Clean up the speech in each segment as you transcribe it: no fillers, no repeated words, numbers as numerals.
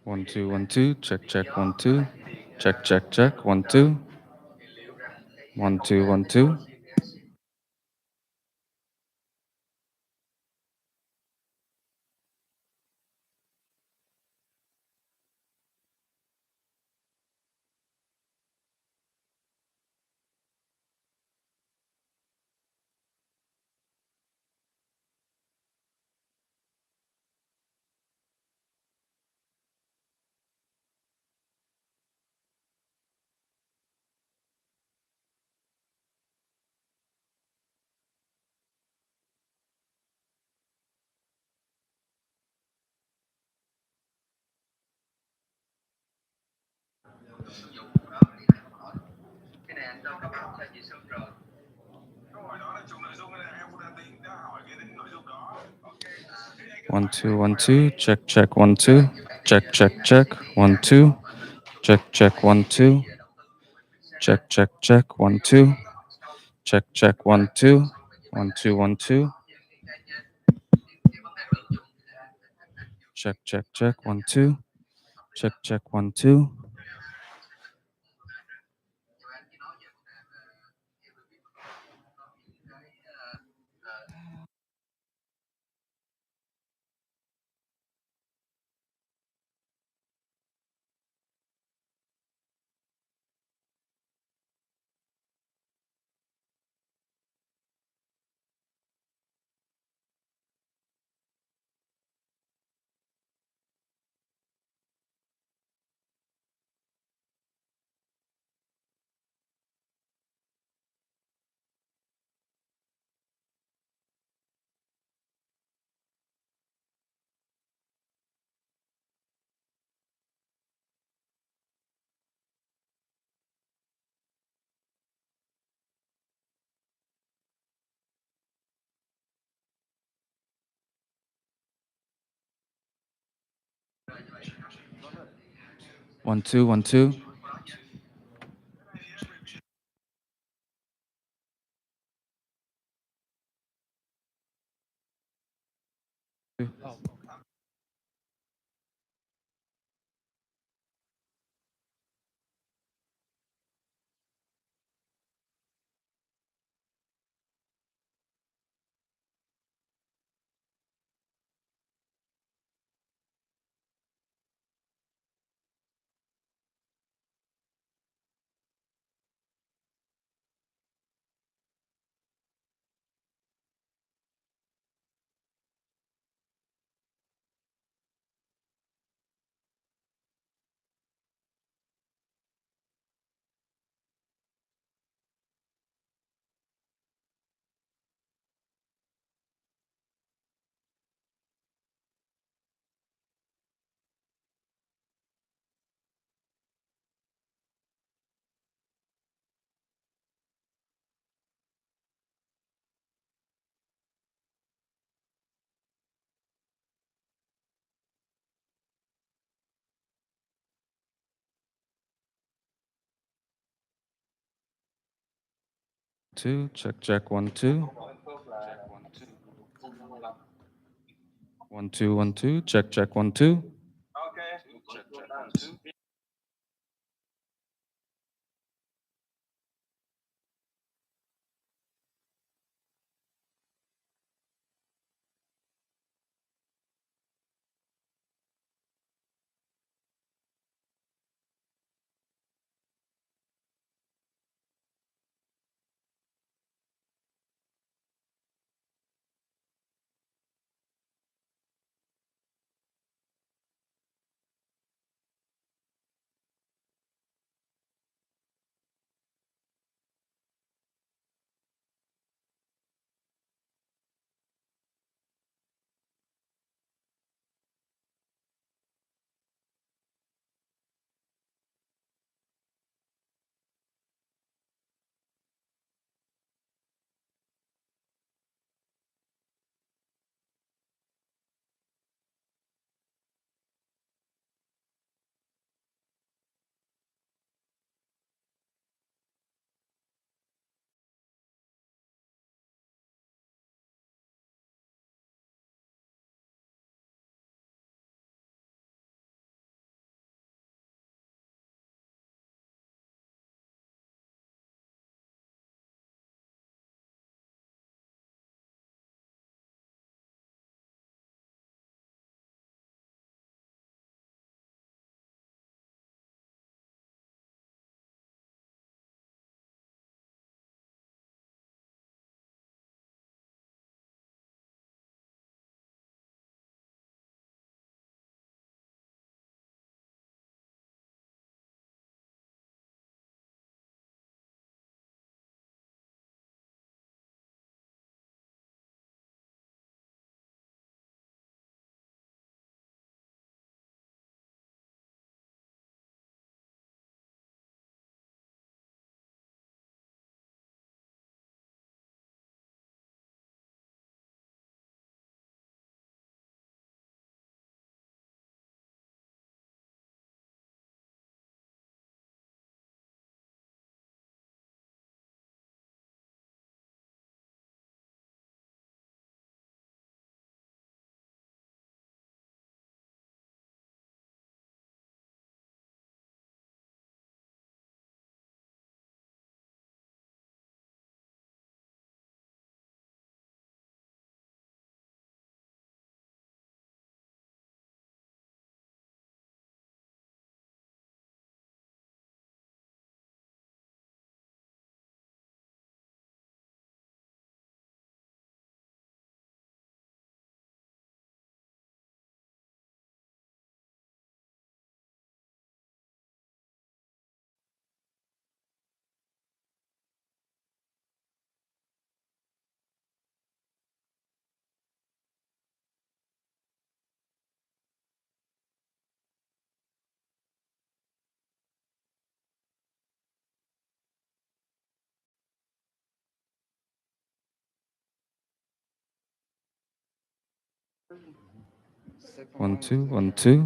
1 2 1 2 check check 1 2 check check check 1 2 1 2 1 2 1 2 1 2 check check 1 2 check check check 1 2 check check 1 2 check check check 1 2 check check 1 2 1 2 1 2 check check check 1 2 check check 1 2 1 2 1 2 2 check check 1 2 1 2 1 2 check check 1 2 1 2 1 2.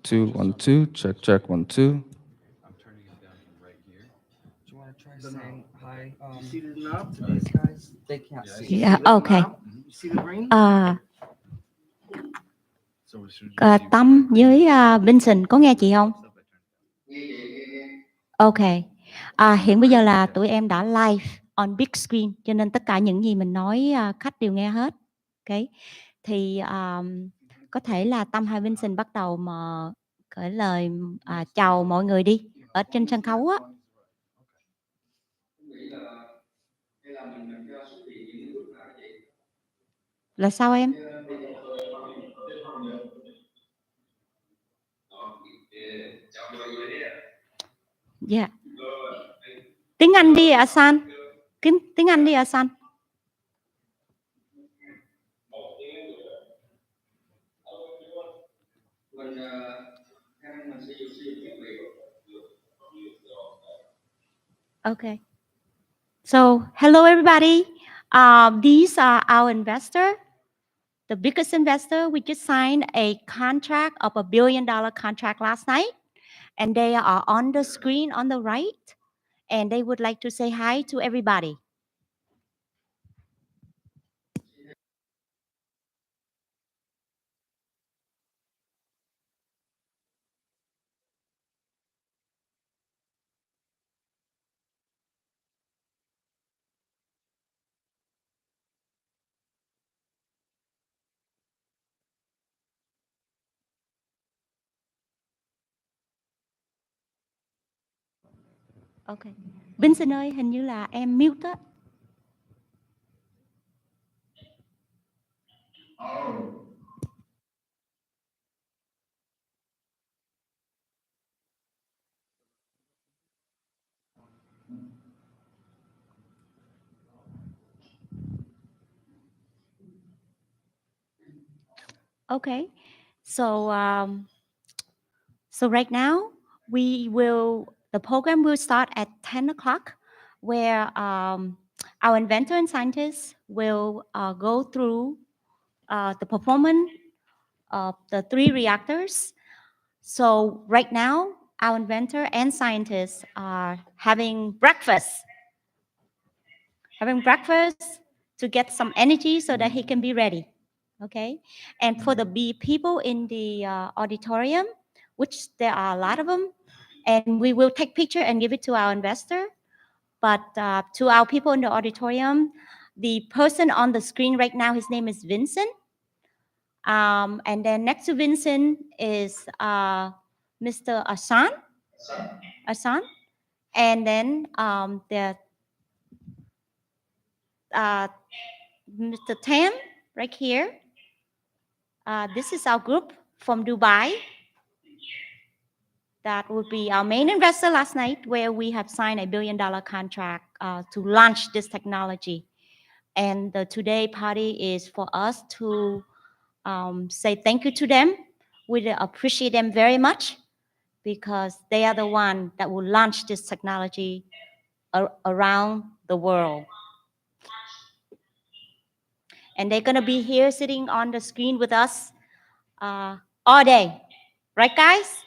2 1 2. Check check 1 2. Yeah, okay. Tâm với Vincent có nghe chị không? Ok. Hiện bây giờ là tụi em đã live on big screen, cho nên tất cả những gì mình nói khách đều nghe hết. Ok. Thì có thể là Tâm hay Vincent bắt đầu mà gửi lời chào mọi người đi ở trên sân khấu á. Là sao em? Yeah. Tiếng Anh đi San. Tiếng Anh đi San. Okay. So, hello everybody. These are our investor. The biggest investor, we just signed a contract of $1 billion contract last night. And they are on the screen on the right. And they would like to say hi to everybody. Okay. Vincent ơi, hình như là em mute á. Okay. So right now the program will start at 10 o'clock, where our inventor and scientists will go through the performance of the 3 reactors. So right now, our inventor and scientists are having breakfast to get some energy so that he can be ready. Okay. And for the people in the auditorium, which there are a lot of them, and we will take picture and give it to our investor. But to our people in the auditorium, the person on the screen right now, his name is Vincent. And then next to Vincent is Mr. Asan. And then Mr. Tam right here. This is our group from Dubai. That would be our main investor last night, where we have signed $1 billion contract to launch this technology. And the today party is for us to say thank you to them. We appreciate them very much, because they are the one that will launch this technology around the world. And they're going to be here sitting on the screen with us all day. Right, guys?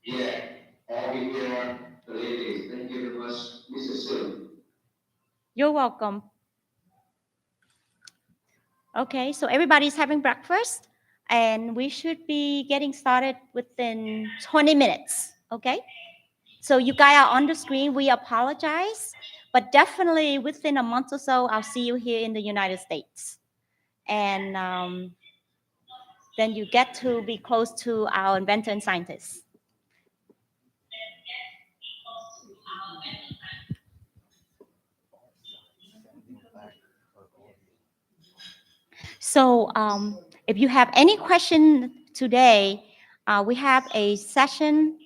Yeah, all be here, the ladies. Thank you very much, Mrs. Sun. You're welcome. Okay, so everybody's having breakfast, and we should be getting started within 20 minutes. Okay, so you guys are on the screen. We apologize, but definitely within a month or so, I'll see you here in the United States, and then you get to be close to our inventor and scientists. So if you have any question today, we have a session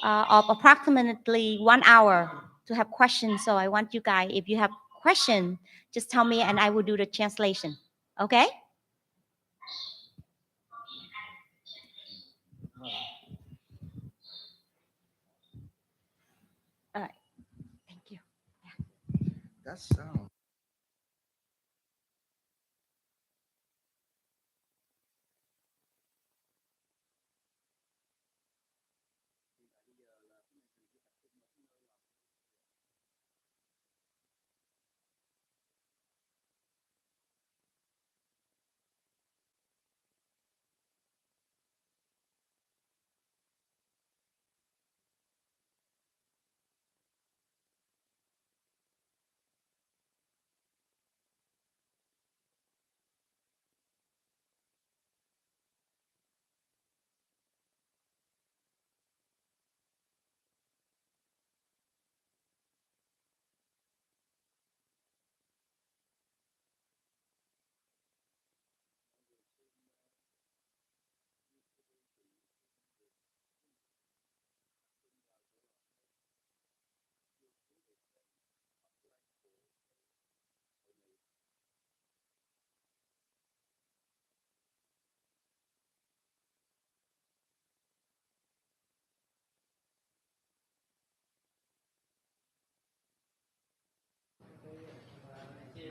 of approximately 1 hour to have questions. So I want you guys, if you have questions, just tell me and I will do the translation. Okay? All right. Thank you. That sound.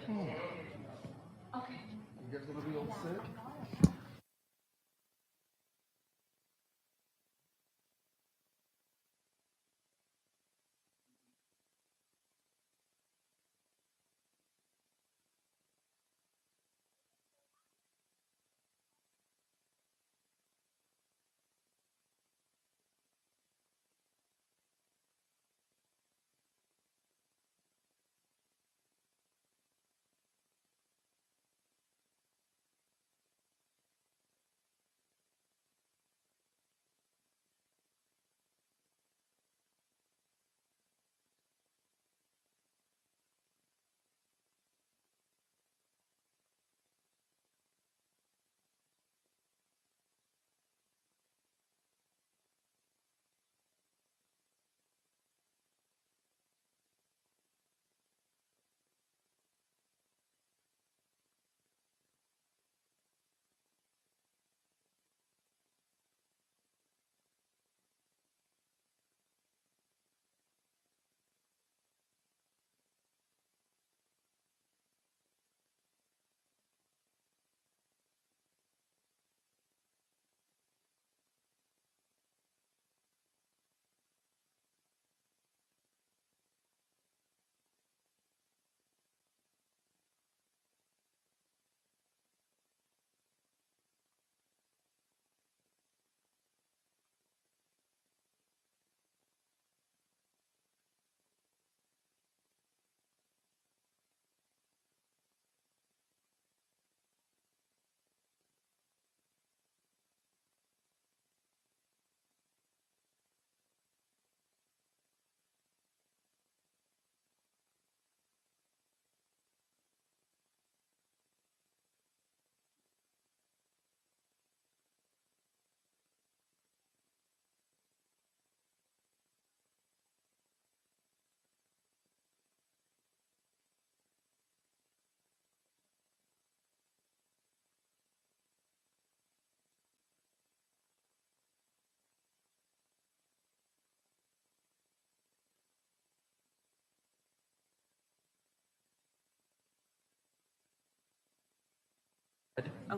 You guys gonna be all set?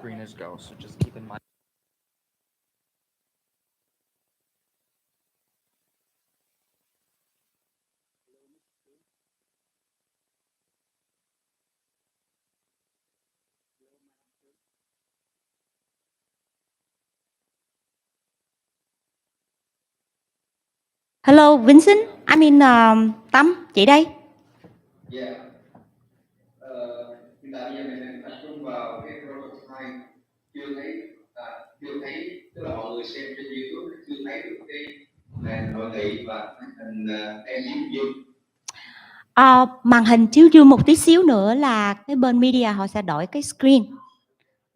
Green is go. So just keep in mind. Hello Vincent, I mean Tâm, chị đây. Yeah. Hiện tại bây giờ mình đang tập trung vào cái product hai, chưa thấy tức là mọi người xem trên YouTube chưa thấy được cái màn nội thị và màn hình em YouTube. Màn hình chiếu dương một tí xíu nữa là cái bên media họ sẽ đổi cái screen,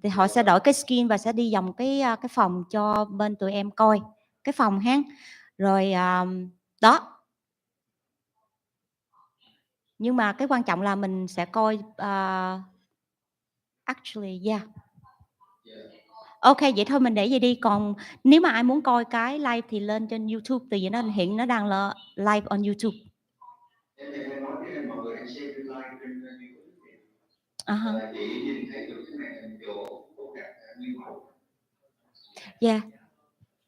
thì họ sẽ đổi cái screen và sẽ đi vòng cái phòng cho bên tụi em coi cái phòng ha, rồi đó. Nhưng mà cái quan trọng là mình sẽ coi actually yeah. Ok, vậy thôi mình để vậy đi. Còn nếu mà ai muốn coi cái live thì lên trên YouTube, từ vì nó hiện nó đang là live on YouTube. Em đang nói với mọi người đang xem live trên YouTube. Chị nhìn thấy được cái này chỗ của các nguyên mẫu. Yeah.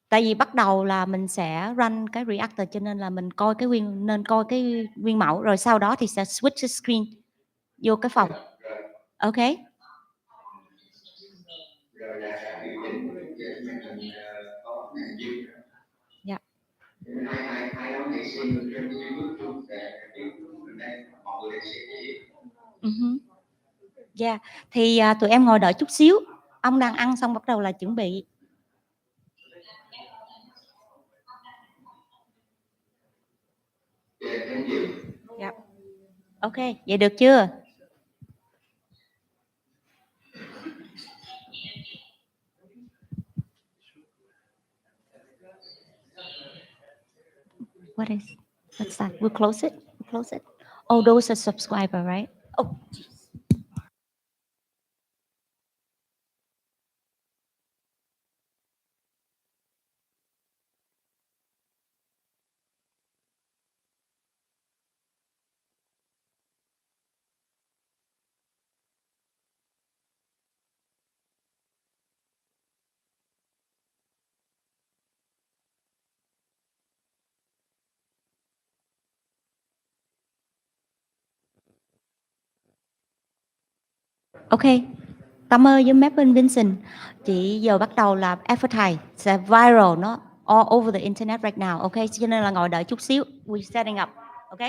Tại vì bắt đầu là mình sẽ run cái reactor, cho nên là mình coi nên coi cái nguyên mẫu, rồi sau đó thì sẽ switch cái screen vô cái phòng. Ok. Rồi là điều chỉnh để mình có cái gì. Dạ. Ai đó hãy xem được trên YouTube để mình đây mọi người sẽ Dạ. Thì tụi em ngồi đợi chút xíu. Ông đang ăn xong bắt đầu là chuẩn bị. Dạ. Ok, vậy được chưa? What's that? We'll close it. We'll close it. Oh, those are subscriber, right? Oh. Ok, Tâm ơi với Mappin Vincent, chị giờ bắt đầu là advertise, sẽ viral nó all over the internet right now, ok? Cho nên là ngồi đợi chút xíu, we setting up, ok?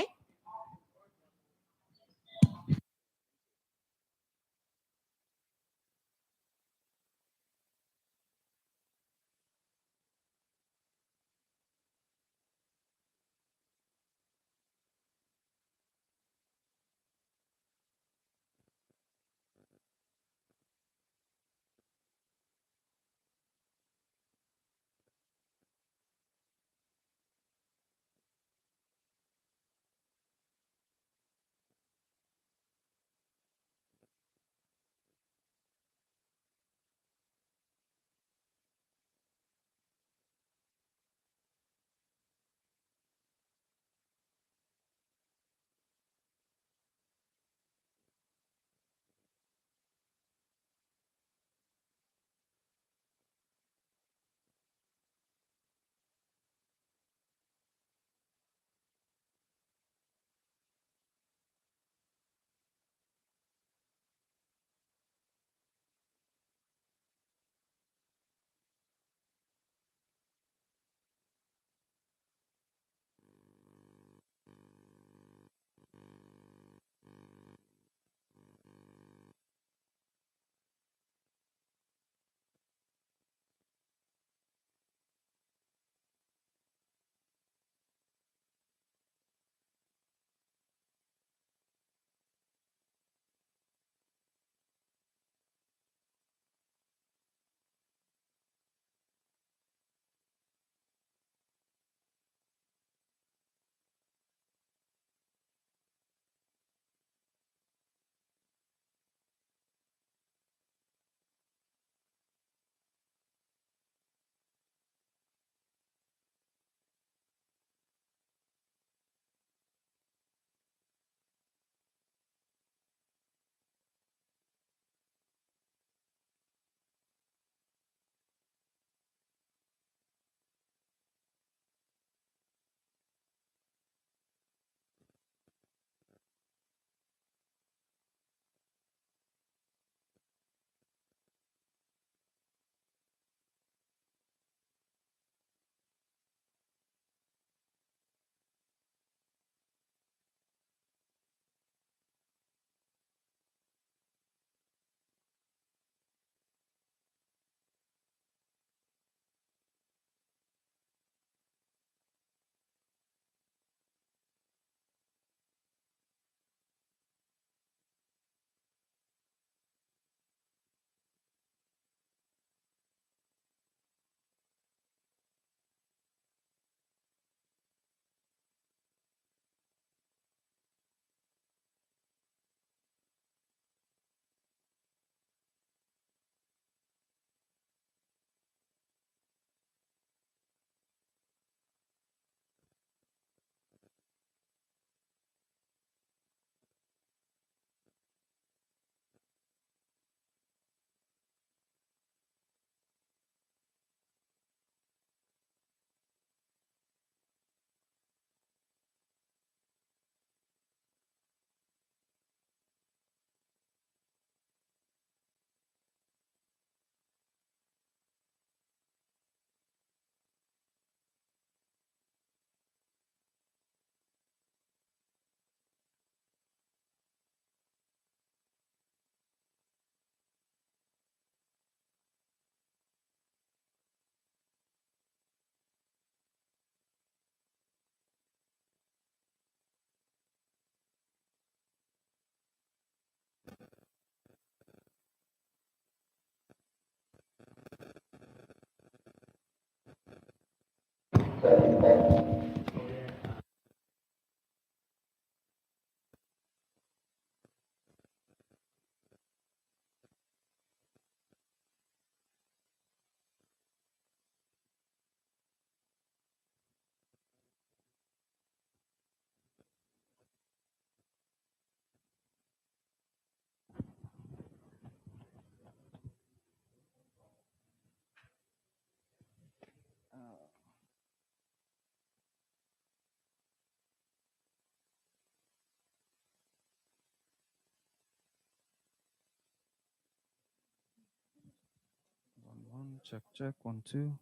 check, check, 1, 2.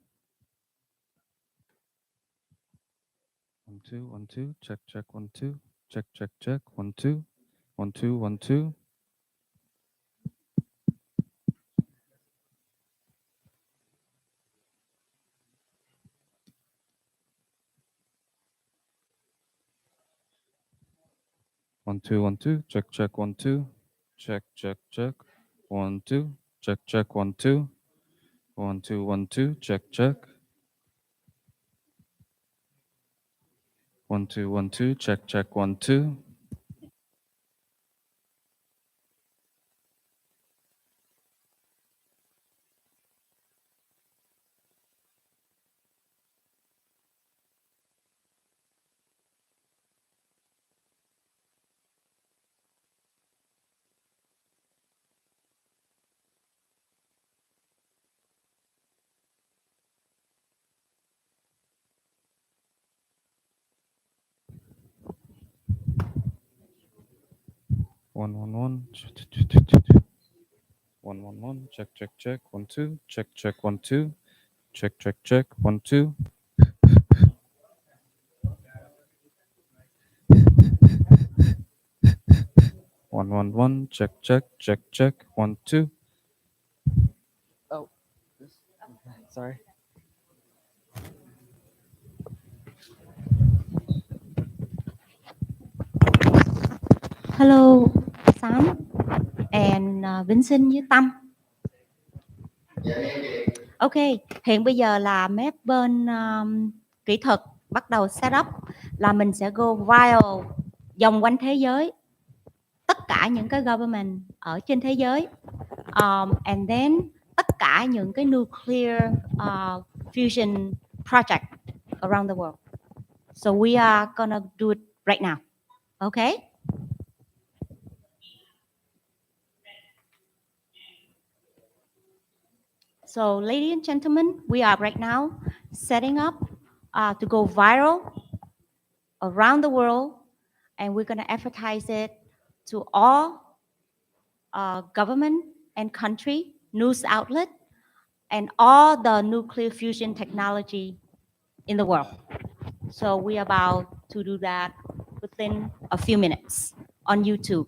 1, 2, 1, 2, check, check, 1, 2. Check, check, check, 1, 2. 1, 2, 1, 2. 1, 2, 1, 2, check, check, 1, 2. Check, check, check, 1, 2. Check, check, 1, 2. 1, 2, 1, 2, check, check. 1, 2, 1, 2, check, check, 1, 2. 1, 1, 1. 1, 1, 1, check, check, check, 1, 2. Check, check, 1, 2. Check, check, check, 1, 2. 1, 1, 1, check, check, check, check, 1, 2. Oh, sorry. Hello, Sam and Vincent với Tâm. Dạ nghe chị. Ok, hiện bây giờ là mép bên kỹ thuật bắt đầu setup là mình sẽ go viral vòng quanh thế giới, tất cả những cái government ở trên thế giới, and then tất cả những cái nuclear fusion project around the world. So we are gonna do it right now. Okay. So, ladies and gentlemen, we are right now setting up to go viral around the world, and we're going to advertise it to all government and country news outlet and all the nuclear fusion technology in the world. So we are about to do that within a few minutes on YouTube.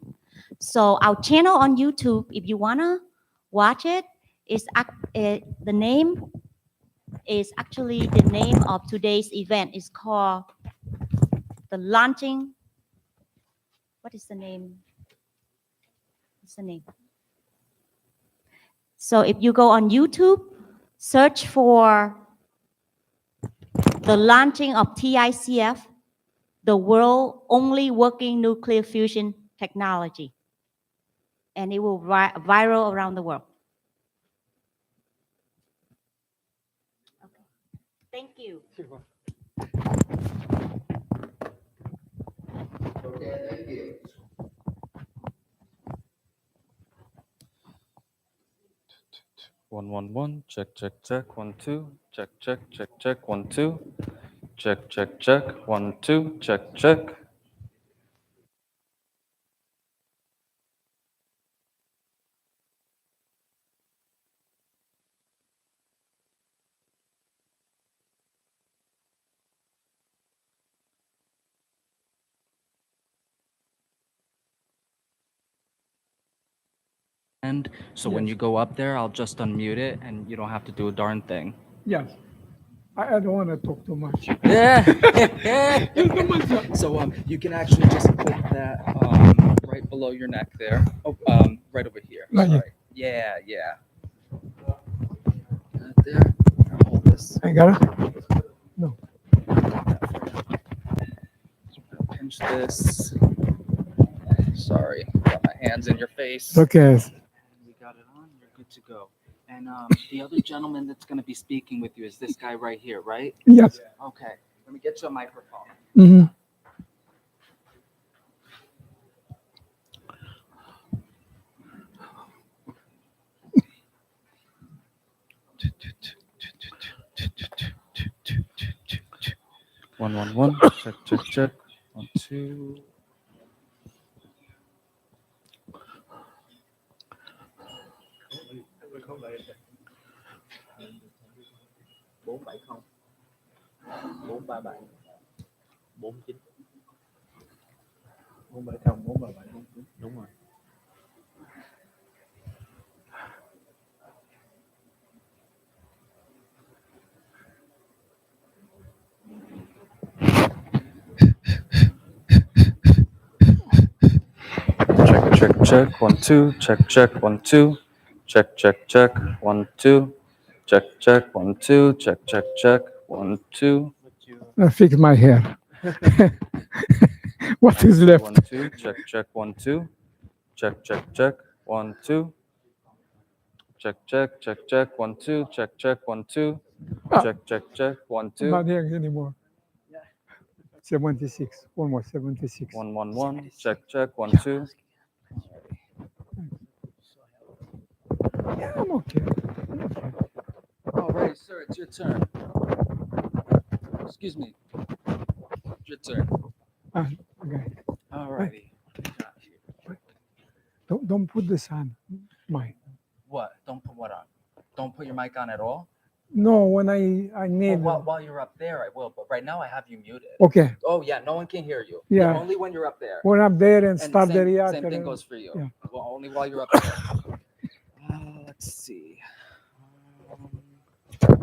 So our channel on YouTube, if you wanna watch it, is the name is actually the name of today's event. It's called the launching. What is the name? What's the name? So if you go on YouTube, search for the launching of TICF, the world only working nuclear fusion technology, and it will viral around the world. Okay. Thank you. Okay, thank you. 1, 1, 1, check, check, check, 1, 2. Check, check, check, check, 1, 2. Check, check, check, 1, 2. Check, check. And so when you go up there, I'll just unmute it and you don't have to do a darn thing. Yes. I don't want to talk too much. Yeah. Too much. So you can actually just put that right below your neck there. Oh, right over here. Right here. Sorry. Yeah, yeah. Right there. I'll hold this. I got it? No. Pinch this. Sorry, got my hands in your face. Okay. We got it on. You're good to go. And the other gentleman that's going to be speaking with you is this guy right here, right? Yes. Okay. Let me get you a microphone. Mm-hmm. One, 1, 1. Check, check, check. 1, 2. 470 437 49. 470 437 49. Đúng rồi. Check, check, check. 1, 2. Check, check. 1, 2. Check, check, check. 1, 2. Check, check. 1, 2. Check, check, check. 1, 2. I fix my hair. What is left? 1, 2. Check, check. 1, 2. Check, check, check. 1, 2. Check, check, check, check. 1, 2. Check, check. 1, 2. Check, check, check. 1, I'm not 2. here anymore. 76. Almost 76. 1, 1, 1. Check, check. 1, 2. Yeah, I'm okay. Alrighty, sir, it's your turn. Excuse me. It's your turn. Okay. Alrighty. Don't put this on. Mine. What? Don't put what on? Don't put your mic on at all? No, when I need. While you're up there, I will. But right now, I have you muted. Okay. Oh, yeah, no one can hear you. Yeah. Only when you're up there. When I'm there and And start the reactor. same thing goes for you. Yeah. Well, only while you're up there. Let's see. I'm gonna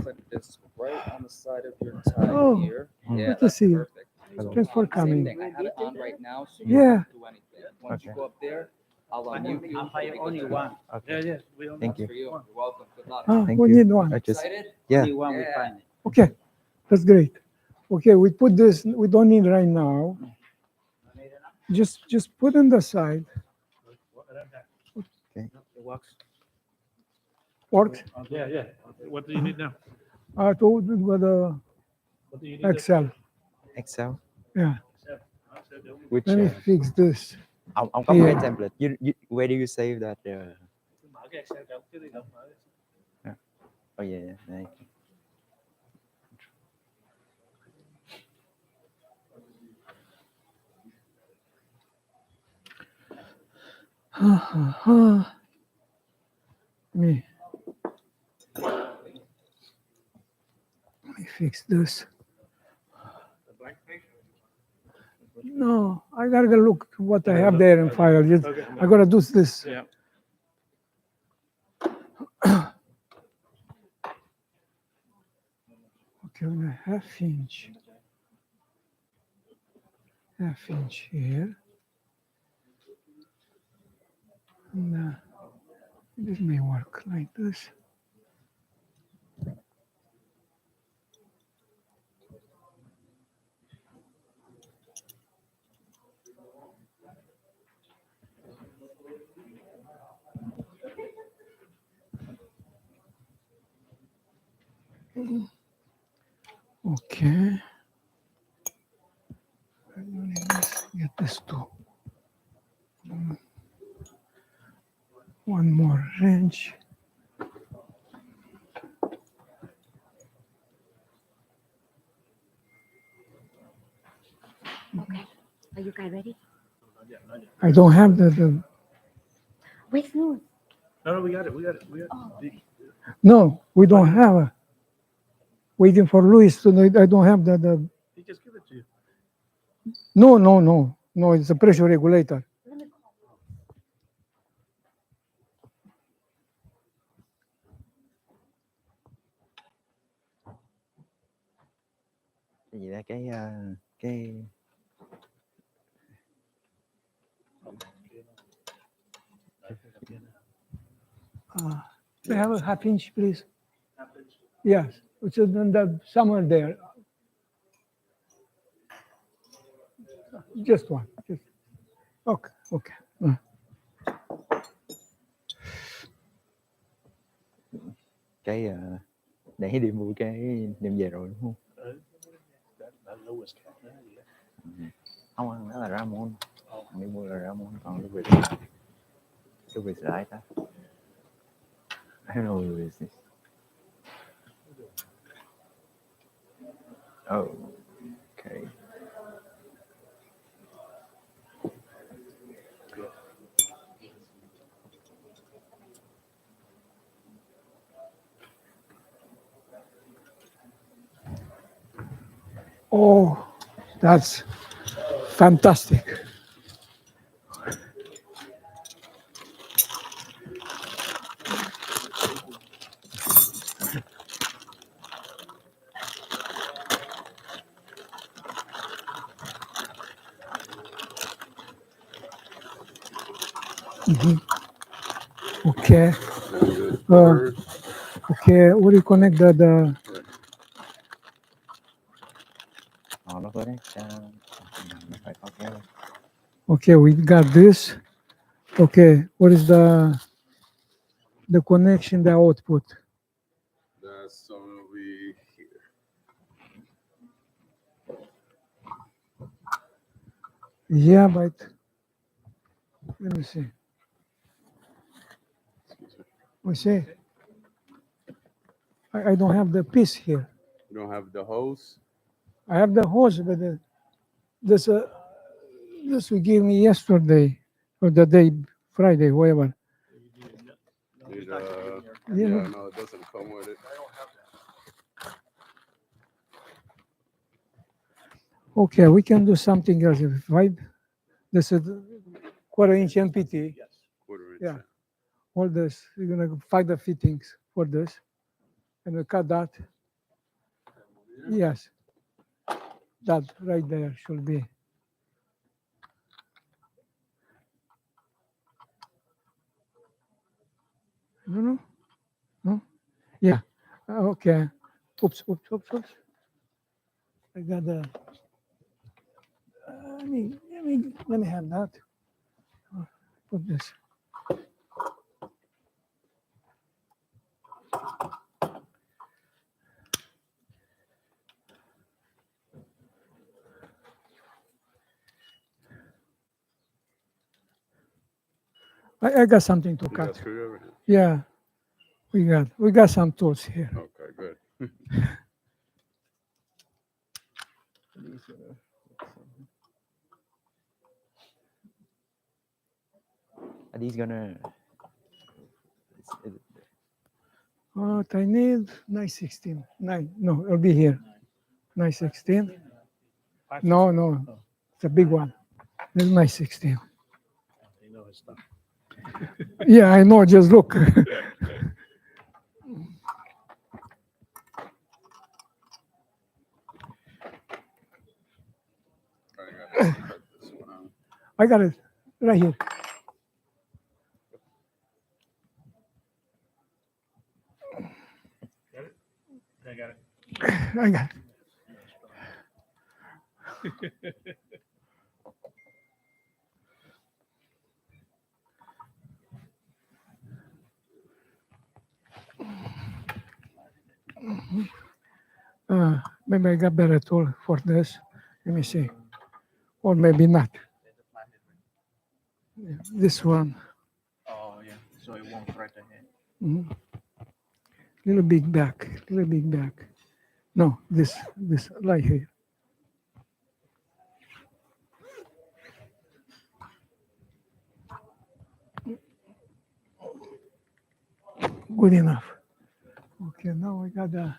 clip this right on the side of your tie Oh, here. Yeah, good to that's see you. perfect. Thanks for Same coming. thing. I have it on right now, so you Yeah. don't have to do anything. Once you go up there, I'll unmute you. Only one. Okay. We only Thank That's you. for you. You're welcome. Good luck. Thank we you. need one. I just Excited? yeah. only one we Yeah. find. Okay. That's great. Okay, we put this, we don't need right now. Just put on the side. It works. Works. Yeah, yeah. What do you need now? I told you with the What do you need? Excel. Excel. Yeah. Which Let me fix this. ông có một cái Yeah. template. Where do you save that? Mở cái Excel đóng chứ đi đóng mở. Oh yeah, yeah. Đây. Me. Let me fix this. No, I gotta go look what I have there in file. Just, Okay. I gotta do this. Yeah. Okay, on a half inch here. And this may work like this. Okay. Let's get this too. One more wrench. Okay. Are you guys ready? I don't have the Where's Noon? No, we got it. We got it. We got Oh, it. okay. no, we don't have a. Waiting for Luis, so I don't have the. He just give it to you. No, it's a pressure regulator. Let me call. Cái gì đó cái They have a half inch, please. Yes, it's in the somewhere there. Just one. Just. Okay. cái để đi mua cái đem về rồi đúng không? That lowest cap. Không, nó là Ramon. Đi mua là Ramon, còn cái việc lại ta. I don't know who is this. Oh, okay. Oh, that's fantastic. Okay. Okay. Where do you connect the Nó connect nó phải có cái Okay, we got this. Okay, what is the connection, the output? That's over here. Yeah, but let me see. We say I don't have the piece here. You don't have the hose? I have the hose, but this we gave me yesterday or the day Friday, whatever. Need, Yeah. yeah, no, it doesn't come with it. Okay, we can do something else. Right? This is quarter-inch NPT. Quarter inch. Yeah. All this, you're gonna find the fittings for this, and we cut that. Yes, that right there should be. No, no. Yeah. Okay. Oops. I got the. Let me have that. Put this. I got something to You got cut. screwdriver? Yeah, we got some tools here. Okay, good. Are these gonna What I need 916. 9. No, it'll be here. 916. No, it's a big one. This is 916. You know his stuff. Yeah, I know. Just look. I gotta cut this one out. I got it right here. I got it. I got it. Maybe I got better tool for this. Let me see. Or maybe not. Yeah, this one. Oh, yeah. So it won't thread the head. Little bit back. No, this right here. Good enough. Okay, now I got the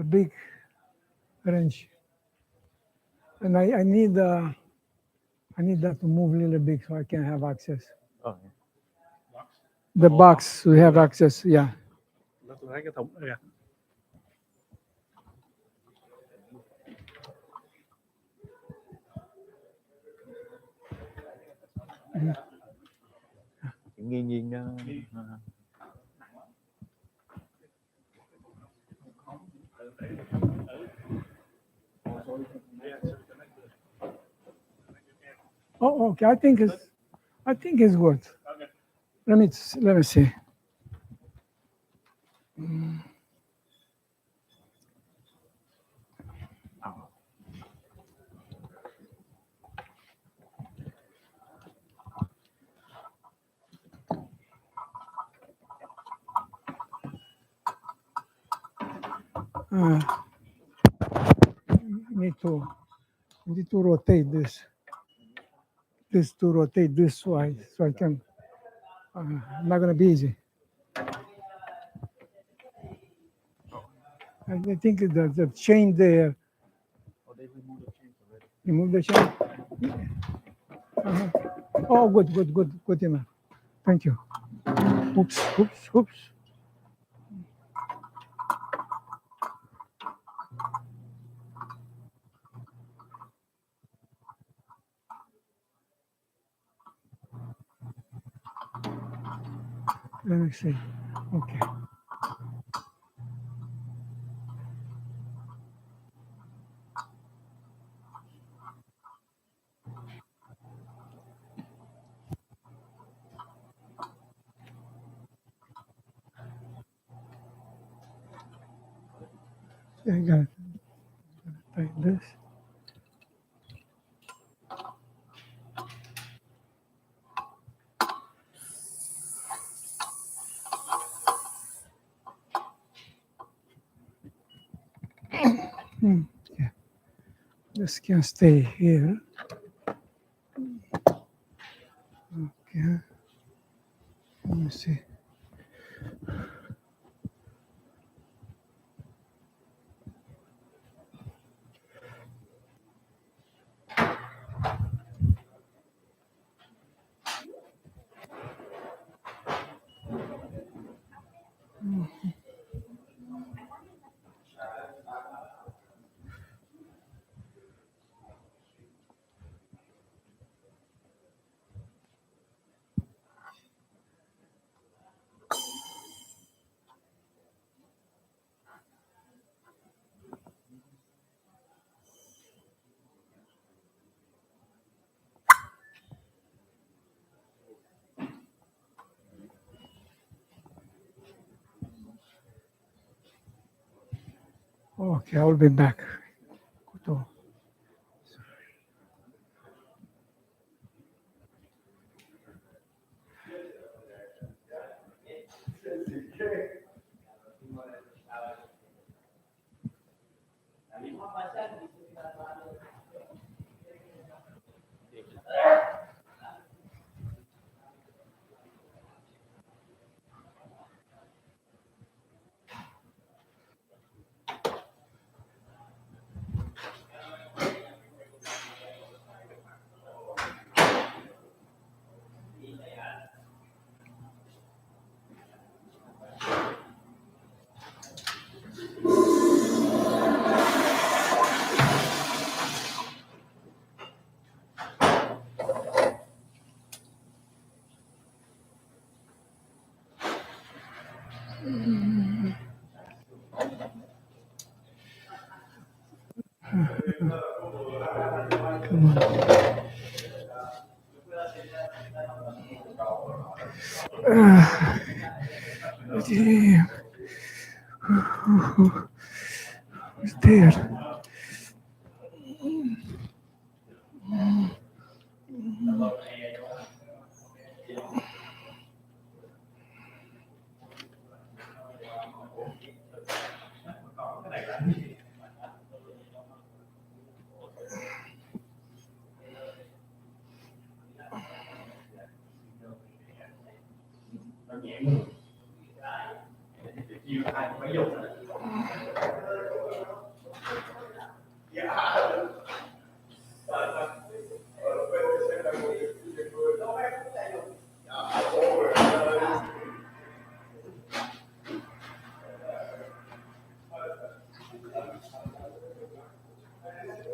big wrench, and I need that to move a little bit so I can have access. oh, yeah. The box to have access. Yeah. Nó tôi thấy cái thùng này kìa. Nghiêng đó. Oh, okay. I think it's good. Okay. Let me see. Need to rotate this to rotate this way so I can. Not gonna be easy. I think the chain there They removed the chains already. Remove the chain. Oh, good enough. Thank you. Oops. Let me see. Okay. I got it. Like this. Yeah. This can stay here. Okay. Let me see. Okay, I'll be back. Damn. It's there.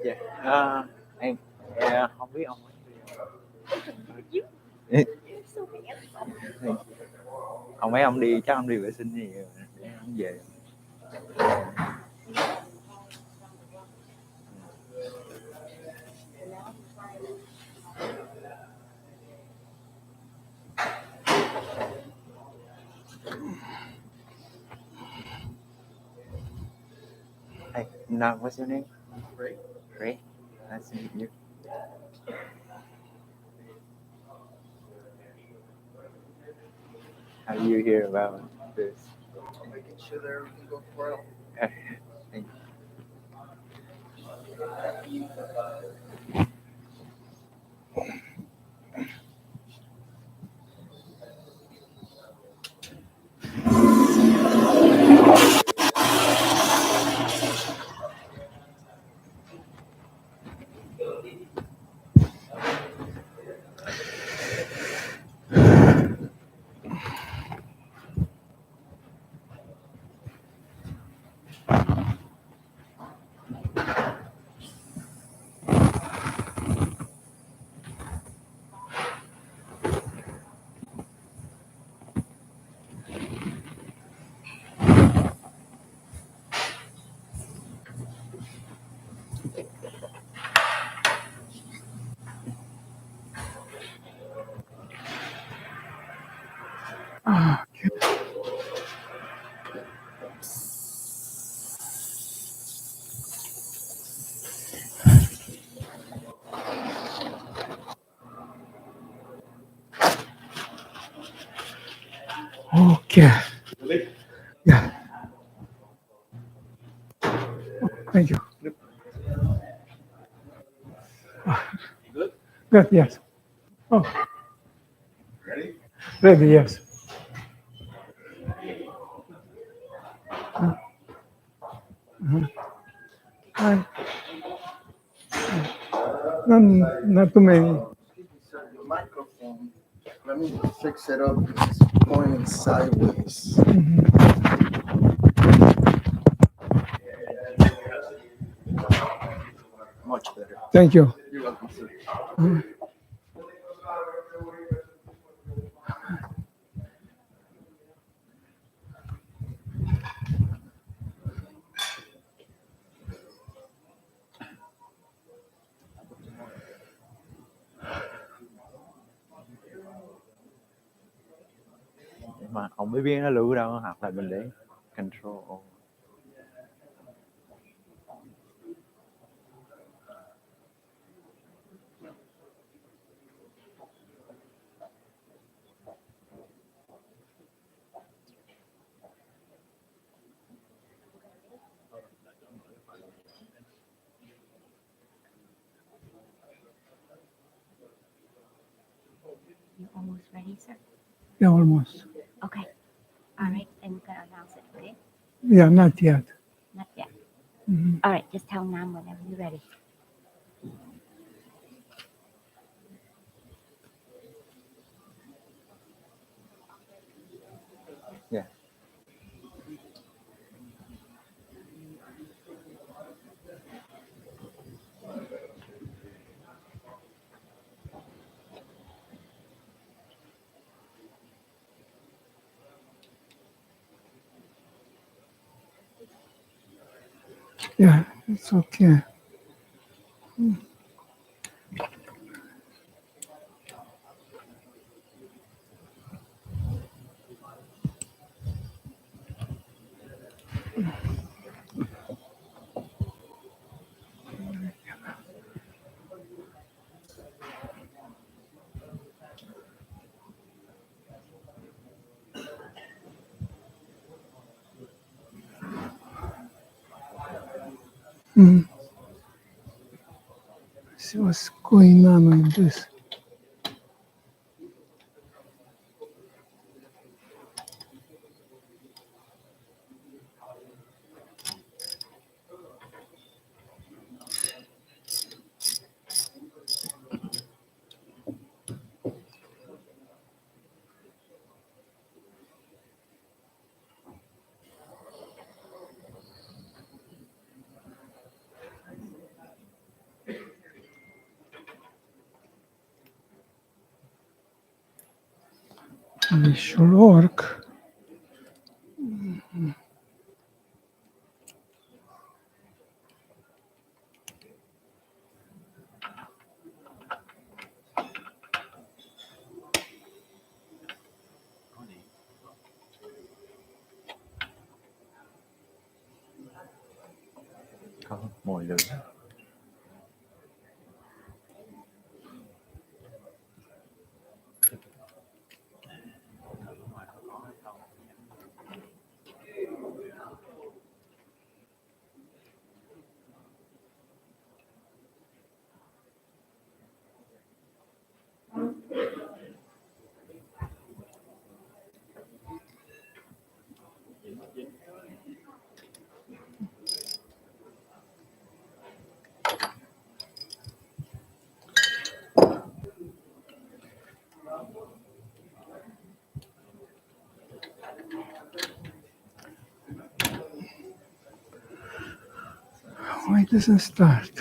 Dạ. Em không biết ông ông mấy ông đi chắc ông đi vệ sinh gì để ông về. Hey, now what's your name? Ray. Ray. Nice to meet you. How do you hear about this? Making sure that everything goes well. Thank you. Okay. Okay. Yeah. Thank you. Good. Yes. Oh. Ready? Ready. Yes. Uh, not too many. Excuse me, sir, your microphone. Let me fix it up. It's pointing sideways. Much better. Thank you. You're welcome, sir. Nhưng mà không biết biến nó lưu đâu, hoặc là mình để control. You almost ready, sir? Yeah, almost. Okay. All right. And we're gonna announce it. Okay. Yeah, not yet. Not yet. Mhm. All right. Just tell Nam whenever you're ready. Yeah. Yeah, it's okay. See what's going on with this. It should work. Không, mồi lửa. Why it doesn't start?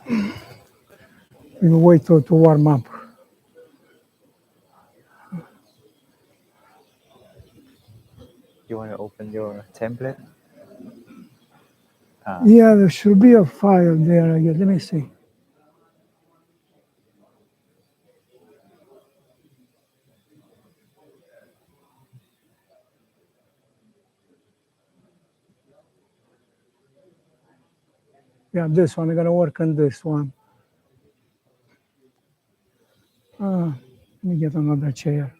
We will wait to warm up. You want to open your template? Yeah, there should be a file there. I guess. Let me see. Yeah, this one. I'm going to work on this one. Let me get another chair.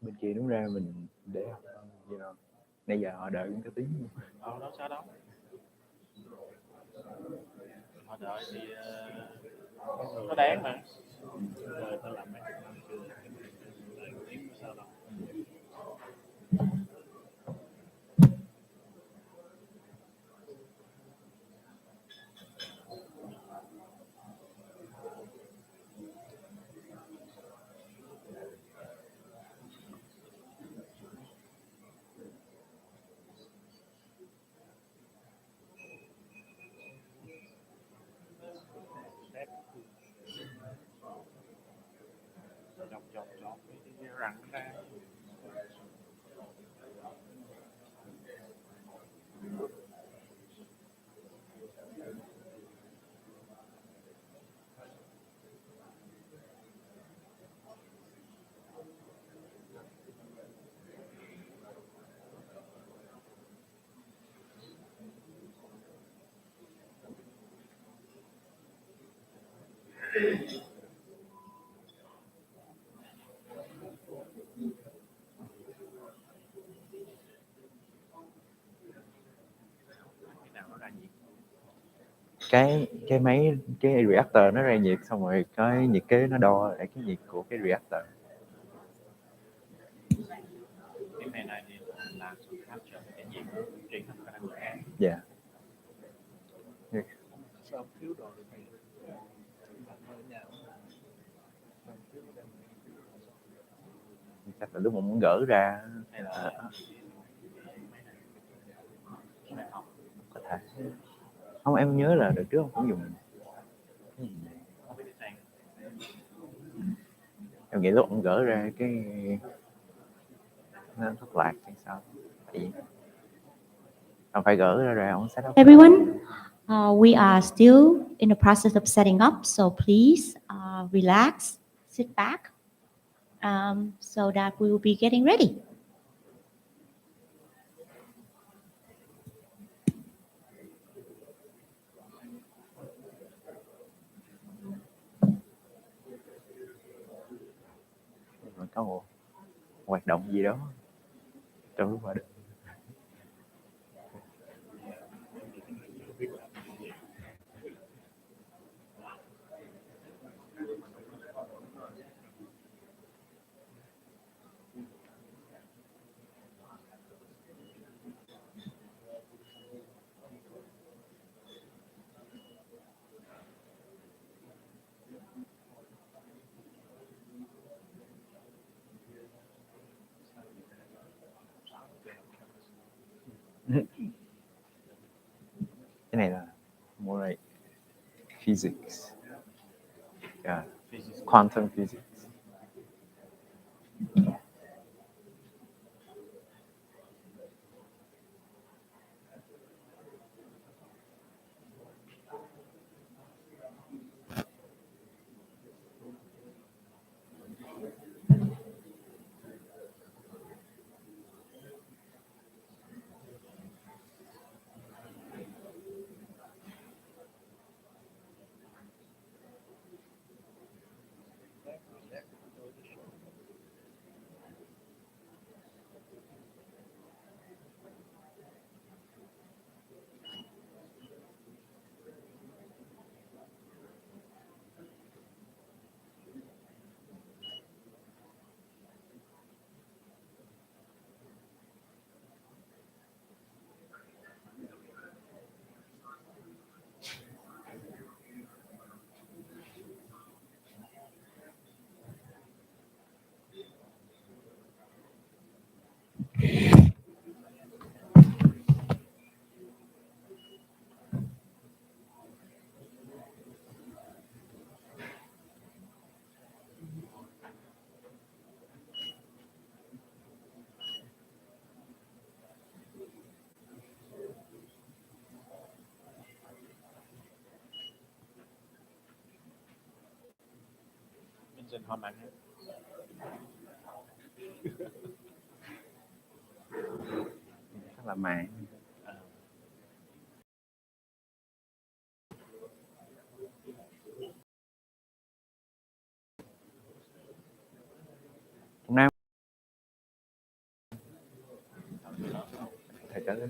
Bên kia đúng ra mình để you know, nãy giờ họ đợi cái tiếng. Đâu sao đâu. Họ đợi thì nó đáng mà. Rồi tao làm mấy chục năm chưa. Đợi tiếng sao đâu. Chọc cái răng ra. Cái máy cái reactor nó ra nhiệt xong rồi cái nhiệt kế nó đo lại cái nhiệt của cái reactor. Cái này thì là sự capture cái nhiệt truyền thành cái năng lượng. Dạ. Sao thiếu đồ được này? Chắc là lúc mà muốn gỡ ra hay là có thể. Không, em nhớ là đợt trước ông cũng dùng. Em nghĩ lúc ông gỡ ra cái nó thất lạc hay sao? Tại vì ông phải gỡ ra ông set up. Everyone, we are still in the process of setting up, so please relax, sit back, so that we will be getting ready. Có một hoạt động gì đó trong lúc mà được. Cái này là more like physics. Yeah, quantum physics. Mình xin hỏi bạn hết. Chắc là mạng. Hôm nay thầy trả lời.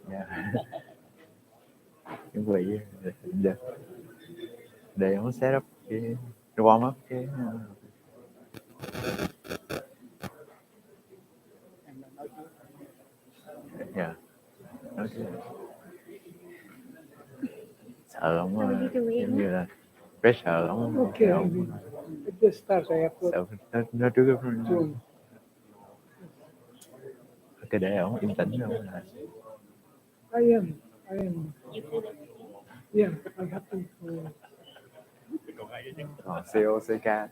Dạ. Chuẩn bị để ông set up cái warm up cái dạ. Nói chứ sợ ông giống như là pressure ông Okay, ông at the start I have to sợ nó trước cái join. cái để ông yên tĩnh không là I am. Yeah, I'm happy for. Còn ai chứ? COCK.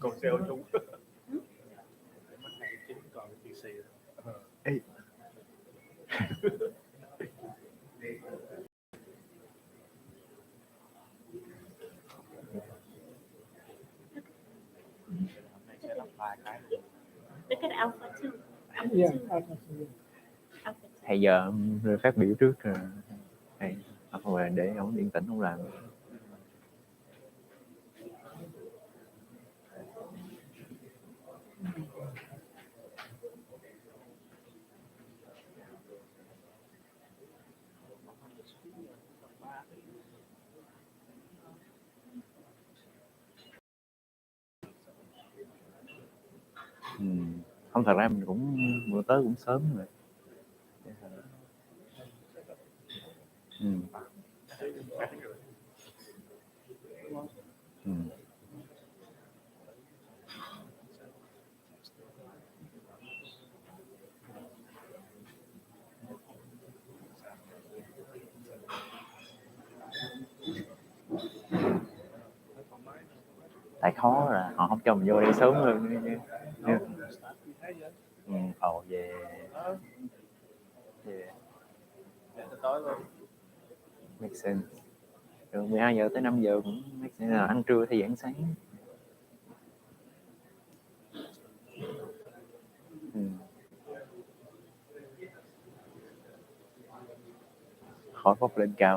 Còn sale chúng. Mắt hàng chính còn cái PC. Ê. Hôm nay sẽ lắp 3 cái luôn. Look at alpha 2. Yeah, Alpha Hay giờ rồi phát biểu trước rồi hay không phải để ông yên tĩnh không làm. Không, thật ra mình cũng bữa tới cũng sớm rồi. Tại khó là họ không cho mình vô đây sớm hơn. Về Tối luôn. make sense. Từ 12 giờ tới 5 giờ cũng make sense, là ăn trưa thì giảng sáng. Khỏi bốc lên cao.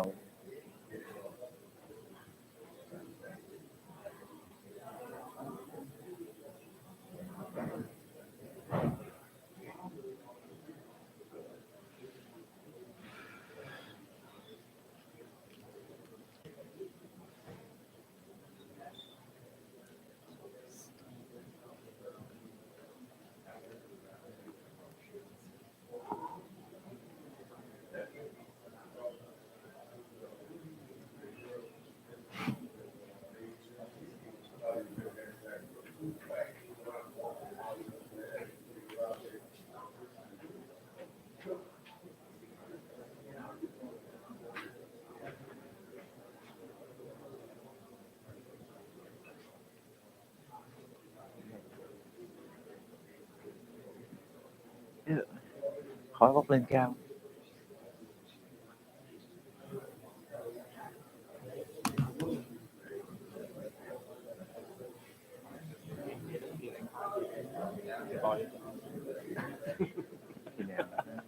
khói bốc lên cao.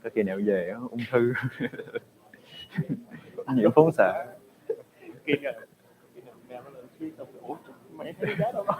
Có khi nào về ung thư nhiễm phóng xạ. Khi nào mèo nó lên phía xong rồi, ủa mẹ thấy giá đâu rồi.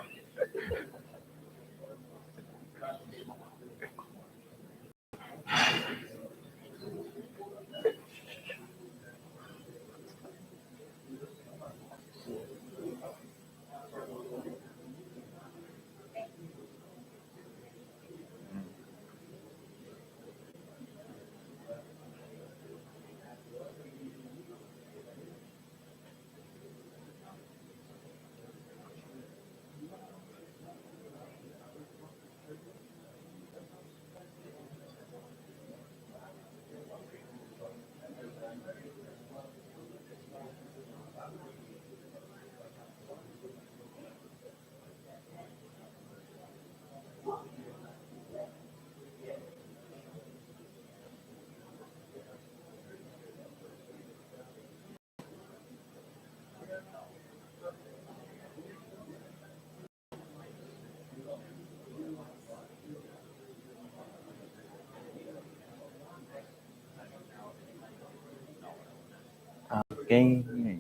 Cái này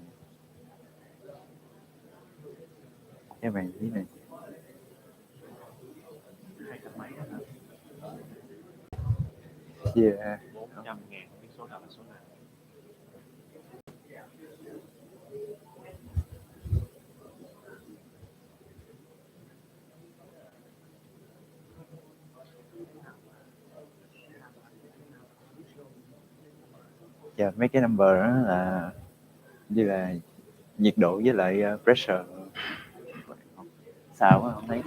cái bàn dưới này 200 mấy đó hả? yeah. 400.000 không biết số nào là số nào. Dạ, mấy cái number đó là như là nhiệt độ với lại pressure. Sao á không thấy.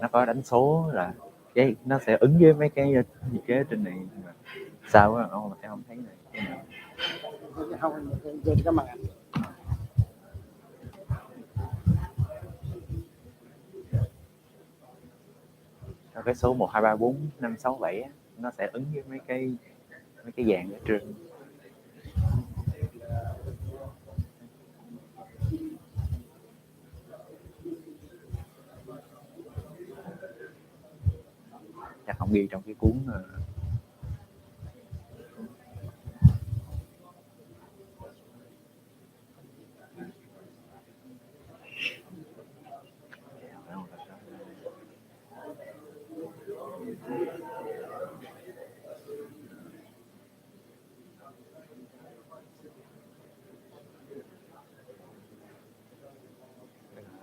Nó có đánh số là cái nó sẽ ứng với mấy cái nhiệt kế trên này, mà sao á không sẽ không thấy này. Không, trên cái màn ảnh. Cái số 1 2 3 4 5 6 7 á, nó sẽ ứng với mấy cái dạng ở trên. Chắc không ghi trong cái cuốn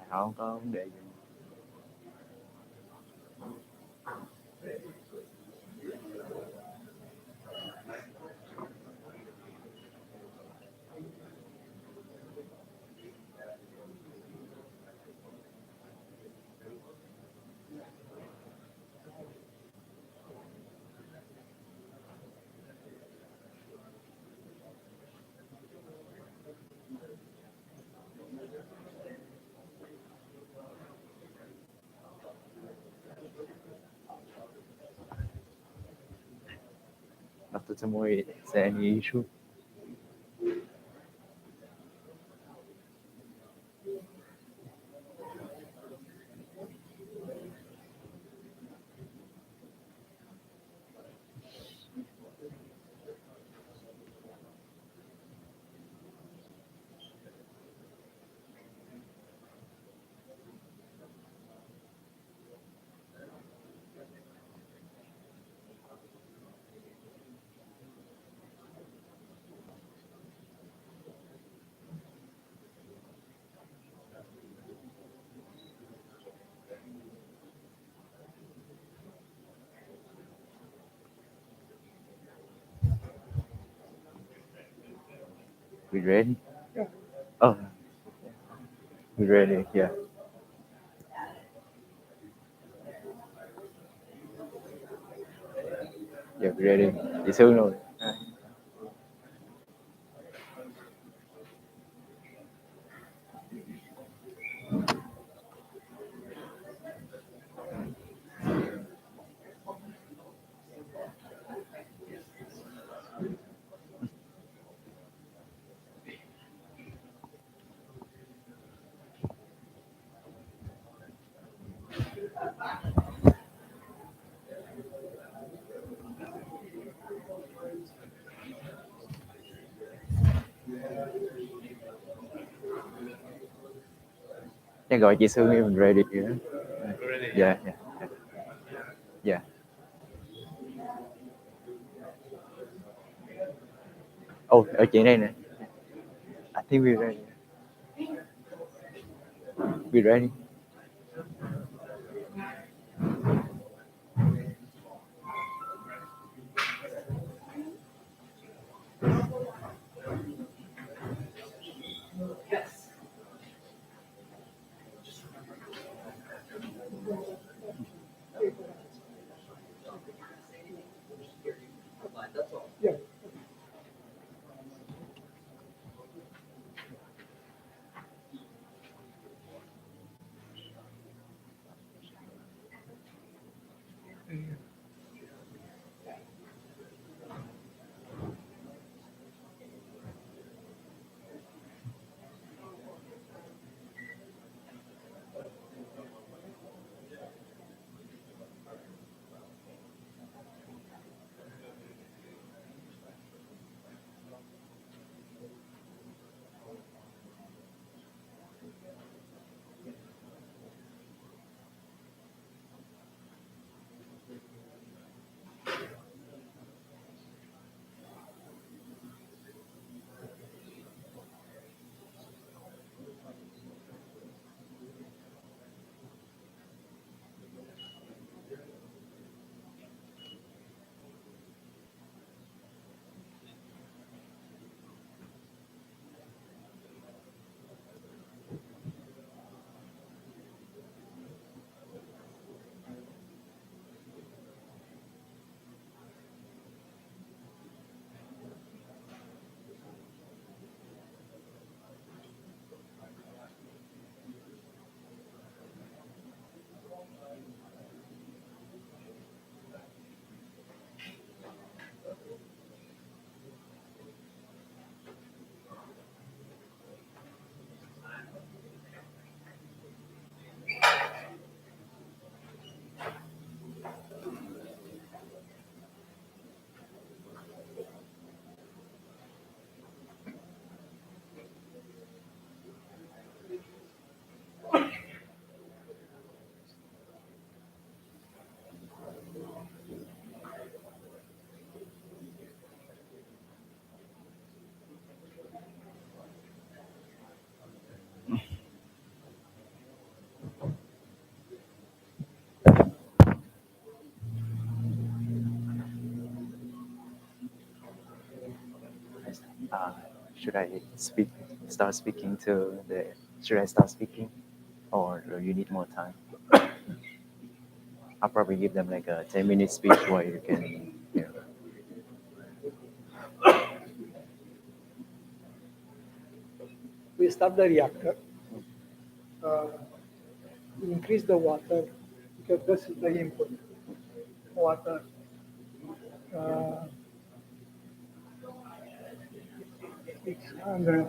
không có vấn đề gì. Dr. Tomoe, is there any issue? We ready? Yeah. Oh, we ready, yeah. Yeah, we ready. Chị Sương rồi. Chắc gọi chị Sương em ready kìa. Dạ, dạ, dạ. Ồ, ở chị đây nè. I think we're ready. We're ready. Yeah. Should I start speaking to the, should I start speaking or do you need more time? I'll probably give them like a 10-minute speech where you can, you know. We start the reactor. We increase the water because this is the input. Water. 600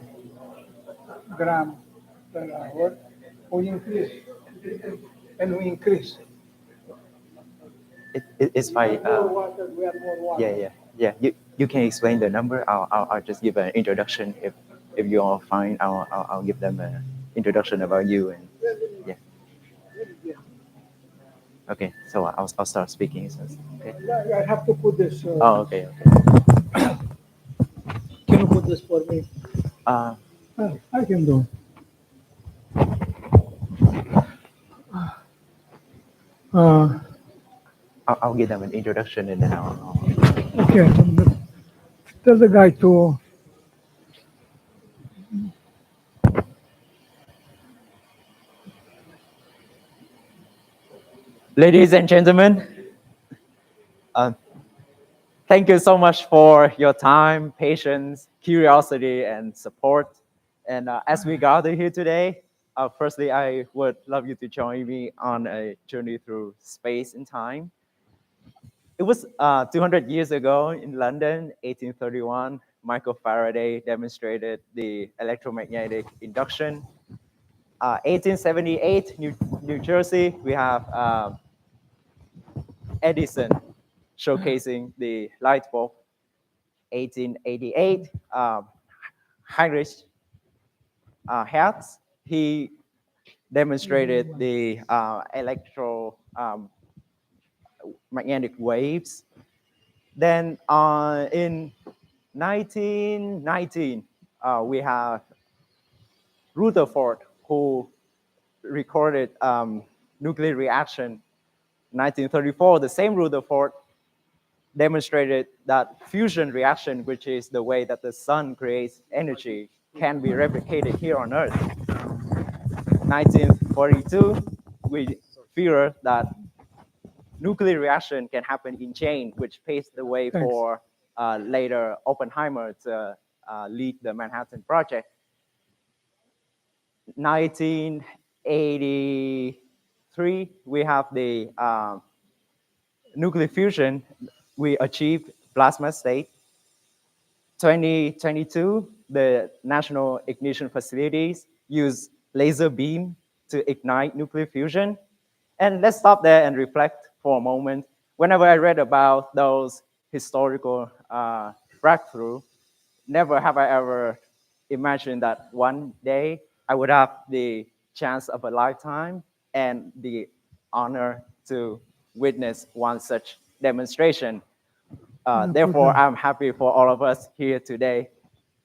gram per hour. We increase and we increase. It's fine. More water, we have more water. Yeah. You can explain the number. I'll just give an introduction. If you all fine, I'll give them an introduction about you and yeah. Okay, so I'll start speaking. So, okay. Yeah, I have to put this. Oh, okay. Can you put this for me? Uh, I can do. I'll give them an introduction and then Okay. Tell the guy to. Ladies and gentlemen, thank you so much for your time, patience, curiosity, and support. And as we gather here today, firstly, I would love you to join me on a journey through space and time. It was 200 years ago in London, 1831, Michael Faraday demonstrated the electromagnetic induction. 1878, New Jersey, we have Edison showcasing the light bulb. 1888, Heinrich Hertz, he demonstrated the magnetic waves. Then in 1919, we have Rutherford, who recorded nuclear reaction. 1934, the same Rutherford demonstrated that fusion reaction, which is the way that the sun creates energy, can be replicated here on Earth. 1942, we figured that nuclear reaction can happen in chain, which paves the way Thanks. for later Oppenheimer to lead the Manhattan Project. 1983, we have the nuclear fusion. We achieved plasma state. 2022, the National Ignition Facilities use laser beam to ignite nuclear fusion. And let's stop there and reflect for a moment. Whenever I read about those historical breakthrough, never have I ever imagined that one day I would have the chance of a lifetime and the honor to witness one such demonstration. Therefore, I'm happy for all of us here today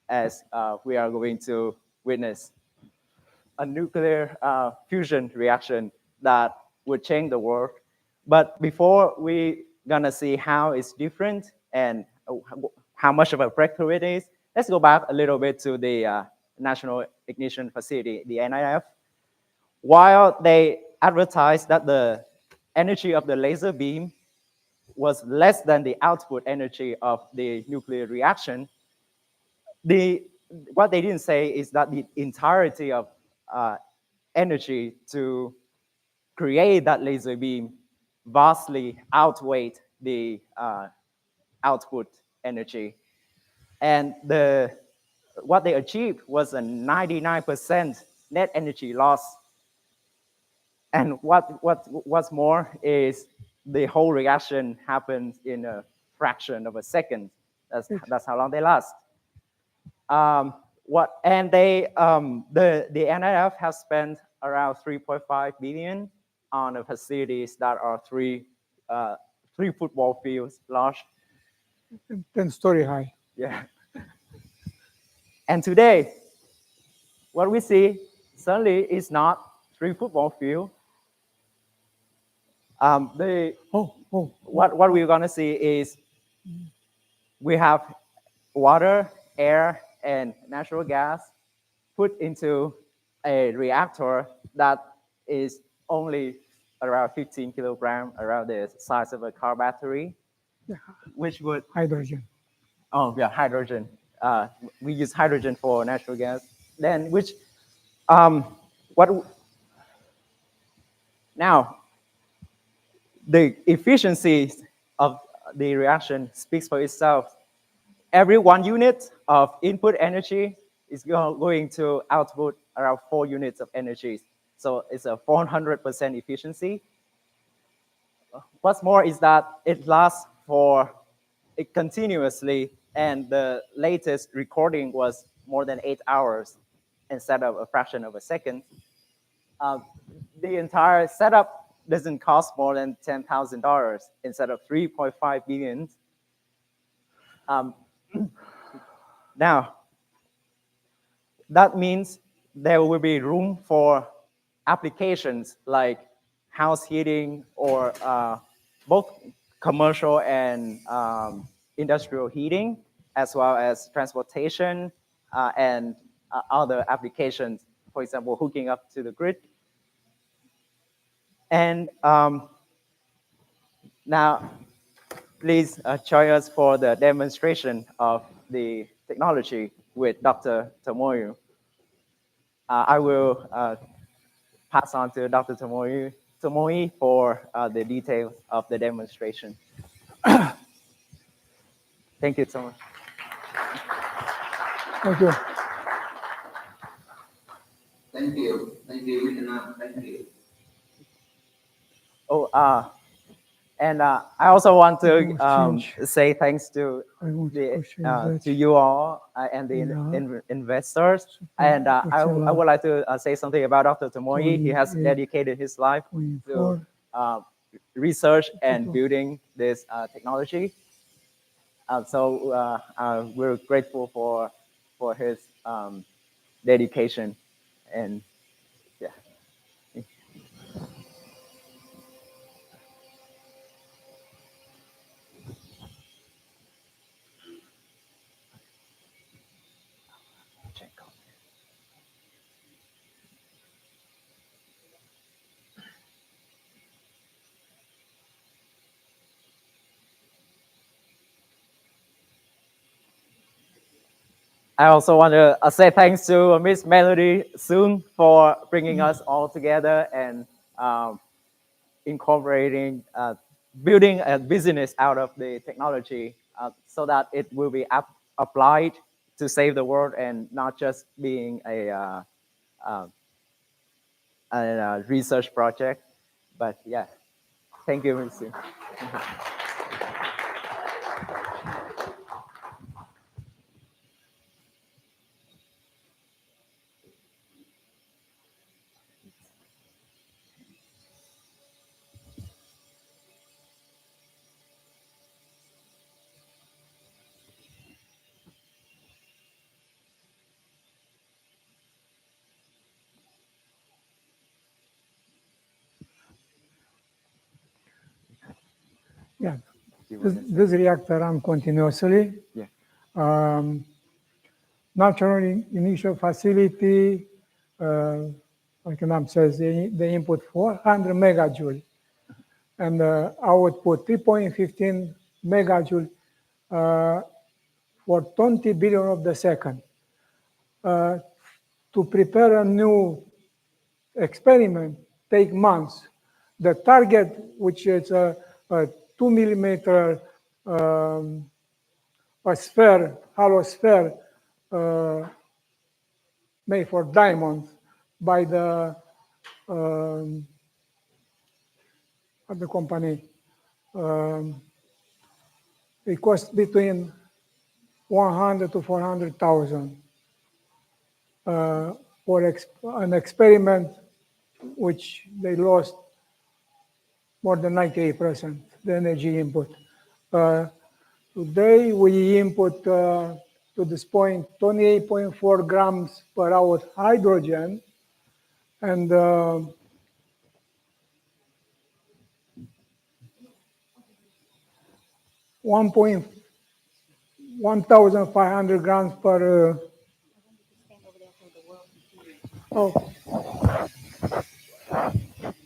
as we are going to witness a nuclear fusion reaction that would change the world. But before we gonna see how it's different and how much of a breakthrough it is, let's go back a little bit to the National Ignition Facility, the NIF. While they advertised that the energy of the laser beam was less than the output energy of the nuclear reaction, what they didn't say is that the entirety of energy to create that laser beam vastly outweighed the output energy. And what they achieved was a 99% net energy loss. And what's more is the whole reaction happens in a fraction of a second. That's how long they last. The NIF has spent around 3.5 billion on the facilities that are three football fields large. 10-story high. Yeah. And today, what we see suddenly is not 3 football fields. What we're gonna see is we have water, air, and natural gas put into a reactor that is only around 15 kilograms, around the size of a car battery, which would Hydrogen. Oh yeah, hydrogen. We use hydrogen for natural gas. Then now the efficiency of the reaction speaks for itself. Every 1 unit of input energy is going to output around 4 units of energy. So it's a 400% efficiency. What's more is that it lasts for continuously, and the latest recording was more than 8 hours instead of a fraction of a second. The entire setup doesn't cost more than $10,000 instead of 3.5 billion. Now, that means there will be room for applications like house heating or both commercial and industrial heating, as well as transportation and other applications, for example, hooking up to the grid. And now, please join us for the demonstration of the technology with Dr. Tomoyu. I will pass on to Dr. Tomoyu for the details of the demonstration. Thank you so much. Thank you. Thank you, Vietnam. Thank you. Oh, And I also want to change. say thanks to I want to the change to you all and the investors. And I would like to say something about Dr. Tomoyi. He has dedicated his life to research and building this technology. So we're grateful for his dedication, and yeah. I also want to say thanks to Miss Melody Soon for bringing us all together and incorporating, building a business out of the technology so that it will be applied to save the world and not just being a research project. But yeah, thank you, Miss Soon. Yeah, this reactor runs continuously. Yeah. Natural initial facility, like Nam says, the input 400 megajoule and output 3.15 megajoule for 20 billion of the second. To prepare a new experiment take months. The target, which is a 2 millimeter a sphere, hollow sphere, made for diamonds by the company. It costs between 100 to 400,000 for an experiment which they lost more than 98% the energy input. Today we input to this point 28.4 grams per hour hydrogen and 1,500 grams per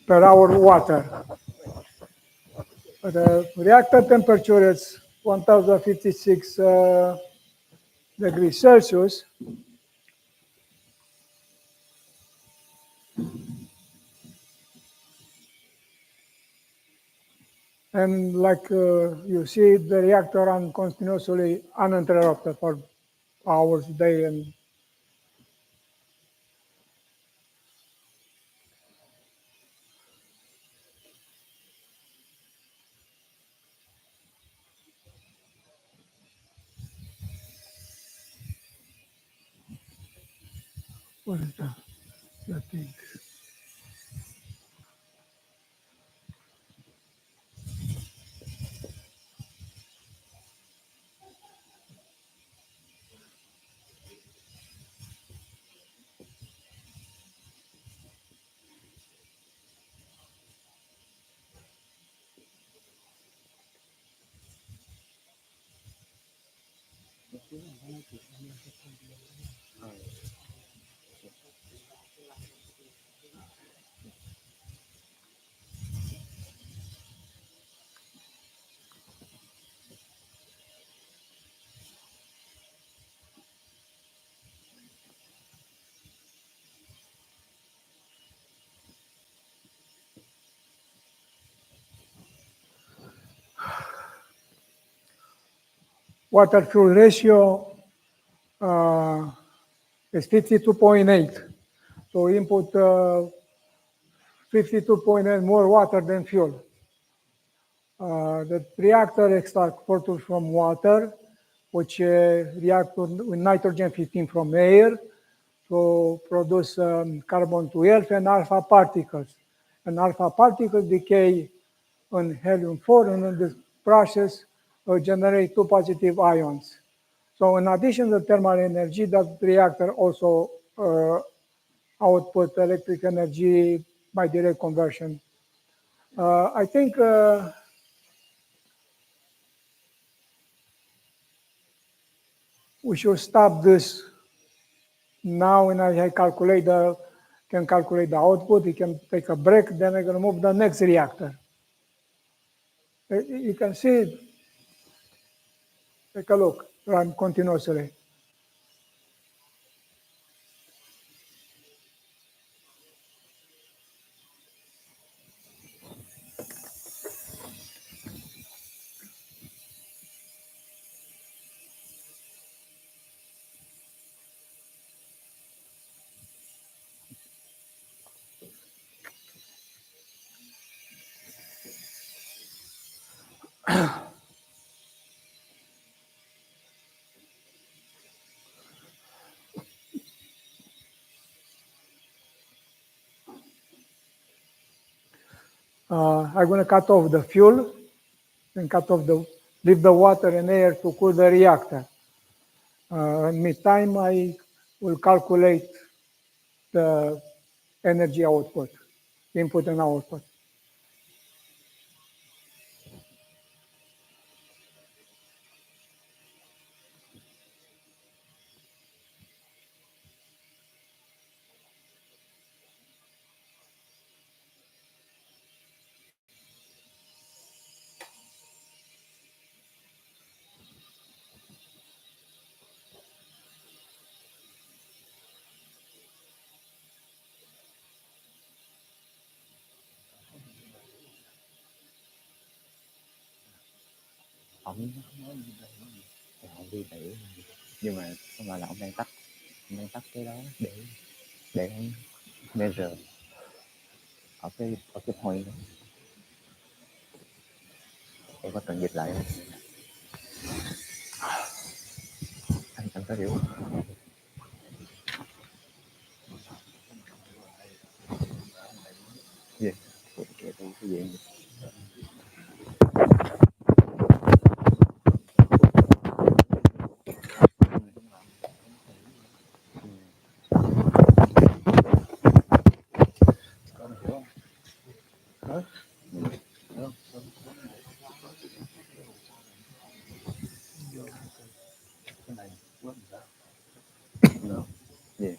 per hour water. The reactor temperature is 1,056 degrees Celsius. And like you see, the reactor runs continuously uninterrupted for hours a day. And what is the thing? Water fuel ratio is 52.8. So input 52.8 more water than fuel. The reactor extracts photon from water, which react with nitrogen 15 from air to produce carbon 12 and alpha particles. And alpha particles decay on helium-4, and in this process generate two positive ions. So in addition to thermal energy, that reactor also output electric energy by direct conversion. I think we should stop this now, and I can calculate the output. We can take a break, then I'm going to move the next reactor. You can see, take a look, run continuously. I'm going to cut off the fuel and leave the water and air to cool the reactor. In meantime, I will calculate the energy output, input and output. Ông nói ông đi để nhưng mà không phải là ông đang tắt cái đó để measure ở cái point đó. Em có cần dịch lại không? Anh có hiểu không? Gì? Cái gì? Yeah.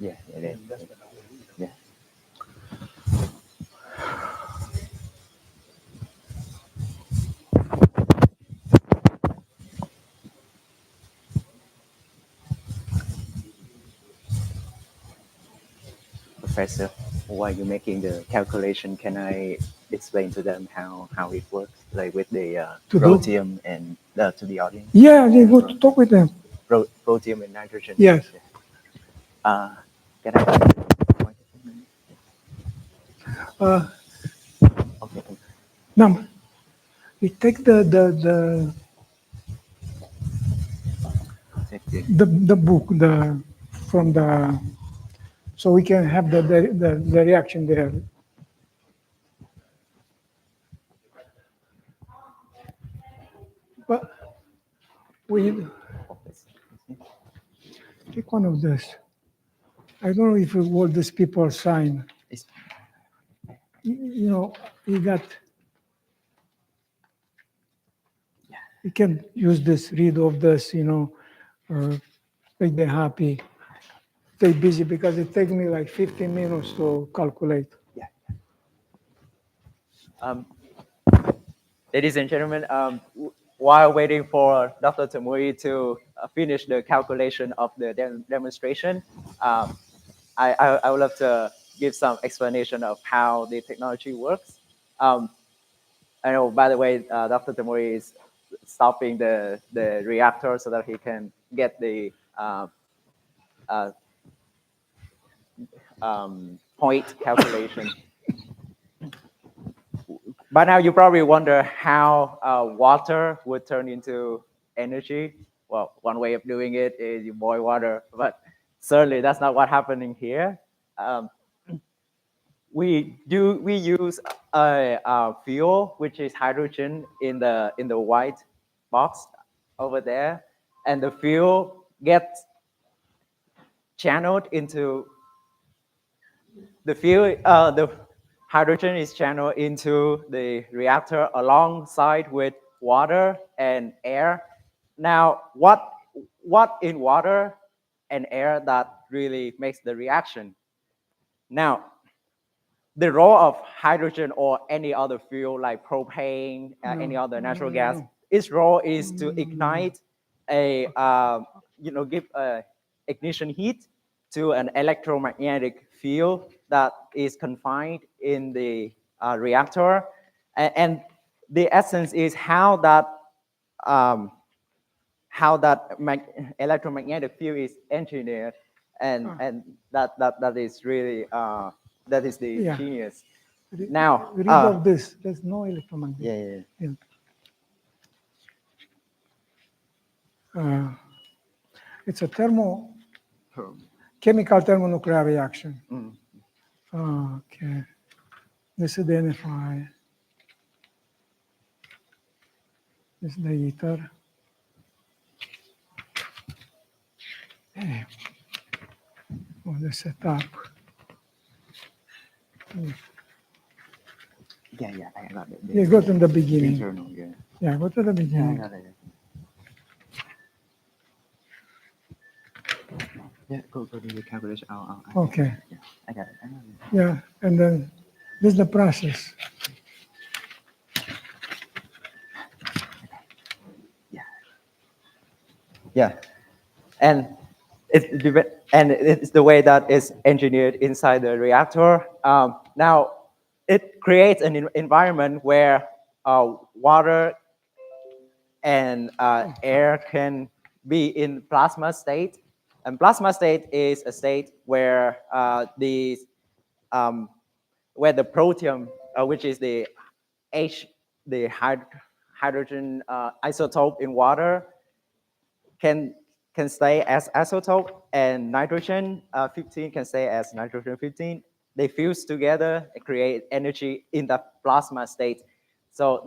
Yeah, it is. Yeah. Professor, while you're making the calculation, can I explain to them how it works, like with the protium and to the audience? Yeah, you go to talk with them. Protium and nitrogen. Yes. Can I? Okay. Now, we take the book from the, so we can have the reaction there. But we take one of this. I don't know if all these people sign. You know, you can use this, read of this, you know, make them happy. Stay busy, because it takes me like 15 minutes to calculate. Yeah. Ladies and gentlemen, while waiting for Dr. Tamuri to finish the calculation of the demonstration, I would love to give some explanation of how the technology works. I know, by the way, Dr. Tamuri is stopping the reactor so that he can get the point calculation. By now, you probably wonder how water would turn into energy. Well, one way of doing it is you boil water, but certainly that's not what's happening here. We use a fuel which is hydrogen in the white box over there, and the fuel gets channeled into the fuel. The hydrogen is channeled into the reactor alongside with water and air. Now, what in water and air that really makes the reaction? Now, the role of hydrogen or any other fuel like propane, any other natural gas, its role is to ignite a, give ignition heat to an electromagnetic field that is confined in the reactor. And the essence is how that electromagnetic field is engineered, and that is really that is the genius. Now, read of this. There's no electromagnetic. Yeah. It's a chemical thermonuclear reaction. Okay. This is the NFI. This is the ether. Oh, the setup. Yeah, I got it. Yeah, go to the beginning. Internal, Yeah, go to the beginning. Yeah, I got it. Yeah, go to the calculation. Okay. Yeah, I got it. Yeah, and then this is the process. Yeah, and it's the way that it's engineered inside the reactor. Now, it creates an environment where water and air can be in plasma state, and plasma state is a state where the protium, which is the hydrogen isotope in water, can stay as isotope, and nitrogen 15 can stay as nitrogen 15. They fuse together and create energy in the plasma state. So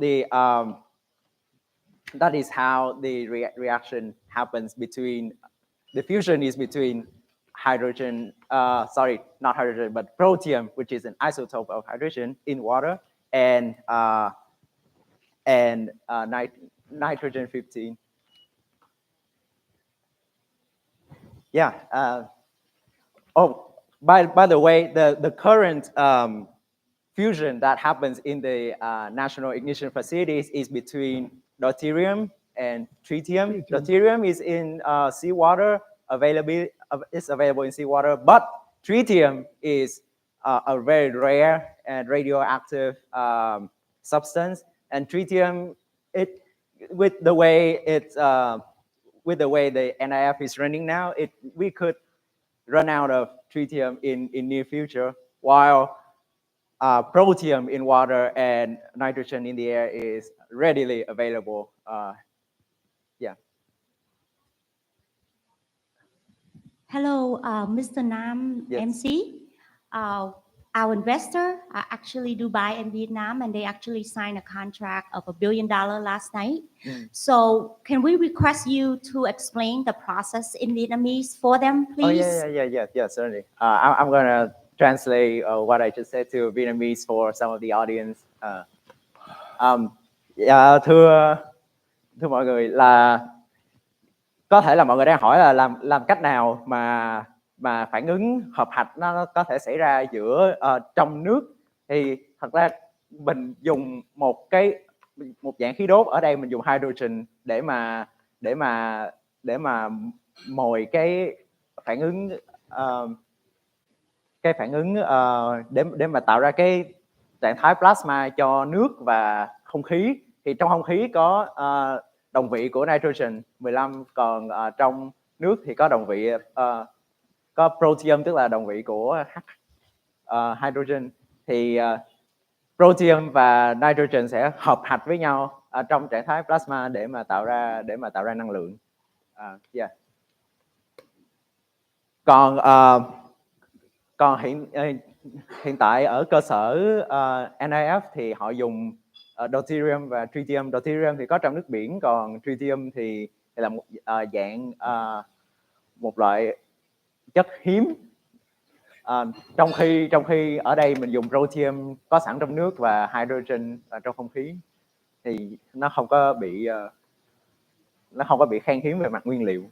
that is how the reaction happens between, the fusion is between hydrogen, sorry, not hydrogen, but protium, which is an isotope of hydrogen in water, and nitrogen 15. Yeah. Oh, by the way, the current fusion that happens in the national ignition facilities is between deuterium and tritium. Deuterium is in seawater, it's available in seawater, but tritium is a very rare and radioactive substance. And tritium, with the way the NIF is running now, we could run out of tritium in near future, while protium in water and nitrogen in the air is readily available. Yeah. Hello, Mr. Nam, Yes. MC. Our investor are actually Dubai and Vietnam, and they actually signed a contract of $1 billion last night. So can we request you to explain the process in Vietnamese for them, please? Oh, yeah, certainly. I'm going to translate what I just said to Vietnamese for some of the audience. Thưa mọi người, là có thể là mọi người đang hỏi là làm cách nào mà phản ứng hợp hạch nó có thể xảy ra giữa trong nước. Thì thật ra mình dùng một dạng khí đốt, ở đây mình dùng hydrogen để mà mồi cái phản ứng để mà tạo ra cái trạng thái plasma cho nước và không khí. Thì trong không khí có đồng vị của nitrogen 15, còn trong nước thì có đồng vị có protium, tức là đồng vị của hydrogen. Thì protium và nitrogen sẽ hợp hạch với nhau trong trạng thái plasma để mà tạo ra năng lượng. Yeah. Còn hiện tại ở cơ sở NIF thì họ dùng deuterium và tritium. Deuterium thì có trong nước biển, còn tritium thì là một dạng một loại chất hiếm. Trong khi ở đây mình dùng protium có sẵn trong nước và hydrogen trong không khí, thì nó không có bị khan hiếm về mặt nguyên liệu.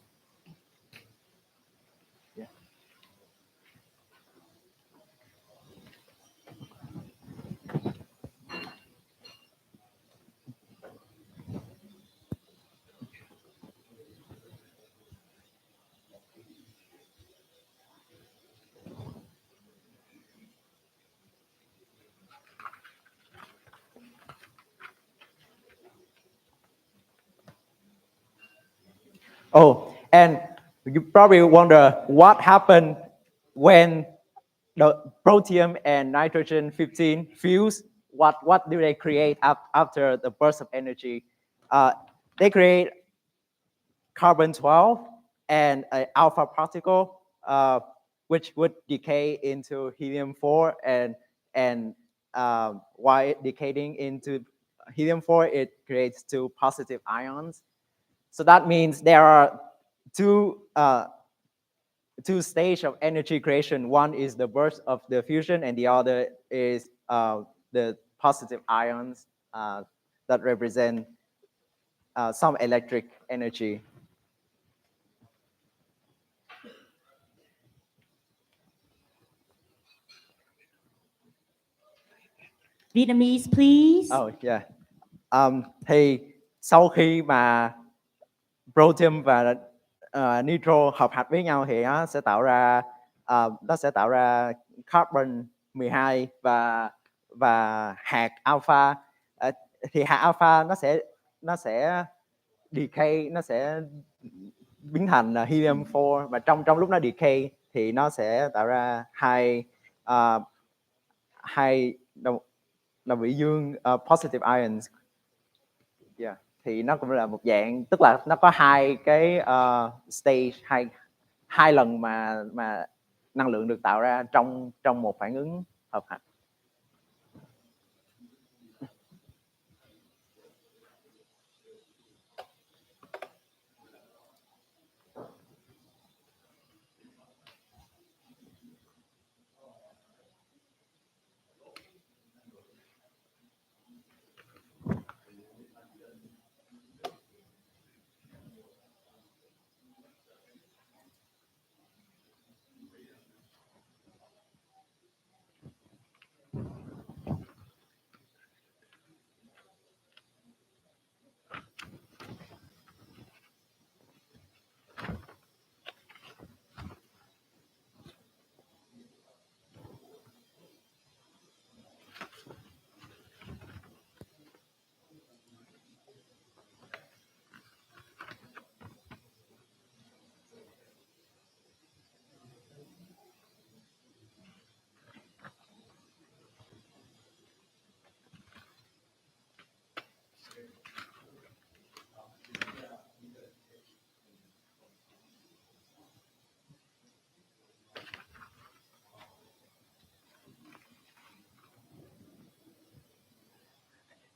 Oh, and you probably wonder what happened when the protium and nitrogen 15 fuse. What do they create after the burst of energy? They create carbon 12 and an alpha particle, which would decay into helium 4, and while it decaying into helium 4, it creates 2 positive ions. So that means there are two stages of energy creation. One is the burst of the fusion, and the other is the positive ions that represent some electric energy. Vietnamese, please. Oh yeah. Thì sau khi mà protium và nitro hợp hạch với nhau thì nó sẽ tạo ra carbon 12 và hạt alpha. Thì hạt alpha nó sẽ decay, nó sẽ biến thành helium 4, và trong lúc nó decay thì nó sẽ tạo ra hai đồng vị dương positive ions. Yeah. Thì nó cũng là một dạng, tức là nó có hai cái stage, hai lần mà năng lượng được tạo ra trong một phản ứng hợp hạch.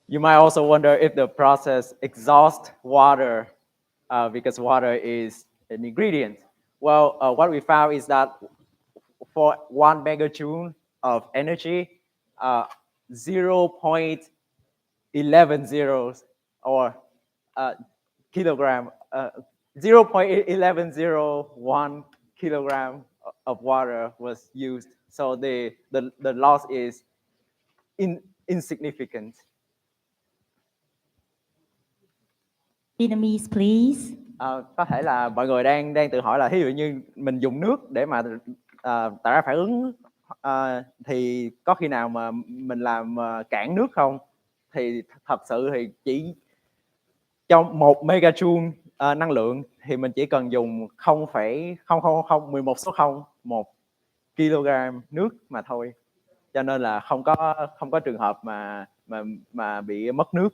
You might also wonder if the process exhausts water because water is an ingredient. Well, what we found is that for 1 megajoule of energy, 0.11 or kilogram, 0.1101 kilogram of water was used. So the loss is insignificant. Vietnamese, please. Có thể là mọi người đang tự hỏi là ví dụ như mình dùng nước để mà tạo ra phản ứng thì có khi nào mà mình làm cạn nước không? Thì thật sự thì chỉ trong 1 megajoule năng lượng thì mình chỉ cần dùng 0,0011 số 0 1 kg nước mà thôi, cho nên là không có trường hợp mà bị mất nước.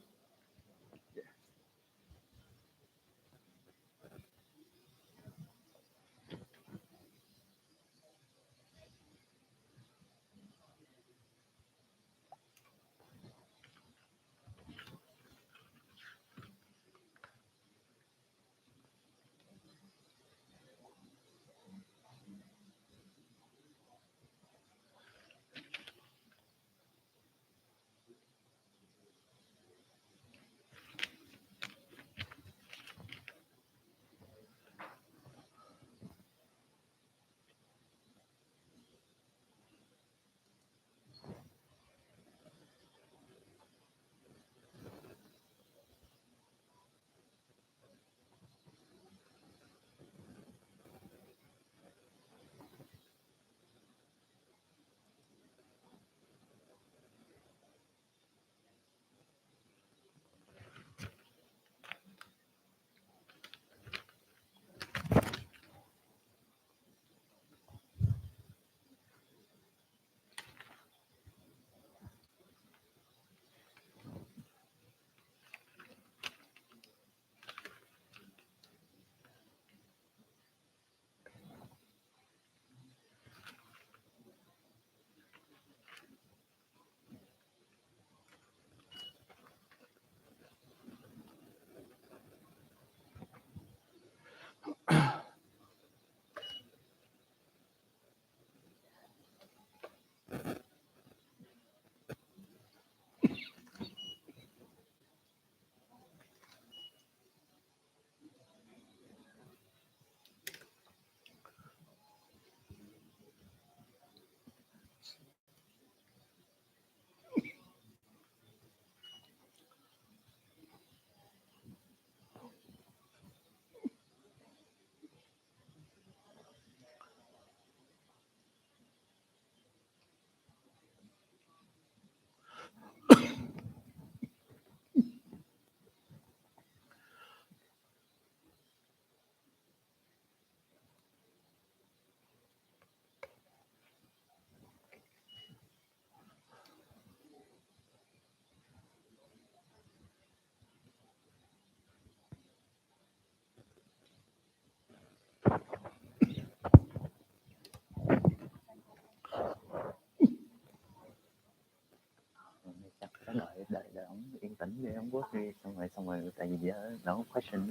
Chắc phải đợi ông yên tĩnh để ông work đi, xong rồi tại vì đó question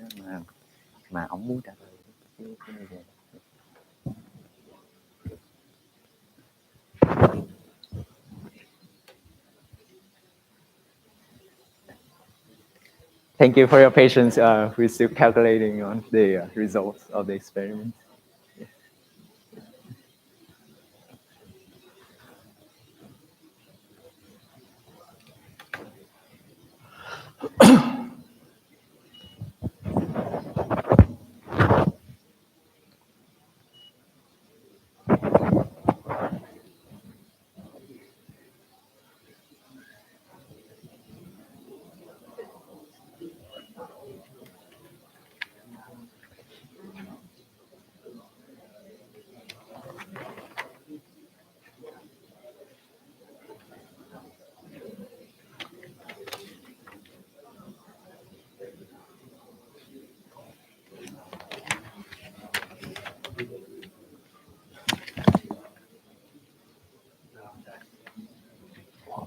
mà ông muốn trả lời chứ bây giờ. Thank you for your patience. We're still calculating on the results of the experiment.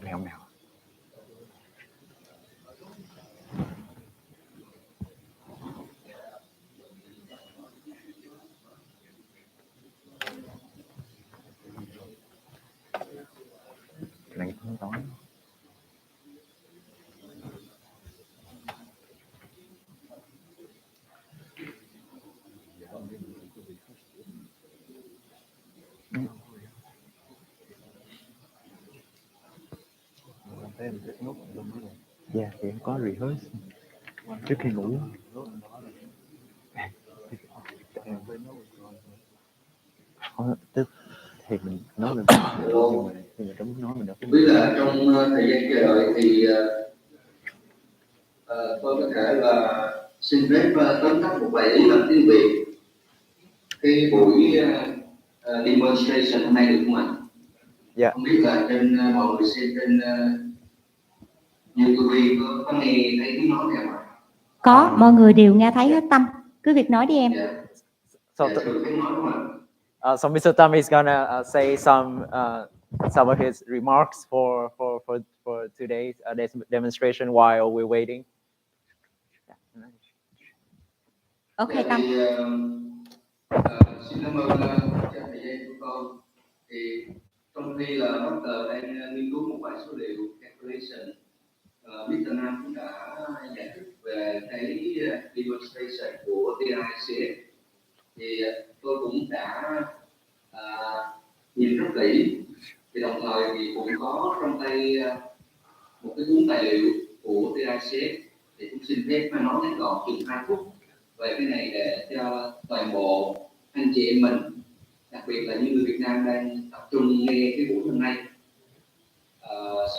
Mèo này không tối. Dạ, thì em có rehearse trước khi ngủ. Tức thì mình nói về nhưng mà khi mà trong lúc nói mình đâu có biết là trong thời gian chờ đợi thì Tôi có thể là xin phép tóm tắt một vài ý bằng tiếng Việt cái buổi demonstration hôm nay được không ạ? Yeah. Không biết là trên mọi người xem trên YouTube có nghe thấy tiếng nói này không ạ? Có, mọi người đều nghe thấy hết Tâm. Cứ việc nói đi em. Dạ. So, Dạ, được tiếng nói không ạ? so Mr. Tam is gonna say some of his remarks for today's demonstration while we're waiting. Ok Dạ, Tâm. thì, xin cảm ơn cho thời gian của con. Thì trong khi là Dr. đang nghiên cứu một vài số liệu calculation, Mr. Nam cũng đã giải thích về cái demonstration của TICF. Thì tôi cũng đã nhìn rất kỹ. Thì đồng thời thì cũng có trong tay một cái cuốn tài liệu của TICF. Thì cũng xin phép nói ngắn gọn chừng 2 phút về cái này để cho toàn bộ anh chị em mình, đặc biệt là những người Việt Nam đang tập trung nghe cái buổi hôm nay,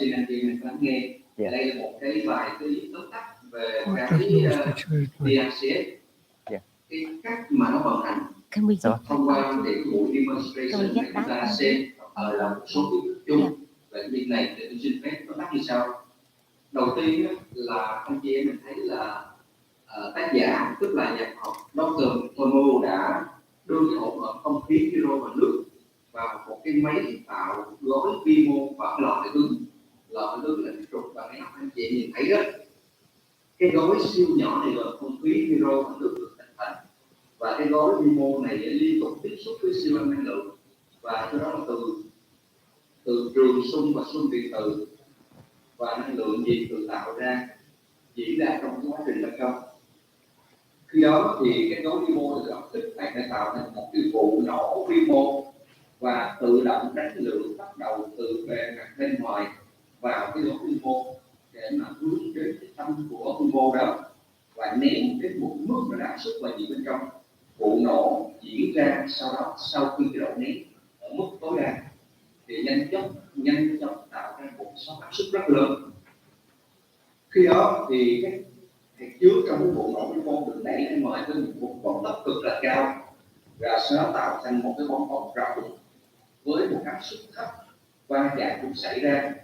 xin anh chị em lắng nghe. Đây là một cái bài cái tóm tắt về cái TICF, cái cách mà nó vận hành thông qua cái buổi demonstration này chúng ta xem là một số kiến thức chung về cái việc này. Để tôi xin phép tóm tắt như sau. Đầu tiên là anh chị em mình thấy là tác giả tức là nhà khoa học Dr. Tomo đã đưa cái hỗn hợp không khí hydro và nước vào một cái máy tạo gói vi mô và lò phản ứng. Lò phản ứng là cái trục và máy học anh chị nhìn thấy đó. Cái gói siêu nhỏ này gồm không khí hydro và nước được hình thành, và cái gói vi mô này liên tục tiếp xúc với siêu âm năng lượng, và từ đó là từ trường xung và xung điện tử và năng lượng nhiệt tự tạo ra diễn ra trong cái quá trình tấn công. Khi đó thì cái gói vi mô được lập tức sẽ tạo thành một cái vụ nổ vi mô và tự động đánh lượng bắt đầu từ bề mặt bên ngoài vào cái gói vi mô để mà hướng đến cái tâm của vi mô đó và nén cái một mức nó đã xuất vào gì bên trong. Vụ nổ diễn ra sau đó, sau khi cái độ nén ở mức tối đa thì nhanh chóng tạo ra một số áp suất rất lớn. Khi đó thì cái hạt chứa trong cái vụ nổ vi mô được đẩy lên ngoài với một vận tốc cực là cao, và sau đó tạo thành một cái bong bóng rộng với một áp suất thấp va chạm cũng xảy ra,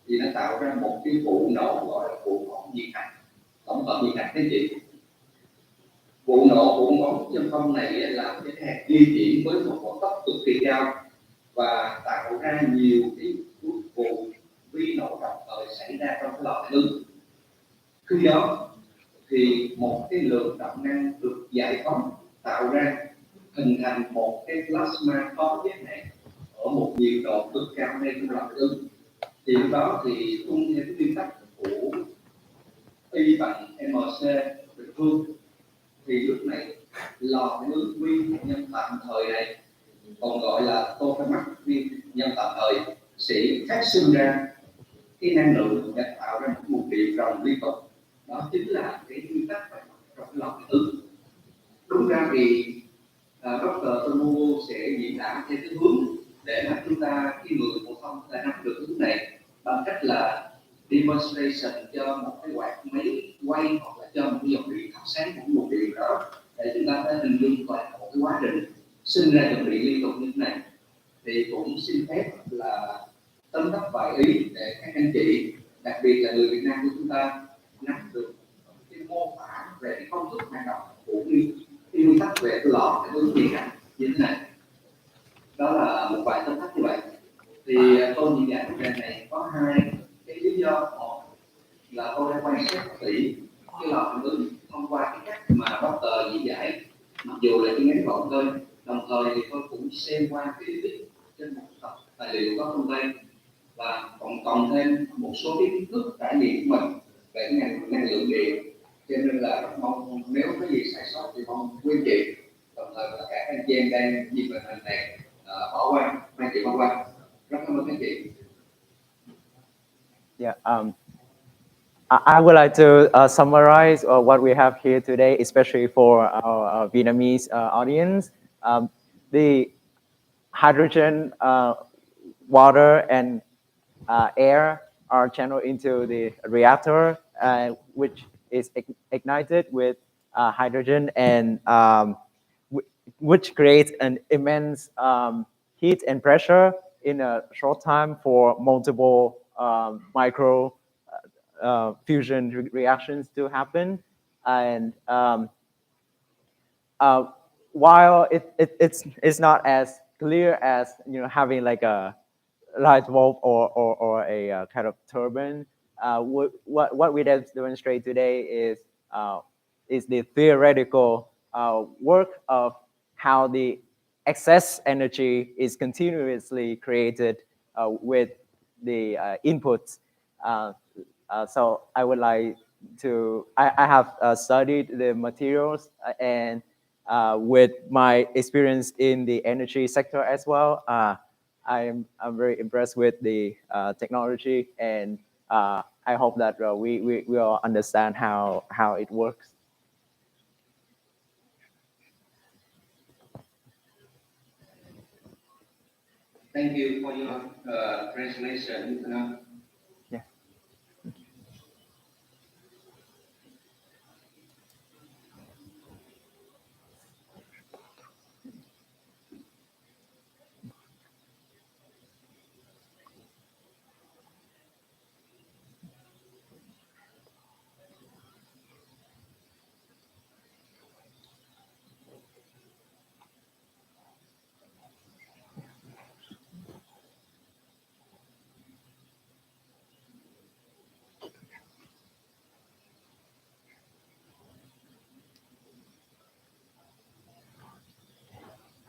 thì nó tạo ra một cái vụ nổ gọi là vụ nổ nhiệt hạch, tổng hợp nhiệt hạch thế chị. Vụ nổ của bóng chân không này là cái hạt di chuyển với một vận tốc cực kỳ cao và tạo ra nhiều cái vụ vi nổ đồng thời xảy ra trong cái lò phản ứng. Khi đó thì một cái lượng động năng được giải phóng tạo ra hình thành một cái plasma có giới hạn ở một nhiệt độ cực cao ngay trong lò phản ứng. Thì lúc đó thì tuân theo cái nguyên tắc của Y bằng MC bình phương, thì lúc này lò phản ứng vi nhân tạm thời này, còn gọi là tokamak vi nhân tạm thời, sẽ phát sinh ra cái năng lượng để tạo ra một nguồn điện ròng liên tục. Đó chính là cái nguyên tắc trong cái lò phản ứng. Đúng ra thì Dr. Tomo sẽ diễn tả theo cái hướng để mà chúng ta, cái người phổ thông ta nắm được cái hướng này bằng cách là demonstration cho một cái quạt máy quay hoặc là cho một cái dòng điện thắp sáng của một điện đó, để chúng ta phải hình dung toàn một cái quá trình sinh ra dòng điện liên tục như thế này. Thì cũng xin phép là tóm tắt vài ý để các anh chị, đặc biệt là người Việt Nam của chúng ta, nắm được cái mô tả về cái công thức hoạt động của cái nguyên tắc về cái lò phản ứng nhiệt hạch như thế này. Đó là một vài tóm tắt như vậy. Thì tôi nhìn nhận vấn đề này có hai cái lý do. Một là tôi đã quan sát kỹ cái lò phản ứng thông qua cái cách mà Dr. diễn giải, mặc dù là cái ngắn gọn thôi. Đồng thời thì tôi cũng xem qua cái lý thuyết trên một tập tài liệu có trong tay, và còn thêm một số cái kiến thức trải nghiệm của mình về cái năng lượng điện. Cho nên là rất mong nếu có gì sai sót thì mong quý chị, đồng thời tất cả anh chị em đang nhìn màn hình này bỏ qua, anh chị bỏ qua. Rất cảm ơn các chị. Yeah. I would like to summarize what we have here today, especially for our Vietnamese audience. The hydrogen, water, and air are channeled into the reactor, which is ignited with hydrogen, and which creates an immense heat and pressure in a short time for multiple micro fusion reactions to happen. And while it's not as clear as having like a light bulb or a kind of turbine, what we demonstrate today is the theoretical work of how the excess energy is continuously created with the inputs. So I would like to, I have studied the materials and with my experience in the energy sector as well, I'm very impressed with the technology, and I hope that we all understand how it works. Thank you for your translation, Lieutenant. Yeah.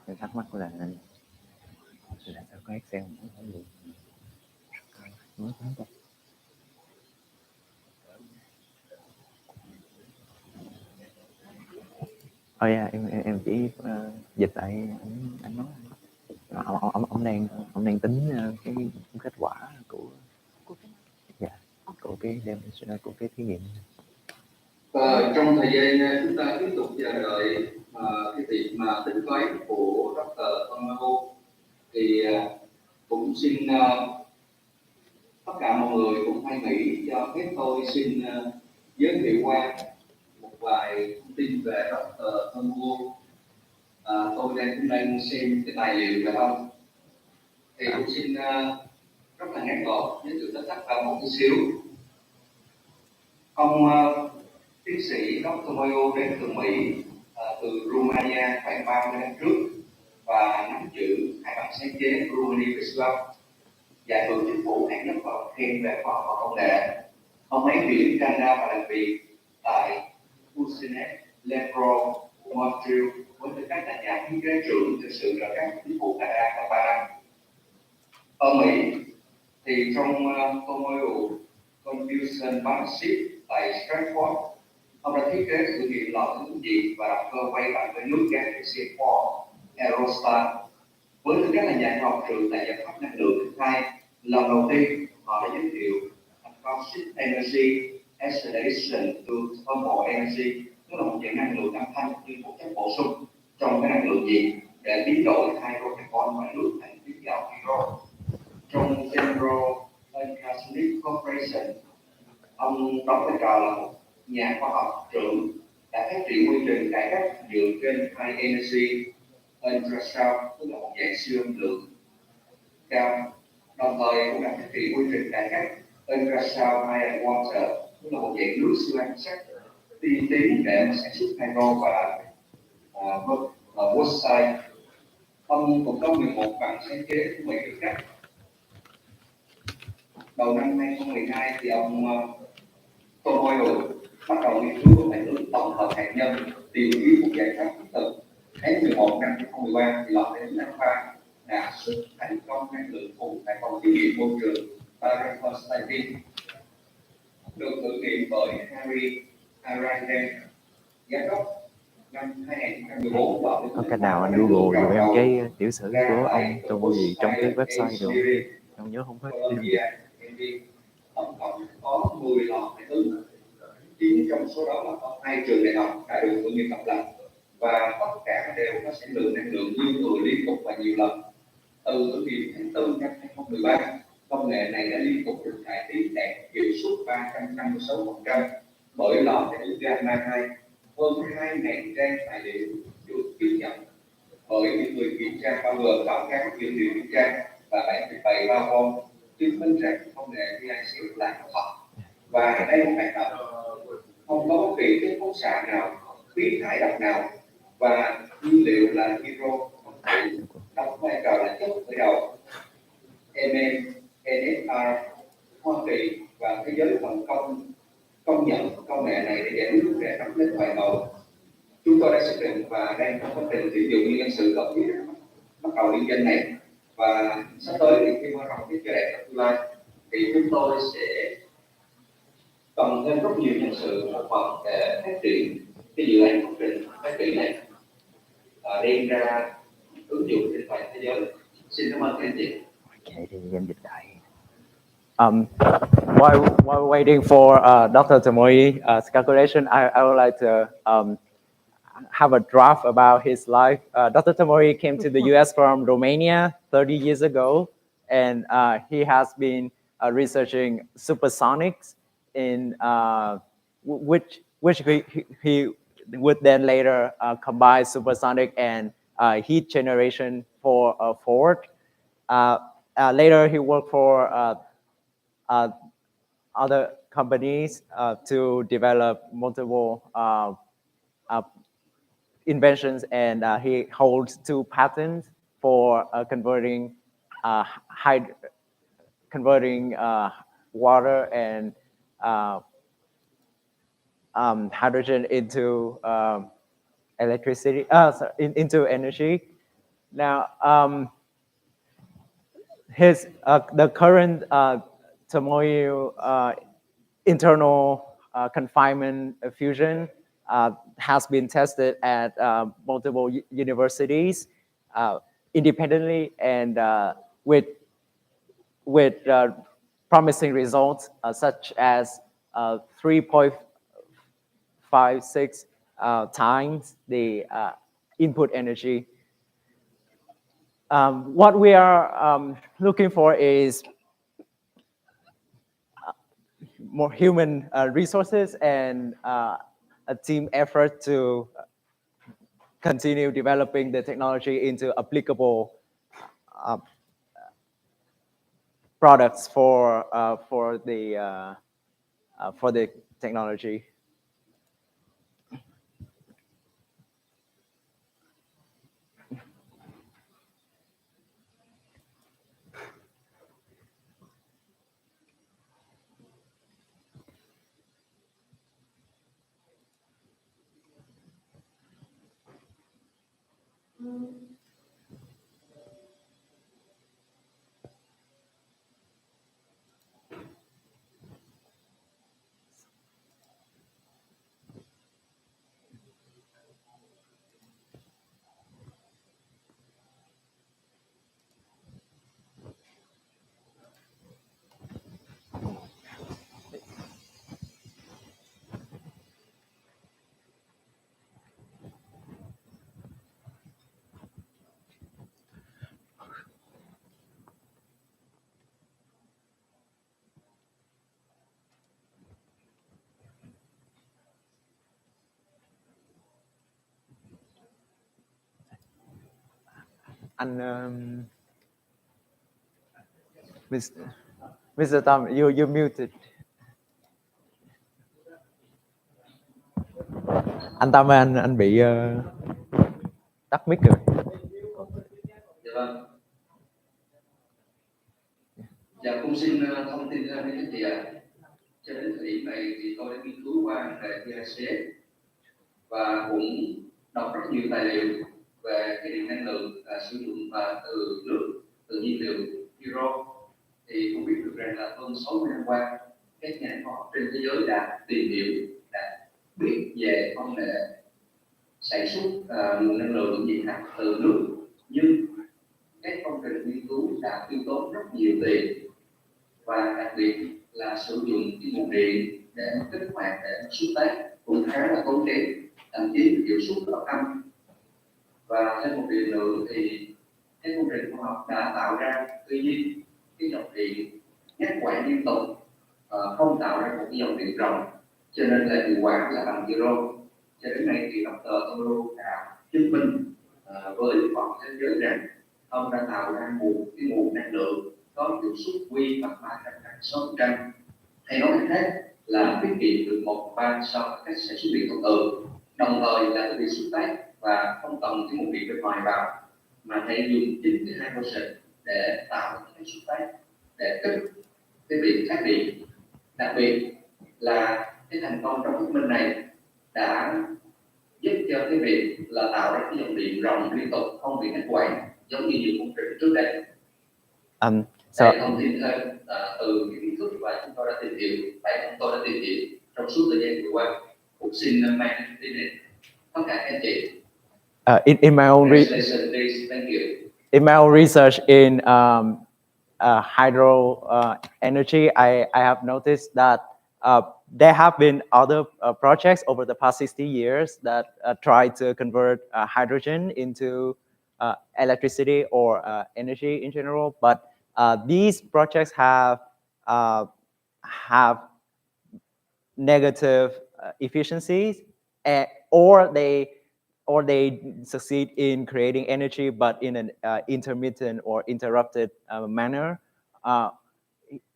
Tôi thắc mắc là sao có Excel không có gì nói thắng đâu. Yeah, em chỉ dịch lại anh nói ông đang tính cái kết quả của cái của cái thí nghiệm. Trong thời gian chúng ta tiếp tục chờ đợi cái việc mà tính toán của Dr. Tomago thì cũng xin tất cả mọi người cũng hay nghĩ cho phép tôi xin giới thiệu qua một vài thông tin về Dr. Tomago. Tôi cũng đang xem cái tài liệu phải không? Thì cũng xin rất là ngắn gọn giới thiệu tất cả một chút xíu. Ông tiến sĩ Dr. Moyo đến từ Mỹ, từ Romania khoảng 30 năm trước và nắm giữ 2 bằng sáng chế Romani Festival, giải thưởng chính phủ hạng nhất và khen về khoa học và công nghệ. Ông ấy chuyển Canada và làm việc tại Fusinet Lepro Montreal với tư cách là nhà thiết kế trưởng thực sự là các chính phủ Canada trong 3 năm. Ở Mỹ thì trong Tomoyo Confusion Partnership tại Stratford, ông đã thiết kế thử nghiệm lò ứng nhiệt và động cơ quay bằng với nước gas C4 Aerostar. Với tư cách là nhà khoa học trưởng tại giải pháp năng lượng thứ hai, lần đầu tiên họ đã giới thiệu Conceptual Energy Acceleration to Thermal Energy, tức là một dạng năng lượng âm thanh như một chất bổ sung trong cái năng lượng nhiệt để biến đổi hydrocarbon và nước thành khí dầu hydro. Trong General Electric Corporation, ông đóng vai trò là một nhà khoa học trưởng đã phát triển quy trình cải cách dựa trên high energy ultrasound, tức là một dạng siêu âm lượng cao, đồng thời cũng đã phát triển quy trình cải cách ultrasound high and water, tức là một dạng nước siêu âm sắc tiên tiến để mà sản xuất hydro và website. Ông cũng có 11 bằng sáng chế của mình được cách. Đầu năm 2012 thì ông Tomoyo bắt đầu nghiên cứu về lượng tổng hợp hạt nhân, tìm kiếm một giải pháp thiết thực. Tháng 11 năm 2013 thì lọt đến năm 3 đã xuất thành công năng lượng cùng tại phòng thí nghiệm môi trường Conceptual được thử nghiệm bởi Harry Aranden, giám đốc năm 2014. Có cách nào anh Google dùm em cái tiểu sử của ông Tomoyo trong cái website được không? Em nhớ không hết. Tổng cộng có 10 lò phản ứng, 9 trong số đó là có 2 trường đại học đã được thử nghiệm tập lần và tất cả đều có sản lượng năng lượng như người liên tục và nhiều lần. Từ thử nghiệm tháng 4 năm 2013, công nghệ này đã liên tục được cải tiến đạt hiệu suất 356%, Bởi đó cái bức tranh mang hai hơn 2.000 trang tài liệu được ghi nhận bởi những người kiểm tra, bao gồm tổng các dữ liệu kiểm tra và 77 bao gồm chứng minh rằng công nghệ TICF là thật. Và đây là một hoạt động không có bất kỳ chất phóng xạ nào, khí thải độc nào, và nhiên liệu là hydro không thể đóng vai trò là chất khởi đầu. NSR, Hoa Kỳ và thế giới còn công nhận công nghệ này để giải quyết vấn đề nóng lên toàn cầu. Chúng tôi đã xác định và đang trong quá trình tuyển dụng nhân sự cần thiết bắt đầu liên doanh này, và sắp tới thì khi mở rộng cái giai đoạn tương lai thì chúng tôi sẽ cần thêm rất nhiều nhân sự một phần để phát triển cái dự án công trình phát triển này, đem ra ứng dụng trên toàn thế giới. Xin cảm ơn các anh chị. Okay, thì em dịch lại. While waiting for Dr. Tomoi's calculation, I would like to have a draft about his life. Dr. Tomoi came to the US from Romania 30 years ago, and he has been researching supersonics in which he would then later combine supersonic and heat generation for Ford. Later, he worked for other companies to develop multiple inventions, and he holds 2 patents for converting water and hydrogen into electricity, into energy. Now, the current Tomoyo internal confinement fusion has been tested at multiple universities independently, and with promising results such as 3.56 times the input energy. What we are looking for is more human resources and a team effort to continue developing the technology into applicable products for the technology. And Mr. Tom, you're muted. Anh Tâm ơi, anh bị tắt mic rồi. Dạ vâng. Dạ, cũng xin thông tin với các chị ạ. Cho đến thời điểm này thì tôi đã nghiên cứu qua về TICF và cũng đọc rất nhiều tài liệu về cái điện năng lượng sử dụng từ nước, từ nhiên liệu hydro. Thì cũng biết được rằng là hơn 60 năm qua, các nhà khoa học trên thế giới đã tìm hiểu, đã biết về công nghệ sản xuất nguồn năng lượng nhiệt hạch từ nước, nhưng các công trình nghiên cứu đã tiêu tốn rất nhiều tiền, và đặc biệt là sử dụng cái nguồn điện để kích hoạt, để xúc tác cũng khá là tốn kém, thậm chí hiệu suất rất âm. Và thêm một điều nữa thì các công trình khoa học đã tạo ra, tuy nhiên cái dòng điện ngắt quãng liên tục, không tạo ra một cái dòng điện ròng, cho nên là hiệu quả là bằng zero. Cho đến nay thì Dr. Tomoro đã chứng minh với toàn thế giới rằng ông đã tạo ra một cái nguồn năng lượng có hiệu suất quy bằng 300%. Hay nói cách khác là tiết kiệm được 1/3 so với cách sản xuất điện thông thường, đồng thời là cái việc xúc tác và không cần cái nguồn điện bên ngoài vào, mà hãy dùng chính cái hydrogen để tạo cái xúc tác để kích cái việc phát điện. Đặc biệt là cái thành công trong phát minh này đã giúp cho cái việc là tạo ra cái dòng điện rộng liên tục, không bị ngắt quãng giống như nhiều công trình trước đây. Đây thông tin thêm từ cái kiến thức và chúng tôi đã tìm hiểu, tôi đã tìm hiểu trong suốt thời gian vừa qua. Cũng xin mang đến tất cả các anh chị. In my own in my own research in hydro energy, I have noticed that there have been other projects over the past 60 years that try to convert hydrogen into electricity or energy in general, but these projects have negative efficiencies, or they succeed in creating energy, but in an intermittent or interrupted manner.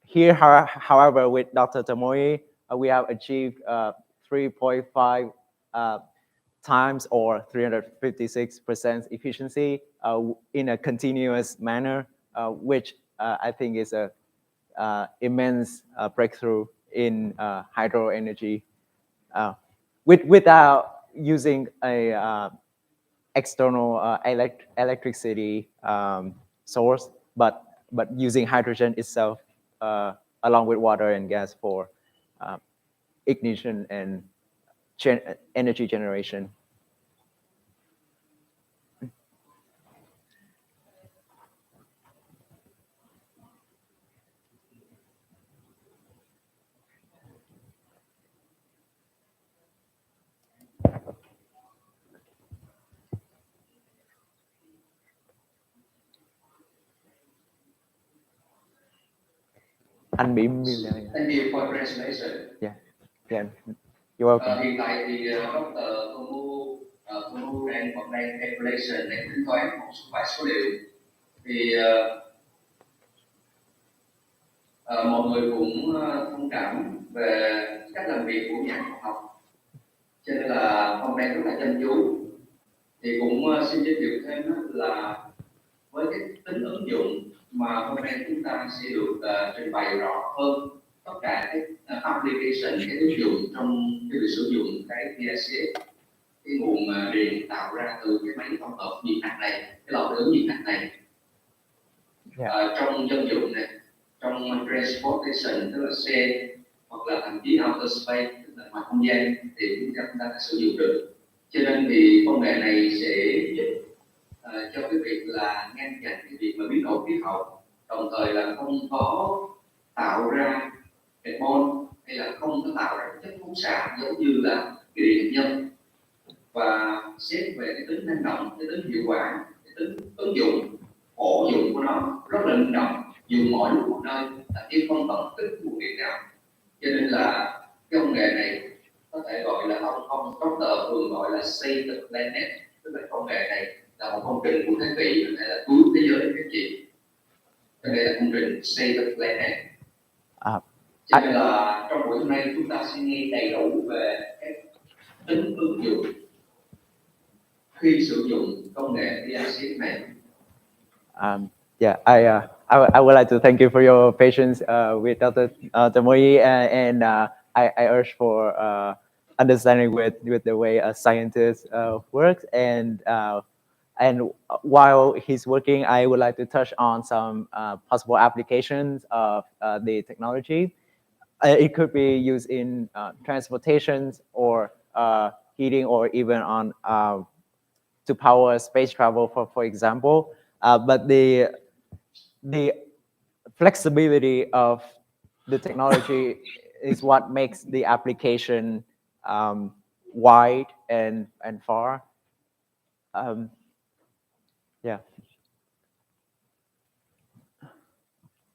Here, however, with Dr. Tamoi, we have achieved 3.5 times or 356% efficiency in a continuous manner, which I think is a immense breakthrough in hydro energy, without using a external electricity source, but using hydrogen itself along with water and gas for ignition and energy generation. Anh bị Thank you for presentation. Yeah, you're welcome. Hiện tại thì Dr. Tomu đang calculation để tính toán một vài số liệu. Thì mọi người cũng thông cảm về cách làm việc của nhà khoa học, cho nên là hôm nay rất là chăm chú. Thì cũng xin giới thiệu thêm là với cái tính ứng dụng mà hôm nay chúng ta sẽ được trình bày rõ hơn tất cả cái application, cái ứng dụng trong cái việc sử dụng cái TICF, cái nguồn điện tạo ra từ cái máy tổng hợp nhiệt hạch này, cái lò nướng nhiệt hạch này, trong dân dụng này, trong transportation tức là xe, hoặc là thậm chí outer space tức là ngoài không gian, thì chúng ta đã sử dụng được. Cho nên thì công nghệ này sẽ giúp cho cái việc là ngăn chặn cái việc mà biến đổi khí hậu, đồng thời là không có tạo ra carbon hay là không có tạo ra chất phóng xạ giống như là cái điện hạt nhân. Và xét về cái tính năng động, cái tính hiệu quả, cái tính ứng dụng, phổ dụng của nó rất là linh động, dùng mọi lúc mọi nơi, thậm chí không cần tích nguồn điện nào. Cho nên là cái công nghệ này có thể gọi là ông Dr. thường gọi là save the planet, tức là công nghệ này là một công trình của thế kỷ, hay là cứu thế giới các chị. Đây là công trình Save the Planet. Cho nên là trong buổi hôm nay chúng ta sẽ nghe đầy đủ về các tính ứng dụng khi sử dụng công nghệ TICF này. I would like to thank you for your patience with Dr. Tamoyi, and I urge for understanding with the way a scientist works, and while he's working, I would like to touch on some possible applications of the technology. It could be used in transportation or heating, or even on to power space travel, for example. But the flexibility of the technology is what makes the application wide and far. Yeah.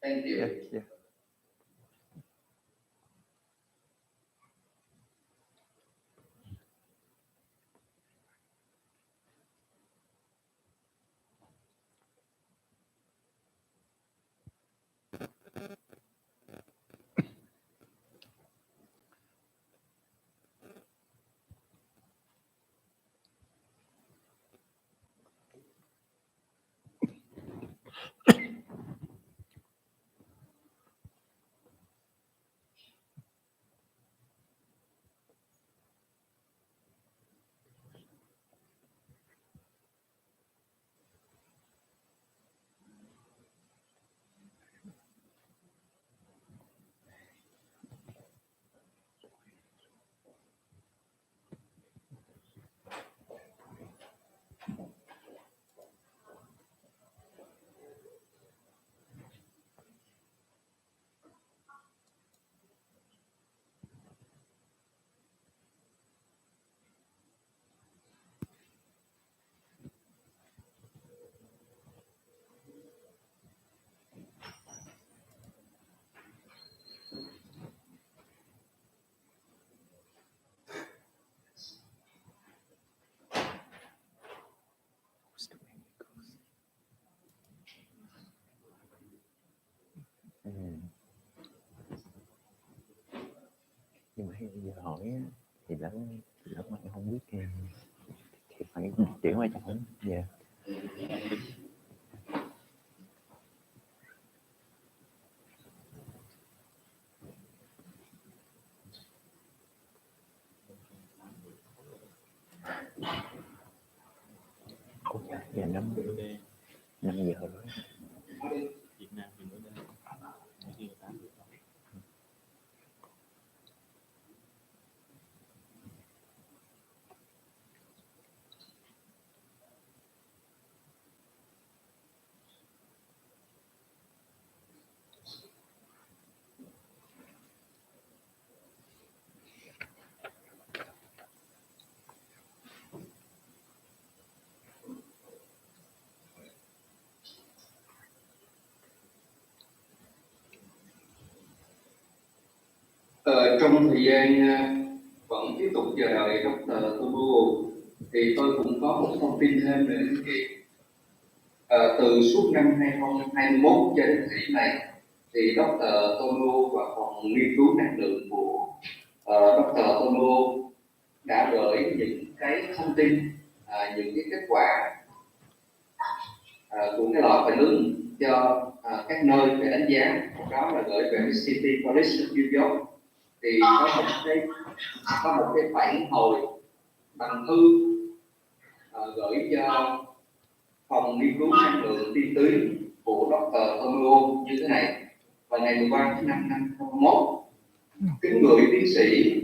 Thank you. Yeah. Nhưng mà giờ hỏi á, thì lỡ mà em không biết thì phải chuyển qua cho anh. Dạ. Ôi dạ, dạ 5 giờ rồi. Việt Nam thì mới đây mấy khi người ta được Trong thời gian vẫn tiếp tục chờ đợi Dr. Tomogo thì tôi cũng có một thông tin thêm về cái việc từ suốt năm 2021 cho đến thời điểm này thì Dr. Tomogo và phòng nghiên cứu năng lượng của Dr. Tomogo đã gửi những cái thông tin, những cái kết quả của cái loại phản ứng cho các nơi để đánh giá, đó là gửi về City College of New York. Thì có một cái phản hồi bằng thư gửi cho phòng nghiên cứu năng lượng tiên tiến của Dr. Tomogo như thế này. Vào ngày 13 tháng 5 năm 2021, kính gửi tiến sĩ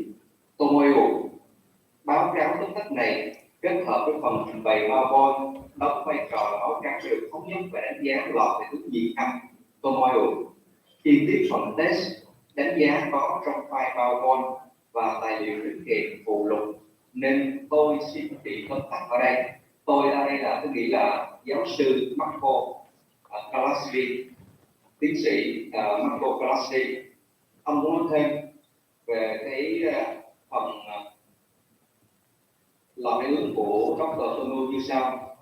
Tomogo, báo cáo tóm tắt này kết hợp với phần trình bày PowerPoint đóng vai trò là báo cáo được thống nhất và đánh giá lọt về ứng nhiệt âm Tomogo. Chi tiết phần test đánh giá có trong file PowerPoint và tài liệu đính kèm phụ lục, nên tôi xin chỉ tóm tắt ở đây. Tôi ở đây là tôi nghĩ là giáo sư Marco Kalasvi, tiến sĩ Marco Kalasvi. Ông muốn nói thêm về cái phần lò phản ứng của Dr. Tomo như sau.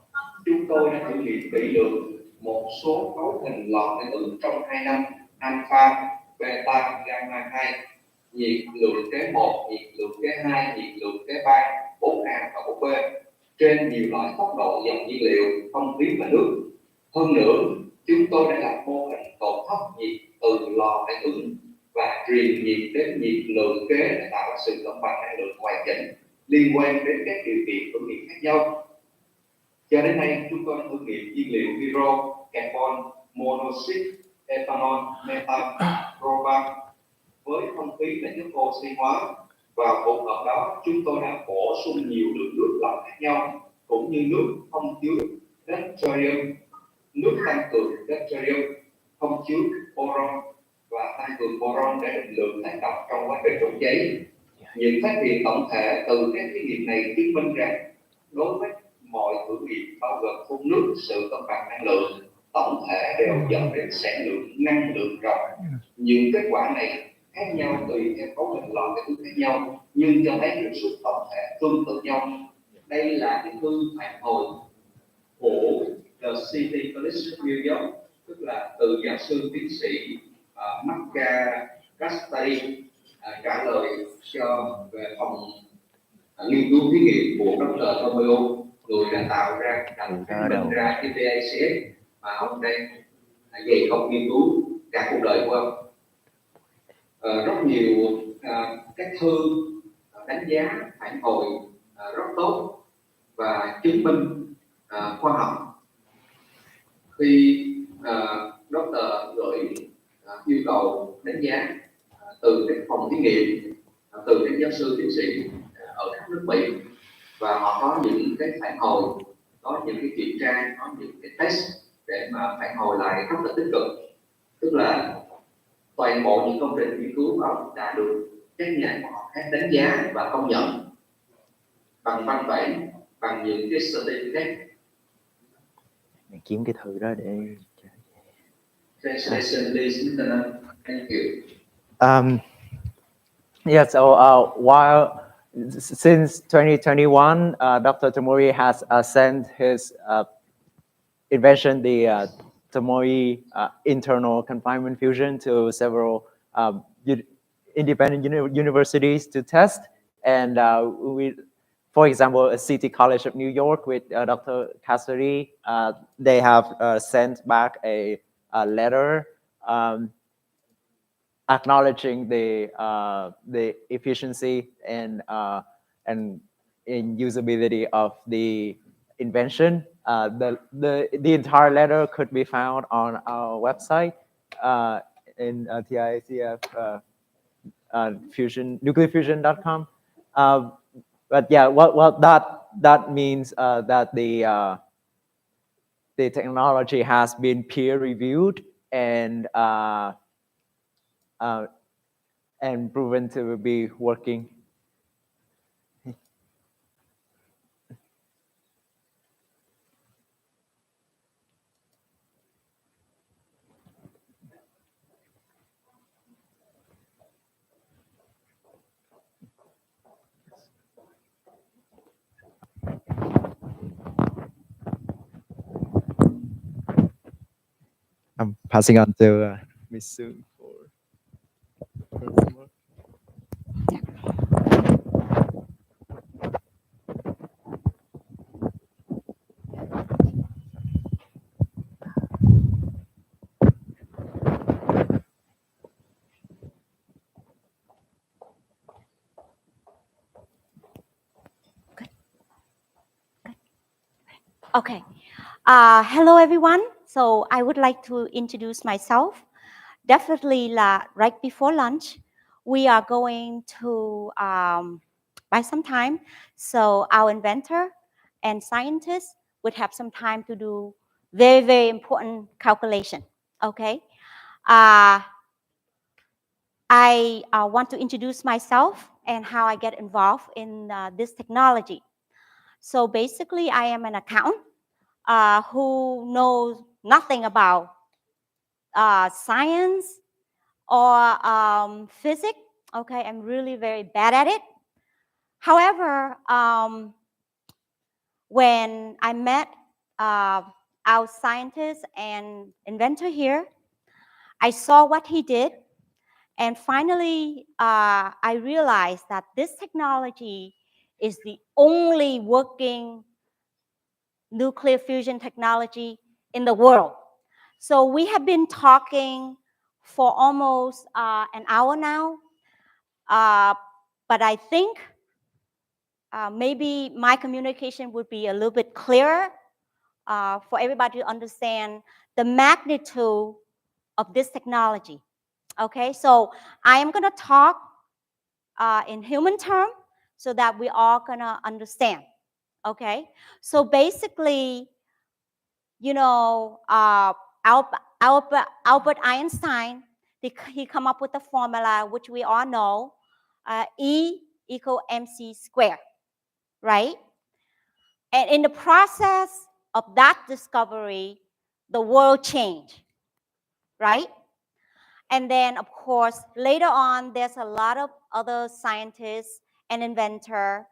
Chúng tôi đã thử nghiệm kỹ lưỡng một số cấu hình lò phản ứng trong 2 năm alpha, beta, gamma 2, nhiệt lượng kế 1, nhiệt lượng kế 2, nhiệt lượng kế 3, 4A và 4B trên nhiều loại tốc độ dòng nhiên liệu, không khí và nước. Hơn nữa, chúng tôi đã lập mô hình tổn thất nhiệt từ lò phản ứng và truyền nhiệt đến nhiệt lượng kế để tạo ra sự cân bằng năng lượng hoàn chỉnh liên quan đến các điều kiện thử nghiệm khác nhau. Cho đến nay, chúng tôi đã thử nghiệm nhiên liệu hydro, carbon, monoxide, ethanol, metan, propan với không khí là chất oxy hóa. Vào cuộc hợp đó, chúng tôi đã bổ sung nhiều lượng nước lọc khác nhau, cũng như nước không chứa deuterium, nước tăng cường deuterium, không chứa boron và tăng cường boron để định lượng tác động trong quá trình đốt cháy. Những phát hiện tổng thể từ các thí nghiệm này chứng minh rằng đối với mọi thử nghiệm bao gồm phun nước, sự cân bằng năng lượng, tổng thể đều dẫn đến sản lượng năng lượng rộng. Những kết quả này khác nhau tùy theo cấu hình lò phản ứng khác nhau, nhưng cho thấy hiệu suất tổng thể tương tự nhau. Đây là cái thư phản hồi của The City College of New York, tức là từ giáo sư tiến sĩ Marca Castari trả lời cho về phòng nghiên cứu thí nghiệm của Dr. Tomoyo, người đã tạo ra phát minh ra cái TICF mà ông đang dày công nghiên cứu cả cuộc đời của ông. Rất nhiều các thư đánh giá phản hồi rất tốt và chứng minh khoa học. Khi Dr. gửi yêu cầu đánh giá từ các phòng thí nghiệm, từ các giáo sư tiến sĩ ở các nước Mỹ, và họ có những cái phản hồi, có những cái kiểm tra, có những cái test để mà phản hồi lại rất là tích cực. Tức là toàn bộ những công trình nghiên cứu của ông đã được các nhà khoa học khác đánh giá và công nhận bằng văn bản, bằng những cái certificate. Mình kiếm cái thư đó để Translation please, Mr. Thank you. Yeah, so while since 2021, Dr. Tomori has sent his invention, the Tomori internal confinement fusion, to several independent universities to test. And for example, a City College of New York with Dr. Cassidy, they have sent back a letter acknowledging the efficiency and in usability of the invention. The entire letter could be found on our website in TICF nuclearfusion.com. But yeah, what that means that the technology has been peer reviewed and proven to be working. I'm passing on to Miss Soon for more. Okay. Hello, everyone. So I would like to introduce myself. Definitely, right before lunch, we are going to buy some time. So our inventor and scientist would have some time to do very, very important calculation. Okay. I want to introduce myself and how I get involved in this technology. So basically, I am an accountant who knows nothing about science or physics. Okay, I'm really very bad at it. However, when I met our scientist and inventor here, I saw what he did. And finally, I realized that this technology is the only working nuclear fusion technology in the world. So we have been talking for almost an hour now, but I think maybe my communication would be a little bit clearer for everybody to understand the magnitude of this technology. Okay, so I am going to talk in human terms so that we all going to understand. Okay, so basically, you know, Albert Einstein, he come up with a formula which we all know, E equal mc squared, right? And in the process of that discovery, the world changed, right? And then, of course, later on, there's a lot of other scientists and inventor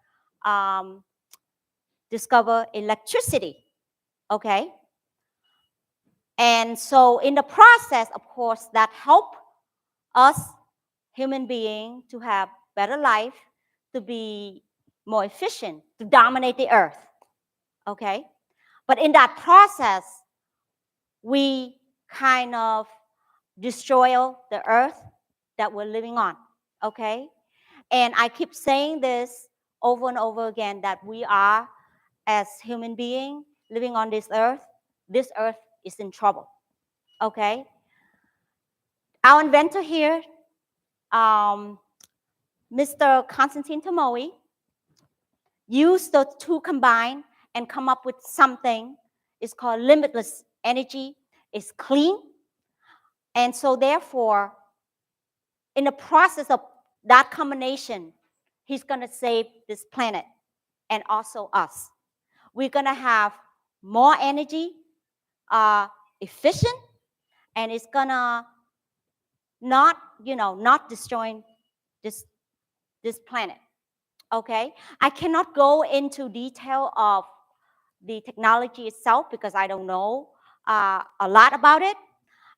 discover electricity, okay? And so in the process, of course, that help us human beings to have better life, to be more efficient, to dominate the earth, okay? But in that process, we kind of destroy the earth that we're living on, okay? And I keep saying this over and over again, that we are, as human beings living on this earth is in trouble, okay? Our inventor here, Mr. Konstantin Tomoe, used the two combined and come up with something. It's called limitless energy. It's clean. And so therefore, in the process of that combination, he's going to save this planet and also us. We're going to have more energy, efficient, and it's going to not destroying this planet. Okay, I cannot go into detail of the technology itself because I don't know a lot about it,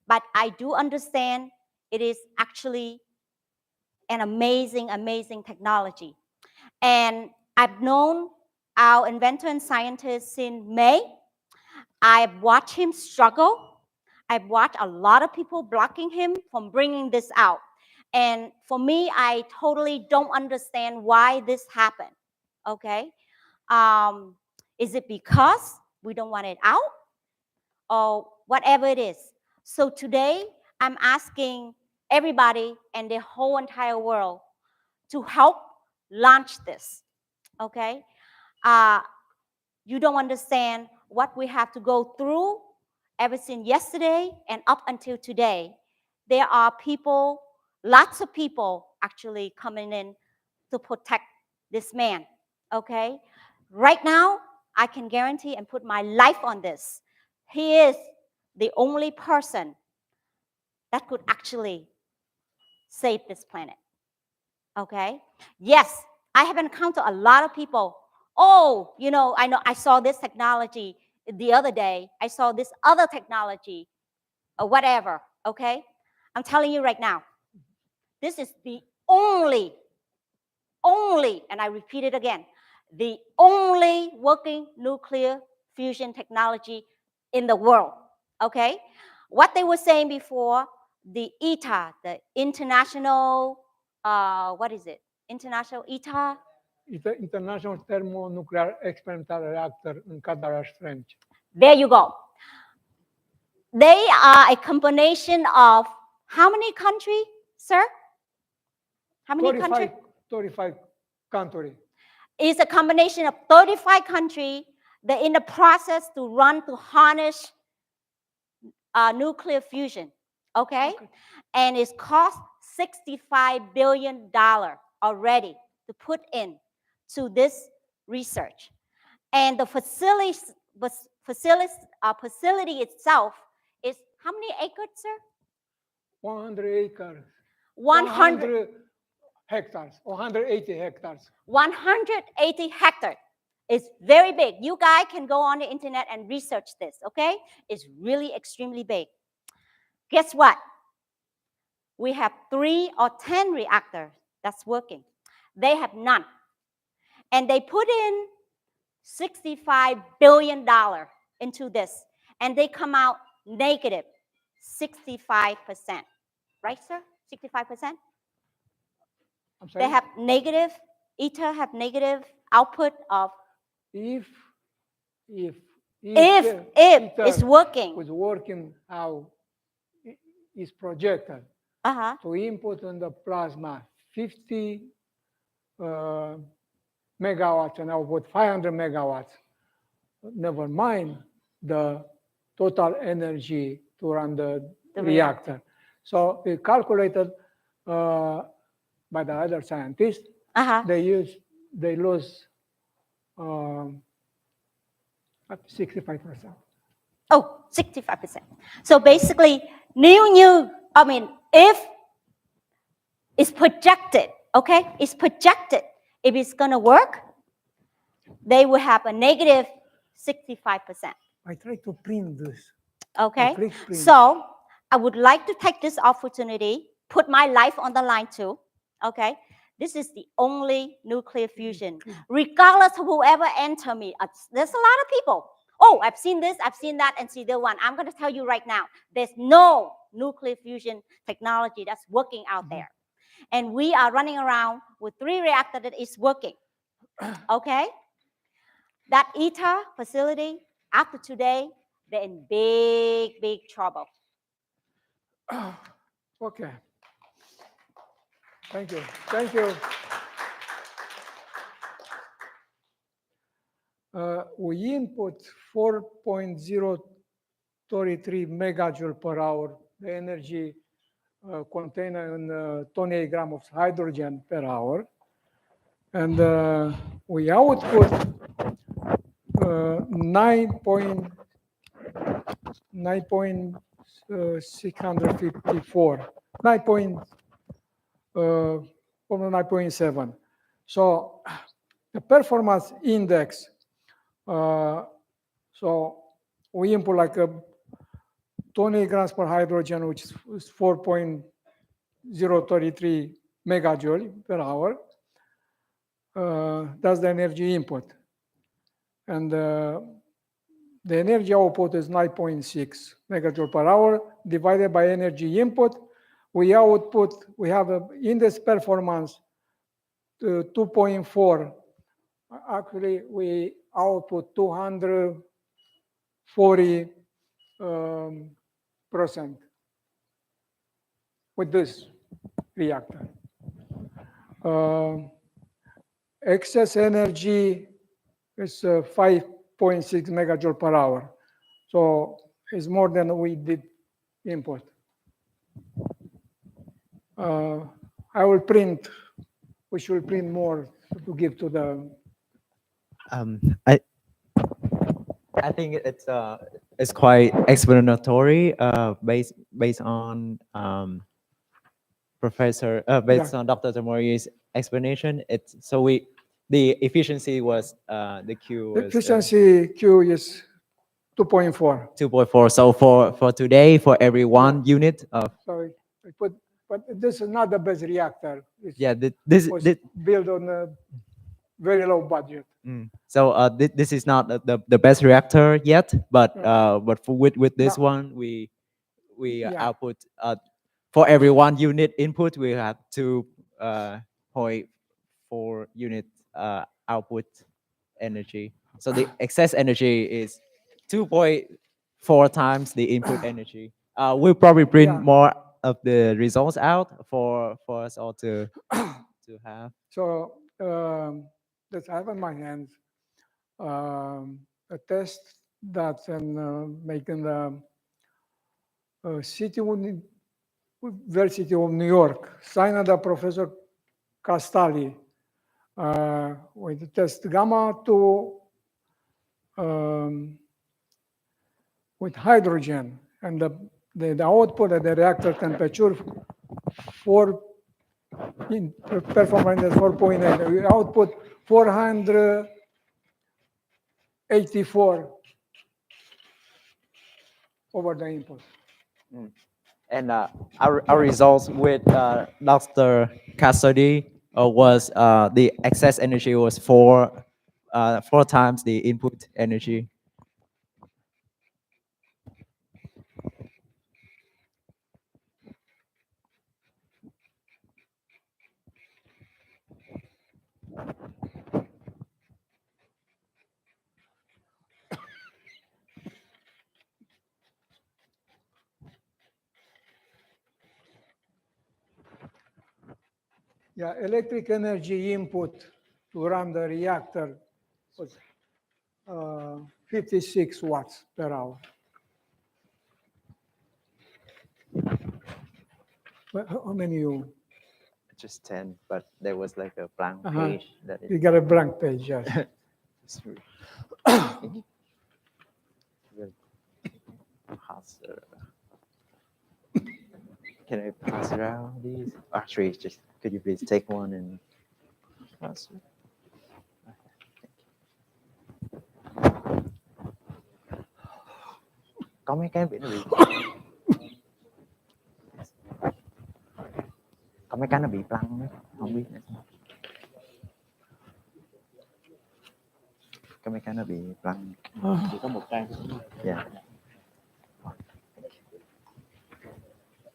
but I do understand it is actually an amazing, amazing technology. And I've known our inventor and scientist since May. I've watched him struggle. I've watched a lot of people blocking him from bringing this out. And for me, I totally don't understand why this happened, okay? Is it because we don't want it out? Or whatever it is. So today, I'm asking everybody and the whole entire world to help launch this, okay? You don't understand what we have to go through ever since yesterday and up until today. There are people, lots of people actually coming in to protect this man, okay? Right now, I can guarantee and put my life on this. He is the only person that could actually save this planet, okay? Yes, I have encountered a lot of people. Oh, you know I saw this technology the other day. I saw this other technology or whatever, okay? I'm telling you right now, this is the only, and I repeat it again, the only working nuclear fusion technology in the world, okay? What they were saying before, the ITER, the International, what is it? International ITER? International Thermonuclear Experimental Reactor in Cadarache, French. There you go. They are a combination of how many countries, sir? How many countries? 35 countries. It's a combination of 35 countries. They're in the process to harness nuclear fusion, okay? And it's cost $65 billion already to put in to this research. And the facility itself is how many acres, sir? 100 acres. 100 hectares, 180 hectares. 180 hectares. It's very big. You guys can go on the internet and research this, okay? It's really extremely big. Guess what? We have 3 or 10 reactors that's working. They have none. And they put in $65 billion into this. And they come out negative 65%. Right, sir? 65%? I'm sorry? They have negative, ITER have negative output of If it's working. Was working how is projected to input in the plasma 50 megawatts and output 500 megawatts. Never mind the total energy to run the reactor. So we calculated by the other scientists. They lose 65%. Oh, 65%. So basically, if it's projected, okay, it's projected, if it's going to work, they will have a negative 65%. I try to print this. Okay, so I would like to take this opportunity, put my life on the line too, okay? This is the only nuclear fusion. Regardless of whoever enter me, there's a lot of people. Oh, I've seen this, I've seen that, and see the one. I'm going to tell you right now, there's no nuclear fusion technology that's working out there. And we are running around with 3 reactors that is working, okay? That ITER facility, after today, they're in big, big trouble. Okay. Thank you. Thank you. We input 4.033 megajoule per hour, the energy contained in 28 grams of hydrogen per hour. And we output 9.7. So the performance index, so we input like 20 grams per hydrogen, which is 4.033 megajoule per hour. That's the energy input. And the energy output is 9.6 megajoule per hour divided by energy input. We have in this performance 2.4. Actually, we output 240% with this reactor. Excess energy is 5.6 megajoule per hour. So it's more than we did input. I will print, we should print more to give to the. I think it's quite explanatory based on based on Dr. Tamori's explanation. It's so the efficiency was the Q was efficiency Q is 2.4. 2.4. So for today, for every one unit of sorry, but this is not the best reactor. It's this was built on a very low budget. So this is not the best reactor yet, but with this one we output for every one unit input we have 2.4 unit output energy. So the excess energy is 2.4 times the input energy. We'll probably print more of the results out for us all to have. So that I have in my hands a test that's making the University of New York, signed by Professor Castaldi with the test gamma to with hydrogen, and the output at the reactor temperature performance is 4.8. We output 484 over the input. And our results with Dr. Cassidy was the excess energy was four times the input energy. Yeah, electric energy input to run the reactor was 56 watts per hour. How many you? Just 10, but there was like a blank page. That you got a blank page, yes. Can I pass around these? Actually, just could you please take one and pass it? Có mấy cái bị nó bị có mấy cái nó bị lăn đấy, không biết nữa. Có mấy cái nó bị lăn. Chỉ có một trang. Dạ.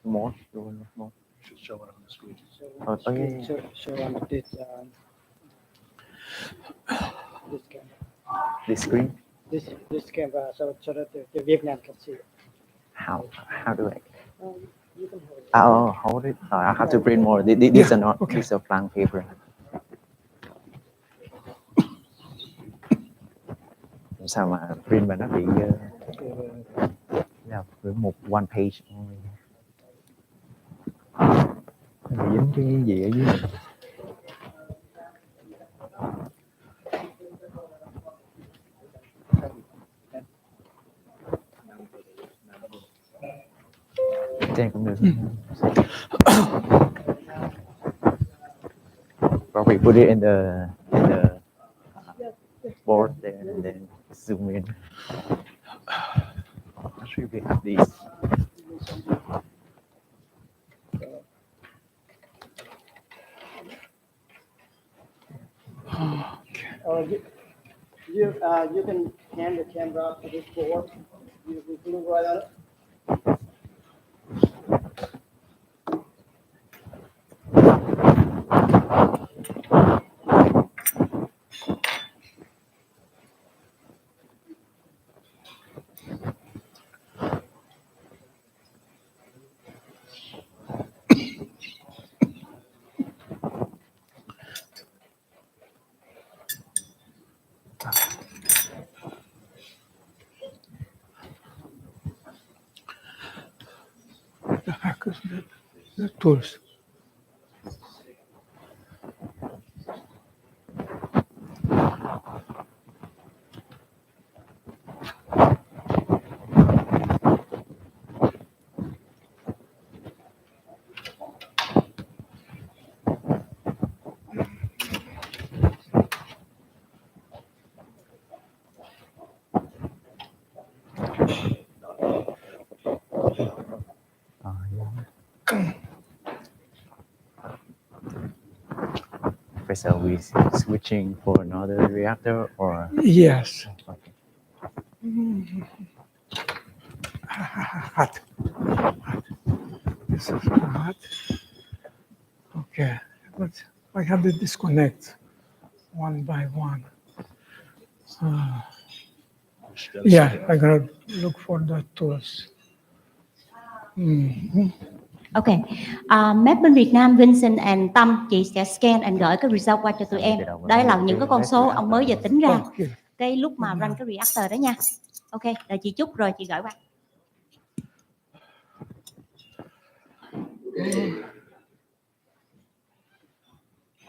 More. More. Show it on the screen. Oh, yeah. Show on this camera. This screen. This camera, so that the Vietnam can see it. How do I? You can hold it. Oh, hold it. Oh, I have to print more. These are not piece of blank paper. Sao mà print mà nó bị với một one page only. Nó bị dính cái gì ở dưới này. Trên cũng được. Probably put it in the board there and then zoom in. Actually, we have these. Or you can hand the camera to this board. You look right at it. The heck is the tools? First, are we switching for another reactor or? Yes. Okay. Hot. This is hot. Okay, but I have to disconnect one by one. Yeah, I gotta look for the tools. Ok, map bên Việt Nam, Vincent and Tâm, chị sẽ scan and gửi cái result qua cho tụi em. Đây là những cái con số ông mới vừa tính ra Okay. cái lúc mà run cái reactor đó nha. Ok, đợi chị chút rồi chị gửi qua.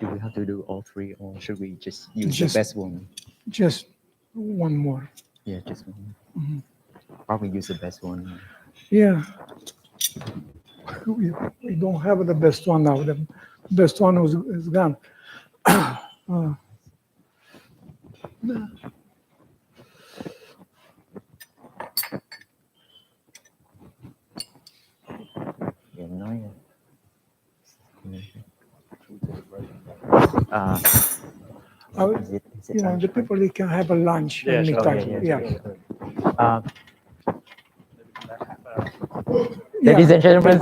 Do we have to do all three, or should we just use the best one? Just one more. Yeah, just one. Probably use the best one. Yeah. We don't have the best one now. The best one is gone. You know, the people they can have a lunch anytime. Yeah. Ladies and gentlemen,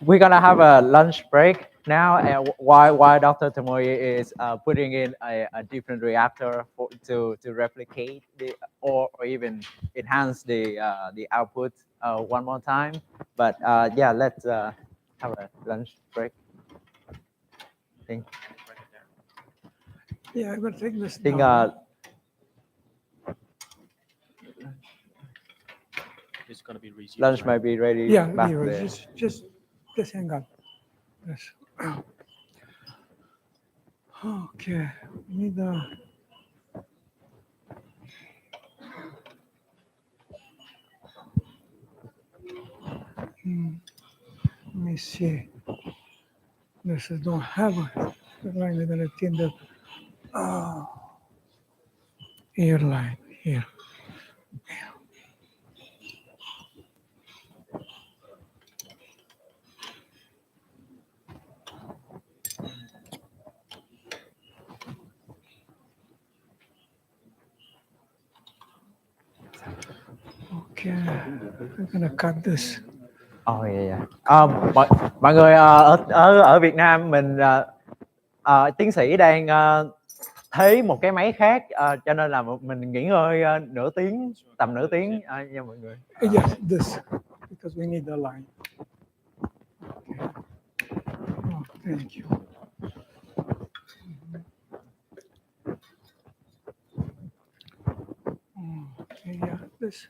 we're gonna have a lunch break now, and while Dr. Tomoe is putting in a different reactor to replicate or even enhance the output one more time. But yeah, let's have a lunch break. Yeah, I'm gonna take this. It's gonna be resumed. Lunch might be ready. Yeah, back anyway, there. just hang on. Yes. Okay, we need let me see. This is don't have the line. They're gonna change the airline here. Okay, I'm gonna cut this. Oh yeah. Mọi người ở Việt Nam mình tiến sĩ đang thấy một cái máy khác, cho nên là mình nghỉ ngơi tầm nửa tiếng nha mọi người. Yes, this because we need the line. Okay. Oh, thank you. Okay, yeah, this.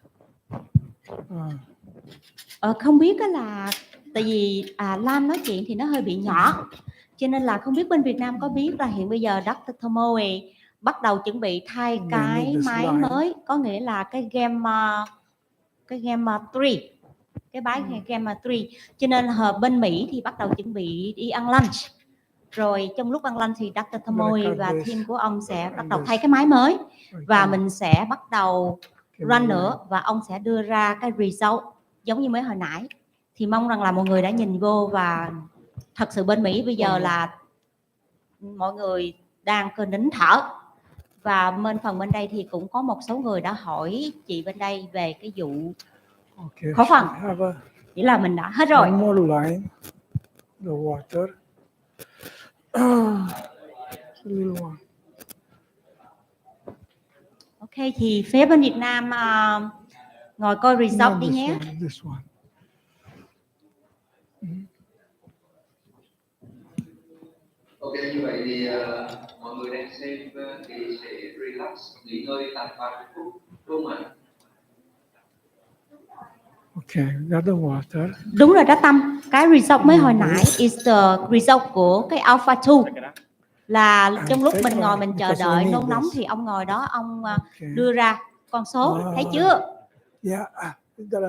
Không biết là tại vì Lam nói chuyện thì nó hơi bị nhỏ, cho nên là không biết bên Việt Nam có biết là hiện bây giờ Dr. Tomoe bắt đầu chuẩn bị thay cái máy mới, có nghĩa là cái Gamma 3, cái máy Gamma 3, cho nên bên Mỹ thì bắt đầu chuẩn bị đi ăn lunch. Rồi trong lúc ăn lunch thì Dr. Tomoe và team của ông sẽ bắt đầu thay cái máy mới và mình sẽ bắt đầu run nữa và ông sẽ đưa ra cái result giống như mới hồi nãy. Thì mong rằng là mọi người đã nhìn vô và thật sự bên Mỹ bây giờ là mọi người đang cơ nín thở Và phần bên đây thì cũng có một số người đã hỏi chị bên đây về cái vụ Okay. khẩu phần. should have a Nghĩa là mình đã hết rồi. one more line. The water. It's a little one. Ok, thì phía bên Việt Nam ngồi coi result Not đi this nhé. one. This one. Ok, như vậy thì mọi người đang xem thì sẽ relax, nghỉ ngơi tầm 30 phút, đúng không ạ? Okay, got the water. Đúng rồi đó Tâm. Cái result mới hồi nãy is the result của cái alpha 2. Là trong lúc mình ngồi mình chờ đợi nôn nóng thì ông ngồi đó ông đưa ra con số, thấy chưa? Yeah. You gotta.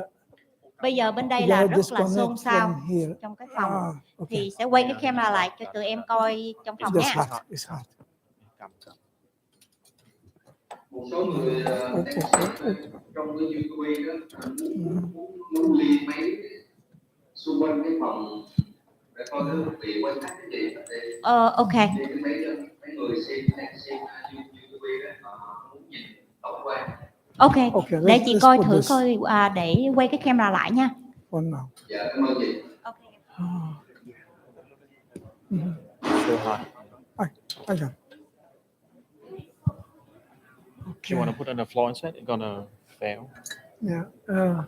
Bây giờ bên đây You là gotta rất là xôn disconnect xao from here. trong cái phòng. Okay. Thì sẽ quay cái camera lại cho tụi em coi trong phòng It's nha. hot. It's hot. Một số người đang xem trong cái YouTube đó muốn liên máy xung quanh cái phòng để coi cái vị quan sát cái gì Ok. thì mấy người đang xem YouTube đó họ muốn nhìn tổng quan. Ok, để chị coi thử coi để quay cái camera lại nha. For now. Dạ, cảm ơn chị. Ok. So hot. I got. You want to put on the floor instead? It's gonna fail. Yeah.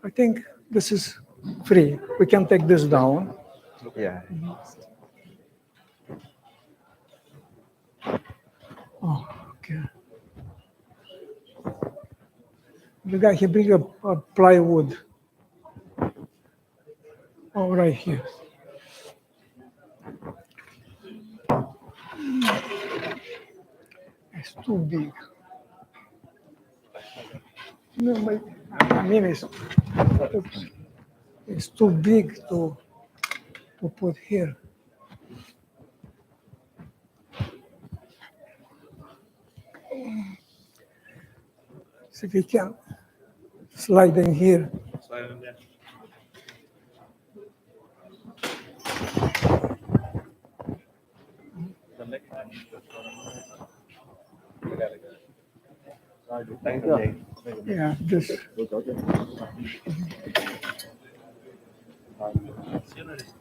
I think this is free. We can take this down. Yeah. Oh, okay. The guy, he bring a plywood. Oh, right here. It's too big. No, I mean, it's too big to put here. So if you can slide in here. Slide in there. The next time. Thank you. Yeah, this.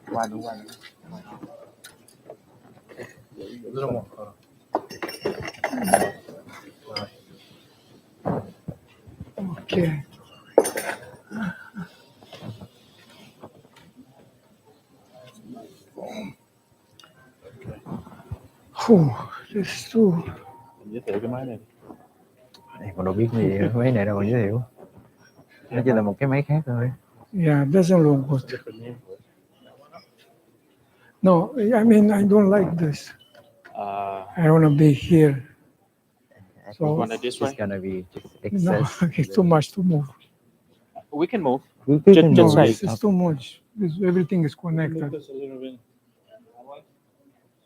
One. A little more. Okay. This too. Giới thiệu cái máy này. Em còn đâu biết gì máy này đâu còn giới thiệu. Nó chỉ là một cái máy khác thôi. Yeah, doesn't look good. No, I mean, I don't like this. I want to be here. So You want it this way? It's gonna be just no, excess. it's too much to move. We can move. We Just can No, move say. it it's up. too much. Everything is connected. This a little bit.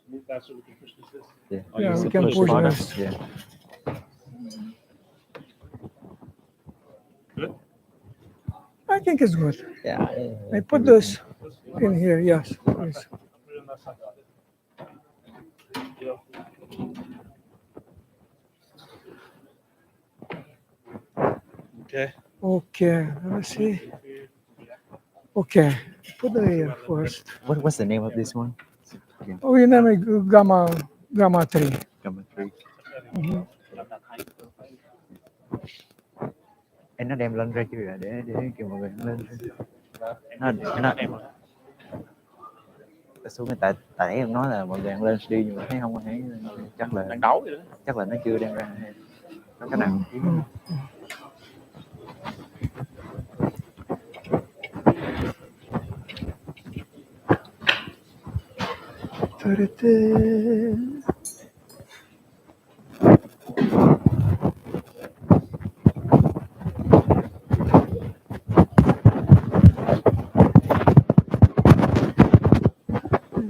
Move faster, we can push this. Yeah, Oh, Yeah, you we can can push push harder. this. Yeah. Good. I think it's good. Yeah. I put this in here. Yes, please. Okay. Okay, let me see. Okay, put it here first. What's the name of this one? Oh, you name it gamma 3. Gamma 3. Mhm. Em nó đem lên ra chưa à? Để kêu mọi người lên. Nó xuống tại nãy em nói là mọi người lên đi nhưng mà thấy không thấy chắc là Đang đấu vậy đó. chắc là nó chưa đem ra. Có cái nào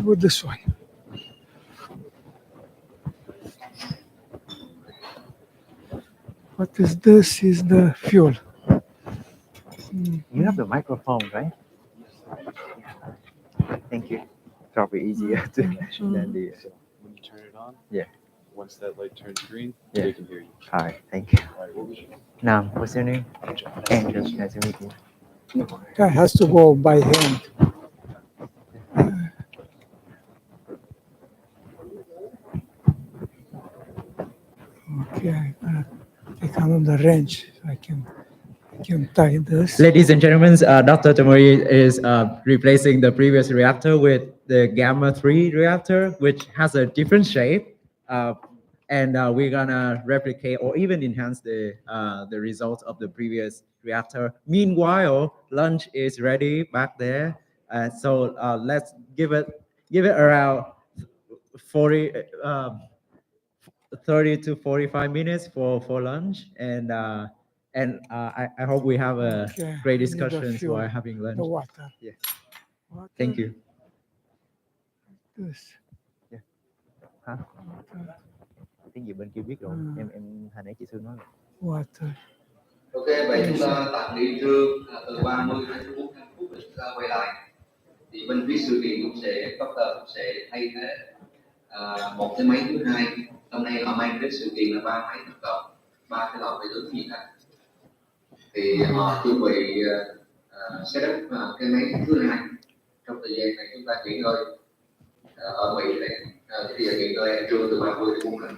With this one. What is this? Is the fuel. You have the microphone, right? Thank you. Probably easier to than the. on. Yeah. Once that light turns green, Yeah. they can hear you. All right, thank you. All right, what was your name? Nam, what's your name? Angel. Nice to meet you. It has to go by hand. Okay, take another wrench. I can tie this. Ladies and gentlemen, Dr. Tamori is replacing the previous reactor with the Gamma 3 reactor, which has a different shape. And we're gonna replicate or even enhance the results of the previous reactor. Meanwhile, lunch is ready back there. So let's give it around 40, 30 to 45 minutes for lunch. And I hope we have a Okay, great I need the discussions fuel, while having lunch. the water. Yeah. Water, Thank you. This. Hả? Water. Tiếng gì bên kia biết rồi. Ừ. Em hồi nãy chị Sương nói rồi. Water. Ok, vậy chúng ta tạm nghỉ trưa từ 30 đến 45 phút để chúng ta quay lại. Thì bên phía sự kiện cũng sẽ cũng sẽ thay thế một cái máy thứ hai. Hôm nay họ mang đến sự kiện là 3 máy tổng cộng, 3 cái lò vi lớn nhiệt hạch. Thì họ chuẩn bị setup cái máy thứ hai. Trong thời gian này chúng ta nghỉ ngơi ở Mỹ này, thì giờ nghỉ ngơi trưa từ 30 đến 45.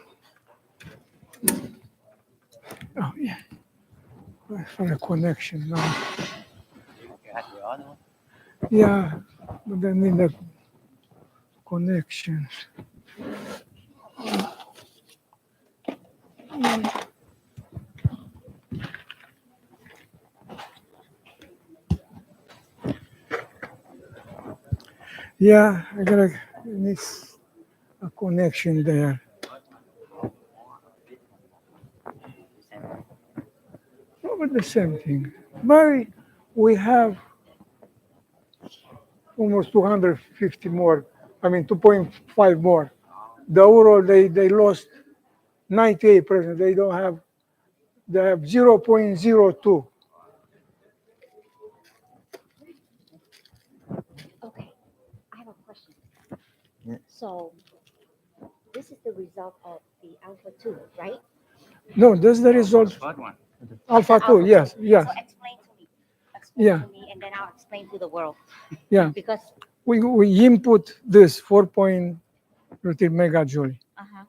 Oh yeah. For a connection now. Yeah, but I need a connection. Yeah, I gotta need a connection there. Probably the same thing. But we have almost 250 more. I mean, 2.5 more. The overall, they lost 98%. They don't have, they have 0.02. Okay, I have a question. Yeah. So this is the result of the alpha 2, right? No, this is the result. one. Alpha The 2, yes, yes. So explain to me. Explain Yeah. to me, and then I'll explain to the world. Yeah. Because We input this 4.13 megajoule, uh-huh.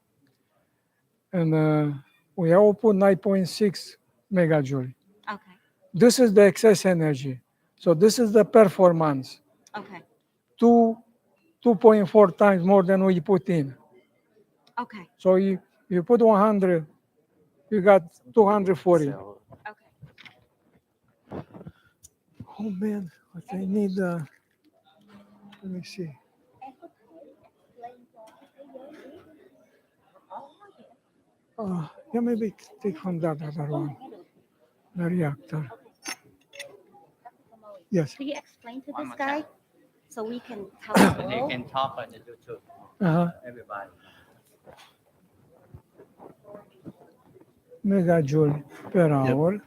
and we output 9.6 megajoule. Okay. This is the excess energy. So this is the performance. Okay. 2.4 times more than we put in. Okay. So you put 100, you got 240. So, Okay. Oh man, what I need. Let me see. Yeah, maybe take from that other one, the reactor. Yes. Could you explain to this guy so we can tell the and you world? can talk on the YouTube. Uh-huh. Everybody. Megajoule per hour.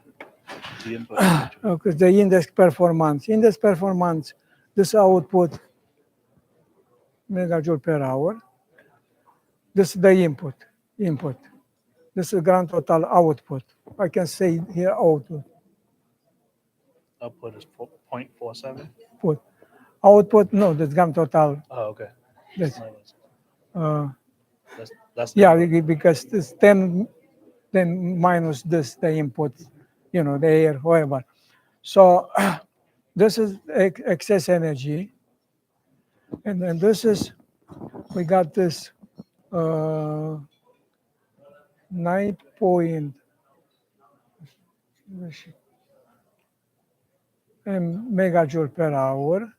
The input. Okay, the index performance. Index performance, this output, megajoule per hour. This is the input. This is grand total output. I can say here output. Output is 0.47. Put. Output, no, that's grand total. Oh, okay. That's, That's yeah, because this 10 minus this, the input, the air, whatever. So this is excess energy. And then this is, we got this 9 point megajoule per hour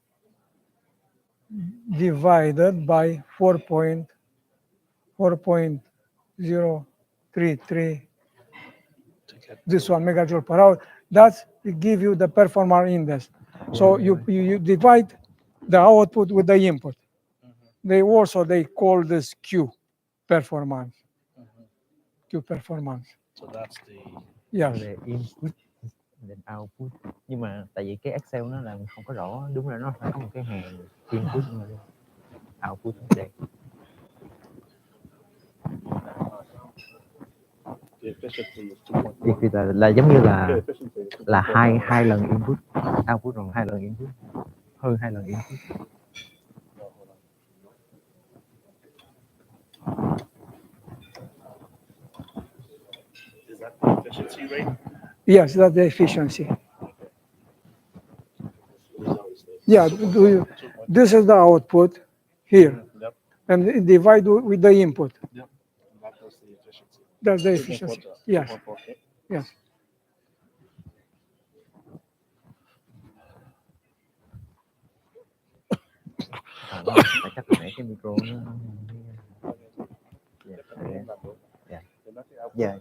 divided by 4.033. This one megajoule per hour. That will give you the performance index. So you divide the output with the input. They call this Q performance. Q performance. So that's the. Yes. Về input then output. Nhưng mà tại vì cái Excel nó là không có rõ, đúng là nó phải có một cái hàng input mà output không đẹp. The efficiency is 2.4. If là giống như The là efficiency is 2.4. là hai lần input output, rồi 2 lần input, hơn 2 lần input. Is that the efficiency rate? Yes, that's the efficiency. Result is this. Yeah, this is the output here, Yep. and divide with the input. Yep. And that was the efficiency. That's the efficiency. 2.4. Yes, 2.4. Okay. yes. Tại chắc hồi nãy cái micro nó Yeah.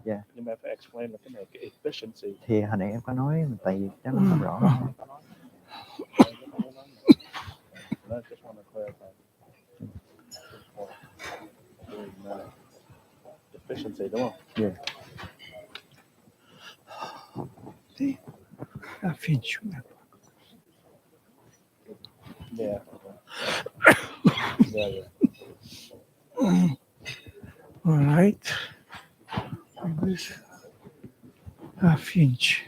Yeah. Nhưng mà phải explain là cái này cái efficiency. Thì hồi nãy em có nói tại vì chắc nó không rõ. I just want to clarify. Efficiency, đúng không? Yeah. Finch. Yeah. Yeah, yeah. All right. This half-inch.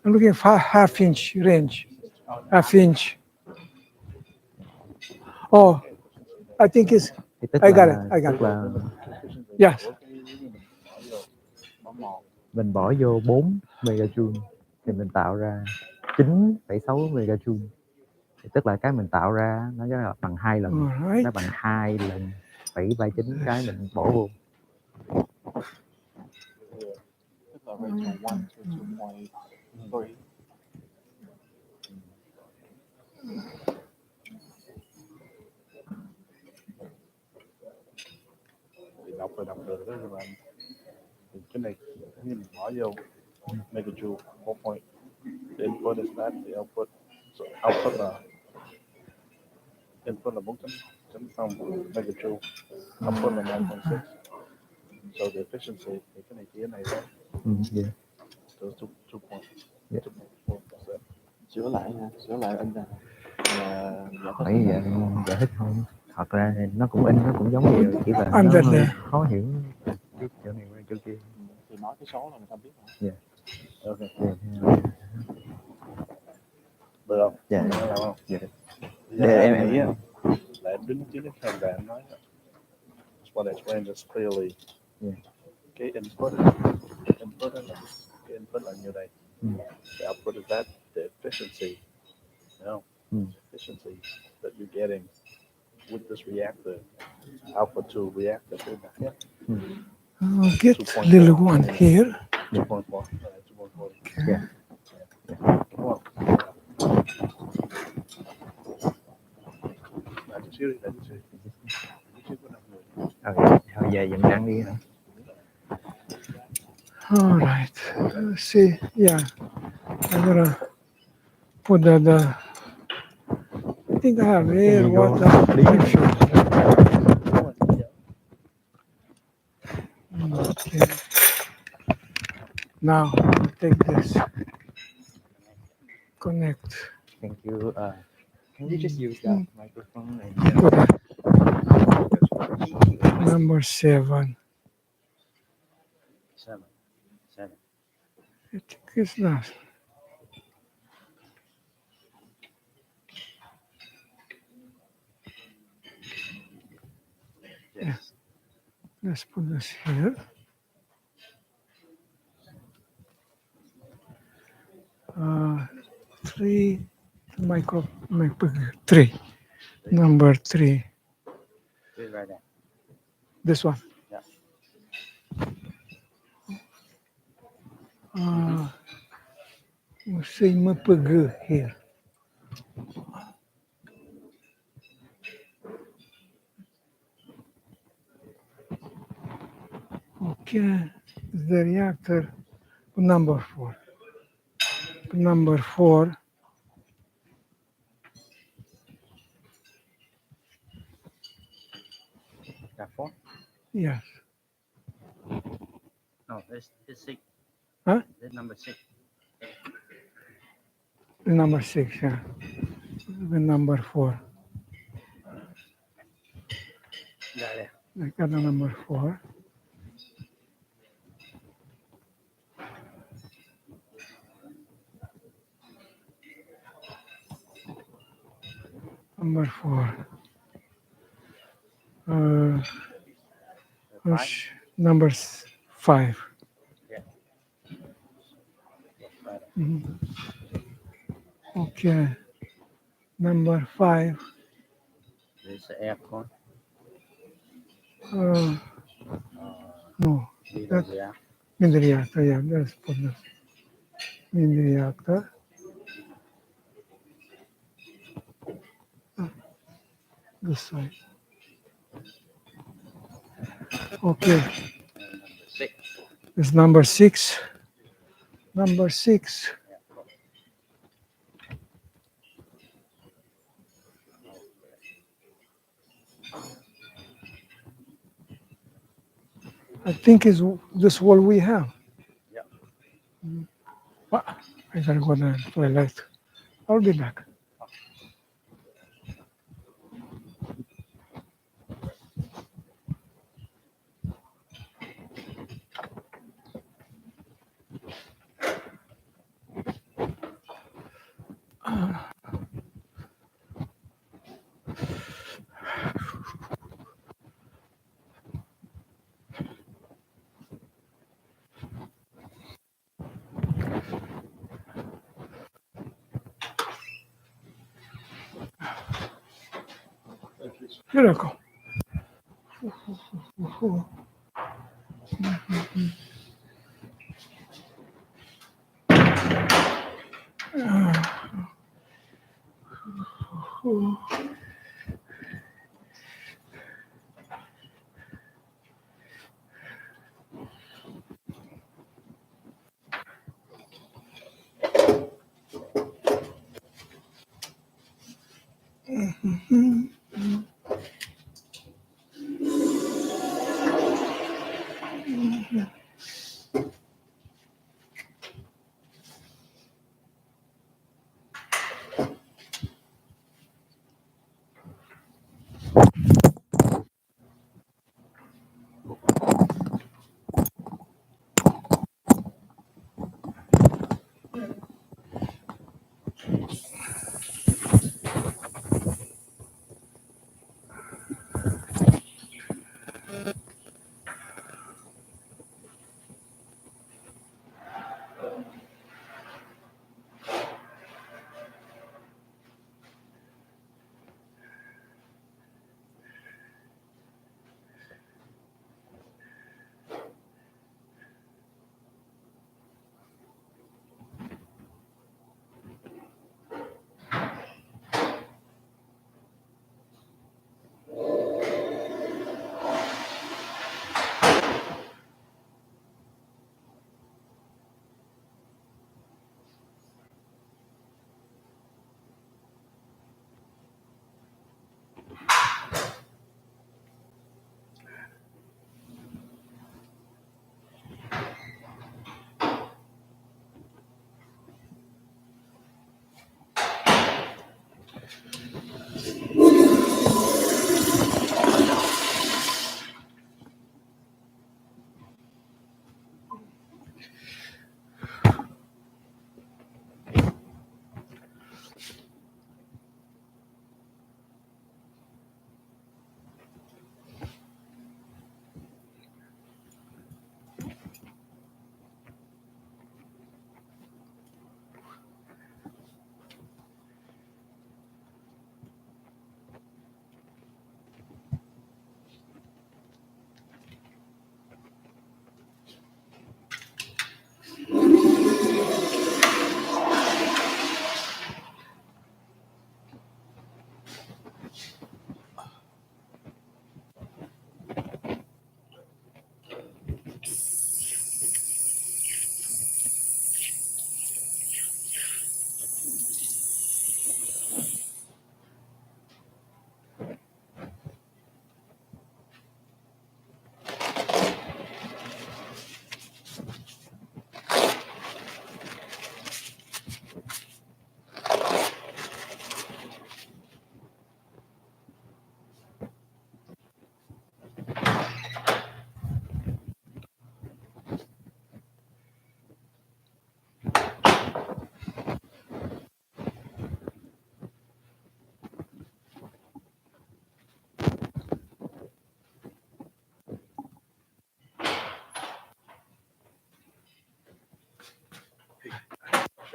I'm looking for half-inch range. Half-inch. Oh, I think it's. Thì tức I got là, it. I got tức it. là Yes. mình bỏ vô 4 megajoule thì mình tạo ra 9,6 megajoule. Thì tức là cái mình tạo ra nó là bằng 2 lần, Alright. nó bằng 2 lần 0,39 cái mình bỏ vô. Tức là ratio 1 to 2.3. Thì đọc được đó, nhưng mà thì cái này như mình bỏ vô megajoule 4 point. The input is that, the output. So output là input là 4.0 megajoule, output là 9.6. So the efficiency thì cái này chỉ cái này thôi. Yeah. So 2.4%. Sửa lại in ra Hỏi giải thích không? Thật ra thì nó cũng in, nó cũng giống vậy rồi, chỉ là nó Under hơi the- khó hiểu cái chỗ này qua chỗ kia. thì nói cái số là người ta biết hả? Yeah. Okay. Yeah. Được không? Dạ. Được không? Dạ. Để em nghĩ là em đứng trước cái camera và em nói just want to explain this clearly. Yeah. Cái input là cái input là như đây. The output is that, the efficiency. No. Efficiency that you're getting with this reactor, output to reactor. I'll get little one here. 2.4. 2.4. Yeah. Come on. Là chút xíu đi, là chút xíu. Thôi về dần đăng đi hả? All right. Let's see. Yeah. I'm gonna put the I think I have air, water. Okay. Now I'll take this. Connect. Thank you. Can you just use that microphone? And Number 7. 7. I think it's not. Yeah. Let's put this here. Three three. Number 3. Right there. This one. Yeah. We'll say MPG here. Okay, the reactor number 4. Number 4. That 4? Yes. No, it's 6. Huh? It's number 6. Number 6, yeah. The number 4. Right. I got a number 4. Number 4. Five. Number 5. Yeah. Right. Mhm. Okay. Number 5. This is the aircon. No, Leave that there. main reactor. Yeah, let's put this main reactor. This side. Okay. And number 6. It's number 6. Number 6. I think is this what we have. Yeah. I gotta go to the toilet. I'll be back. Here I go.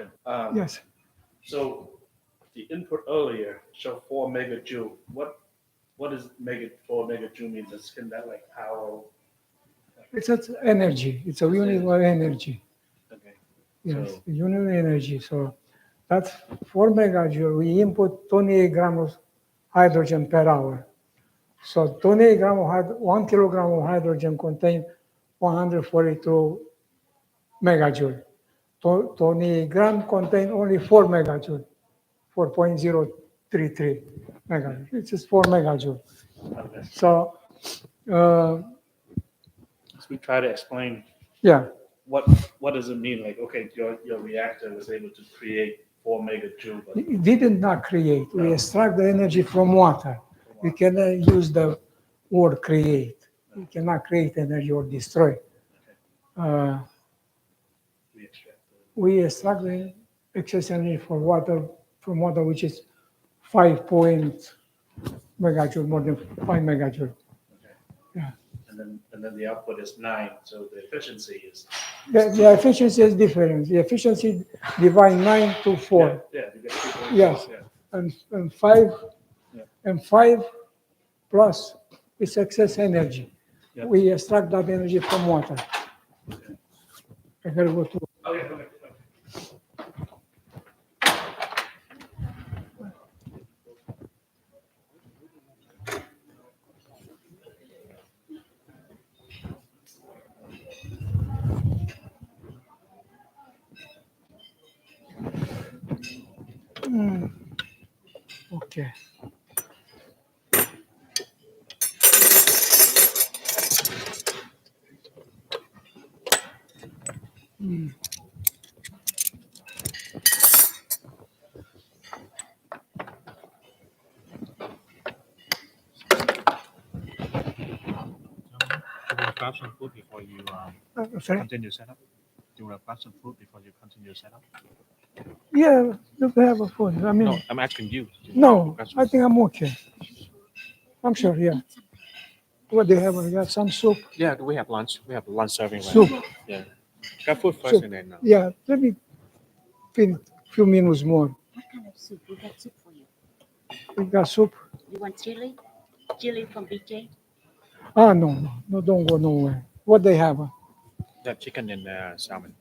question. Yes. So the input earlier showed 4 megajoule. What is 4 megajoule means? Isn't that like power? It's energy. It's a unit of energy. Okay. Yes, So, unit of energy. So that's 4 megajoule. We input 28 grams of hydrogen per hour. So 28 grams of 1 kilogram of hydrogen contains 142 megajoule. 28 grams contain only 4 megajoule, 4.033 megajoule. It's just 4 megajoule. okay. So, So we try to explain yeah, what does it mean? Like, okay, your reactor was able to create 4 megajoule, but it did not create. We extract the energy from water. We cannot use the word create. We cannot create energy or destroy. we extract We extract the excess energy from water, which is 5 point megajoule, more than 5 megajoule. Okay. Yeah. And then the output is 9, so the efficiency is. The efficiency is different. The efficiency divide 9 to 4. Yeah, you get 2.4. Yes. Yeah. And 5 Yeah. and 5 plus is excess energy. Yeah. We extract that energy from water. Okay. I gotta go to. Okay. Okay. You want to grab some food before you Sorry? continue setup? Do you want to grab some food before you continue setup? Yeah, look, I have a phone. I mean, No, I'm asking you. no, I think I'm okay. I'm sure, yeah. What they have? We got some soup. Yeah, we have lunch. We have lunch serving right Soup. now. Yeah. Grab food first Soup. and then. Yeah, let me finish a few minutes more. What kind of soup? We got soup for you. We got soup. You want chili? Chili from BJ? Ah, no, don't go nowhere. What they have? Yeah, chicken and salmon.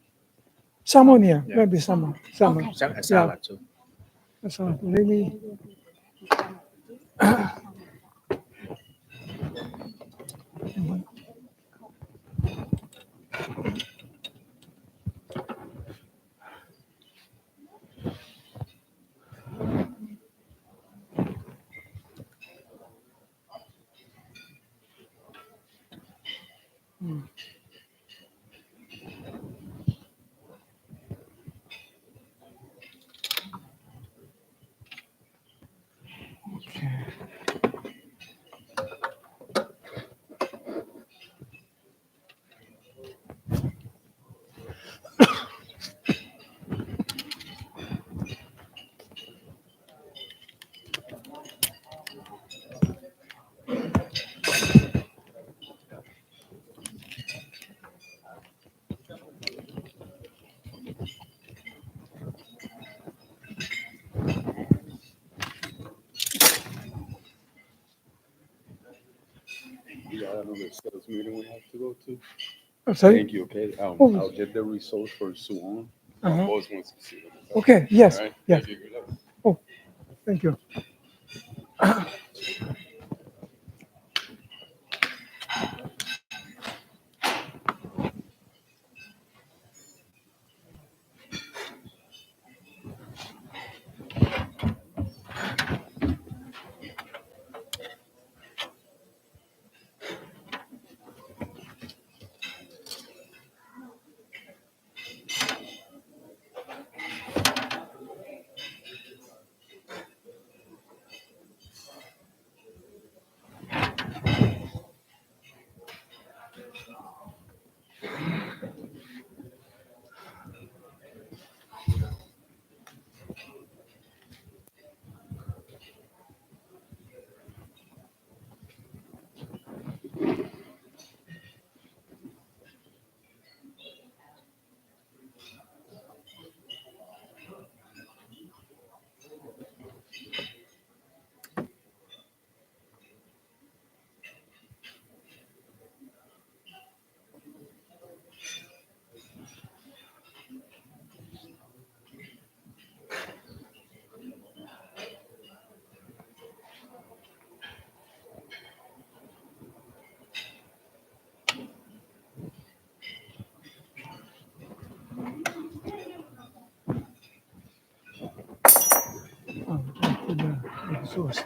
Salmon, yeah, Yeah. maybe salmon. Salmon. Okay. Salad, salad too. So maybe. Okay. We got another sales meeting we have to go to. I'm sorry? Thank you, okay? Oh. I'll get the results for Suwon. Uh-huh. My boss wants to see them. Okay, yes, All right? yes. Thank you. Good luck. Oh, thank you. exhaust.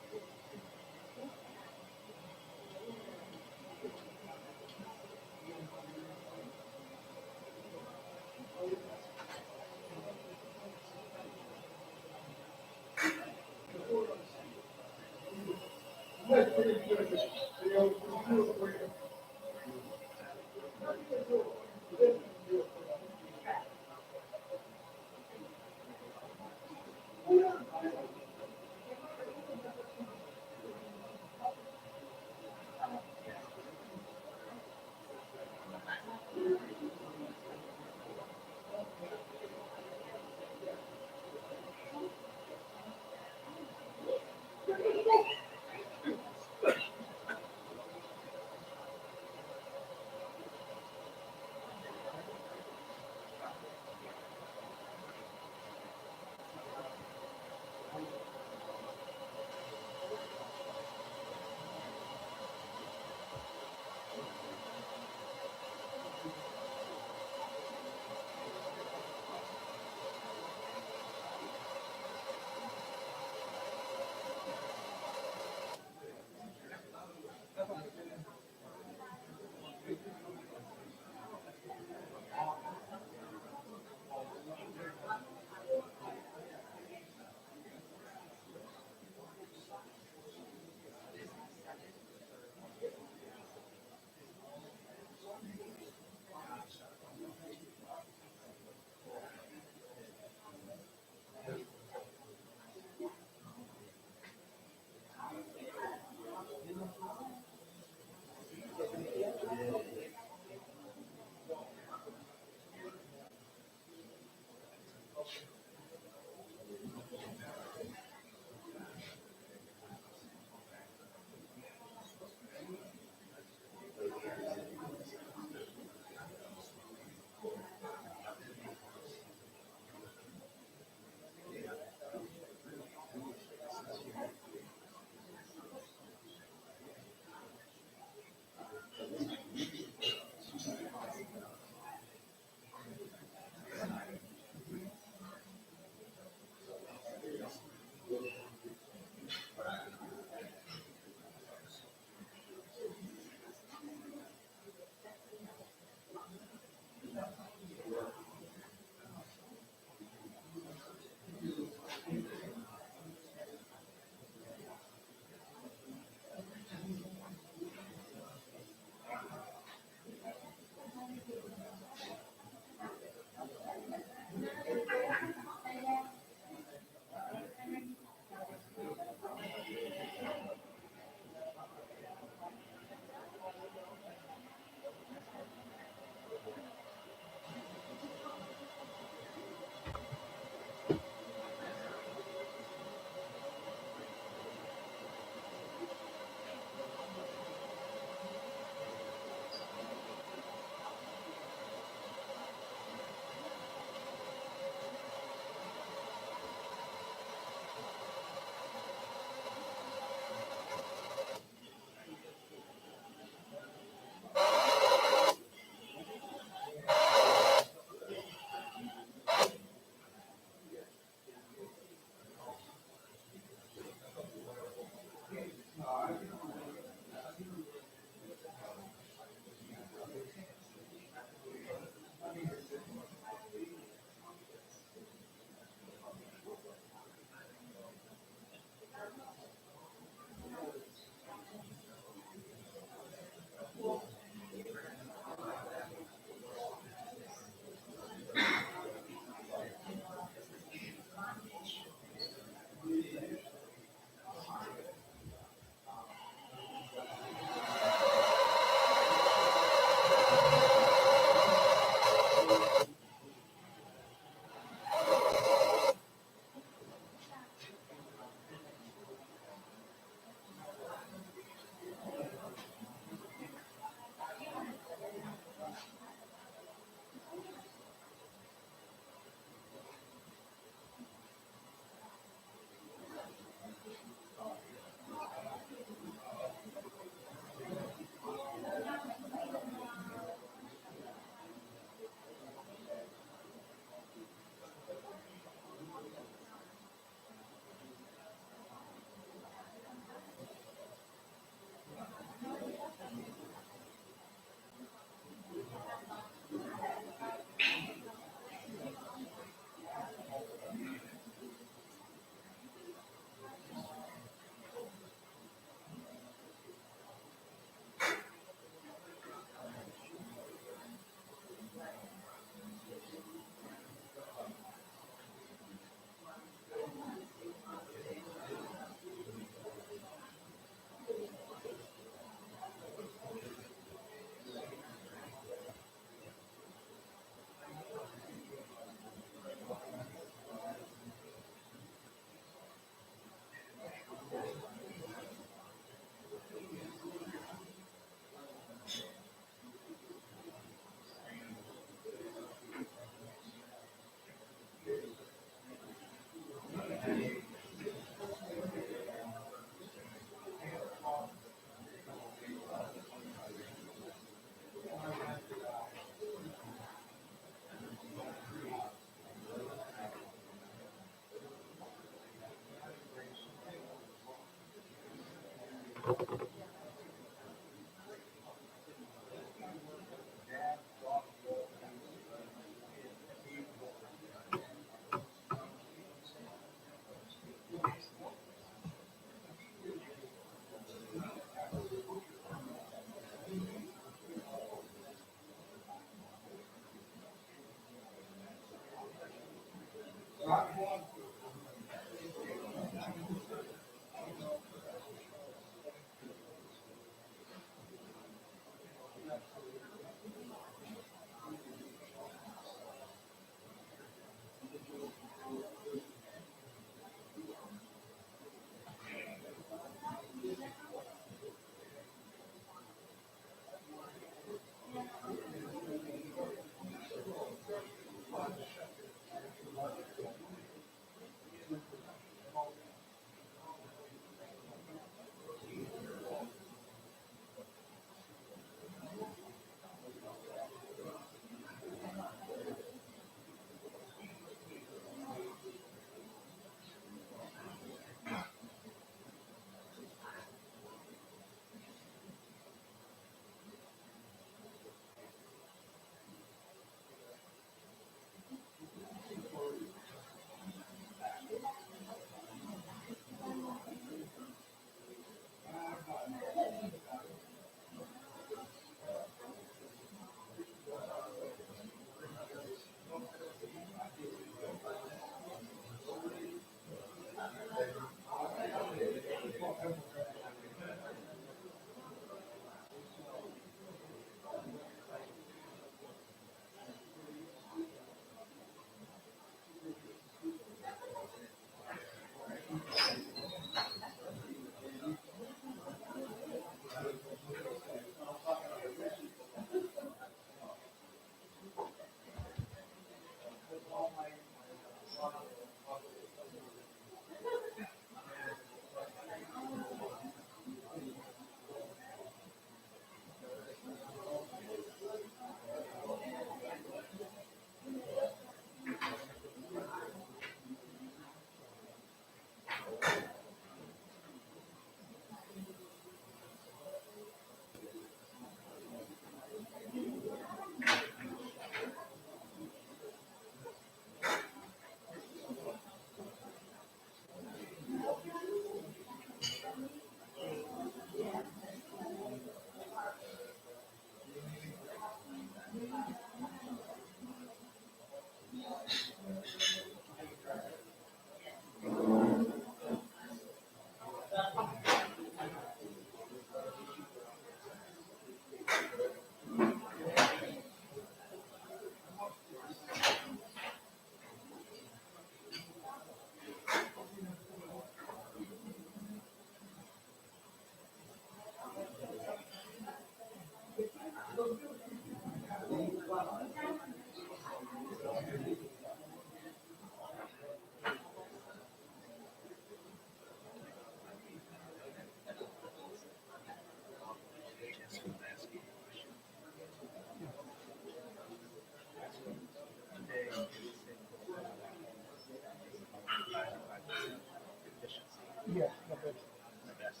Yeah, the best. The best.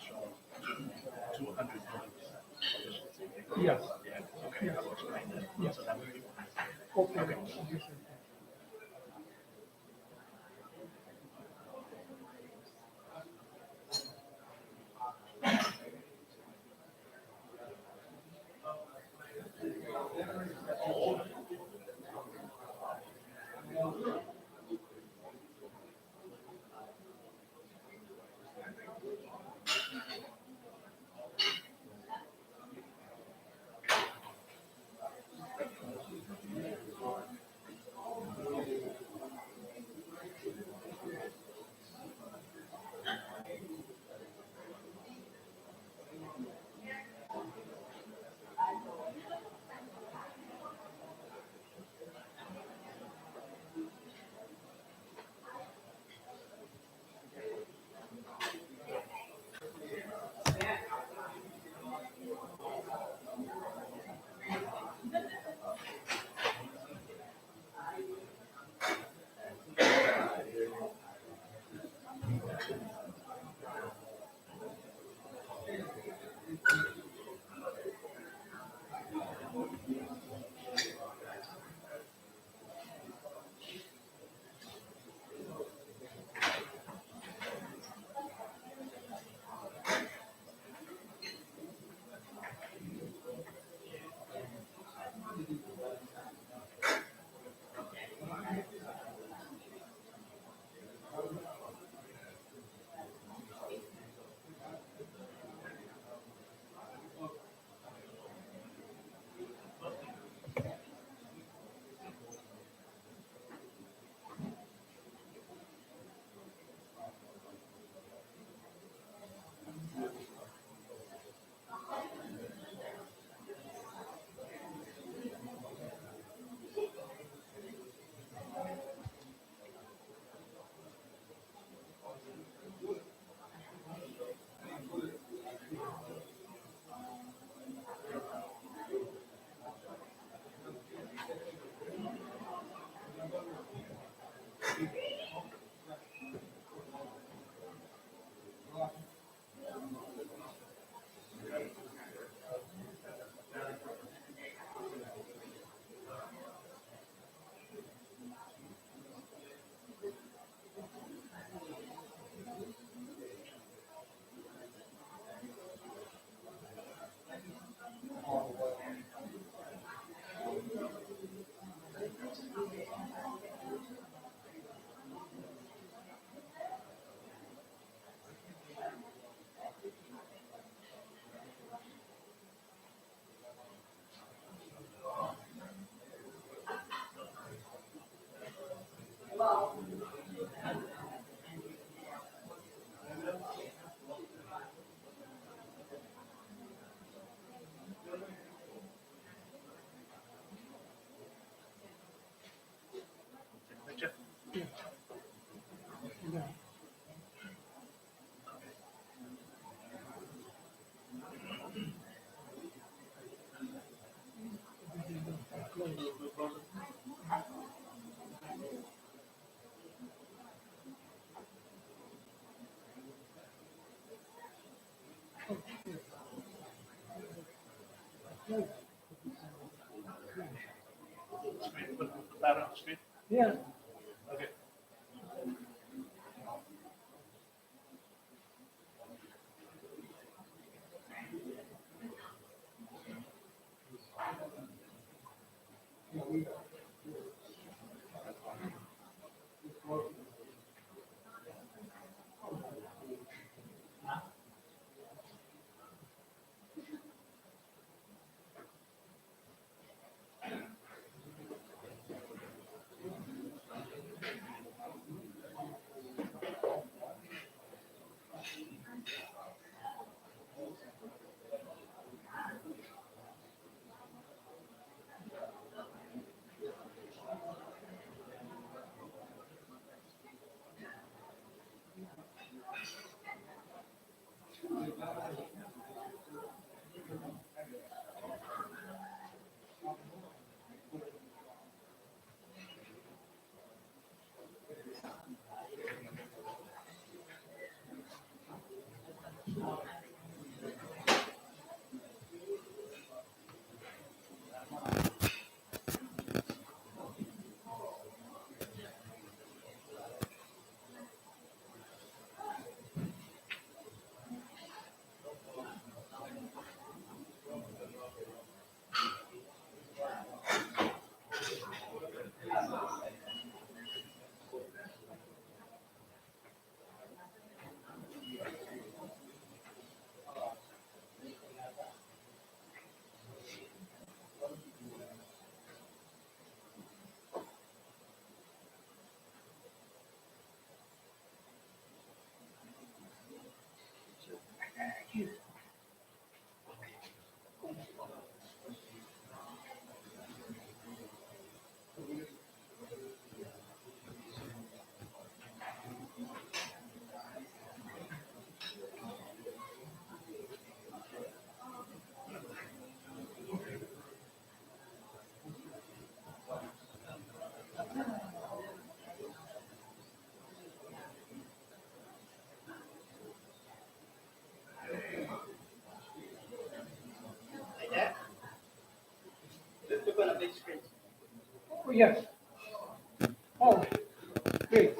So, 200 points efficiency. Yes. Yeah. Okay. Yes. I'll explain that. Yes. So that would be Okay. Okay. Okay. Put that on the screen. Yeah. Okay. Like that. Look on a big screen. Oh, yes. Oh, great.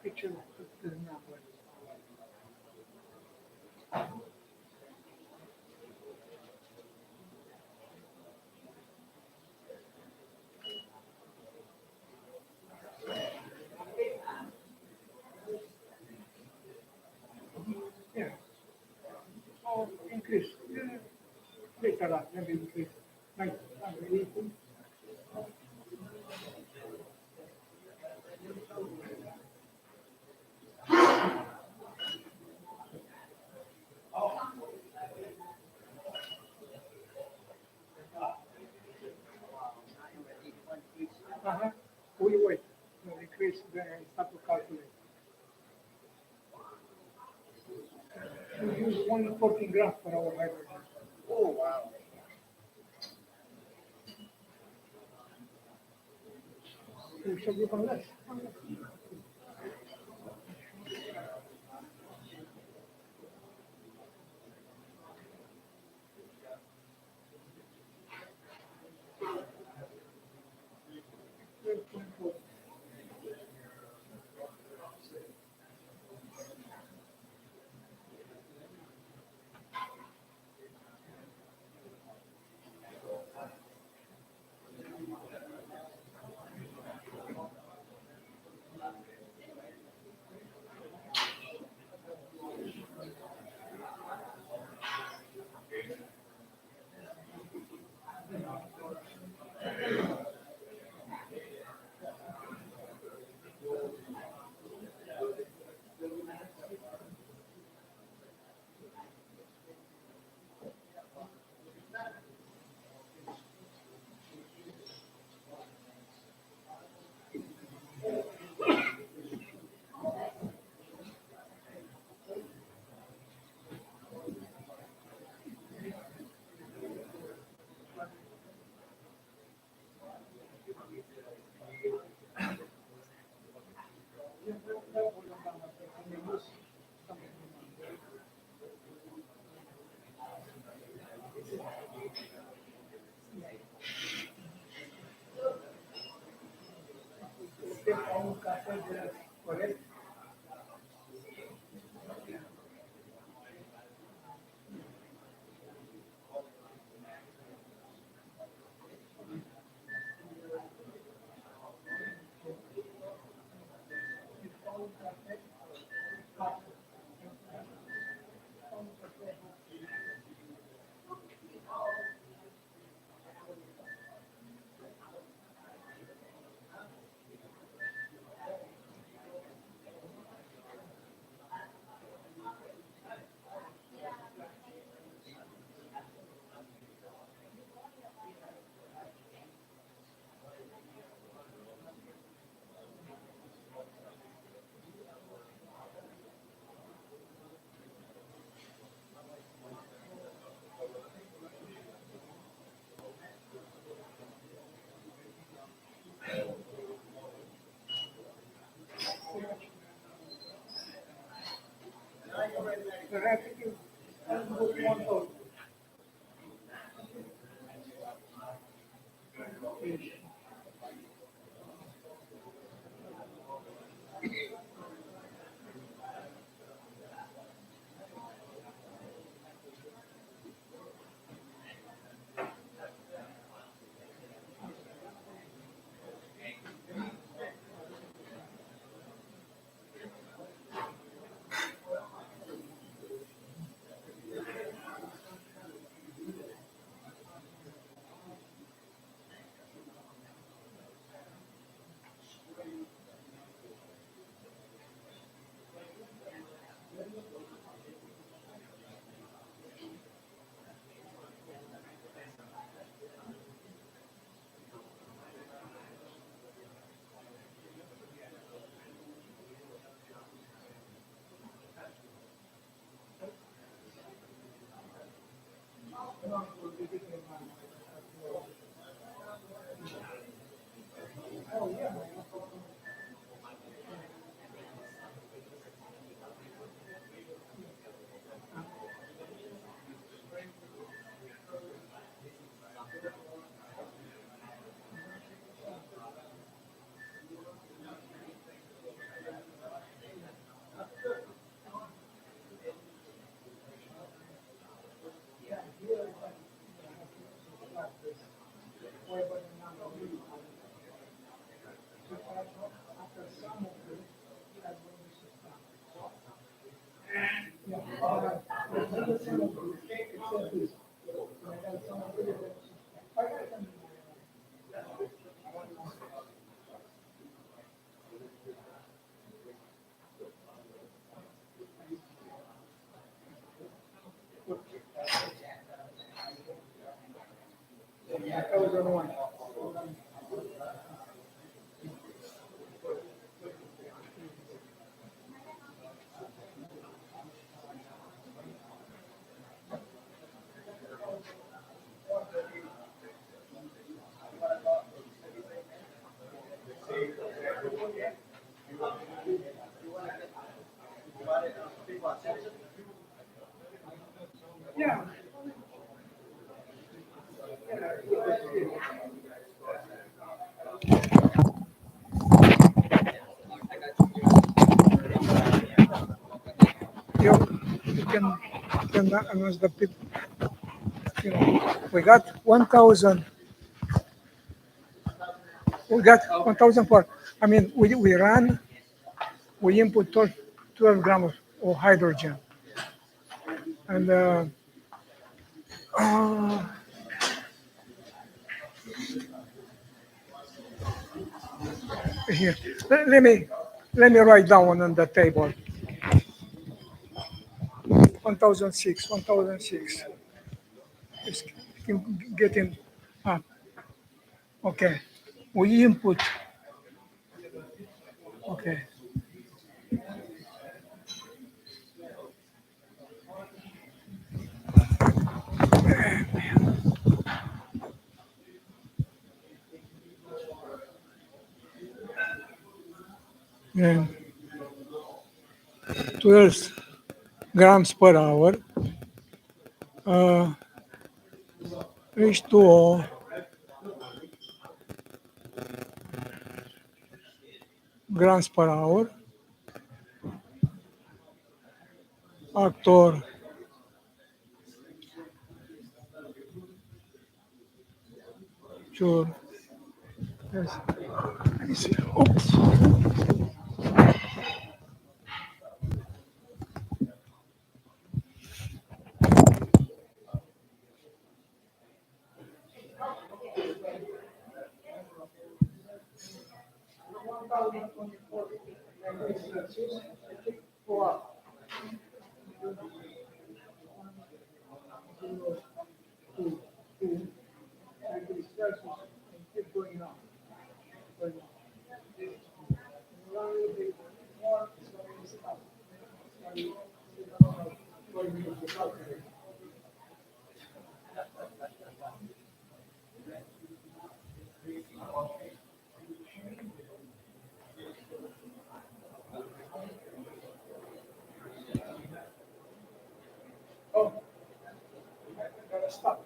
Picture the number. Yeah. Oh, increase. Yeah. Later on, maybe increase. Like, we wait. No, increase, then I start to calculate. We use only 14 grams for our hydrogen. Oh, wow. We should give them less. The rest is one thought. You can announce the people. You know, we got 1,000. We got 1,004. I mean, we ran, we input 12 grams of hydrogen. And here, let me write down on the table. 1,006, 1,006. It's getting up. Okay. We input. Okay. And 12 grams per hour. H2O grams per hour. Actor sure. Yes. Let me see. Oops. Oh, I gotta stop.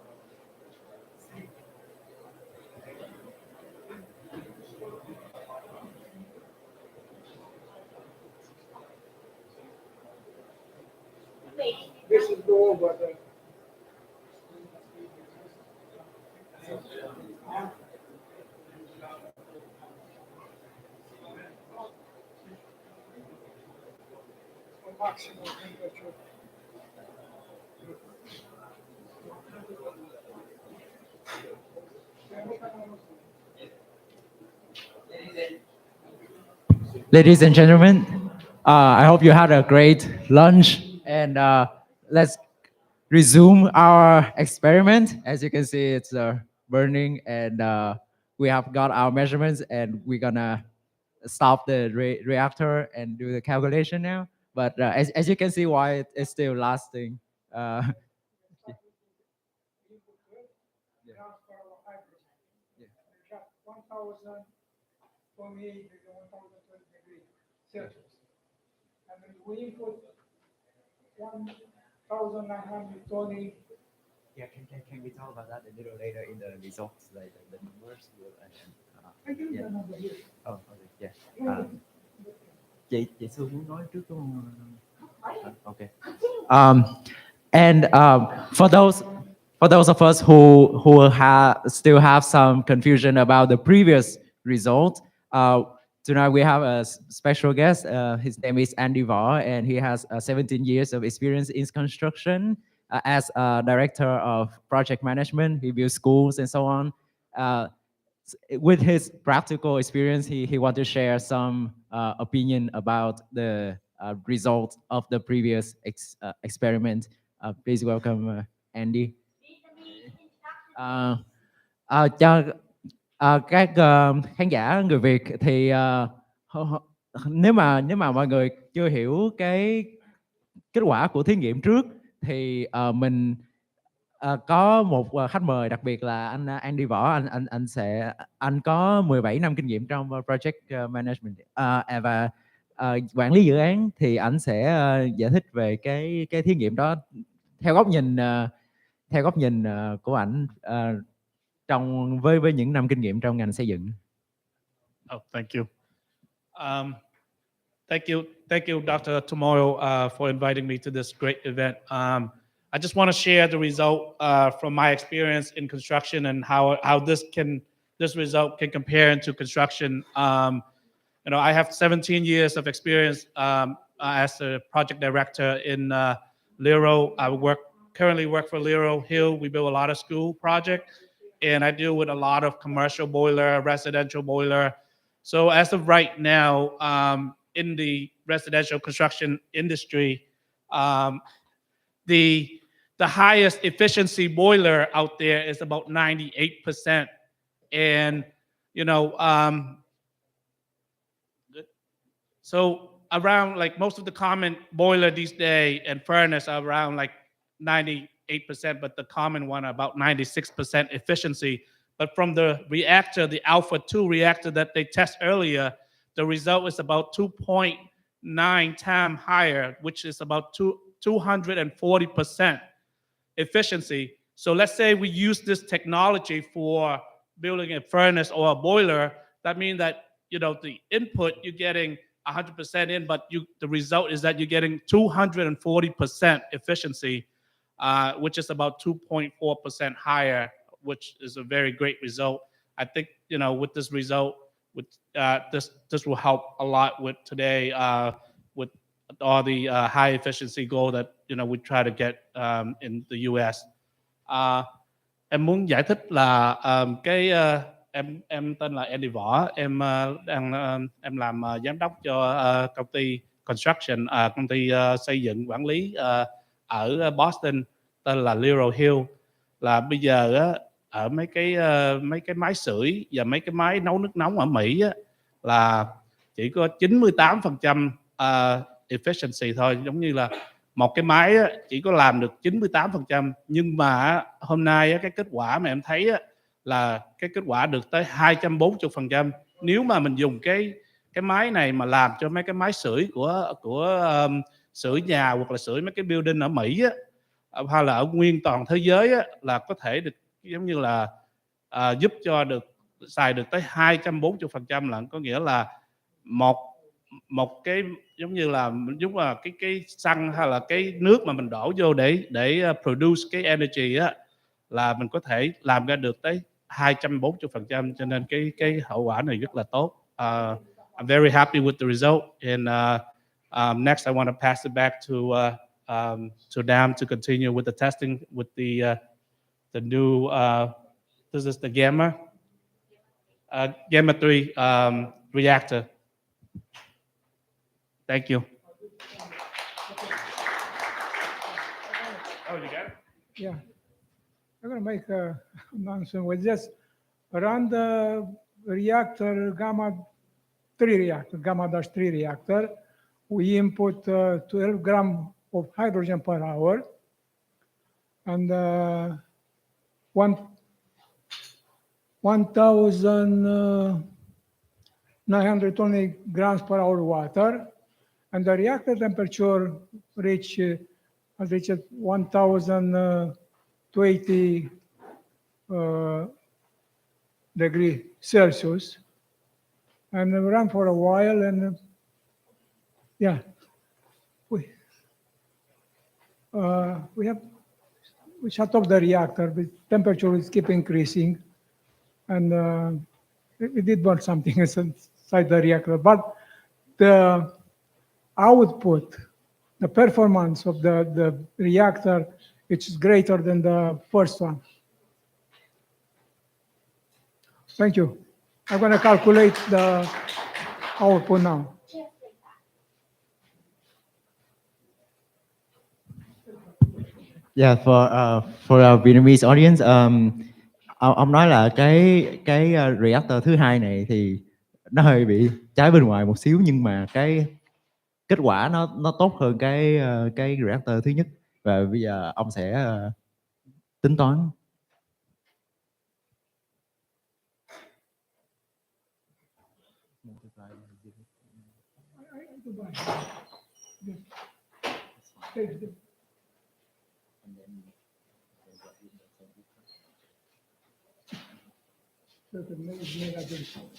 This is the over. Maximum temperature. Ladies and gentlemen, I hope you had a great lunch, and let's resume our experiment. As you can see, it's burning, and we have got our measurements, and we're gonna stop the reactor and do the calculation now. But as you can see, why it's still lasting. Uh, 1028 degree, 1020 degree Celsius. And then we input 1920. Yeah, can we talk about that a little later in the results, like the numbers? I give Yeah. the number here. Oh, okay, yeah. Chị Sương muốn nói trước đúng không? Okay. And for those of us who still have some confusion about the previous result, tonight we have a special guest. His name is Andy Võ, and he has 17 years of experience in construction as a director of project management. He builds schools and so on. With his practical experience, he want to share some opinion about the result of the previous experiment. Please welcome Andy. Cho các khán giả người Việt thì nếu mà mọi người chưa hiểu cái kết quả của thí nghiệm trước thì mình có một khách mời đặc biệt là anh Andy Võ. Anh có 17 năm kinh nghiệm trong project management và quản lý dự án, thì anh sẽ giải thích về cái thí nghiệm đó theo góc nhìn của ảnh trong với những năm kinh nghiệm trong ngành xây dựng. Oh, thank you. Thank you, Dr. Tomorrow, for inviting me to this great event. I just want to share the result from my experience in construction and how this result can compare into construction. You know, I have 17 years of experience as a project director in Lero. I currently work for Lero Hill. We build a lot of school projects, and I deal with a lot of commercial boiler, residential boiler. So as of right now, in the residential construction industry, the highest efficiency boiler out there is about 98%. And, you know, so around like most of the common boiler these days and furnace are around like 98%, but the common one about 96% efficiency. But from the reactor, the Alpha 2 reactor that they test earlier, the result is about 2.9 times higher, which is about 240% efficiency. So let's say we use this technology for building a furnace or a boiler. That means that, you know, the input you're getting 100% in, but the result is that you're getting 240% efficiency, which is about 2.4% higher, which is a very great result. I think, you know, with this result, with this will help a lot with today with all the high efficiency goal that, you know, we try to get in the US. Em muốn giải thích là em tên là Andy Võ, em em làm giám đốc cho công ty Construction, công ty xây dựng quản lý ở Boston tên là Lero Hill. Là bây giờ ở mấy cái máy sưởi và mấy cái máy nấu nước nóng ở Mỹ là chỉ có 98% efficiency thôi, giống như là một cái máy chỉ có làm được 98%, nhưng mà hôm nay cái kết quả mà em thấy là cái kết quả được tới 240%. Nếu mà mình dùng cái máy này mà làm cho mấy cái máy sưởi của sưởi nhà hoặc là sưởi mấy cái building ở Mỹ hay là ở nguyên toàn thế giới là có thể được giống như là giúp cho xài được tới 240%, là có nghĩa là một cái giống như là cái xăng hay là cái nước mà mình đổ vô để produce cái energy là mình có thể làm ra được tới 240%, cho nên cái hậu quả này rất là tốt. I'm very happy with the result, and next I want to pass it back to Dam to continue with the testing with the new this is the Gamma 3 reactor. Thank you. Oh, you got it? Yeah. I'm going to make a announcement with this. Around the reactor, Gamma 3 reactor, we input 12 grams of hydrogen per hour and 1,920 grams per hour water, and the reactor temperature has reached 1,020 degree Celsius. And we ran for a while, and yeah, we shut off the reactor. The temperature is keep increasing, and we did burn something inside the reactor. But the output, the performance of the reactor, it's greater than the first one. Thank you. I'm going to calculate the output now. Yeah, for our Vietnamese audience, ông nói là cái reactor thứ hai này thì nó hơi bị trái bên ngoài một xíu, nhưng mà cái kết quả nó tốt hơn cái reactor thứ nhất, và bây giờ ông sẽ tính toán.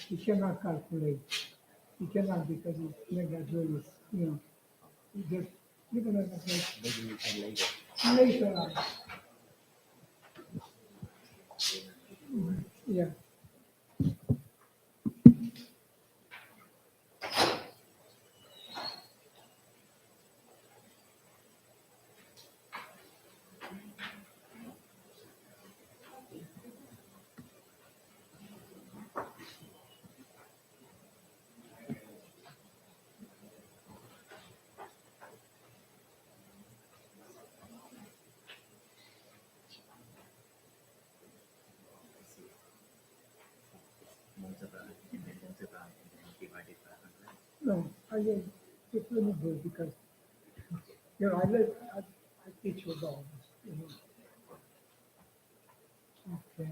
He cannot calculate. He cannot because his megajoule is, he just look at that. Maybe we can later. Later on. Yeah. No, I will it's really good because I teach you about this. Okay.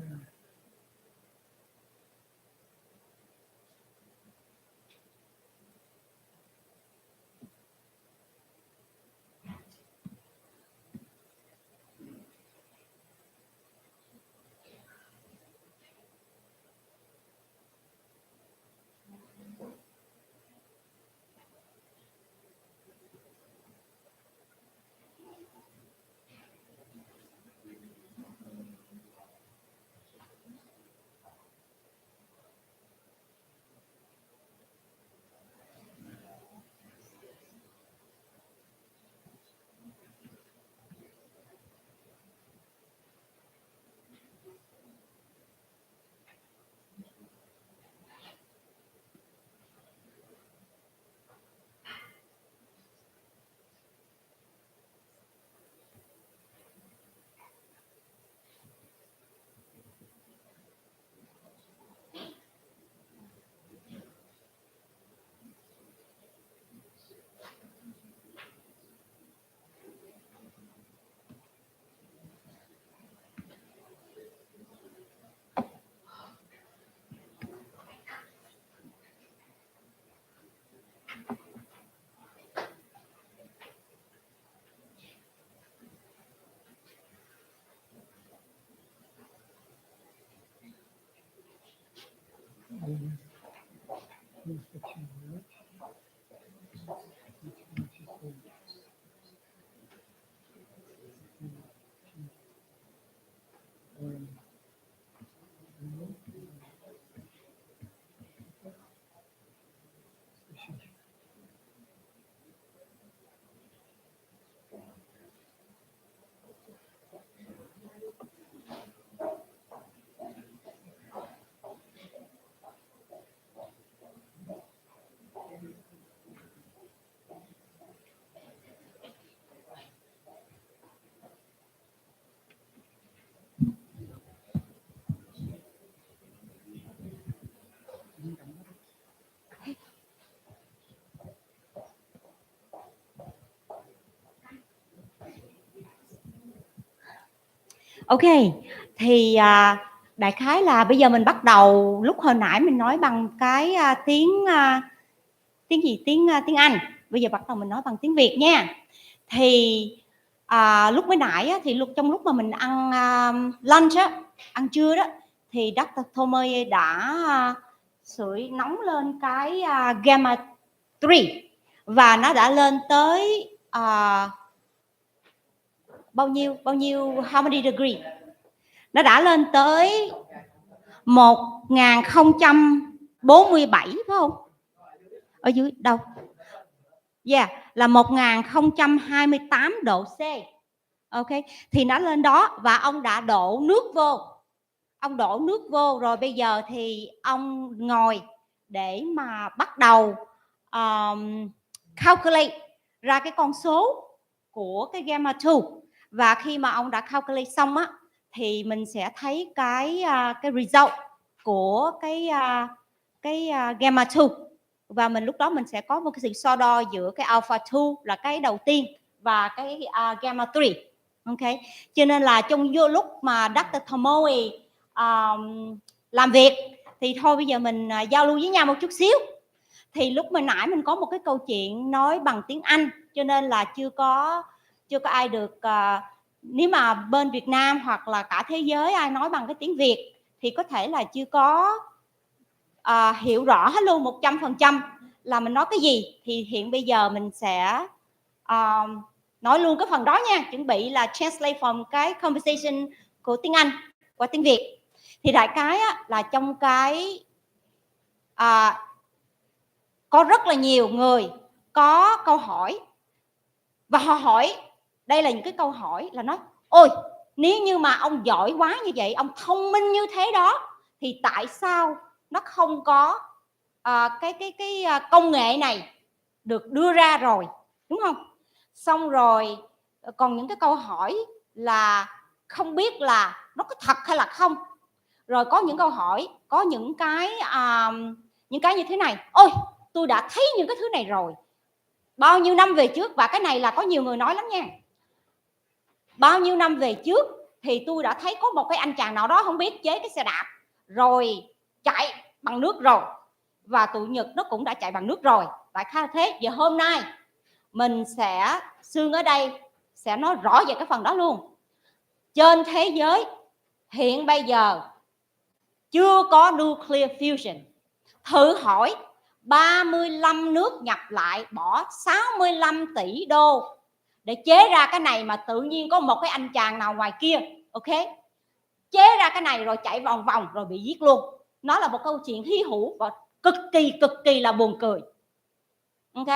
Ok, thì đại khái là bây giờ mình bắt đầu, lúc hồi nãy mình nói bằng cái tiếng Anh, bây giờ bắt đầu mình nói bằng tiếng Việt nha. Thì lúc mới nãy á, thì trong lúc mà mình ăn lunch á, ăn trưa đó, thì Dr. Tomei đã sưởi nóng lên cái gamma 3 và nó đã lên tới bao nhiêu how many degree? Nó đã lên tới 1047 phải không? Ở dưới đâu? Yeah, là 1028 độ C. Ok, thì nó lên đó và ông đã đổ nước vô. Ông đổ nước vô rồi bây giờ thì ông ngồi để mà bắt đầu calculate ra cái con số của cái gamma 2. Và khi mà ông đã calculate xong á, thì mình sẽ thấy cái result của cái gamma 2. Và mình lúc đó mình sẽ có một cái sự so đo giữa cái alpha 2 là cái đầu tiên và cái gamma 3. Ok, cho nên là trong lúc mà Dr. Tomei làm việc thì thôi bây giờ mình giao lưu với nhau một chút xíu. Thì lúc mà nãy mình có một cái câu chuyện nói bằng tiếng Anh, cho nên là chưa có ai được nếu mà bên Việt Nam hoặc là cả thế giới ai nói bằng cái tiếng Việt thì có thể là chưa có hiểu rõ hết luôn 100% là mình nói cái gì. Thì hiện bây giờ mình sẽ nói luôn cái phần đó nha, chuẩn bị là translate from cái conversation của tiếng Anh qua tiếng Việt. Thì đại cái á, là trong cái có rất là nhiều người có câu hỏi và họ hỏi, đây là những cái câu hỏi là nói ôi nếu như mà ông giỏi quá như vậy, ông thông minh như thế đó, thì tại sao nó không có cái công nghệ này được đưa ra rồi, đúng không? Xong rồi còn những cái câu hỏi là không biết là nó có thật hay là không. Rồi có những câu hỏi, có những cái như thế này, ôi tôi đã thấy những cái thứ này rồi bao nhiêu năm về trước. Và cái này là có nhiều người nói lắm nha, bao nhiêu năm về trước thì tôi đã thấy có một cái anh chàng nào đó không biết chế cái xe đạp rồi chạy bằng nước rồi, và tụi Nhật nó cũng đã chạy bằng nước rồi. Tại khá thế, giờ hôm nay mình sẽ Sương ở đây sẽ nói rõ về cái phần đó luôn. Trên thế giới hiện bây giờ chưa có nuclear fusion. Thử hỏi 35 nước nhập lại bỏ 65 tỷ đô để chế ra cái này, mà tự nhiên có một cái anh chàng nào ngoài kia, ok, chế ra cái này rồi chạy vòng vòng rồi bị giết luôn. Nó là một câu chuyện hy hữu và cực kỳ là buồn cười. Ok,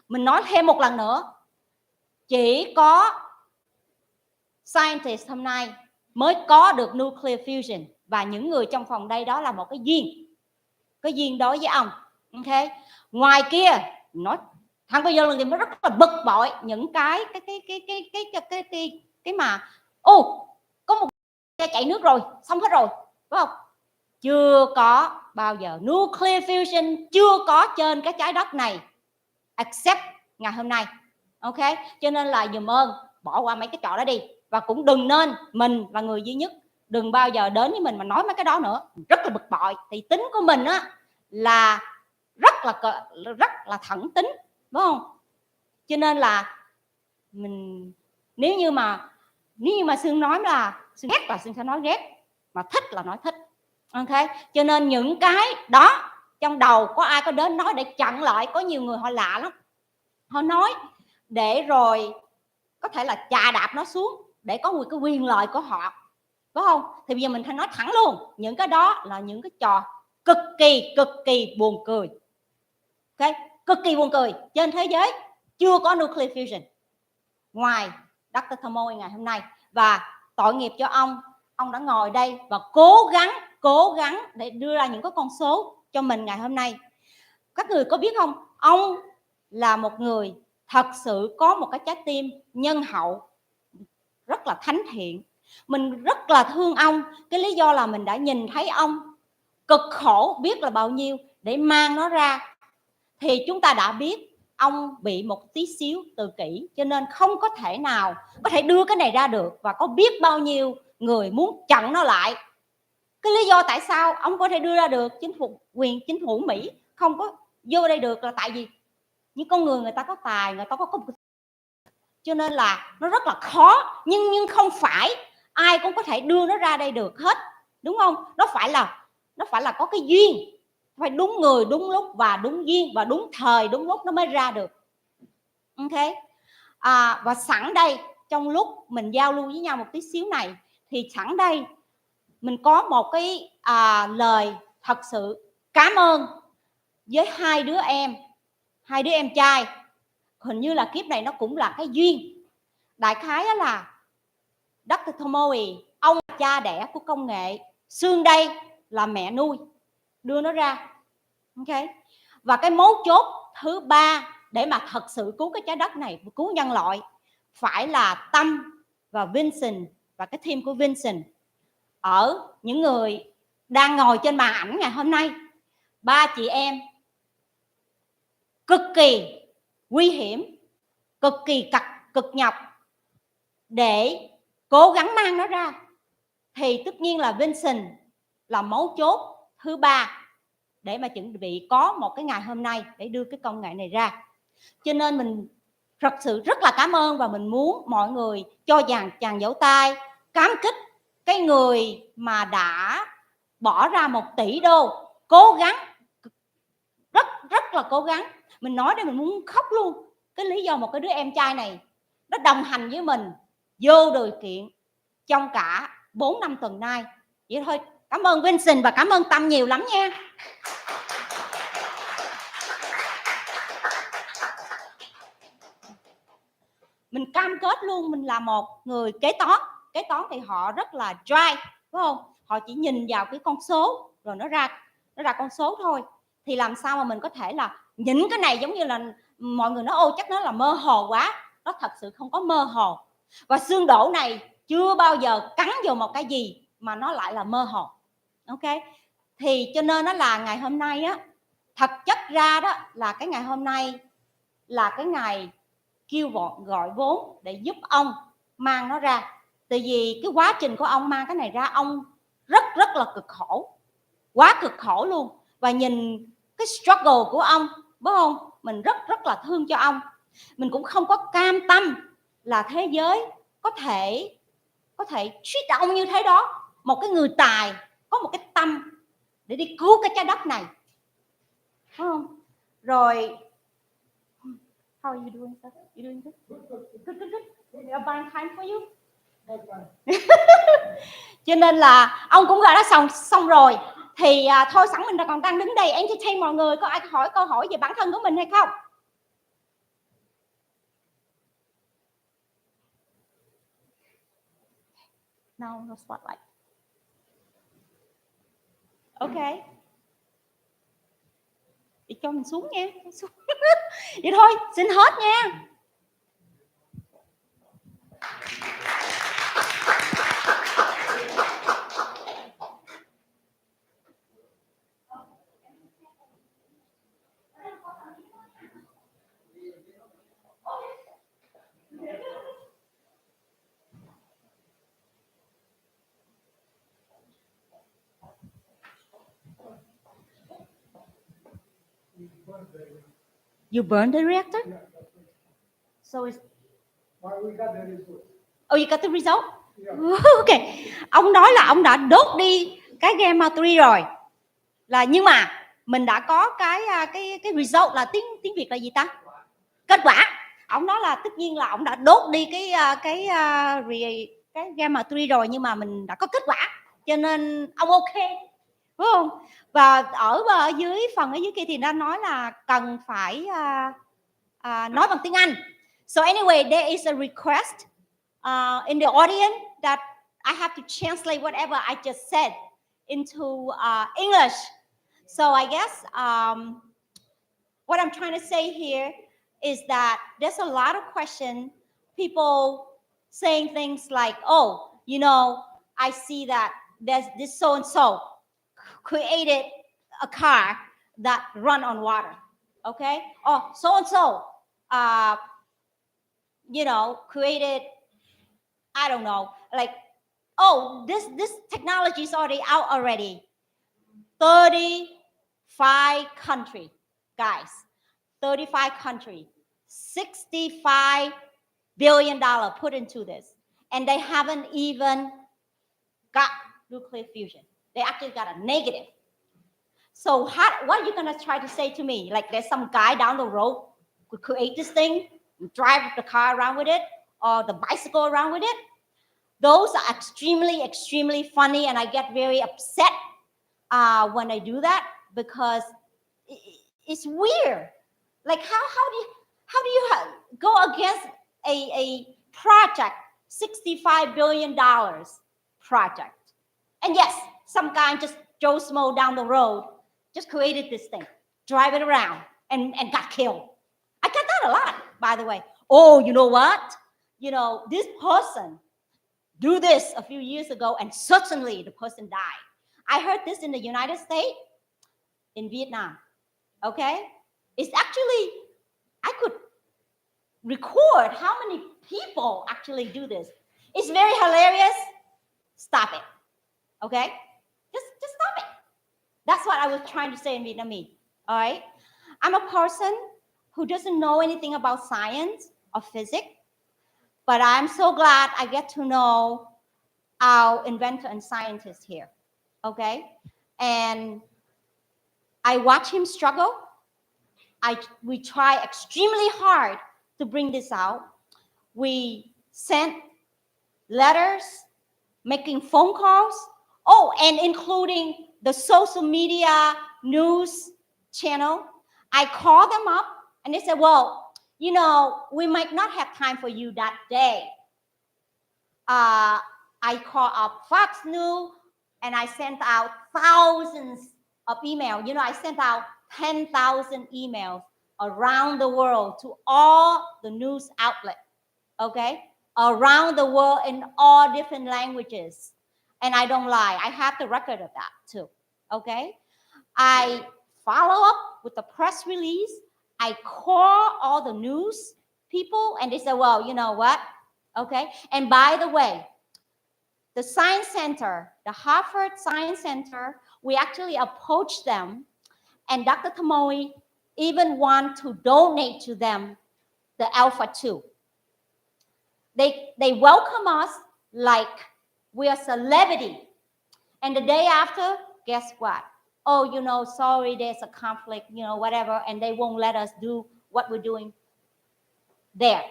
mình nói thêm một lần nữa, chỉ có scientist hôm nay mới có được nuclear fusion, và những người trong phòng đây đó là một cái duyên đối với ông. Ok, ngoài kia nói thằng bây giờ thì mới rất là bực bội những cái mà có một xe chạy nước rồi xong hết rồi, phải không? Chưa có bao giờ nuclear fusion, chưa có trên cái trái đất này except ngày hôm nay. Ok, cho nên là dùm ơn bỏ qua mấy cái trò đó đi, và cũng đừng nên, mình và người duy nhất đừng bao giờ đến với mình mà nói mấy cái đó nữa, rất là bực bội. Thì tính của mình á là rất là thẳng tính, đúng không? Cho nên là mình nếu như mà Sương nói là Sương ghét là Sương sẽ nói ghét, mà thích là nói thích. Ok, cho nên những cái đó trong đầu có ai có đến nói để chặn lại. Có nhiều người họ lạ lắm, họ nói để rồi có thể là chà đạp nó xuống để có một cái quyền lợi của họ, phải không? Thì bây giờ mình phải nói thẳng luôn, những cái đó là những cái trò cực kỳ buồn cười. Ok, cực kỳ buồn cười. Trên thế giới chưa có nuclear fusion ngoài Dr. Tomei ngày hôm nay. Và tội nghiệp cho ông đã ngồi đây và cố gắng để đưa ra những cái con số cho mình ngày hôm nay. Các người có biết không, ông là một người thật sự có một cái trái tim nhân hậu, rất là thánh thiện. Mình rất là thương ông. Cái lý do là mình đã nhìn thấy ông cực khổ biết là bao nhiêu để mang nó ra, thì chúng ta đã biết ông bị một tí xíu tự kỷ, cho nên không có thể nào có thể đưa cái này ra được. Và có biết bao nhiêu người muốn chặn nó lại, Cái lý do tại sao ông có thể đưa ra được chính phủ Mỹ không có vô đây được là tại vì những con người ta có tài, người ta có cho nên là nó rất là khó, nhưng không phải ai cũng có thể đưa nó ra đây được hết, đúng không? Nó phải là có cái duyên, phải đúng người đúng lúc và đúng duyên và đúng thời đúng lúc nó mới ra được. Ok. Và sẵn đây trong lúc mình giao lưu với nhau một tí xíu này thì sẵn đây mình có một cái lời thật sự cảm ơn với hai đứa em trai. Hình như là kiếp này nó cũng là cái duyên. Đại khái đó là Dr. Tomoe, ông là cha đẻ của công nghệ, Sương đây là mẹ nuôi đưa nó ra. Ok. Và cái mấu chốt thứ ba để mà thật sự cứu cái trái đất này, cứu nhân loại, phải là Tâm và Vincent và cái team của Vincent. Ở những người đang ngồi trên màn ảnh ngày hôm nay, ba chị em cực kỳ nguy hiểm, cực kỳ cực nhọc để cố gắng mang nó ra, thì tất nhiên là Vincent là mấu chốt thứ ba để mà chuẩn bị có một cái ngày hôm nay để đưa cái công nghệ này ra. Cho nên mình thật sự rất là cảm ơn và mình muốn mọi người cho chàng vỗ tay cảm kích cái người mà đã bỏ ra 1 tỷ đô, cố gắng, rất là cố gắng. Mình nói đây mình muốn khóc luôn. Cái lý do một cái đứa em trai này nó đồng hành với mình vô điều kiện trong cả 4 năm tuần nay. Vậy thôi, cảm ơn Vincent và cảm ơn Tâm nhiều lắm nha. Mình cam kết luôn, mình là một người kế toán thì họ rất là dry, phải không? Họ chỉ nhìn vào cái con số rồi nó ra con số thôi. Thì làm sao mà mình có thể là nhìn cái này giống như là mọi người nói ô chắc nó là mơ hồ quá. Nó thật sự không có mơ hồ. Và xương đổ này chưa bao giờ cắn vào một cái gì mà nó lại là mơ hồ. Ok. Thì cho nên nó là ngày hôm nay á, thật chất ra đó là cái ngày hôm nay là cái ngày kêu gọi vốn để giúp ông mang nó ra. Tại vì cái quá trình của ông mang cái này ra, ông rất là cực khổ, quá cực khổ luôn. Và nhìn cái struggle của ông, đúng không? Mình rất là thương cho ông. Mình cũng không có cam tâm là thế giới có thể treat ông như thế đó. Một cái người tài có một cái tâm để đi cứu cái trái đất này, đúng không? Rồi how are you doing, sir? You doing good? Good. A fine time for you. Cho nên là ông cũng đã xong rồi. Thì thôi sẵn mình còn đang đứng đây entertain mọi người. Có ai hỏi câu hỏi về bản thân của mình hay không? No spotlight. Ok. Để cho mình xuống nha. Vậy thôi, xin hết nha. You burned the reactor? So it's... Well, we got the result. Oh, you got the result? Yeah. Ok. Ông nói là ông đã đốt đi cái gamma material rồi. Là nhưng mà mình đã có cái result là tiếng Việt là gì ta? Kết quả. Ông nói là tất nhiên là ông đã đốt đi cái gamma material rồi, nhưng mà mình đã có kết quả. Cho nên ông ok. Đúng không? Và ở dưới kia thì đã nói là cần phải nói bằng tiếng Anh. So anyway, there is a request in the audience that I have to translate whatever I just said into English. So I guess what I'm trying to say here is that there's a lot of questions, people saying things like, oh, you know, I see that there's this so-and-so created a car that run on water, okay? Or so-and-so, you know, created, I don't know, like, Oh, this technology is already out already. 35 countries, guys. 35 countries. $65 billion put into this. And they haven't even got nuclear fusion. They actually got a negative. So what are you gonna try to say to me? Like there's some guy down the road who create this thing, drive the car around with it, or the bicycle around with it? Those are extremely, extremely funny, and I get very upset when I do that because it's weird. Like how do you go against a project, $65 billion project? And yes, some guy just Joe Smo down the road just created this thing, drive it around, and got killed. I get that a lot, by the way. Oh, you know what? You know, this person do this a few years ago, and certainly the person died. I heard this in the United States, in Vietnam. Okay? It's actually, I could record how many people actually do this. It's very hilarious. Stop it. Okay? Just stop it. That's what I was trying to say in Vietnamese. All right? I'm a person who doesn't know anything about science or physics, but I'm so glad I get to know our inventor and scientist here. Okay? And I watch him struggle. We try extremely hard to bring this out. We sent letters, making phone calls, and including the social media news channel. I call them up and they said, well, you know, we might not have time for you that day. I call up Fox News and I sent out thousands of emails. You know, I sent out 10,000 emails around the world to all the news outlets, okay? Around the world in all different languages. And I don't lie, I have the record of that too, okay? I follow up with the press release. I call all the news people and they say, well, you know what? Okay, and by the way, the Science Center, the Harvard Science Center, we actually approached them, and Dr. Tamoy even want to donate to them the Alpha 2. They welcome us like we are celebrity. And the day after, guess what? Oh, you know, sorry, there's a conflict, you know, whatever, and they won't let us do what we're doing there.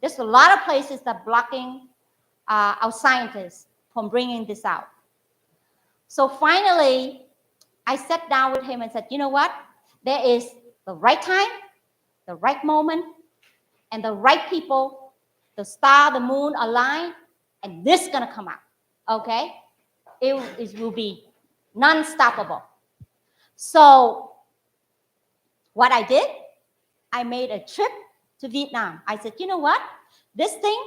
There's a lot of places that are blocking our scientists from bringing this out. So finally, I sat down with him and said, you know what? There is the right time, the right moment, and the right people. The star, the moon align, and this is gonna come out, okay? It will be non-stoppable. So what I did, I made a trip to Vietnam. I said, you know what? This thing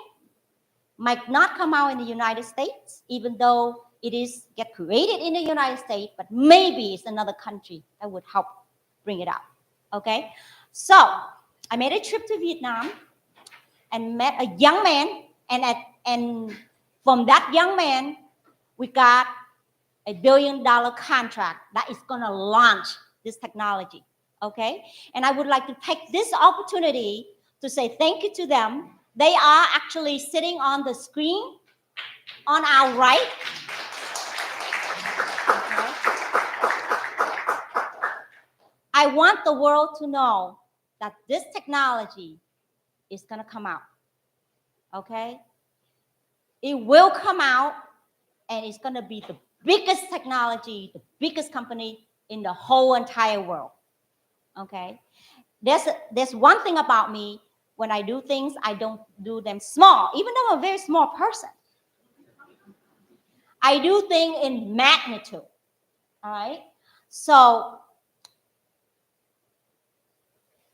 might not come out in the United States, even though it is get created in the United States, but maybe it's another country that would help bring it out, okay? So I made a trip to Vietnam and met a young man, and from that young man, we got $1 billion contract that is gonna launch this technology, okay? And I would like to take this opportunity to say thank you to them. They are actually sitting on the screen on our right. Okay. I want the world to know that this technology is gonna come out, okay? It will come out and it's gonna be the biggest technology, the biggest company in the whole entire world, okay? There's one thing about me, when I do things, I don't do them small, even though I'm a very small person. I do things in magnitude, all right? So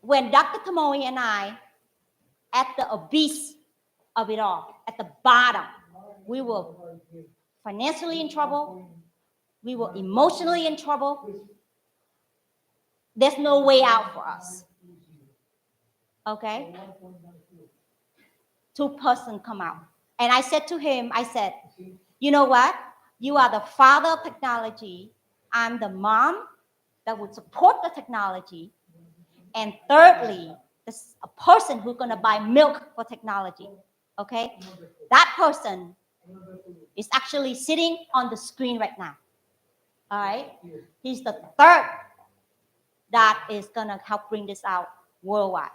when Dr. Tamoy and I, at the abyss of it all, at the bottom, we were financially in trouble, we were emotionally in trouble. There's no way out for us, okay? Two-person come out. And I said to him, I said, You know what? You are the father of technology. I'm the mom that would support the technology. And thirdly, this a person who's going to buy milk for technology. Okay? That person is actually sitting on the screen right now. All right? He's the third that is going to help bring this out worldwide.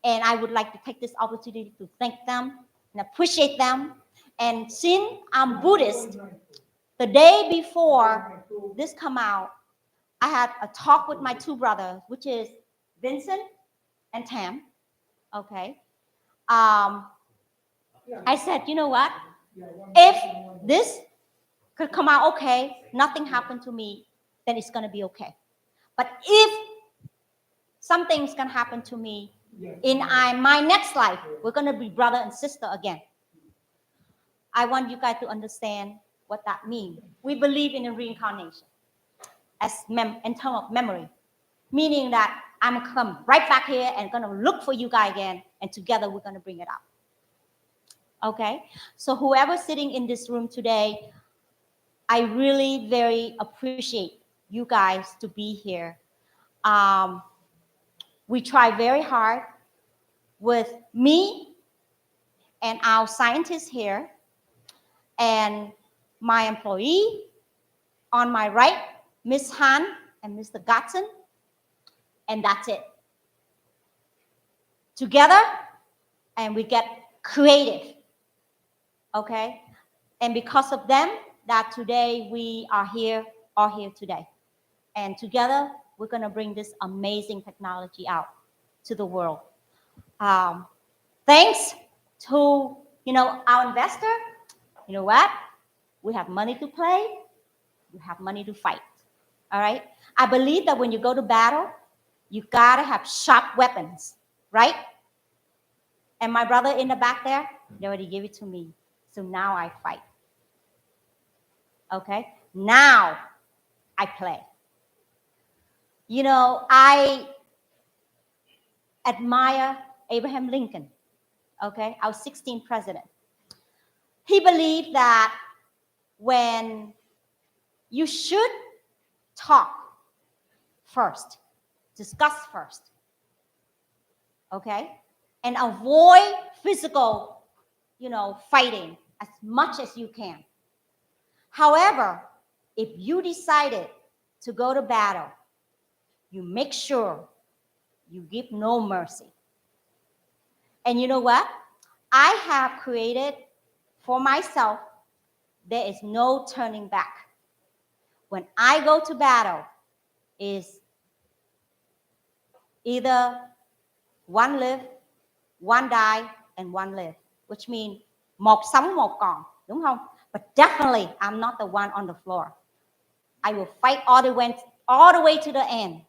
And I would like to take this opportunity to thank them and appreciate them. And since I'm Buddhist, the day before this come out, I had a talk with my two brothers, which is Vincent and Tam. Okay. I said, you know what? If this could come out okay, nothing happened to me, then it's going to be okay. But if something's going to happen to me in my next life, we're going to be brother and sister again. I want you guys to understand what that means. We believe in a reincarnation as in terms of memory, meaning that I'm going to come right back here and going to look for you guys again, and together we're going to bring it up. Okay? So whoever's sitting in this room today, I really very appreciate you guys to be here. We try very hard with me and our scientists here and my employee on my right, Ms. Han and Mr. Gatson, and that's it. Together, and we get creative, okay? And because of them, that today we are here, all here today. And together, we're gonna bring this amazing technology out to the world. Thanks to, our investor, you know what? We have money to play, we have money to fight, all right? I believe that when you go to battle, you gotta have sharp weapons, right? And my brother in the back there, they already gave it to me. So now I fight. Okay? Now I play. I admire Abraham Lincoln, okay? Our 16th president. He believed that when you should talk first, discuss first, okay? And avoid physical, fighting as much as you can. However, if you decided to go to battle, you make sure you give no mercy. And you know what? I have created for myself, there is no turning back. When I go to battle, is either one live, one die, and one live, which means một sống một còn, đúng không? But definitely, I'm not the one on the floor. I will fight all the way to the end,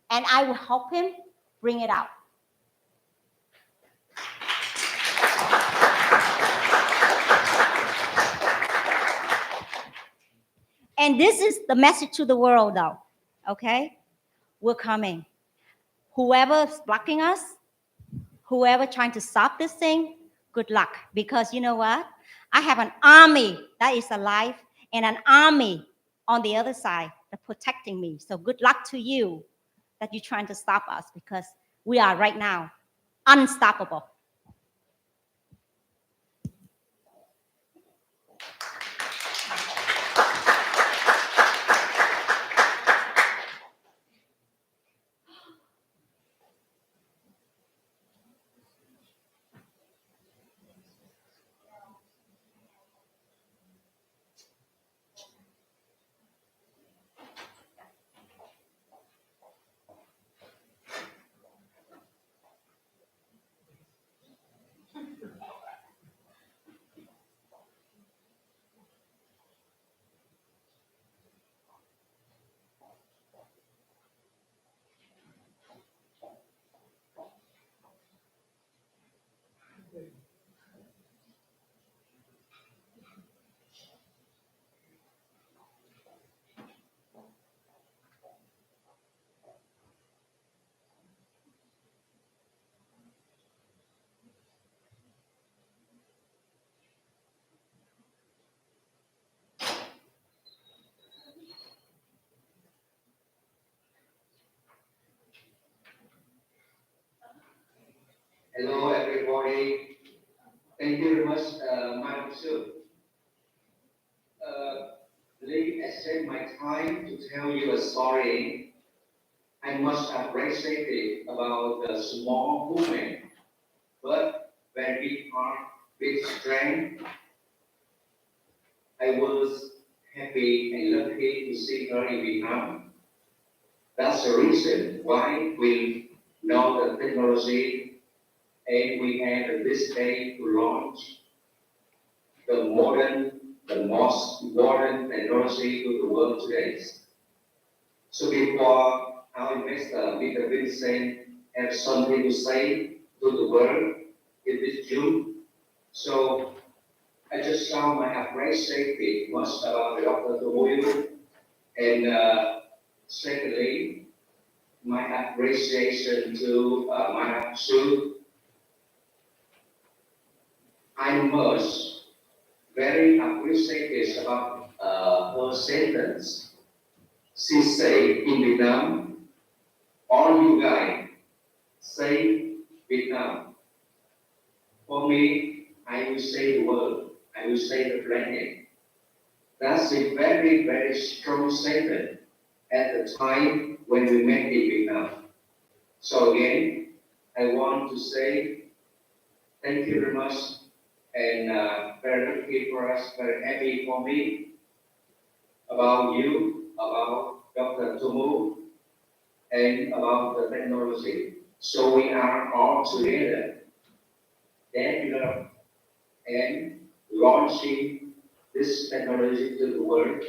and I will help him bring it out. And this is the message to the world, though, okay? We're coming. Whoever is blocking us, whoever trying to stop this thing, good luck. Because you know what? I have an army that is alive and an army on the other side that's protecting me. So good luck to you that you're trying to stop us, because we are right now unstoppable. Hello, everybody. Thank you very much, Madam Sue. Please accept my time to tell you a story. I must appreciate it about the small movement, but very big heart, big strength. I was happy and lucky to see her in Vietnam. That's the reason why we know the technology and we had this day to launch the most modern technology to the world today. So before our investor, Mr. Vincent, have something to say to the world in this June. So I just show my appreciation much about the Dr. Tomoyo, and secondly, my appreciation to Madam Sue. I must very appreciative about her sentence. She said in Vietnam, all you guys say Vietnam. For me, I will say the world. I will say the planet. That's a very, very strong statement at the time when we met in Vietnam. So again, I want to say thank you very much, and very lucky for us, very happy for me about you, about Dr. Tomo, and about the technology. So we are all together, develop and launching this technology to the world.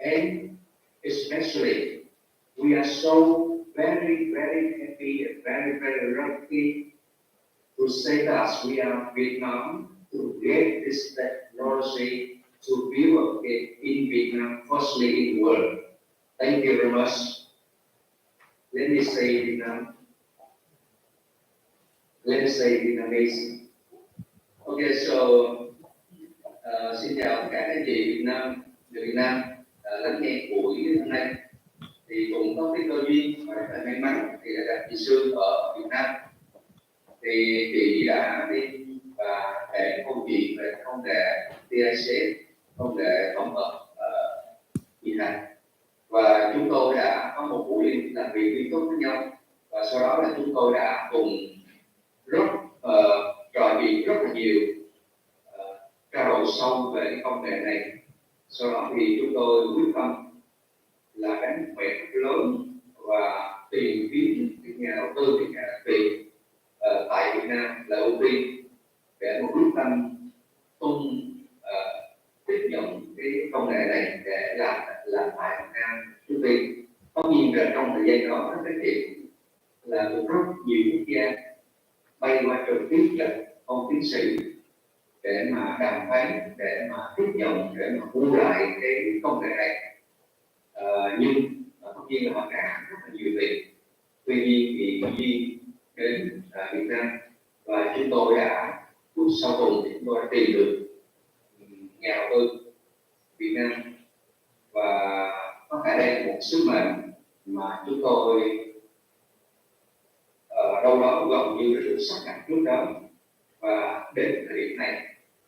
And especially, we are so very, very happy and very, very lucky to say that we are Vietnam to get this technology to build it in Vietnam, firstly in the world. Thank you very much. Let me say Vietnam. Let me say Vietnamese. Okay, so xin chào tất cả các chị Việt Nam, người Việt Nam lắng nghe buổi hôm nay. Thì cũng có cái cơ duyên và rất là may mắn thì là gặp chị Sương ở Việt Nam. Thì chị đã đi và kể câu chuyện về công nghệ TICF, công nghệ tổng hợp vận hành. Và chúng tôi đã có một buổi làm việc liên tục với nhau. Và sau đó là chúng tôi đã cùng trò chuyện rất là nhiều, trao đổi sâu về cái công nghệ này. Sau đó thì chúng tôi quyết tâm là đánh một mẹt lớn và tìm kiếm cái nhà đầu tư, cái nhà đặc biệt tại Việt Nam là ưu tiên để một quyết tâm tiếp nhận cái công nghệ này để làm tại Việt Nam trước tiên. Tất nhiên là trong thời gian đó nó phát triển là cũng rất nhiều quốc gia bay qua trực tiếp là ông tiến sĩ để mà đàm phán, để mà tiếp nhận, để mà mua lại cái công nghệ này. Nhưng tất nhiên là họ trả rất là nhiều tiền. Tuy nhiên thì Duy đến Việt Nam và chúng tôi đã sau cùng thì chúng tôi đã tìm được nhà đầu tư Việt Nam, và có thể đây là một sứ mệnh mà chúng tôi đâu đó gần như đã được xác nhận trước đó, và đến thời điểm này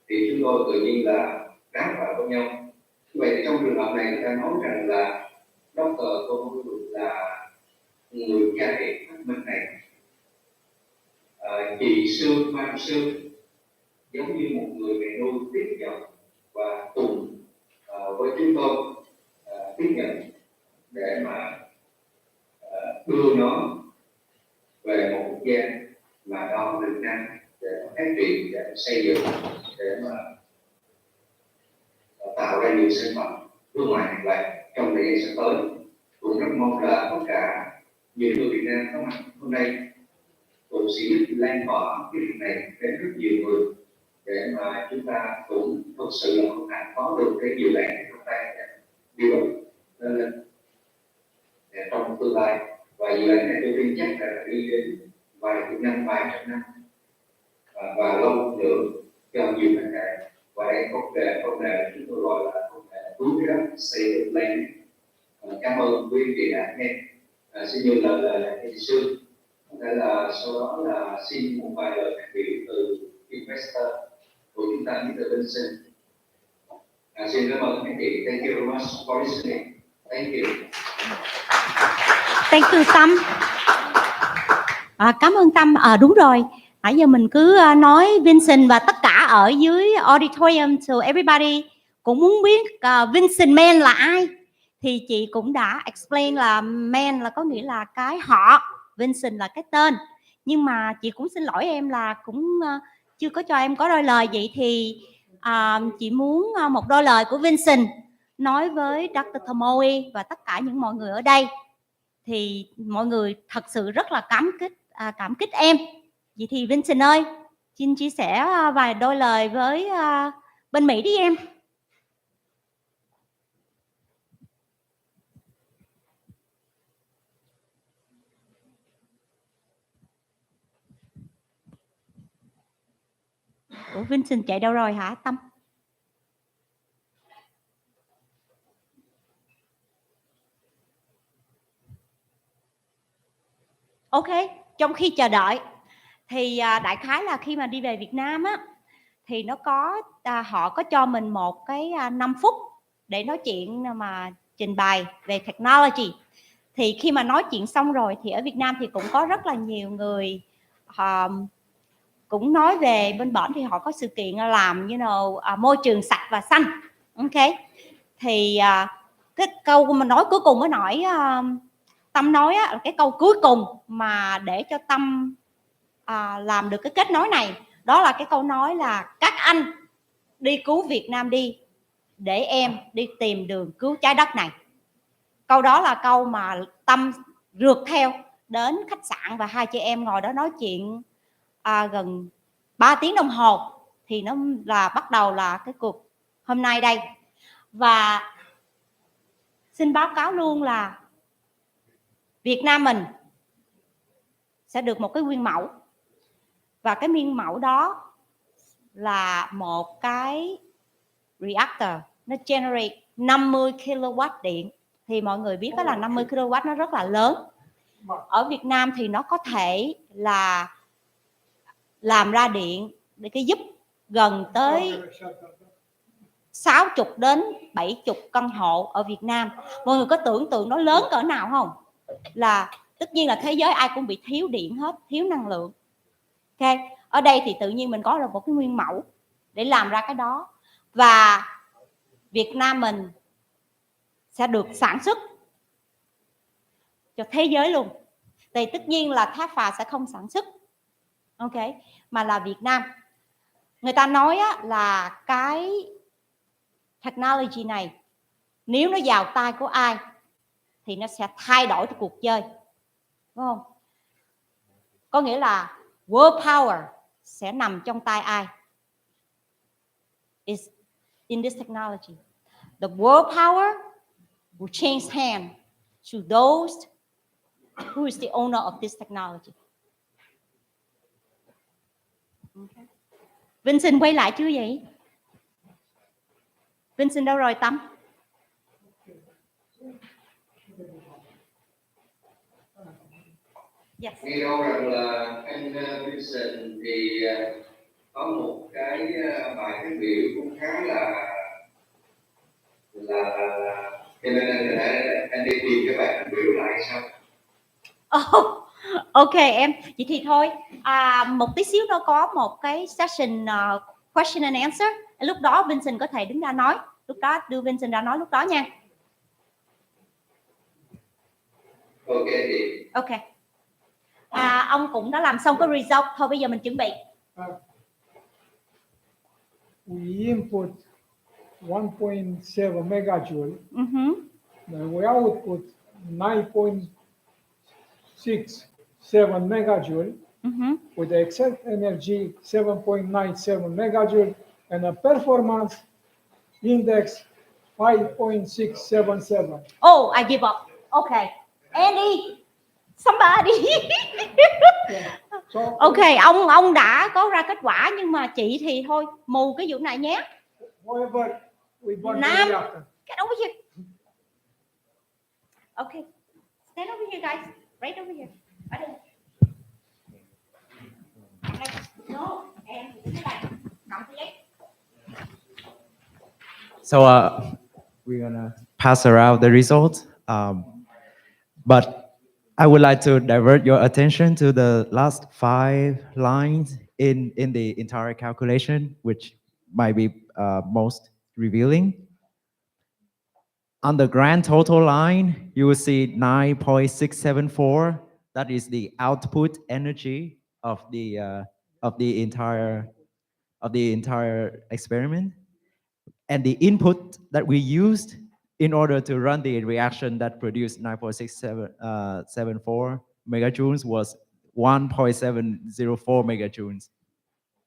thì chúng tôi tự nhiên là đáp vào với nhau. Vậy trong trường hợp này người ta nói rằng là Dr. Tô là người cha đẻ phát minh này, chị Sương, Mai Sương giống như một người mẹ nuôi tiếp nhận và cùng với chúng tôi tiếp nhận để mà đưa nó về một quốc gia mà đó là Việt Nam để phát triển, để xây dựng, để mà tạo ra nhiều sản phẩm thương mại hàng loạt trong thời gian sắp tới. Cũng rất mong là tất cả những người Việt Nam có mặt hôm nay cũng sẽ giúp lan tỏa cái việc này đến rất nhiều người, để mà chúng ta cũng thực sự là hân hạnh có được cái dự án trong tay điều lên trong tương lai. Và dự án này tôi tin chắc là đi đến vài chục năm, vài trăm năm và lâu nữa cho nhiều ngành nghề. Và đây công nghệ chúng tôi gọi là công nghệ túi cái đất xây dựng lên. Cảm ơn quý vị đã nghe. Xin nhiều lời là chị Sương có thể là sau đó là xin một vài lời phát biểu từ investor của chúng ta, Mr. Vincent. Xin cảm ơn các chị. Thank you very much for listening. Thank you. Thank you Tâm. Cảm ơn Tâm. Đúng rồi. Nãy giờ mình cứ nói Vincent và tất cả ở dưới auditorium, so everybody cũng muốn biết Vincent Man là ai. Thì chị cũng đã explain là Man là có nghĩa là cái họ, Vincent là cái tên. Nhưng mà chị cũng xin lỗi em là cũng chưa có cho em có đôi lời. Vậy thì chị muốn một đôi lời của Vincent nói với Dr. Tomoe và tất cả những mọi người ở đây. Thì mọi người thật sự rất là cảm kích em. Vậy thì Vincent ơi, xin chia sẻ vài đôi lời với bên Mỹ đi em. Ủa Vincent chạy đâu rồi hả Tâm? Ok, trong khi chờ đợi thì đại khái là khi mà đi về Việt Nam á thì nó có họ có cho mình một cái 5 phút để nói chuyện mà trình bày về technology. Thì khi mà nói chuyện xong rồi thì ở Việt Nam thì cũng có rất là nhiều người cũng nói về bên bển thì họ có sự kiện làm môi trường sạch và xanh. Ok, thì cái câu mà nói cuối cùng mới nói Tâm nói á, cái câu cuối cùng mà để cho Tâm làm được cái kết nối này, đó là cái câu nói là các anh đi cứu Việt Nam đi để em đi tìm đường cứu trái đất này. Câu đó là câu mà Tâm rượt theo đến khách sạn và hai chị em ngồi đó nói chuyện gần 3 tiếng đồng hồ thì nó là bắt đầu là cái cuộc hôm nay đây. Và xin báo cáo luôn là Việt Nam mình sẽ được một cái nguyên mẫu, và cái nguyên mẫu đó là một cái reactor nó generate 50 kW điện. Thì mọi người biết đó là 50 kW nó rất là lớn. Ở Việt Nam thì nó có thể là làm ra điện để cái giúp gần tới 60 đến 70 căn hộ ở Việt Nam. Mọi người có tưởng tượng nó lớn cỡ nào không? Là tất nhiên là thế giới ai cũng bị thiếu điện hết, thiếu năng lượng. Ok, ở đây thì tự nhiên mình có được một cái nguyên mẫu để làm ra cái đó, và Việt Nam mình sẽ được sản xuất cho thế giới luôn. Thì tất nhiên là Tháp Phà sẽ không sản xuất, ok, mà là Việt Nam. Người ta nói á, là cái technology này nếu nó vào tay của ai thì nó sẽ thay đổi cái cuộc chơi, đúng không? Có nghĩa là world power sẽ nằm trong tay ai? Is in this technology. The world power will change hand to those who is the owner of this technology. Okay. Vincent quay lại chưa vậy? Vincent đâu rồi Tâm? Yes. Nghe đâu rằng là anh Vincent thì có một cái bài phát biểu cũng khá là cho nên anh đi tìm cái bài phát biểu lại sao? Ok em, vậy thì thôi một tí xíu nó có một cái session question and answer. Lúc đó Vincent có thể đứng ra nói, lúc đó đưa Vincent ra nói lúc đó nha. Ok chị. Ok. Ông cũng đã làm xong cái result thôi, bây giờ mình chuẩn bị. We input 1.7 megajoule. We output 9.67 megajoule. With the exact energy 7.97 megajoule and a performance index 5.677. Oh, I give up. Okay. Andy, somebody. Ok, ông đã có ra kết quả, nhưng mà chị thì thôi mù cái vụ này nhé. Nam, get over here. Okay, stand over here guys, right over here. So we're gonna pass around the results, but I would like to divert your attention to the last 5 lines in the entire calculation, which might be most revealing. On the grand total line, you will see 9.674. That is the output energy of the entire experiment. And the input that we used in order to run the reaction that produced 9.674 megajoules was 1.704 megajoules.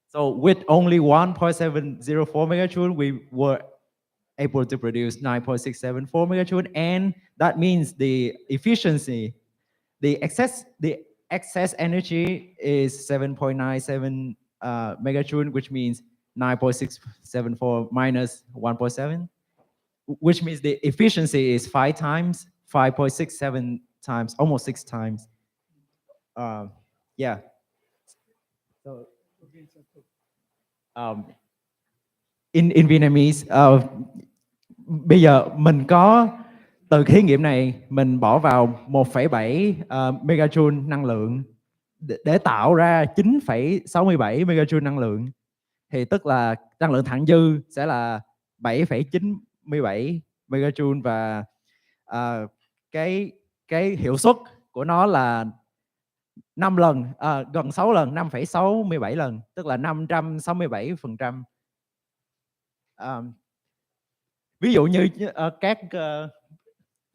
So with only 1.704 megajoule, we were able to produce 9.674 megajoule, and that means the efficiency, the excess energy is 7.97 megajoule, which means 9.674 minus 1.7, which means the efficiency is 5 times, 5.67 times, almost 6 times. Yeah. So in Vietnamese, bây giờ mình có từ thí nghiệm này mình bỏ vào 1,7 megajoule năng lượng để tạo ra 9,67 megajoule năng lượng, thì tức là năng lượng thặng dư sẽ là 7,97 megajoule, và cái hiệu suất của nó là 5 lần, gần 6 lần, 5,67 lần, tức là 567%. Ví dụ như các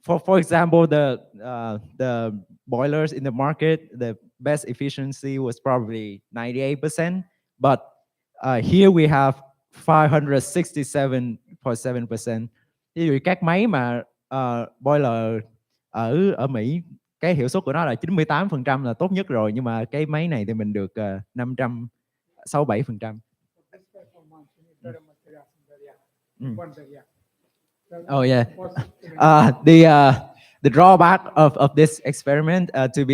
for example, the boilers in the market, the best efficiency was probably 98%, but here we have 567.7%. Ví dụ các máy mà boiler ở Mỹ, cái hiệu suất của nó là 98% là tốt nhất rồi, nhưng mà cái máy này thì mình được 567%. Oh yeah. The drawback of this experiment to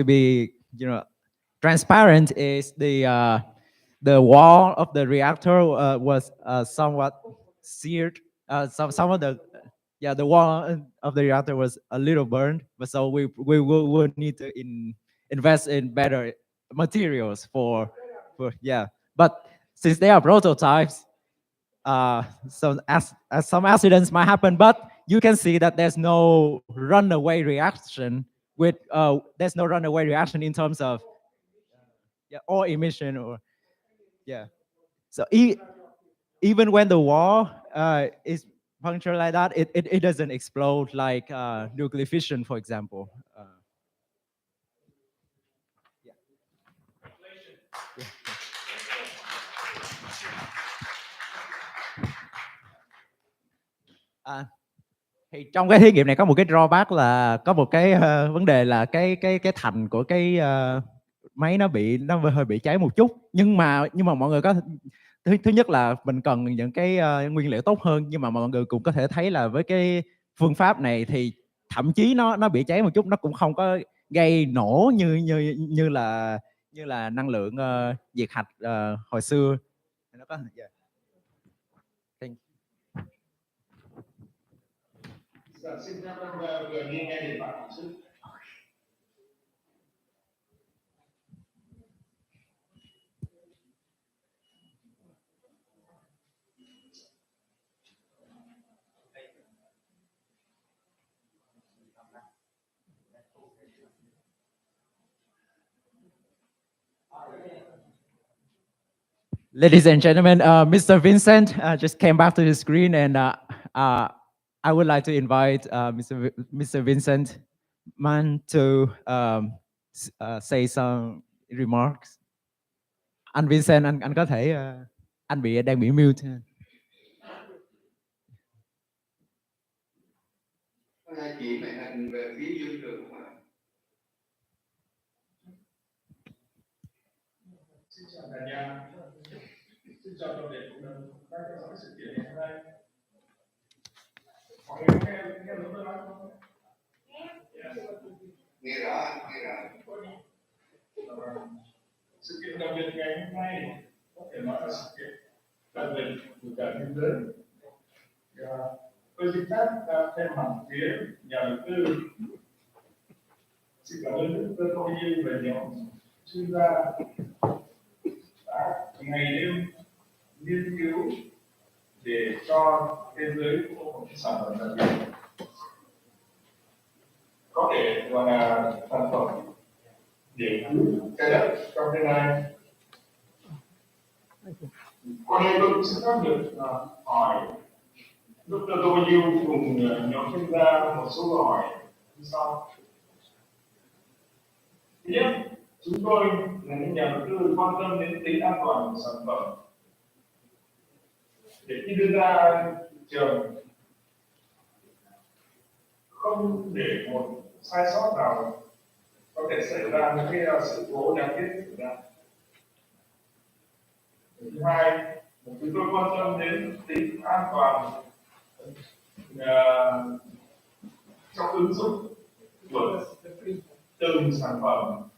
be transparent is the wall of the reactor was somewhat seared. Some of the wall of the reactor was a little burned, but so we will need to invest in better materials for But since they are prototypes, so as some accidents might happen, but you can see that there's no runaway reaction with there's no runaway reaction in terms of or emission or so even when the wall is punctured like that, it doesn't explode like nuclear fission, for example. Thì trong cái thí nghiệm này có một cái drawback là có một cái vấn đề là cái thành của cái máy nó hơi bị cháy một chút, nhưng mà mọi người có thứ nhất là mình cần những cái nguyên liệu tốt hơn, nhưng mà mọi người cũng có thể thấy là với cái phương pháp này thì thậm chí nó bị cháy một chút, nó cũng không có gây nổ như là năng lượng diệt hạch hồi xưa. Nó có Xin phép em vừa đi nghe điện thoại một chút. Ladies and gentlemen, Mr. Vincent just came back to the screen, and I would like to invite Mr. Vincent Mann to say some remarks. Anh Vincent, anh có thể anh đang bị mute. Hai chị màn hình về phía dương trường không ạ? Xin chào cả nhà. Xin chào toàn thể cộng đồng đang theo dõi sự kiện ngày hôm nay. Mọi người nghe đúng tôi nói không? Nghe rõ, nghe rõ. sự kiện đặc biệt ngày hôm nay có thể nói là sự kiện đặc biệt của cả thế giới. Tôi xin phép thay mặt phía nhà đầu tư xin cảm ơn Đức Cơ Tô Như và nhóm chuyên gia đã ngày đêm nghiên cứu để cho thế giới có một cái sản phẩm đặc biệt có thể gọi là sản phẩm để cứu trái đất trong tương lai. Qua đây tôi cũng xin phép được hỏi Dr. Tô Như cùng nhóm chuyên gia một số câu hỏi như sau. Thứ nhất, chúng tôi là những nhà đầu tư quan tâm đến tính an toàn của sản phẩm để khi đưa ra thị trường không để một sai sót nào có thể xảy ra những cái sự cố đáng tiếc xảy ra. Thứ hai, chúng tôi quan tâm đến tính an toàn trong ứng dụng của từng sản phẩm.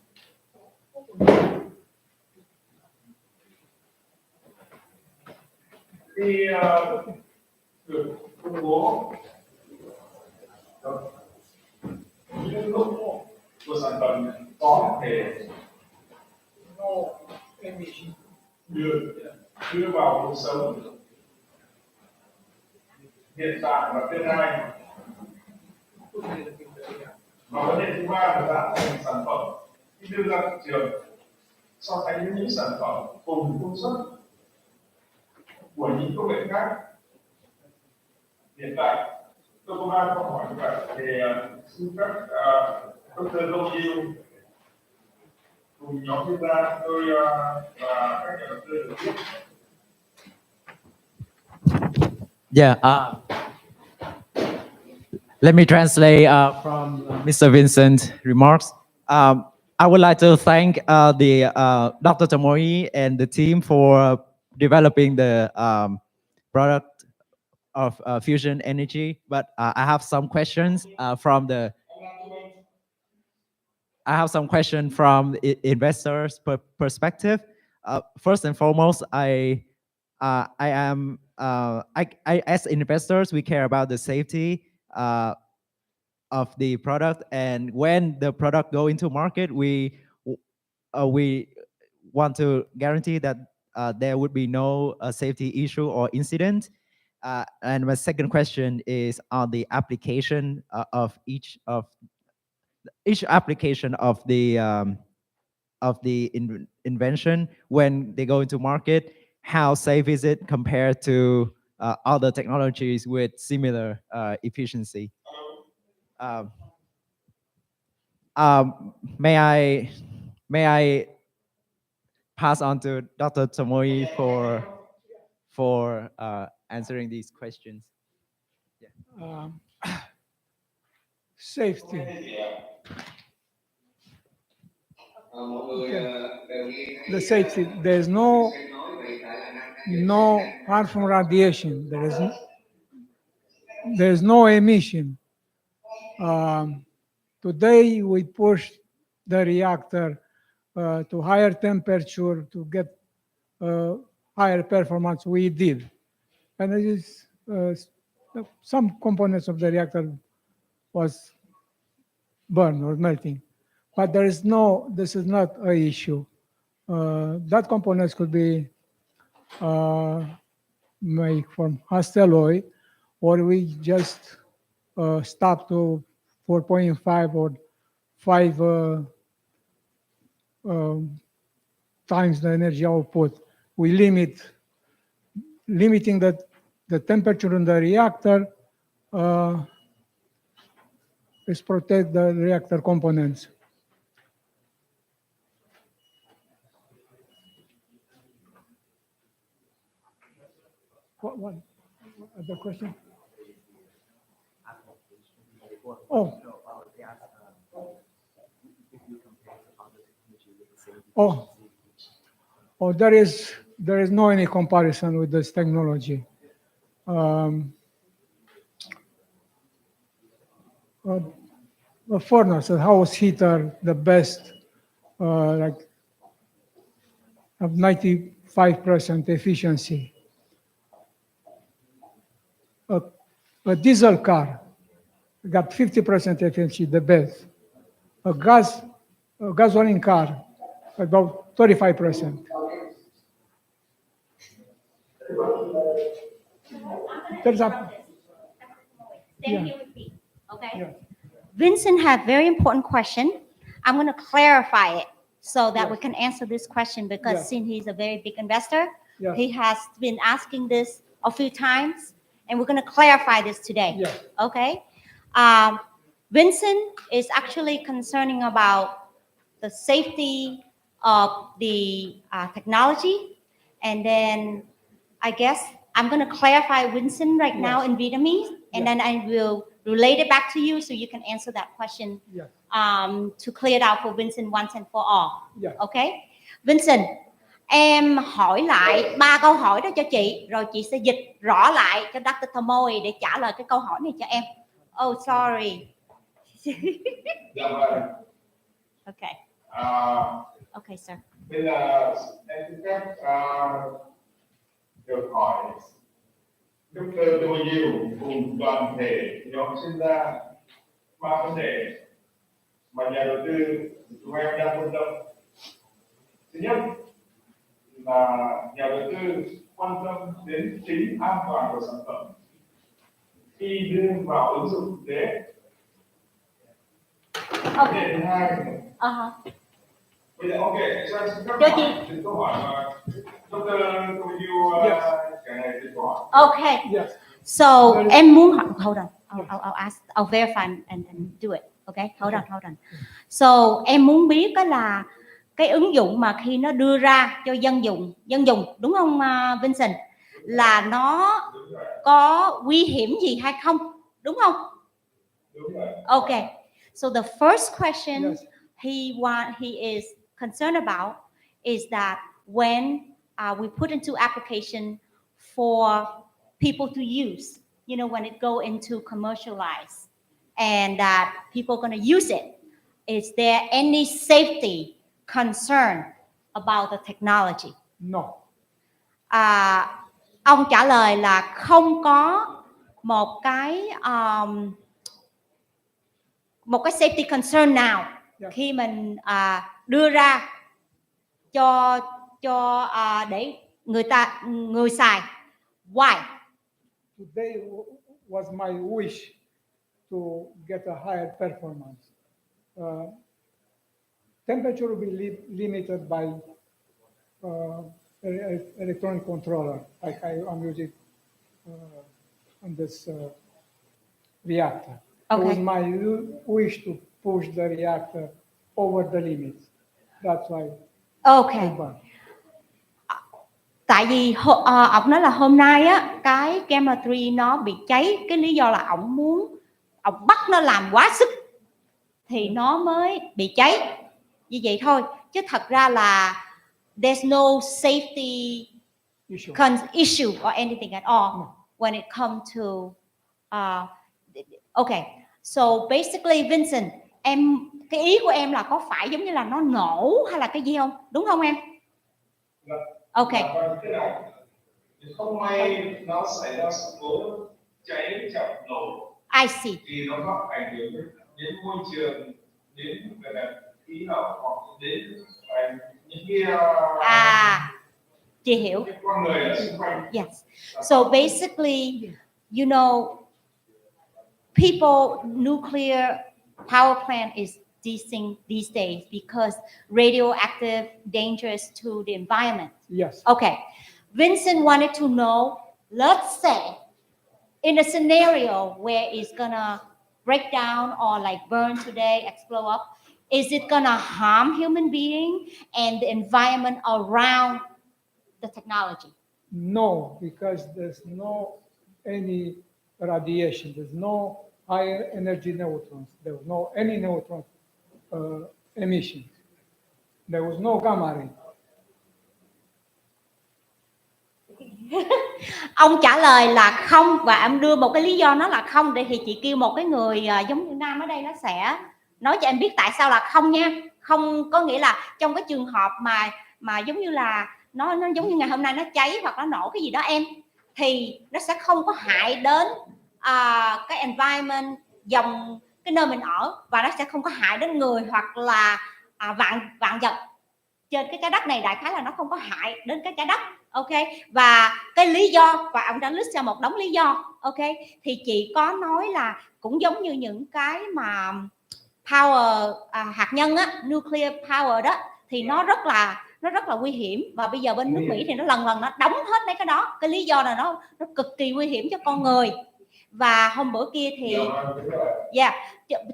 Khi được công bố những lúc của sản phẩm có thể đưa vào cuộc sống hiện tại và tương lai. Và vấn đề thứ ba là giá thành sản phẩm khi đưa ra thị trường so sánh với những sản phẩm cùng công suất của những công nghệ khác. Hiện tại tôi có 3 câu hỏi như vậy thì xin phép Dr. Tô Như cùng nhóm chuyên gia tôi và các nhà đầu tư được biết. Yeah. Let me translate from Mr. Vincent's remarks. I would like to thank Dr. Tomoe and the team for developing the product of fusion energy. But I have some questions from investors' perspective. First and foremost, as investors, we care about the safety of the product, and when the product go into market, we want to guarantee that there would be no safety issue or incident. And my second question is on the application of each application of the invention when they go into market. How safe is it compared to other technologies with similar efficiency? May I pass on to Dr. Tomoe for answering these questions? Yeah. Safety. Okay. The safety. There's no harmful radiation. There's no emission. Today we push the reactor to higher temperature to get higher performance. We did, and it is some components of the reactor was burned or melting, but this is not an issue. That components could be made from cast alloy, or we just stop to 4.5 or 5 times the energy output. We limiting the temperature in the reactor is protect the reactor components. What other question? There is no any comparison with this technology. A furnace, a house heater, the best like have 95% efficiency. A diesel car got 50% efficiency, the best. A gasoline car, about 35%. There's a, Stand here with me, okay? Yeah. Vincent had very important question. I'm going to clarify it so that we can answer this question because since he's a very big investor, he has been asking this a few times, and we're going to clarify this today. Okay? Vincent is actually concerning about the safety of the technology, and then I guess I'm going to clarify Vincent right now in Vietnamese, and then I will relate it back to you so you can answer that question to clear it out for Vincent once and for all. Okay? Vincent, em hỏi lại 3 câu hỏi đó cho chị, rồi chị sẽ dịch rõ lại cho Dr. Thamoy để trả lời cái câu hỏi này cho em. Oh, sorry. Okay. Okay, sir. Bây giờ em xin phép được hỏi Dr. Thamoy cùng toàn thể nhóm chuyên gia 3 vấn đề mà nhà đầu tư chúng em đang quan tâm. Thứ nhất là nhà đầu tư quan tâm đến tính an toàn của sản phẩm khi đưa vào ứng dụng thực tế. Vấn đề thứ hai, bây giờ ok, cho em xin phép hỏi câu hỏi mà Dr. Thamoy trả lời câu hỏi. Okay. So em muốn hỏi, hold on, I'll ask, I'll verify and do it. Okay, hold on. So em muốn biết đó là cái ứng dụng mà khi nó đưa ra cho dân dùng đúng không Vincent, là nó có nguy hiểm gì hay không, đúng không? Okay. So the first question he is concerned about is that when we put into application for people to use, you know, when it go into commercialize and that people going to use it, is there any safety concern about the technology? No. Ông trả lời là không có một cái safety concern nào khi mình đưa ra cho để người xài. Why? Today was my wish to get a higher performance. Temperature will be limited by electronic controller, like I'm using on this reactor. Okay. It was my wish to push the reactor over the limits. That's why. Okay. Tại vì ông nói là hôm nay á cái camera 3 nó bị cháy, cái lý do là ông bắt nó làm quá sức thì nó mới bị cháy, như vậy thôi, chứ thật ra là there's no safety issue or anything at all when it comes to okay. So basically Vincent, cái ý của em là có phải giống như là nó nổ hay là cái gì không, đúng không em? Okay. Không may nó xảy ra sự cố cháy chậm nổ. I see. Thì nó có ảnh hưởng đến môi trường, đến khí hậu hoặc đến những cái chị hiểu. Con người ở xung quanh. Yes. So basically, you know, nuclear power plant is decreasing these days because radioactive, dangerous to the environment. Yes. Okay. Vincent wanted to know, let's say, in a scenario where it's gonna break down or like burn today, explode up, is it gonna harm human being and the environment around the technology? No, because there's no any radiation. There's no higher energy neutrons. There was no any neutron emission. There was no gamma ray. Ông trả lời là không, và em đưa một cái lý do nó là không, để thì chị kêu một cái người giống như Nam ở đây nó sẽ nói cho em biết tại sao là không nha. Không có nghĩa là trong cái trường hợp mà giống như là nó giống như ngày hôm nay nó cháy hoặc nó nổ cái gì đó em, thì nó sẽ không có hại đến cái environment, dòng cái nơi mình ở, và nó sẽ không có hại đến người hoặc là vạn vật trên cái trái đất này. Đại khái là nó không có hại đến cái trái đất. Ok, và cái lý do, và ông đã list ra một đống lý do. Ok, thì chị có nói là cũng giống như những cái mà power hạt nhân á, nuclear power đó, thì nó rất là nguy hiểm, và bây giờ bên nước Mỹ thì nó lần nó đóng hết mấy cái đó. Cái lý do là nó cực kỳ nguy hiểm cho con người. Và hôm bữa kia thì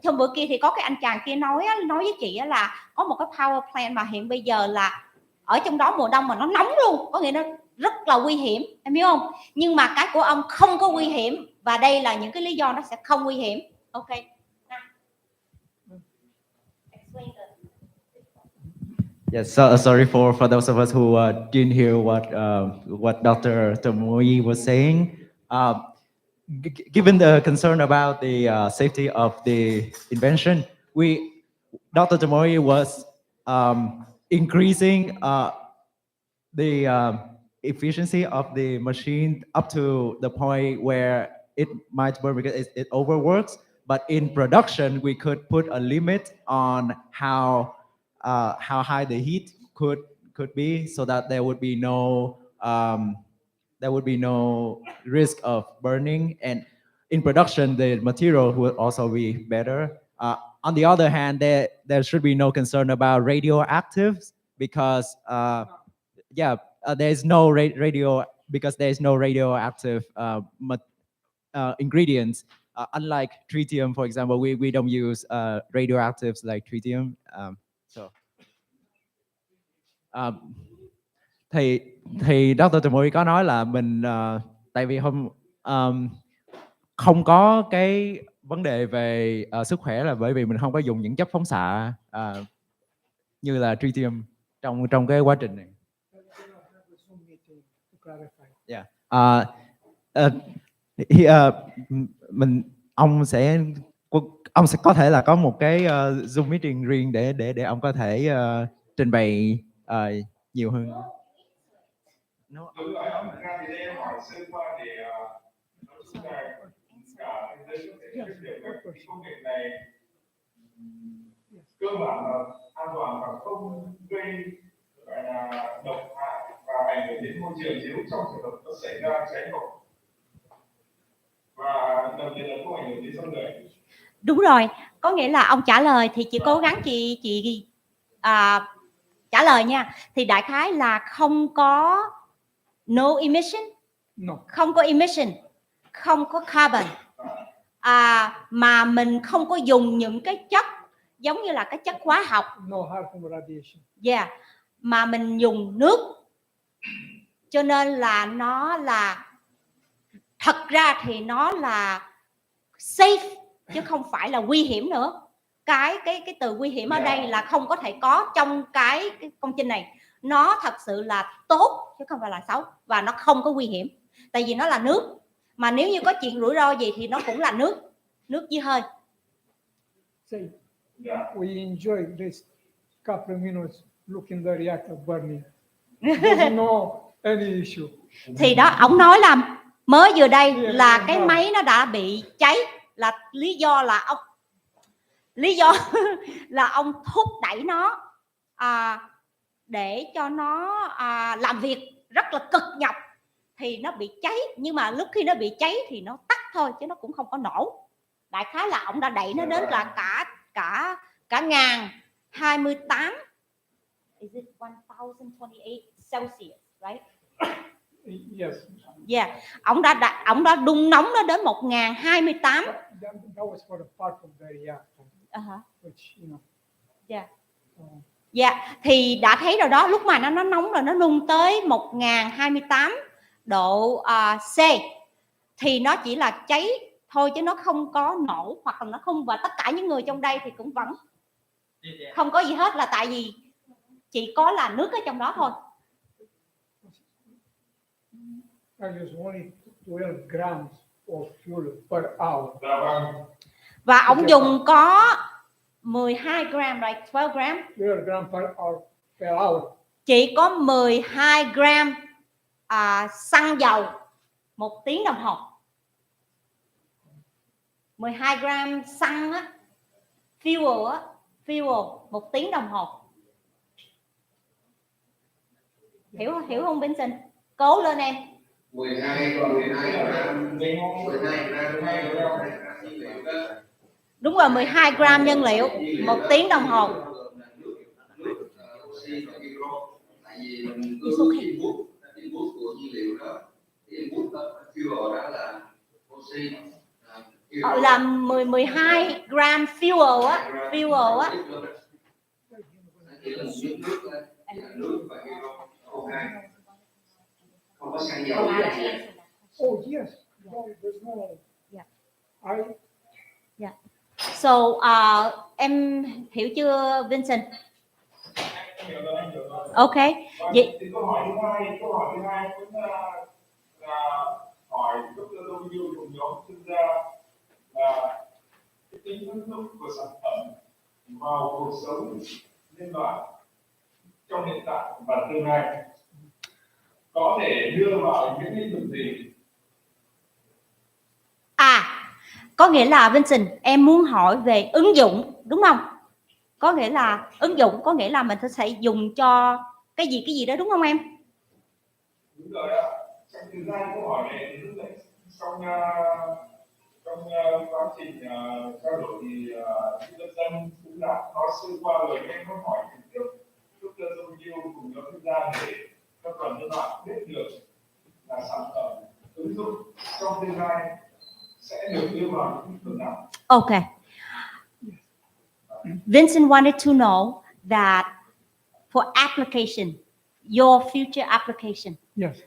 hôm bữa kia thì có cái anh chàng kia nói với chị là có một cái power plant mà hiện bây giờ là ở trong đó mùa đông mà nó nóng luôn, có nghĩa nó rất là nguy hiểm, em biết không? Nhưng mà cái của ông không có nguy hiểm, và đây là những cái lý do nó sẽ không nguy hiểm. Ok. Yes, so sorry for those of us who didn't hear what Dr. Tomoe was saying. Given the concern about the safety of the invention, Dr. Tomoe was increasing the efficiency of the machine up to the point where it might burn because it overworks. But in production, we could put a limit on how high the heat could be, so that there would be no risk of burning. And in production, the material would also be better. On the other hand, there should be no concern about radioactives, because there's no radioactive ingredients. Unlike tritium, for example, we don't use radioactives like tritium. Thì Dr. Tomoe có nói là mình tại vì không có cái vấn đề về sức khỏe, là bởi vì mình không có dùng những chất phóng xạ như là tritium trong cái quá trình này. Ông sẽ có thể là có một cái Zoom meeting riêng để ông có thể trình bày nhiều hơn. Đúng rồi, Nga thì em hỏi sơ qua để chúng ta cả thế giới có thể biết được các công nghệ này cơ bản là an toàn và không gây gọi là độc hại và ảnh hưởng đến môi trường nếu trong trường hợp nó xảy ra cháy nổ, và đồng thời là không ảnh hưởng đến con người. Đúng rồi, có nghĩa là ông trả lời thì chị cố gắng chị trả lời nha. Thì đại khái là không có no emission, không có emission, không có carbon, mà mình không có dùng những cái chất giống như là cái chất hóa học, mà mình dùng nước, cho nên là nó là thật ra thì nó là safe chứ không phải là nguy hiểm nữa. Cái từ nguy hiểm ở đây là không có thể có trong cái công trình này. Nó thật sự là tốt chứ không phải là xấu, và nó không có nguy hiểm, tại vì nó là nước. Mà nếu như có chuyện rủi ro gì thì nó cũng là nước với hơi. We enjoy this couple of minutes looking the reactor burning. There's no any issue. Thì đó, ông nói là mới vừa đây là cái máy nó đã bị cháy, là lý do là ông thúc đẩy nó để cho nó làm việc rất là cực nhọc, thì nó bị cháy. Nhưng mà lúc khi nó bị cháy thì nó tắt thôi, chứ nó cũng không có nổ. Đại khái là ông đã đẩy nó đến là cả 1028. Is it 1028 Celsius, right? Yes. Yeah, ông đã đun nóng nó đến 1028. That was for the part of the reactor. Which, you know. Thì đã thấy rồi đó, lúc mà nó nóng rồi, nó đun tới 1028 độ C thì nó chỉ là cháy thôi, chứ nó không có nổ hoặc là nó không. Và tất cả những người trong đây thì cũng vẫn không có gì hết, là tại vì chỉ có là nước ở trong đó thôi. I use only 12 grams of fuel per hour. Và ông dùng có 12 gram, right? 12 gram. 12 gram per hour. Chỉ có 12 gram xăng dầu 1 tiếng đồng hồ. 12 gram xăng á, fuel 1 tiếng đồng hồ. Hiểu không Vincent? Cố lên em. 12 gram. Đúng rồi, 12 gram nhiên liệu 1 tiếng đồng hồ. Tại vì mình cứ input của nhiên liệu đó, input fuel đó là oxy. Là 12 gram fuel á. Không có xăng dầu. Oh yes. No, there's no. Yeah. Yeah. So em hiểu chưa Vincent? Ok. Vậy câu hỏi thứ hai cũng là hỏi giúp cho tôi nhiều cùng nhóm chuyên gia là cái tính ứng dụng của sản phẩm vào cuộc sống nhân loại trong hiện tại và tương lai có thể đưa vào những lĩnh vực gì? Có nghĩa là Vincent, em muốn hỏi về ứng dụng đúng không? Có nghĩa là ứng dụng có nghĩa là mình sẽ dùng cho cái gì đó đúng không em? Đúng rồi ạ. Trong thời gian câu hỏi này thì trong quá trình trao đổi thì nhân dân cũng đã nói sơ qua rồi, em có hỏi trực tiếp giúp cho dông yêu cùng nhóm chuyên gia để các toàn nhân loại biết được là sản phẩm ứng dụng trong tương lai sẽ được đưa vào những lĩnh vực nào. Okay. Vincent wanted to know that for application, your future application. Yes.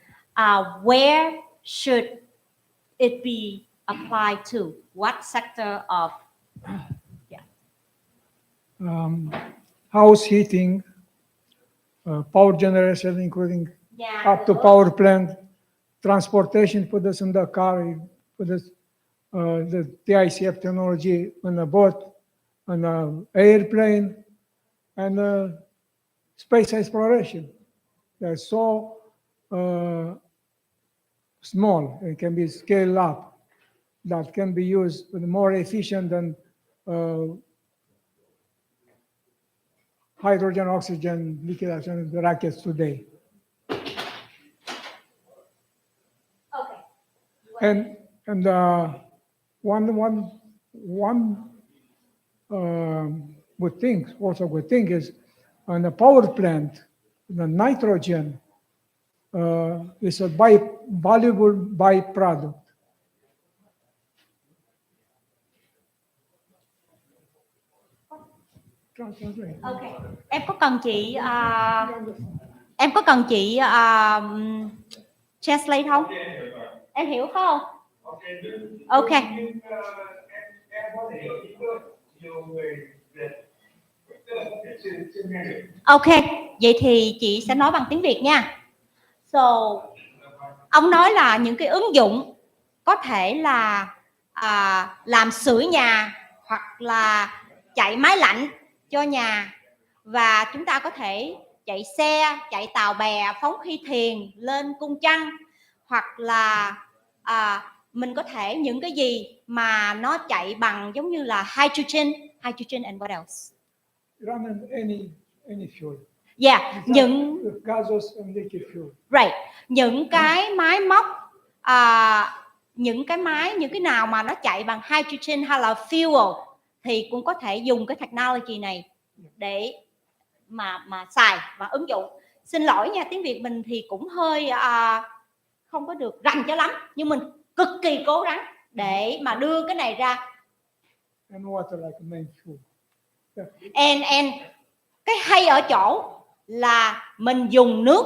Where should it be applied to? What sector of? Yeah. House heating, power generation, including up to power plant, transportation, put this in the car, put this, the TICF technology on a boat, on an airplane, and space exploration. They're so small, it can be scaled up, that can be used more efficient than hydrogen, oxygen, liquid oxygen rockets today. Okay. And one good thing, also good thing is on the power plant, the nitrogen is a valuable byproduct. Okay. Em có cần chị translate không? Em hiểu không? Ok. Ok, vậy thì chị sẽ nói bằng tiếng Việt nha. So, ông nói là những cái ứng dụng có thể là làm sưởi nhà hoặc là chạy máy lạnh cho nhà, và chúng ta có thể chạy xe, chạy tàu bè, phóng khí thiền, lên cung trăng, hoặc là mình có thể những cái gì mà nó chạy bằng giống như là hydrogen and what else? Run on any fuel. Yeah, những gases and liquid fuel. Right, những cái máy móc, những cái nào mà nó chạy bằng hydrogen hay là fuel thì cũng có thể dùng cái technology này để mà xài và ứng dụng. Xin lỗi nha, tiếng Việt mình thì cũng hơi không có được rành cho lắm, nhưng mình cực kỳ cố gắng để mà đưa cái này ra. And water like a main fuel. And cái hay ở chỗ là mình dùng nước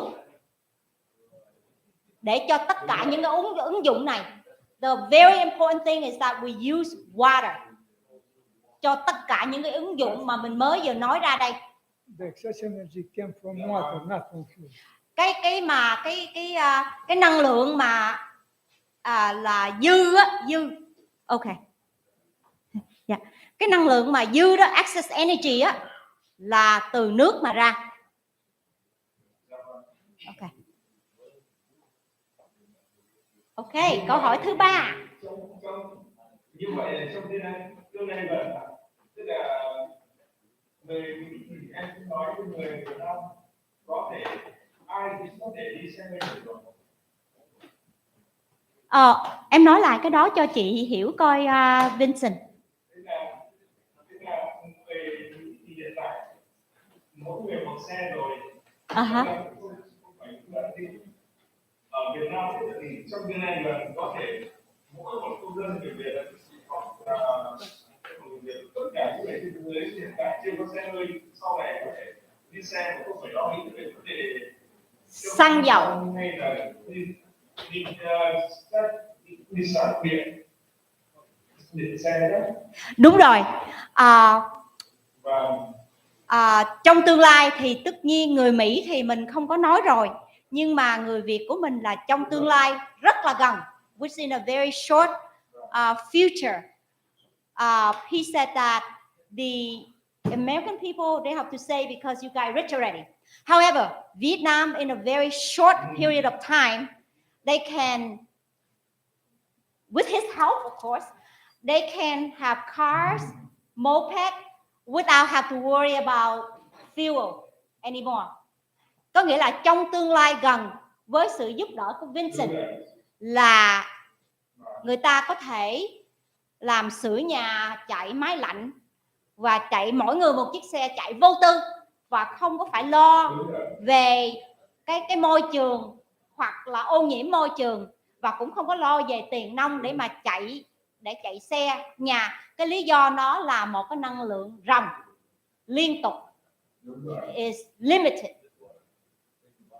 để cho tất cả những cái ứng dụng này. The very important thing is that we use water cho tất cả những cái ứng dụng mà mình mới vừa nói ra đây. The excess energy came from water, not from fuel. Cái năng lượng mà là dư. Okay. Yeah. Cái năng lượng mà dư đó, excess energy á, là từ nước mà ra. Ok. Ok, câu hỏi thứ 3. Như vậy trong tương lai gần, tức là người em cũng nói với người Việt Nam có thể ai cũng có thể đi xe hơi được. Em nói lại cái đó cho chị hiểu coi, Vincent. Tức là về hiện tại mỗi người một xe rồi. Ở Việt Nam thì trong tương lai gần có thể mỗi một công dân người Việt hoặc tất cả những người trên thế giới hiện tại chưa có xe hơi sau này có thể đi xe mà không phải lo nghĩ về vấn đề xăng dầu hay là đi sạc điện xe đó. Đúng rồi. Trong tương lai thì tất nhiên người Mỹ thì mình không có nói rồi, nhưng mà người Việt của mình là trong tương lai rất là gần, within a very short future. He said that the American people, they have to say because you guys rich already. However, Vietnam in a very short period of time, they can, with his help of course, they can have cars, moped, without have to worry about fuel anymore. Có nghĩa là trong tương lai gần, với sự giúp đỡ của Vincent, là người ta có thể làm sửa nhà, chạy máy lạnh và chạy mỗi người một chiếc xe chạy vô tư, và không có phải lo về cái môi trường hoặc là ô nhiễm môi trường, và cũng không có lo về tiền nong để mà chạy xe nhà. Cái lý do nó là một cái năng lượng ròng liên tục, is limited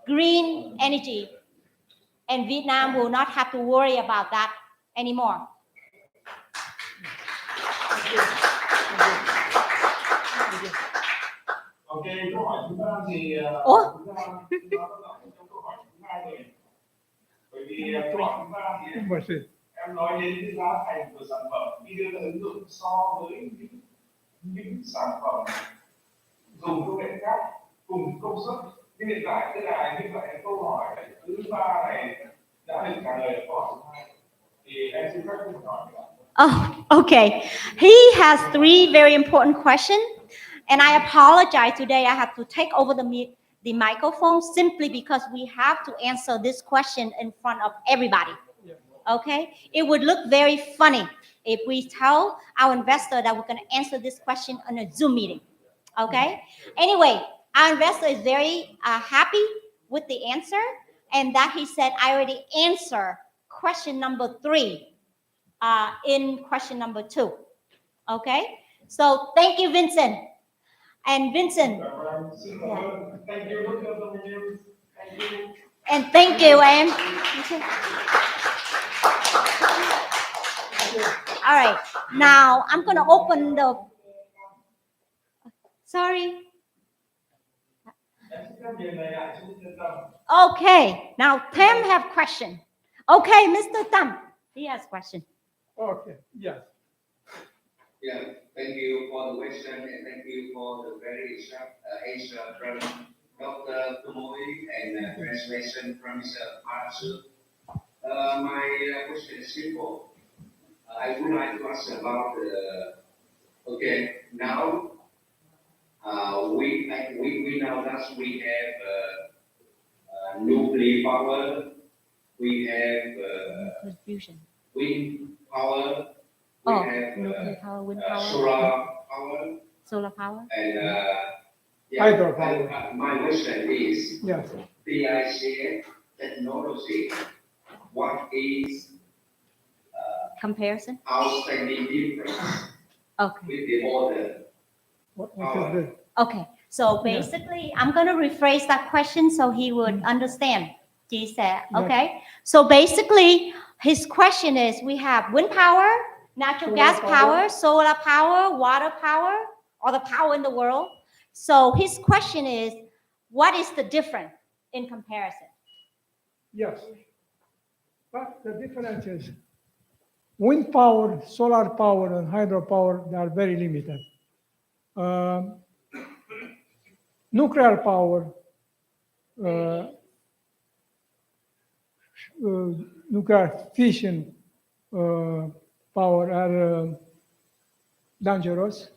green energy, and Vietnam will not have to worry about that anymore. Ok, câu hỏi thứ 3 thì chúng ta trong câu hỏi thứ 2 rồi. Bởi vì câu hỏi thứ 3 thì em nói đến cái giá thành của sản phẩm khi đưa ra ứng dụng so với những sản phẩm dùng công nghệ khác cùng công suất. Nhưng hiện tại tức là như vậy câu hỏi thứ 3 này đã được trả lời ở câu hỏi thứ 2. Thì em xin phép câu hỏi. Okay. He has 3 very important questions, and I apologize today. I have to take over the microphone simply because we have to answer this question in front of everybody. Okay? It would look very funny if we tell our investor that we're going to answer this question on a Zoom meeting. Okay? Anyway, our investor is very happy with the answer, and that he said, I already answered question number 3 in question number 2. Okay? So thank you, Vincent. And Vincent. Thank you. And thank you, em. All right. Now I'm going to open the... Sorry. Okay. Now Tam have question. Okay, Mr. Tam. He has question. Okay. Yes. Yeah. Thank you for the question and thank you for the very sharp answer from Dr. Tumoi and translation from Mr. Parasu. My question is simple. I would like to ask about now we know that we have nuclear power, we have wind power, we have nuclear power, wind power, solar power, and hydropower. My question is, Yes. TICF technology, what is comparison? Outstanding difference with the other? What is this? Okay, so basically, I'm going to rephrase that question so he would understand. He said, okay. So basically, his question is, we have wind power, natural gas power, solar power, water power, or the power in the world. So his question is, what is the difference in comparison? Yes. But the difference is Wind power, solar power, and hydropower, they are very limited. Nuclear power, nuclear fission power are dangerous.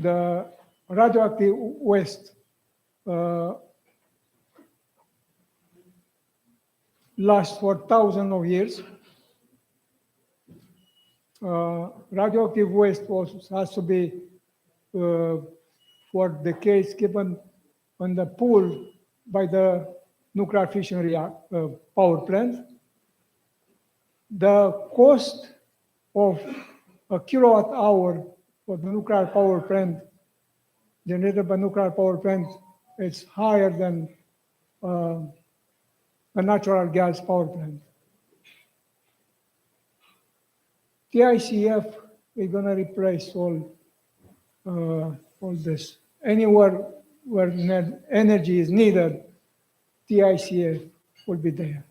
The radioactive waste lasts for thousands of years. Radioactive waste also has to be for the case given on the pool by the nuclear fission power plant. The cost of a kilowatt hour for the nuclear power plant generated by nuclear power plant is higher than a natural gas power plant. TICF is going to replace all this. Anywhere where energy is needed, TICF will be there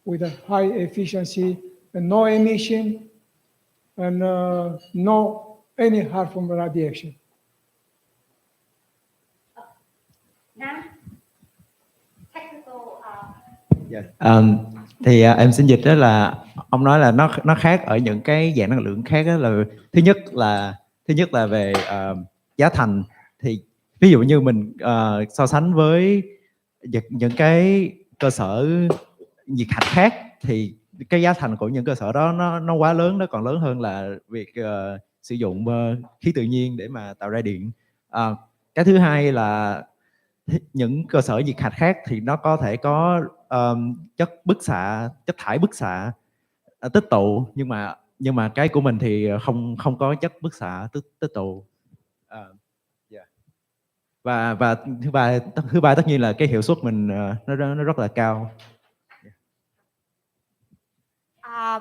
with a high efficiency and no emission and no any harmful radiation. Thì em xin dịch đó là ông nói là nó khác ở những cái dạng năng lượng khác đó là thứ nhất là về giá thành. Thì ví dụ như mình so sánh với những cái cơ sở nhiệt hạch khác thì cái giá thành của những cơ sở đó nó quá lớn, nó còn lớn hơn là việc sử dụng khí tự nhiên để mà tạo ra điện. Cái thứ hai là những cơ sở nhiệt hạch khác thì nó có thể có chất thải bức xạ tích tụ, nhưng mà cái của mình thì không có chất bức xạ tích tụ. Và thứ ba tất nhiên là cái hiệu suất mình nó rất là cao.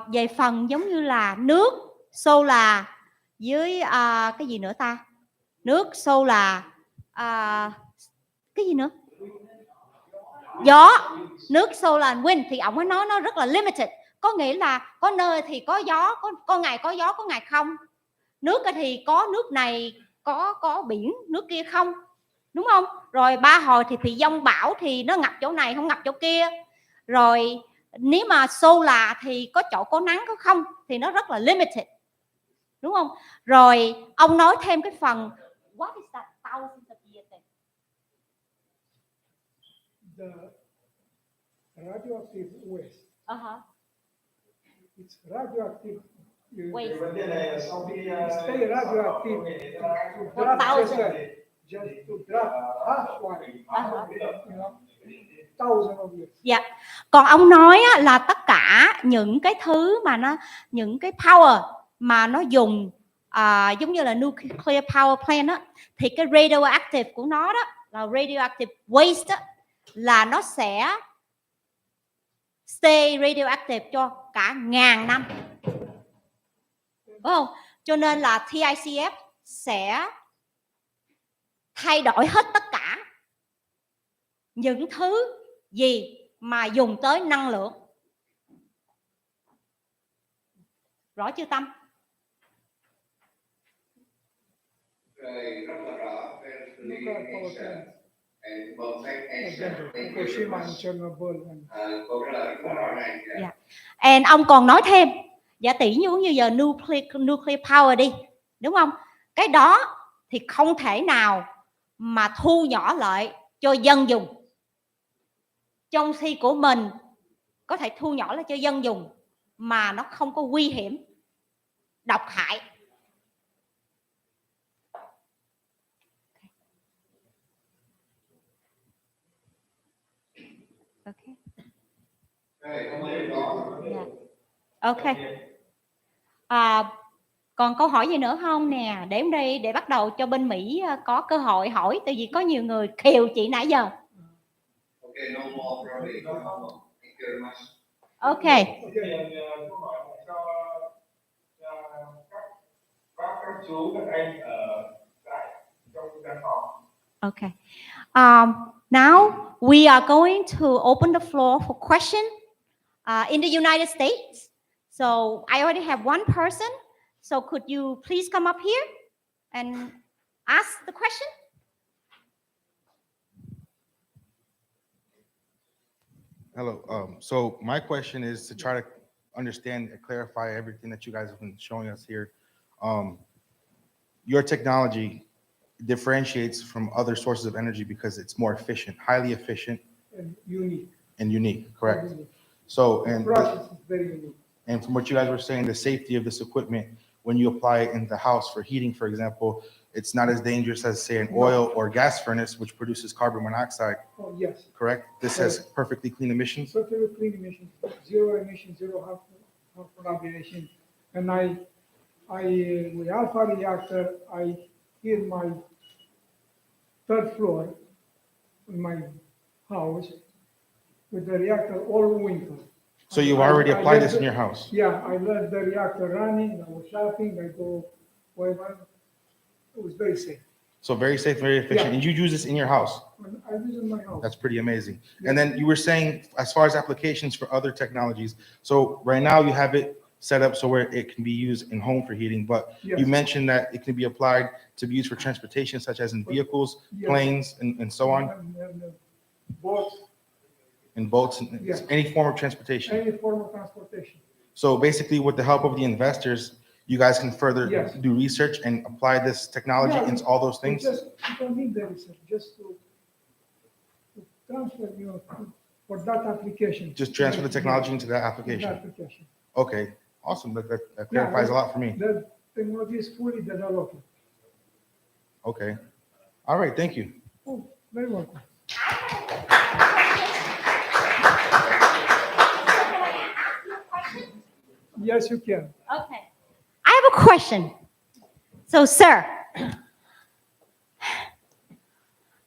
Về phần giống như là nước, solar với cái gì nữa ta? Nước, solar, cái gì nữa? Gió, nước, solar, wind thì ông ấy nói nó rất là limited. Có nghĩa là có nơi thì có gió, có ngày có gió, có ngày không. Nước thì có nước này, có biển, nước kia không. Đúng không? Rồi ba hồi thì dông bão thì nó ngập chỗ này, không ngập chỗ kia. Rồi nếu mà solar thì có chỗ có nắng có không thì nó rất là limited. Đúng không? Rồi ông nói thêm cái phần what is that thousands of years thing? The radioactive waste. It's radioactive. Waste. Vấn đề này là sau khi stay radioactive for thousands. Just to drop half one. Thousands of years. Dạ. Còn ông nói là tất cả những cái thứ mà những cái power mà nó dùng giống như là nuclear power plant á, thì cái radioactive của nó đó là radioactive waste đó, là nó sẽ stay radioactive cho cả ngàn năm. Đúng không? Cho nên là TICF sẽ thay đổi hết tất cả những thứ gì mà dùng tới năng lượng. Rõ chưa Tâm? Rất là rõ về And ông còn nói thêm, giả tỷ như giờ nuclear power đi, đúng không? Cái đó thì không thể nào mà thu nhỏ lại cho dân dùng. Trong khi của mình có thể thu nhỏ lại cho dân dùng mà nó không có nguy hiểm, độc hại. Ok. Còn câu hỏi gì nữa không nè? Để đây để bắt đầu cho bên Mỹ có cơ hội hỏi, tại vì có nhiều người khiêu chị nãy giờ. Ok. Okay. Now we are going to open the floor for questions in the United States. So I already have one person. So could you please come up here and ask the question? Hello. So my question is to try to understand and clarify everything that you guys have been showing us here. Your technology differentiates from other sources of energy because it's more efficient, highly efficient, And unique. and unique. Correct. Unique. So The and process is very unique. and from what you guys were saying, the safety of this equipment when you apply it in the house for heating, for example, it's not as dangerous as say an oil or gas furnace, which produces carbon monoxide. Oh, yes. Correct. This has perfectly clean emissions. Perfectly clean emissions, zero emissions, zero harmful radiation. And with alpha reactor, I heat my third floor in my house with the reactor all winter. So you've already applied this in your house? Yeah, I left the reactor running, I was shopping, I go wherever. It was very safe. So very safe, very efficient. Yeah. And you use this in your house? I use it in my house. That's pretty amazing. Yeah. And then you were saying, as far as applications for other technologies, so right now you have it set up so where it can be used in home for heating, but Yes. you mentioned that it can be applied to be used for transportation, such as in vehicles, Yes. planes, and so on, And boats, in boats, and Yes. any form of transportation. any form of transportation. So basically, with the help of the investors, you guys can further Yes. do research and apply this technology Yeah, into all those we things? just, you don't need the research, just to transfer, for that application. Just transfer the technology into that That application? application. Okay, awesome. That Yeah, clarifies a lot for me. The technology is fully developed. Okay. All right, thank you. Oh, very welcome. Yes, you can. Okay. I have a question. So, sir,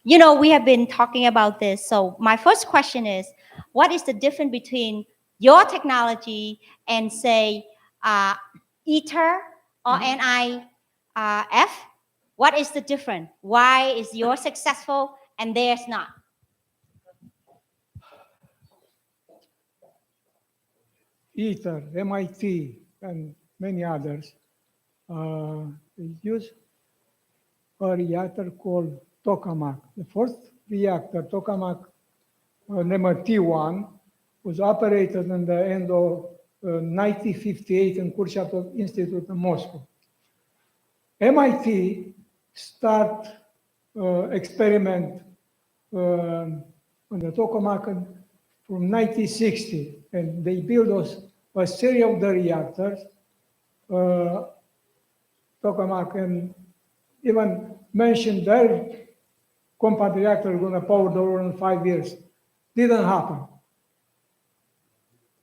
we have been talking about this. So, my first question is, what is the difference between your technology and, say, ITER or NIF? What is the difference? Why is yours successful and theirs not? ITER, MIT, and many others use a reactor called tokamak. The first reactor, tokamak number T1, was operated in the end of 1958 in Kurchatov Institute in Moscow. MIT start experiment on the tokamak from 1960, and they build a series of the reactors, tokamak, and even mentioned their compact reactor going to power the world in 5 years. Didn't happen.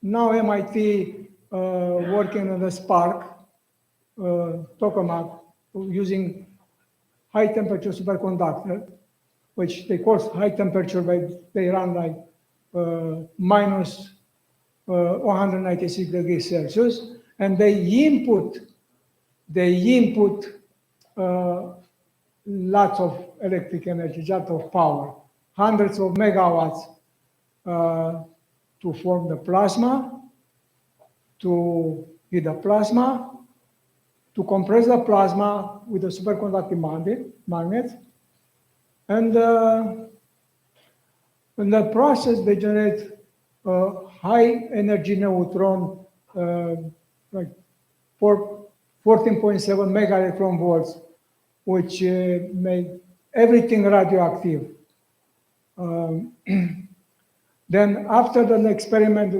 Now MIT working on the spark, tokamak, using high temperature superconductor, which they call high temperature, but they run like minus 196 degrees Celsius, and they input lots of electric energy, lots of power, hundreds of megawatts to form the plasma, to heat the plasma, to compress the plasma with a superconducting magnet, and in the process they generate high energy neutron, like 14.7 mega electron volts, which make everything radioactive. Then after the experiment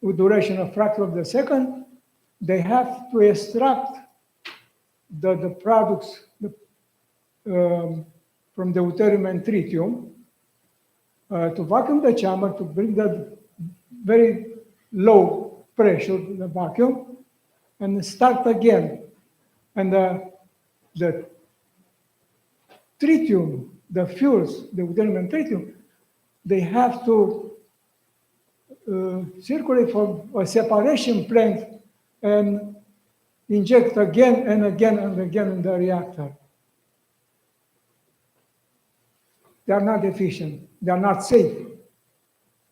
with duration of fraction of the second, they have to extract the products from the deuterium and tritium to vacuum the chamber to bring the very low pressure in the vacuum and start again. And the tritium, the fuels, the deuterium and tritium, they have to circulate from a separation plant and inject again and again and again in the reactor. They are not efficient. They are not safe.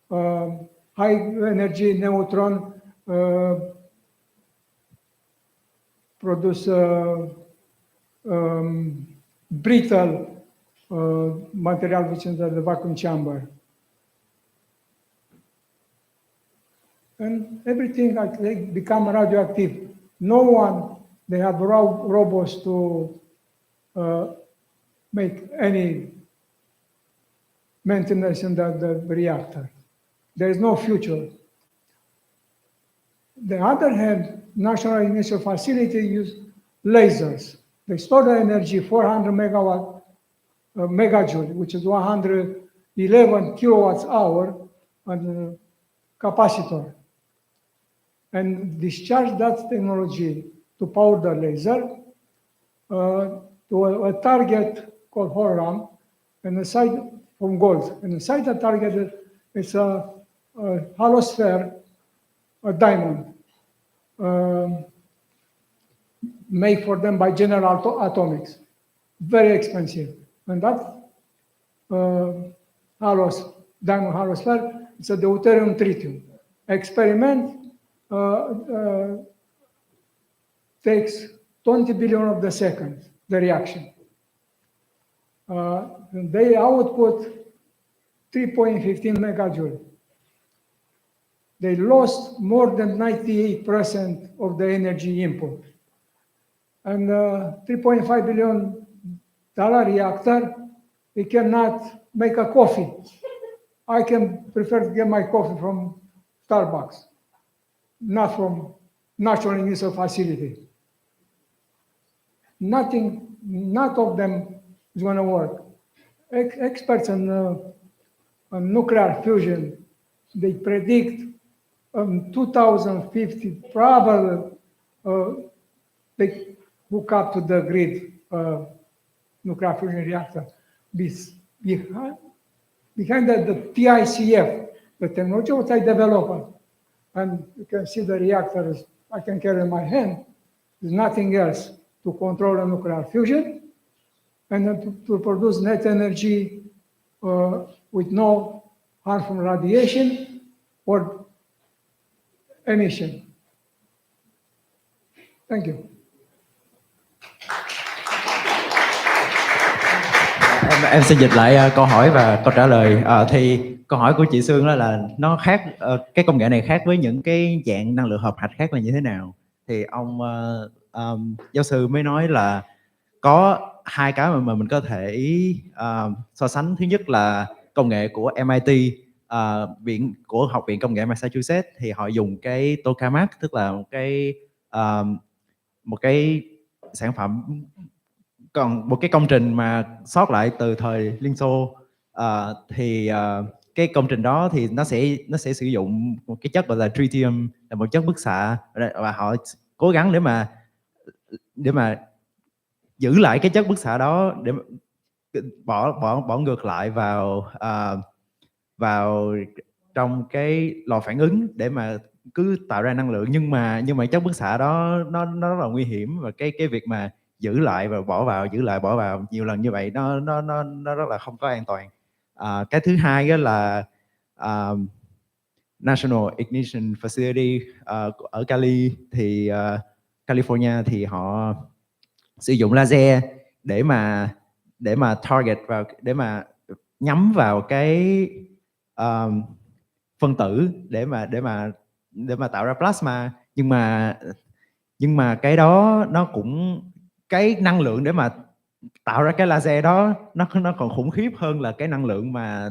High energy neutron produce brittle material which is in the vacuum chamber. And everything like become radioactive. No one, they have robots to make any maintenance in the reactor. There is no future. The other hand, National Initial Facility use lasers. They store the energy 400 megajoule, which is 111 kilowatts hour on the capacitor. And discharge that technology to power the laser to a target called hologram, and the side from gold. And inside the target is a hollow sphere, a diamond, made for them by General Atomics, very expensive. And that diamond hollow sphere, it's a deuterium tritium. Experiment takes 20 billion of the second, the reaction. They output 3.15 megajoule. They lost more than 98% of the energy input. And $3.5 billion reactor, we cannot make a coffee. I can prefer to get my coffee from Starbucks, not from National Initial Facility. Nothing, none of them is going to work. Experts on nuclear fusion, they predict 2050 probably they hook up to the grid nuclear fusion reactor. Behind that, the TICF, the technology which I developed, and you can see the reactors I can carry in my hand, is nothing else to control a nuclear fusion and to produce net energy with no harmful radiation or emission. Thank you. Em xin dịch lại câu hỏi và câu trả lời. Thì câu hỏi của chị Sương đó là nó khác, cái công nghệ này khác với những cái dạng năng lượng hợp hạch khác là như thế nào? Thì ông giáo sư mới nói là có hai cái mà mình có thể so sánh. Thứ nhất là công nghệ của MIT, của Học viện Công nghệ Massachusetts, thì họ dùng cái tokamak, tức là một cái sản phẩm, còn một cái công trình mà sót lại từ thời Liên Xô. Cái công trình đó thì nó sẽ sử dụng một cái chất gọi là tritium, là một chất bức xạ, và họ cố gắng để mà giữ lại cái chất bức xạ đó, để bỏ ngược lại vào trong cái lò phản ứng để mà cứ tạo ra năng lượng. Nhưng mà chất bức xạ đó nó rất là nguy hiểm, và cái việc mà giữ lại và bỏ vào, giữ lại bỏ vào nhiều lần như vậy nó rất là không có an toàn. Cái thứ hai đó là National Ignition Facility ở Cali, thì California, thì họ sử dụng laser để mà target vào, để mà nhắm vào cái phân tử để mà tạo ra plasma. Nhưng mà cái đó nó cũng, cái năng lượng để mà tạo ra cái laser đó nó còn khủng khiếp hơn là cái năng lượng mà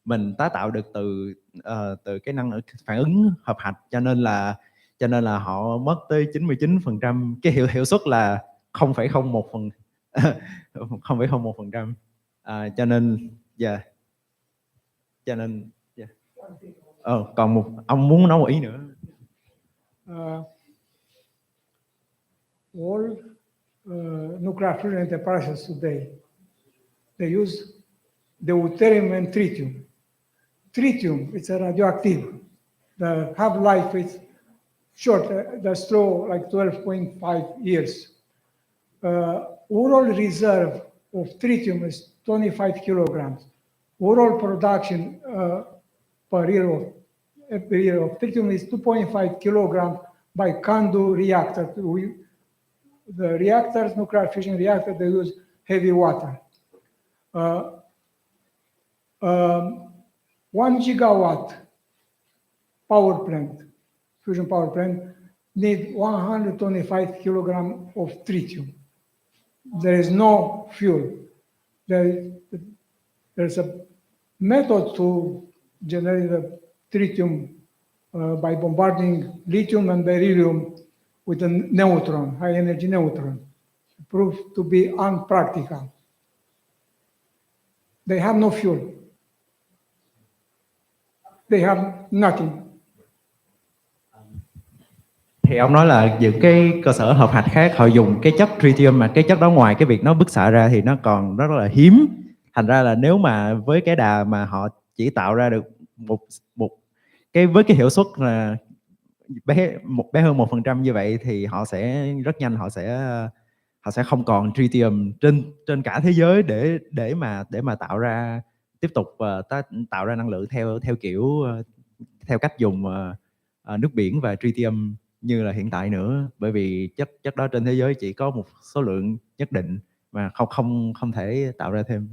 mình tái tạo được từ cái năng lượng phản ứng hợp hạch. Cho nên là họ mất tới 99%, cái hiệu suất là 0,01%. Cho nên còn ông muốn nói một ý nữa. All nuclear fusion enterprises today, they use deuterium and tritium. Tritium, it's a radioactive. The half-life is short, the slow, like 12.5 years. Overall reserve of tritium is 25 kilograms. Overall production per year of per year of tritium is 2.5 kilogram by CANDU reactor. The reactors, nuclear fission reactor, they use heavy water. 1 gigawatt power plant, fusion power plant, need 125 kilogram of tritium. There is no fuel. There's a method to generate the tritium by bombarding lithium and beryllium with a neutron, high energy neutron. Proved to be unpractical. They have no fuel. They have nothing. Thì ông nói là những cái cơ sở hợp hạch khác họ dùng cái chất tritium, mà cái chất đó ngoài cái việc nó bức xạ ra thì nó còn rất là hiếm. Thành ra là nếu mà với cái đà mà họ chỉ tạo ra được một cái với cái hiệu suất là bé hơn 1% như vậy, thì họ sẽ rất nhanh họ sẽ không còn tritium trên cả thế giới để mà tạo ra tiếp tục tạo ra năng lượng theo kiểu theo cách dùng nước biển và tritium như là hiện tại nữa, bởi vì chất đó trên thế giới chỉ có một số lượng nhất định mà không thể tạo ra thêm.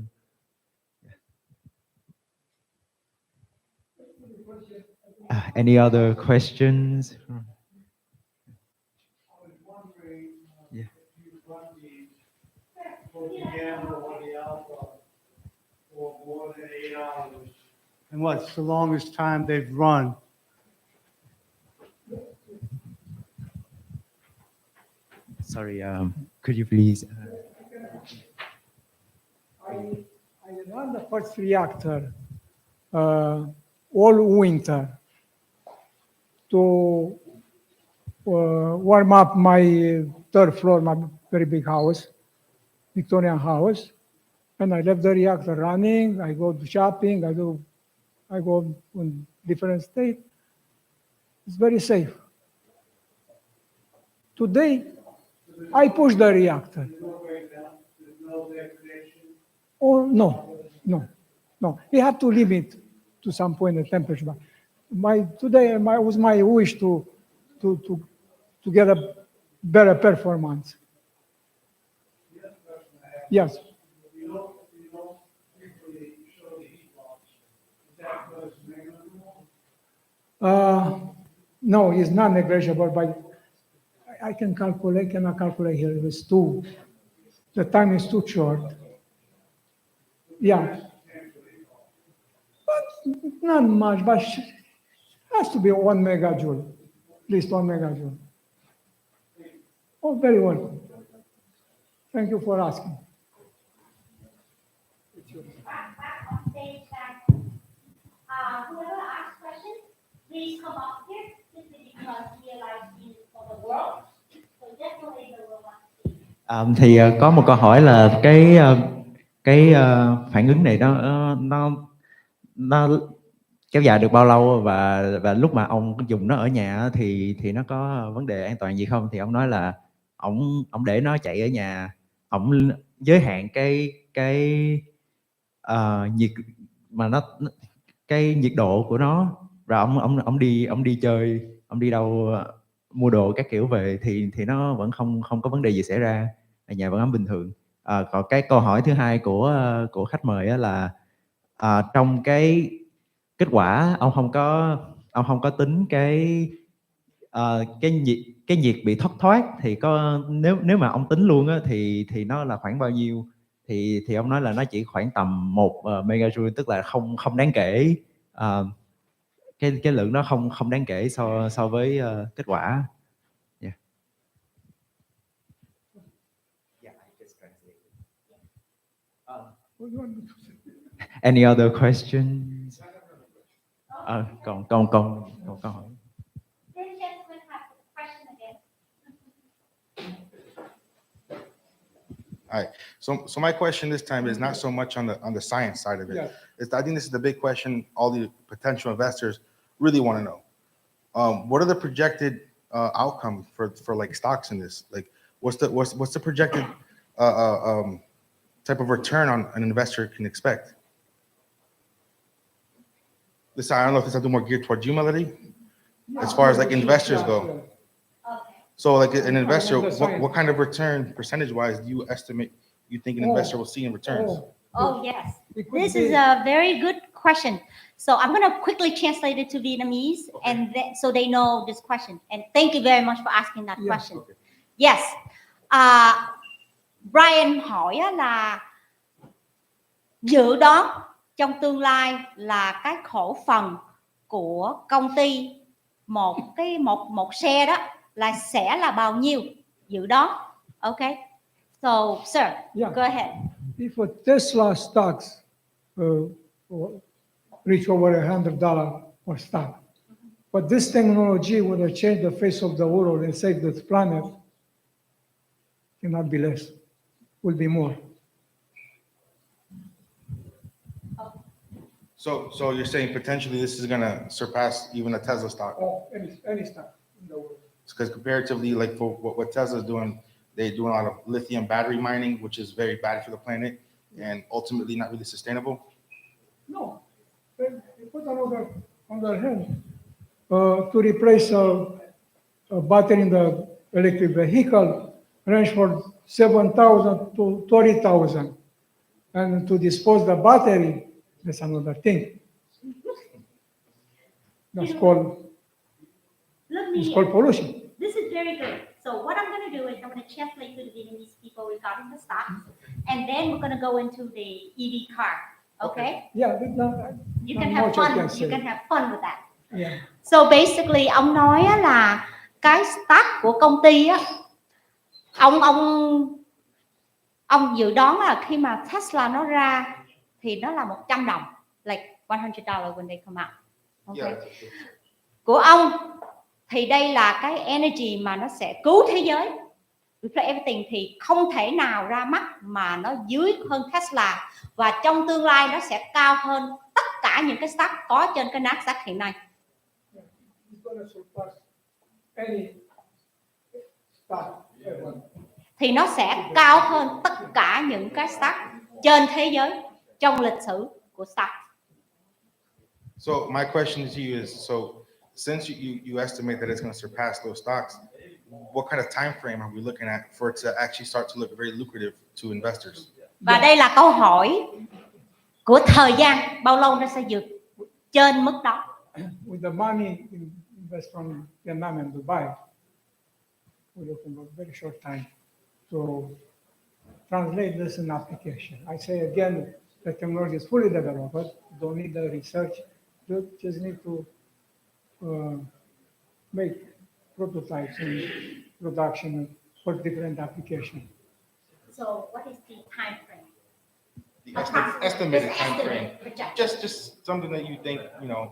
Any other questions? Yeah. And what's the longest time they've run? Sorry, could you please? I run the first reactor all winter to warm up my third floor, my very big house, Victorian house. And I left the reactor running. I go to shopping. I go in different states. It's very safe. Today, I push the reactor. Oh, no. You have to limit to some point the temperature. Today was my wish to get a better performance. Yes. No, it's not negligible, but I cannot calculate here. It was the time is too short. Yeah. But not much, but has to be 1 megajoule, at least 1 megajoule. Oh, very welcome. Thank you for asking. Back on stage, whoever asks questions, please come up here, simply because we are live streaming for the world. So definitely the world. Thì có một câu hỏi là cái phản ứng này nó kéo dài được bao lâu, và lúc mà ông dùng nó ở nhà thì nó có vấn đề an toàn gì không? Thì ông nói là ông để nó chạy ở nhà, ông giới hạn cái nhiệt mà cái nhiệt độ của nó, rồi ông đi chơi, ông đi đâu mua đồ các kiểu về thì nó vẫn không có vấn đề gì xảy ra, ở nhà vẫn ấm bình thường. Còn cái câu hỏi thứ hai của khách mời là trong cái kết quả ông không có tính cái nhiệt bị thất thoát, thì có nếu mà ông tính luôn á thì nó là khoảng bao nhiêu? Thì ông nói là nó chỉ khoảng tầm 1 megajoule, tức là không đáng kể, cái lượng đó không đáng kể so với kết quả. Yeah. Any other questions? Còn câu hỏi. All right. So my question this time is not so much on the science side of it. Yeah. I think this is the big question all the potential investors really want to know. What are the projected outcome for like stocks in this? Like, what's the projected type of return an investor can expect? This, I don't know if this has to do more geared toward you, Melody, as far as like investors go. So like an investor, what kind of return percentage-wise do you estimate you think an investor will see in returns? Oh, yes. This is a very good question. So I'm going to quickly translate it to Vietnamese, and so they know this question. And thank you very much for asking that question. Okay. Yes. Brian hỏi á là dự đoán trong tương lai là cái khẩu phần của công ty một share đó là sẽ là bao nhiêu dự đoán. Okay. So, sir, go ahead. If a Tesla stocks reach over $100 per stock, but this technology would have changed the face of the world and saved the planet, cannot be less, will be more. So you're saying potentially this is gonna surpass even a Tesla stock? Oh, any stock in the world. Because comparatively, like for what Tesla's doing, they're doing a lot of lithium battery mining, which is very bad for the planet and ultimately not really sustainable. No, they put on the hand to replace a battery in the electric vehicle range for 7,000 to 30,000, and to dispose the battery, that's another thing. That's called pollution. This is very good. So what I'm going to do is I'm going to translate to the Vietnamese people regarding the stocks, and then we're going to go into the EV car. Okay? Yeah, you can have fun. You can have fun with that. Yeah. So basically, ông nói là cái stock của công ty á, ông dự đoán là khi mà Tesla nó ra thì nó là $100, like $100 when they come out. Okay. Yeah. Của ông thì đây là cái energy mà nó sẽ cứu thế giới. Replace everything thì không thể nào ra mắt mà nó dưới hơn Tesla, và trong tương lai nó sẽ cao hơn tất cả những cái stock có trên cái Nasdaq hiện nay. Thì nó sẽ cao hơn tất cả những cái stock trên thế giới trong lịch sử của stock. So my question to you is, so since you estimate that it's going to surpass those stocks, what kind of time frame are we looking at for it to actually start to look very lucrative to investors? Và đây là câu hỏi của thời gian, bao lâu nó sẽ vượt trên mức đó. With the money invest from Vietnam and Dubai, we're looking at a very short time to translate this in application. I say again, the technology is fully developed. You don't need the research. You just need to make prototypes and production for different applications. So what is the time frame? The estimated time frame. Just something that you think,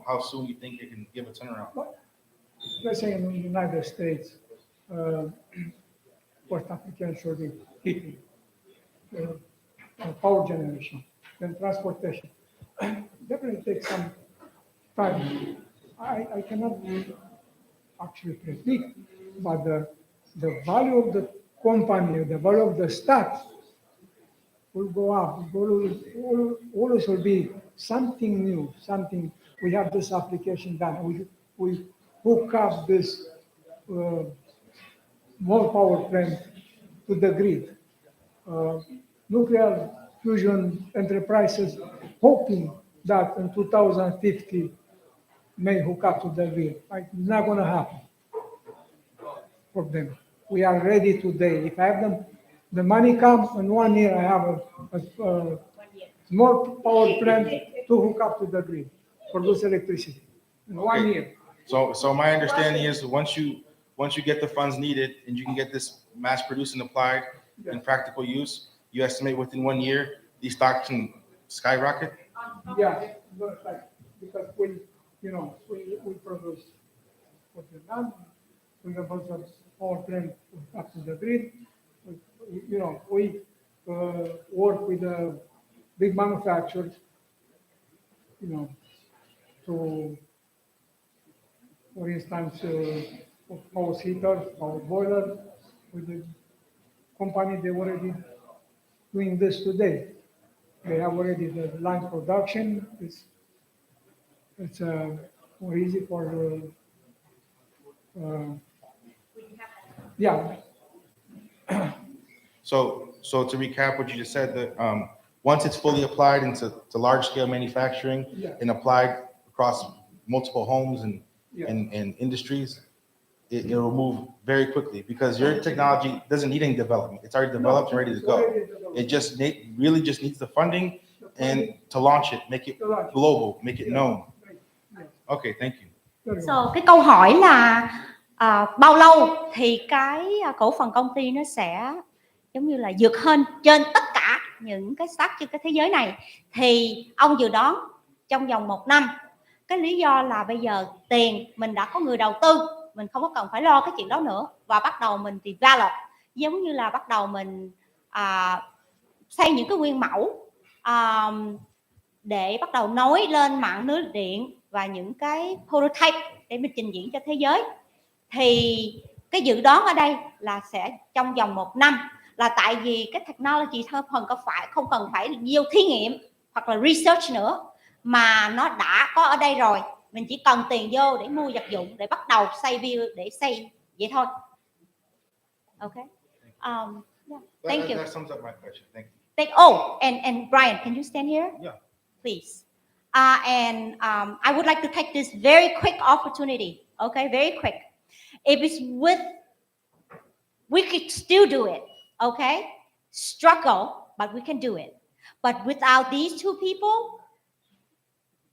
how soon you think it can give a turnaround. Let's say in the United States, first application should be heating, power generation, then transportation. Definitely takes some time. I cannot actually predict, but the value of the company, the value of the stock will go up. Always will be something new, something. We have this application done. We hook up this more power plant to the grid. Nuclear fusion enterprises hoping that in 2050 may hook up to the grid. It's not going to happen for them. We are ready today. If I have the money comes in 1 year, I have a small power plant to hook up to the grid, produce electricity in 1 year. So my understanding is once you get the funds needed and you can get this mass produced and applied in practical use, you estimate within 1 year these stocks can skyrocket? Yeah, because we produce what we've done. We have also power plant up to the grid. We work with the big manufacturers, to, for instance, house heaters, power boilers. With the company, they're already doing this today. They have already the line production. it's more easy for yeah. So to recap what you just said, that once it's fully applied into large scale manufacturing Yeah. and applied across multiple homes and Yeah. and industries, it will move very quickly because your technology doesn't need any development. It's already developed and ready to go. It just really just needs the funding and to launch it, make it global, make it known. Okay, thank you. So cái câu hỏi là bao lâu thì cái cổ phần công ty nó sẽ giống như là vượt hơn trên tất cả những cái start trên cái thế giới này, thì ông dự đoán trong vòng 1 năm. Cái lý do là bây giờ tiền mình đã có người đầu tư, mình không có cần phải lo cái chuyện đó nữa, và bắt đầu mình develop, giống như là bắt đầu mình xây những cái nguyên mẫu để bắt đầu nối lên mạng lưới điện và những cái prototype để mình trình diễn cho thế giới. Thì cái dự đoán ở đây là sẽ trong vòng 1 năm, là tại vì cái technology không cần phải nhiều thí nghiệm hoặc là research nữa, mà nó đã có ở đây rồi, mình chỉ cần tiền vô để mua vật dụng để bắt đầu để xây vậy thôi. Okay. Yeah. Thank you. That sums up my question. Thank you. And Brian, can you stand here? Yeah. Please. And I would like to take this very quick opportunity. Okay, very quick. If it's we could still do it. Okay, struggle, but we can do it. But without these two people,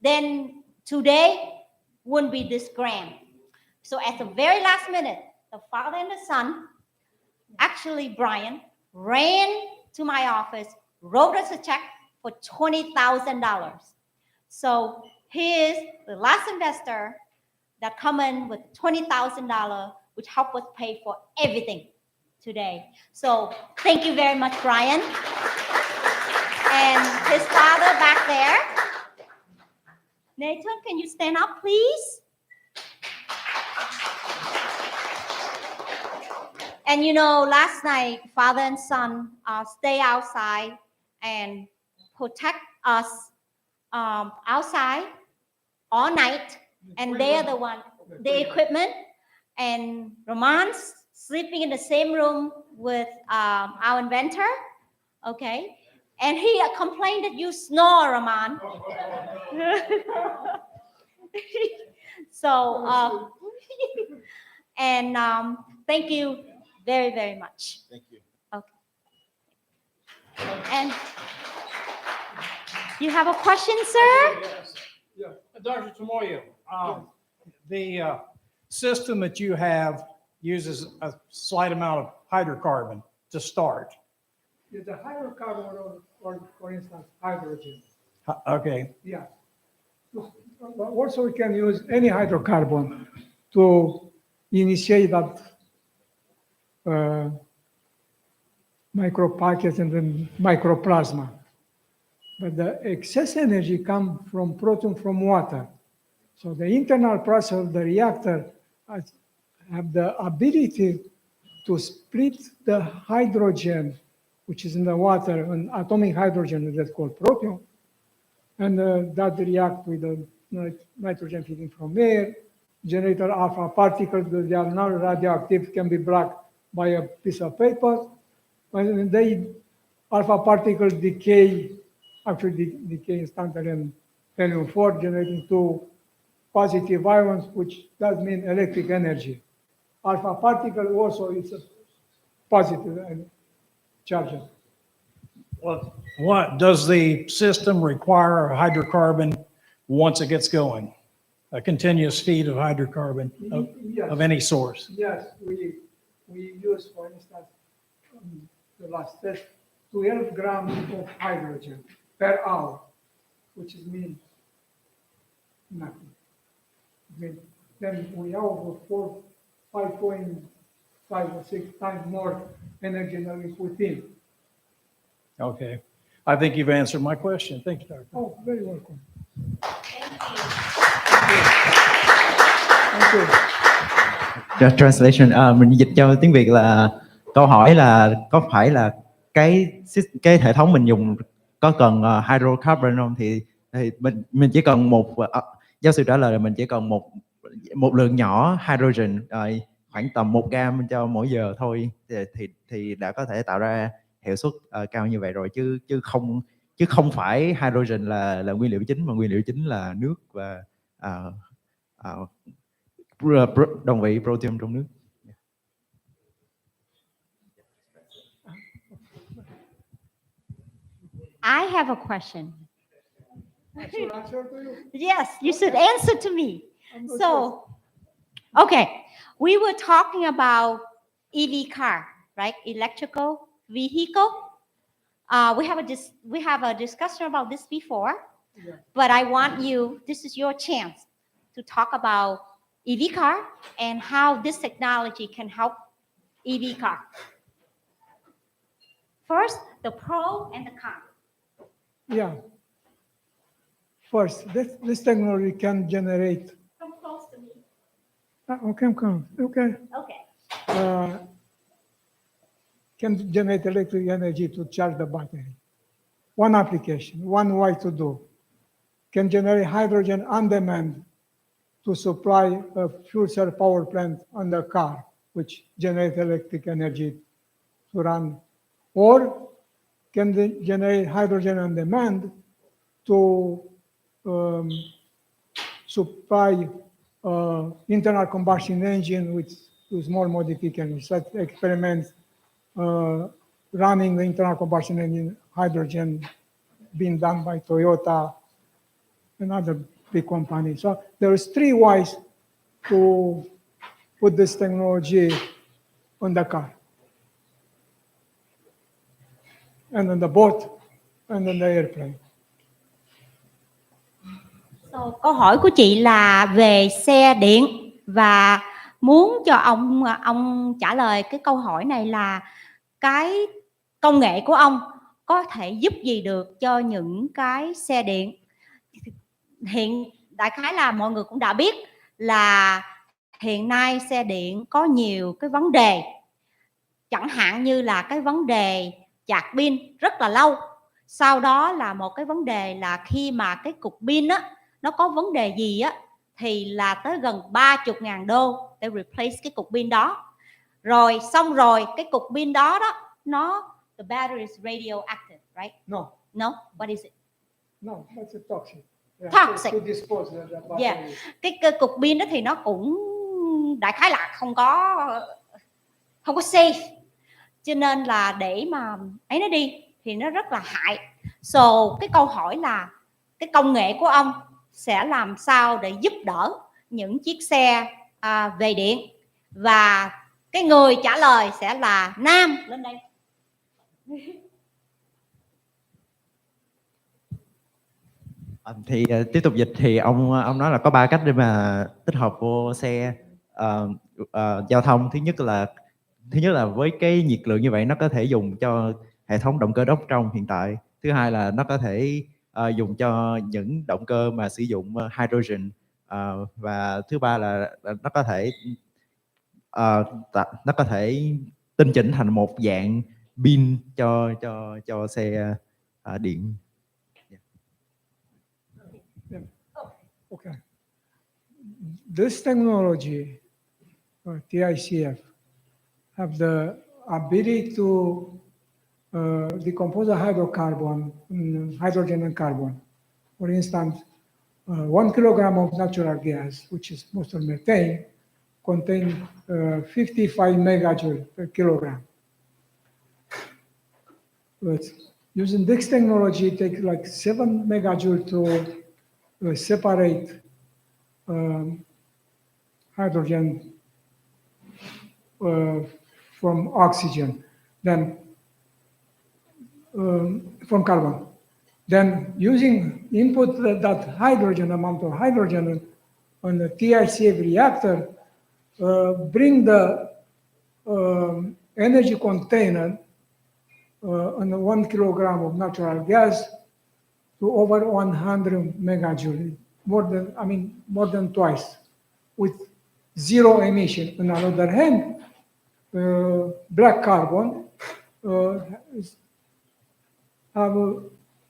then today wouldn't be this grand. So at the very last minute, the father and the son, actually Brian, ran to my office, wrote us a check for $20,000. So he is the last investor that come in with $20,000, which help us pay for everything today. So thank you very much, Brian. And his father back there. Nathan, can you stand up, please? And you know, last night, father and son stay outside and protect us outside all night. And they are the one, the equipment. And Roman's sleeping in the same room with our inventor. Okay. And he complained that you snore, Roman. So, and thank you very, very much. Thank you. Okay. And you have a question, sir? Yes. Yeah. Dr. Tomoyo, the system that you have uses a slight amount of hydrocarbon to start. Yeah, the hydrocarbon, or for instance, hydrogen. Okay. Yeah. Also, we can use any hydrocarbon to initiate that micropackets and then microplasma. But the excess energy comes from proton from water. So the internal process of the reactor have the ability to split the hydrogen, which is in the water, an atomic hydrogen that's called proton, and that react with the nitrogen feeding from air, generate alpha particles that they are not radioactive, can be blocked by a piece of paper. When they alpha particles decay, actually decay instantly in helium-4, generating 2 positive ions, which does mean electric energy. Alpha particle also is a positive charge. Well, what does the system require a hydrocarbon once it gets going? A continuous feed of hydrocarbon of any source? Yes, we use, for instance, the last test, 12 grams of hydrogen per hour, which is mean nothing. Then we have 5.5 or 6 times more energy than we put in. Okay. I think you've answered my question. Thank you, Doctor. Oh, very welcome. Translation, mình dịch cho tiếng Việt là câu hỏi là có phải là cái hệ thống mình dùng có cần hydrocarbon không, thì mình chỉ cần Giáo sư trả lời là mình chỉ cần một lượng nhỏ hydrogen, khoảng tầm 1 gam cho mỗi giờ thôi, thì đã có thể tạo ra hiệu suất cao như vậy rồi, chứ không phải hydrogen là nguyên liệu chính, mà nguyên liệu chính là nước và đồng vị protein trong nước. I have a question. I should answer to you. Yes, you should answer to me. So, okay, we were talking about EV car, right? Electrical vehicle. We have a discussion about this before, but I want you. This is your chance to talk about EV car and how this technology can help EV car. First, the pro and the con. Yeah. First, this technology can generate. Come close to me. Okay, come. Okay. Okay. Can generate electric energy to charge the battery. One application, one way to do. Can generate hydrogen on demand to supply a fuel cell power plant on the car, which generates electric energy to run. Or can they generate hydrogen on demand to supply internal combustion engine with small modifications, such experiments running the internal combustion engine hydrogen being done by Toyota and other big companies. So there's 3 ways to put this technology on the car, and on the boat, and on the airplane. So, câu hỏi của chị là về xe điện, và muốn cho ông trả lời cái câu hỏi này là cái công nghệ của ông có thể giúp gì được cho những cái xe điện. Hiện đại khái là mọi người cũng đã biết là hiện nay xe điện có nhiều cái vấn đề, chẳng hạn như là cái vấn đề sạc pin rất là lâu. Sau đó là một cái vấn đề là khi mà cái cục pin á nó có vấn đề gì á thì là tới gần 30.000 đô để replace cái cục pin đó. Rồi xong rồi cái cục pin đó the battery is radioactive, right? No. No? What is it? No, that's a toxic. Yeah, Toxic. To dispose the battery. Yeah. Cái cục pin đó thì nó cũng đại khái là không có safe, cho nên là để mà ấy nó đi thì nó rất là hại. So cái câu hỏi là cái công nghệ của ông sẽ làm sao để giúp đỡ những chiếc xe về điện, và cái người trả lời sẽ là Nam. Lên đây. Thì tiếp tục dịch thì ông nói là có 3 cách để mà tích hợp vô xe giao thông. Thứ nhất là với cái nhiệt lượng như vậy nó có thể dùng cho hệ thống động cơ đốt trong hiện tại. Thứ hai là nó có thể dùng cho những động cơ mà sử dụng hydrogen, và thứ ba là nó có thể tinh chỉnh thành một dạng pin cho xe điện. Okay. This technology, TICF, have the ability to decompose a hydrocarbon, hydrogen and carbon. For instance, 1 kilogram of natural gas, which is mostly methane, contain 55 megajoule per kilogram. But using this technology, it takes like 7 megajoule to separate hydrogen from oxygen, then from carbon. Then using input that hydrogen, amount of hydrogen on the TICF reactor, bring the energy container on the 1 kilogram of natural gas to over 100 megajoule, more than twice, with zero emission. On the other hand, black carbon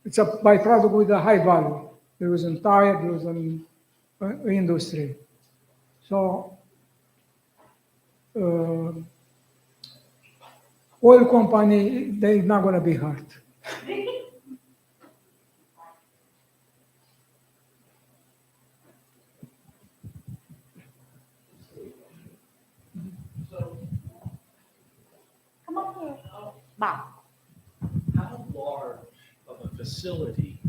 it's a byproduct with a high value. There was a tire, there was a industry. So oil company, they're not going to be hurt. Come up here. Bob. How large of a facility?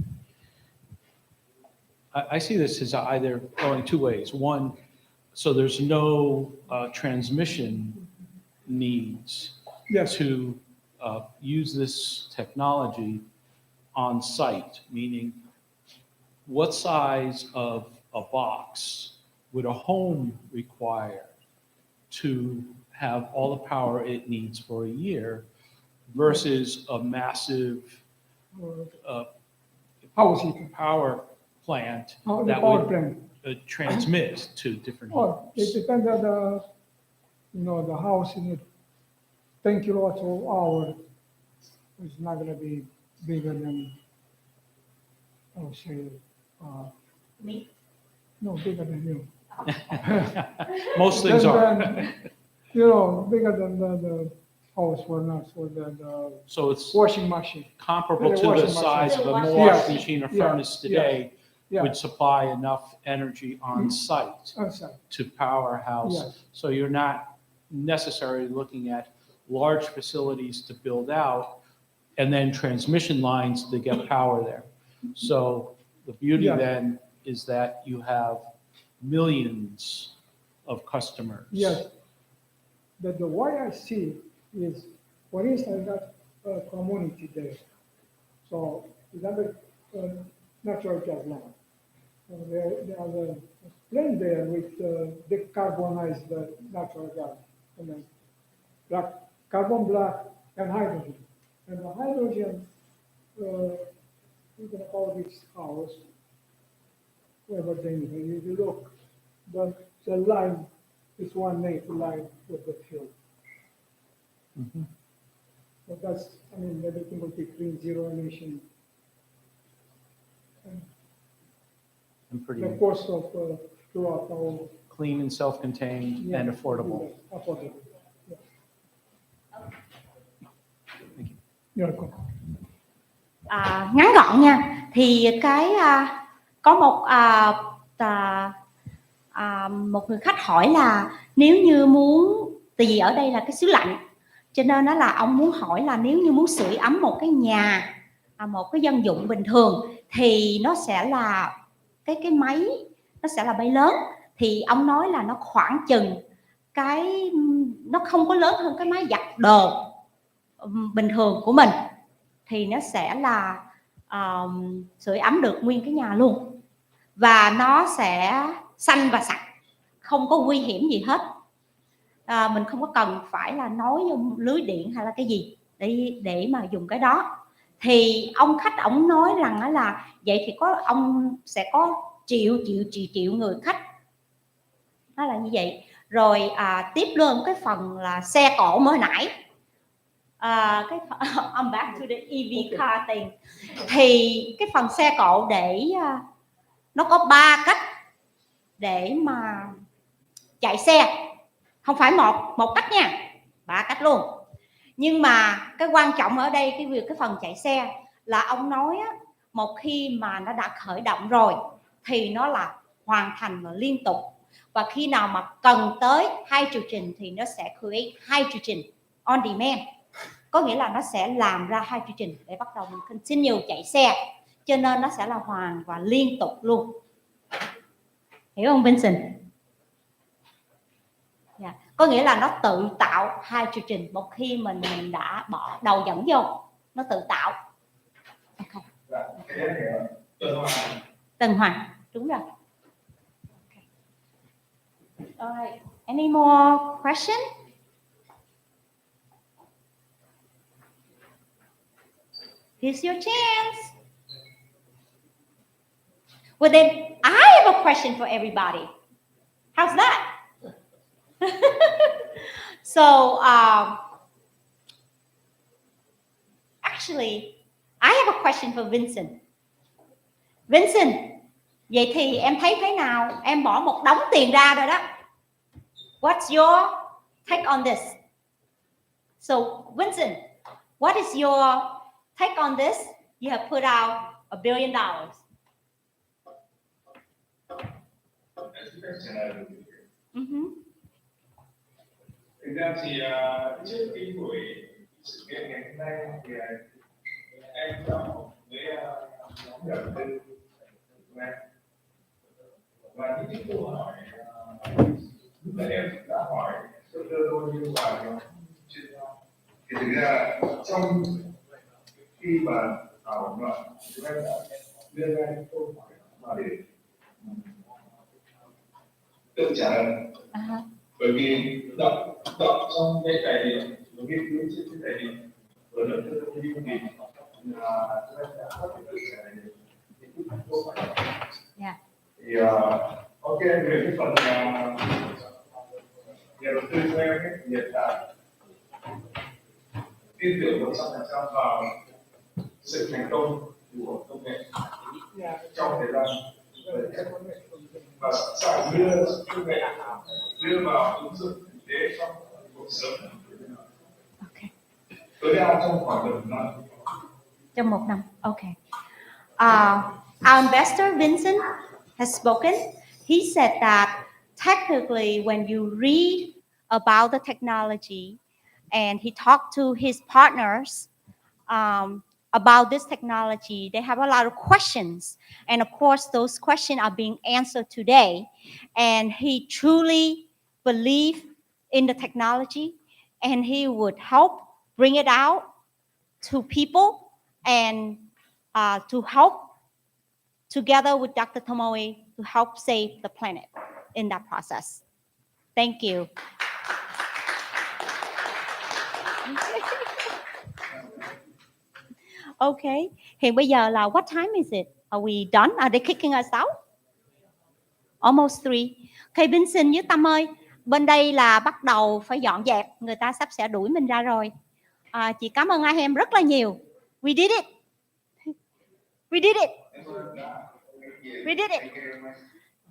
I see this as either going two ways. One, so there's no transmission needs Yes. to use this technology on site, meaning what size of a box would a home require to have all the power it needs for a year versus a massive power plant The that power would plant. transmit to different Oh, homes? it depends on the house in it. 10 kilowatts per hour is not going to be bigger than, I would say, Me? no, bigger than you. Most things Then- are. then, bigger than the house for us, for the So it's washing machine. comparable The to the washing size of a machine. washing Yes, machine or yeah, furnace today yeah. would supply enough energy on site On site. to power a house. Yes. So you're not necessarily looking at large facilities to build out and then transmission lines to get power there. So the beauty Yeah. then is that you have millions of customers. Yes. But the way I see is, for instance, that community there. So we have a natural gas line. There are a plant there with decarbonized natural gas. And then black, carbon black and hydrogen. And the hydrogen, we're going to call this house, whatever they need. If you look, the line is one native line with the fuel. Mhm. So that's, everything will be clean, zero emission. And pretty The cost of throughout our. clean and self-contained and affordable. Affordable. Yes. You're welcome. Ngắn gọn nha, thì có một người khách hỏi là nếu như muốn, tại vì ở đây là cái xứ lạnh, cho nên đó là ông muốn hỏi là nếu như muốn sưởi ấm một cái nhà, một cái dân dụng bình thường thì nó sẽ là cái máy nó sẽ là bay lớn, thì ông nói là nó khoảng chừng nó không có lớn hơn cái máy giặt đồ bình thường của mình, thì nó sẽ là sưởi ấm được nguyên cái nhà luôn, và nó sẽ xanh và sạch, không có nguy hiểm gì hết. Mình không có cần phải là nối vô lưới điện hay là cái gì để mà dùng cái đó. Thì ông khách ổng nói rằng là vậy thì ông sẽ có triệu người khách, nó là như vậy. Rồi tiếp luôn cái phần là xe cộ mới nãy, I'm back to the EV car thing. Thì cái phần xe cộ để nó có 3 cách để mà chạy xe, không phải một cách nha, 3 cách luôn. Nhưng mà cái quan trọng ở đây cái phần chạy xe là ông nói một khi mà nó đã khởi động rồi thì nó là hoàn thành và liên tục, và khi nào mà cần tới hydrogen thì nó sẽ create hydrogen on demand, có nghĩa là nó sẽ làm ra hydrogen để bắt đầu mình continue chạy xe, cho nên nó sẽ là hoàn và liên tục luôn. Hiểu không Vincent? Yeah. Có nghĩa là nó tự tạo hydrogen một khi mình đã bỏ đầu dẫn vô, nó tự tạo. Okay. Tuần hoàn, đúng rồi. Okay. Alright. Any more question? Here's your chance. Well then, I have a question for everybody. How's that? So, actually, I have a question for Vincent. Vincent, Vậy thì em thấy thế nào? Em bỏ một đống tiền ra rồi đó. What's your take on this? So Vincent, what is your take on this? You have put out $1 billion. Thực ra thì trước cái buổi sự kiện ngày hôm nay thì em chọn với nhóm đầu tư và những cái câu hỏi lúc nãy em đã hỏi tôi đưa tôi như vào nhóm chuyên gia thì thực ra trong khi mà thảo luận chúng em đã đưa ra những câu hỏi mà để tự trả lời. Bởi vì đọc trong cái tài liệu và nghiên cứu trên cái tài liệu của luật tư thông tin thì là chúng em đã có thể tự trả lời được những câu hỏi. Thì ok, về cái phần nhà đầu tư cho em ấy, hiện tại tin tưởng 100% vào sự thành công của công nghệ trong thời gian và sẵn sàng đưa công nghệ đưa vào ứng dụng thực tế trong cuộc sống tối đa trong khoảng 1 năm. Trong 1 năm, okay. Our investor Vincent has spoken. He said that technically, when you read about the technology, and he talked to his partners about this technology, they have a lot of questions, and of course, those questions are being answered today. And he truly believes in the technology, and he would help bring it out to people and to help together with Dr. Tomoe to help save the planet in that process. Thank you. Okay. Hiện bây giờ là what time is it? Are we done? Are they kicking us out? Almost 3. Okay, Vincent với Tâm ơi, bên đây là bắt đầu phải dọn dẹp, người ta sắp sẽ đuổi mình ra rồi. Chị cảm ơn hai em rất là nhiều. We did it. We did it. We did it.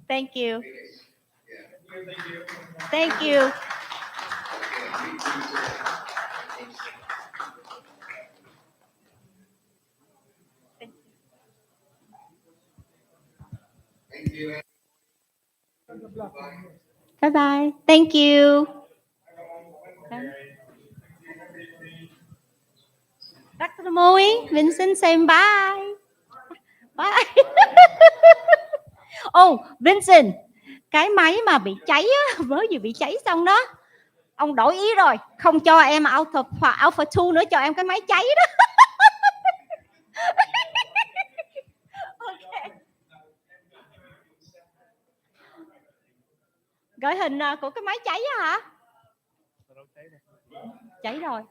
Thank you. Thank you. Bye bye. Thank you. Dr. Tomoe, Vincent, say bye. Bye. Oh, Vincent, cái máy mà bị cháy á, mới vừa bị cháy xong đó. Ông đổi ý rồi, không cho em Alpha 2 nữa, cho em cái máy cháy đó. Okay. Gửi hình của cái máy cháy á hả? Cháy rồi.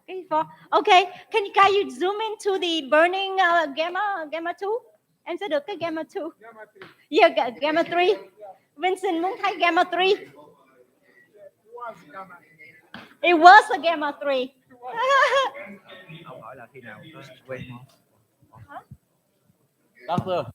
Okay, can you zoom into the burning gamma 2? Em sẽ được cái gamma 2. Yeah, gamma 3. Vincent muốn thấy gamma 3. It was a gamma 3. Ông hỏi là khi nào có quên không? Doctor.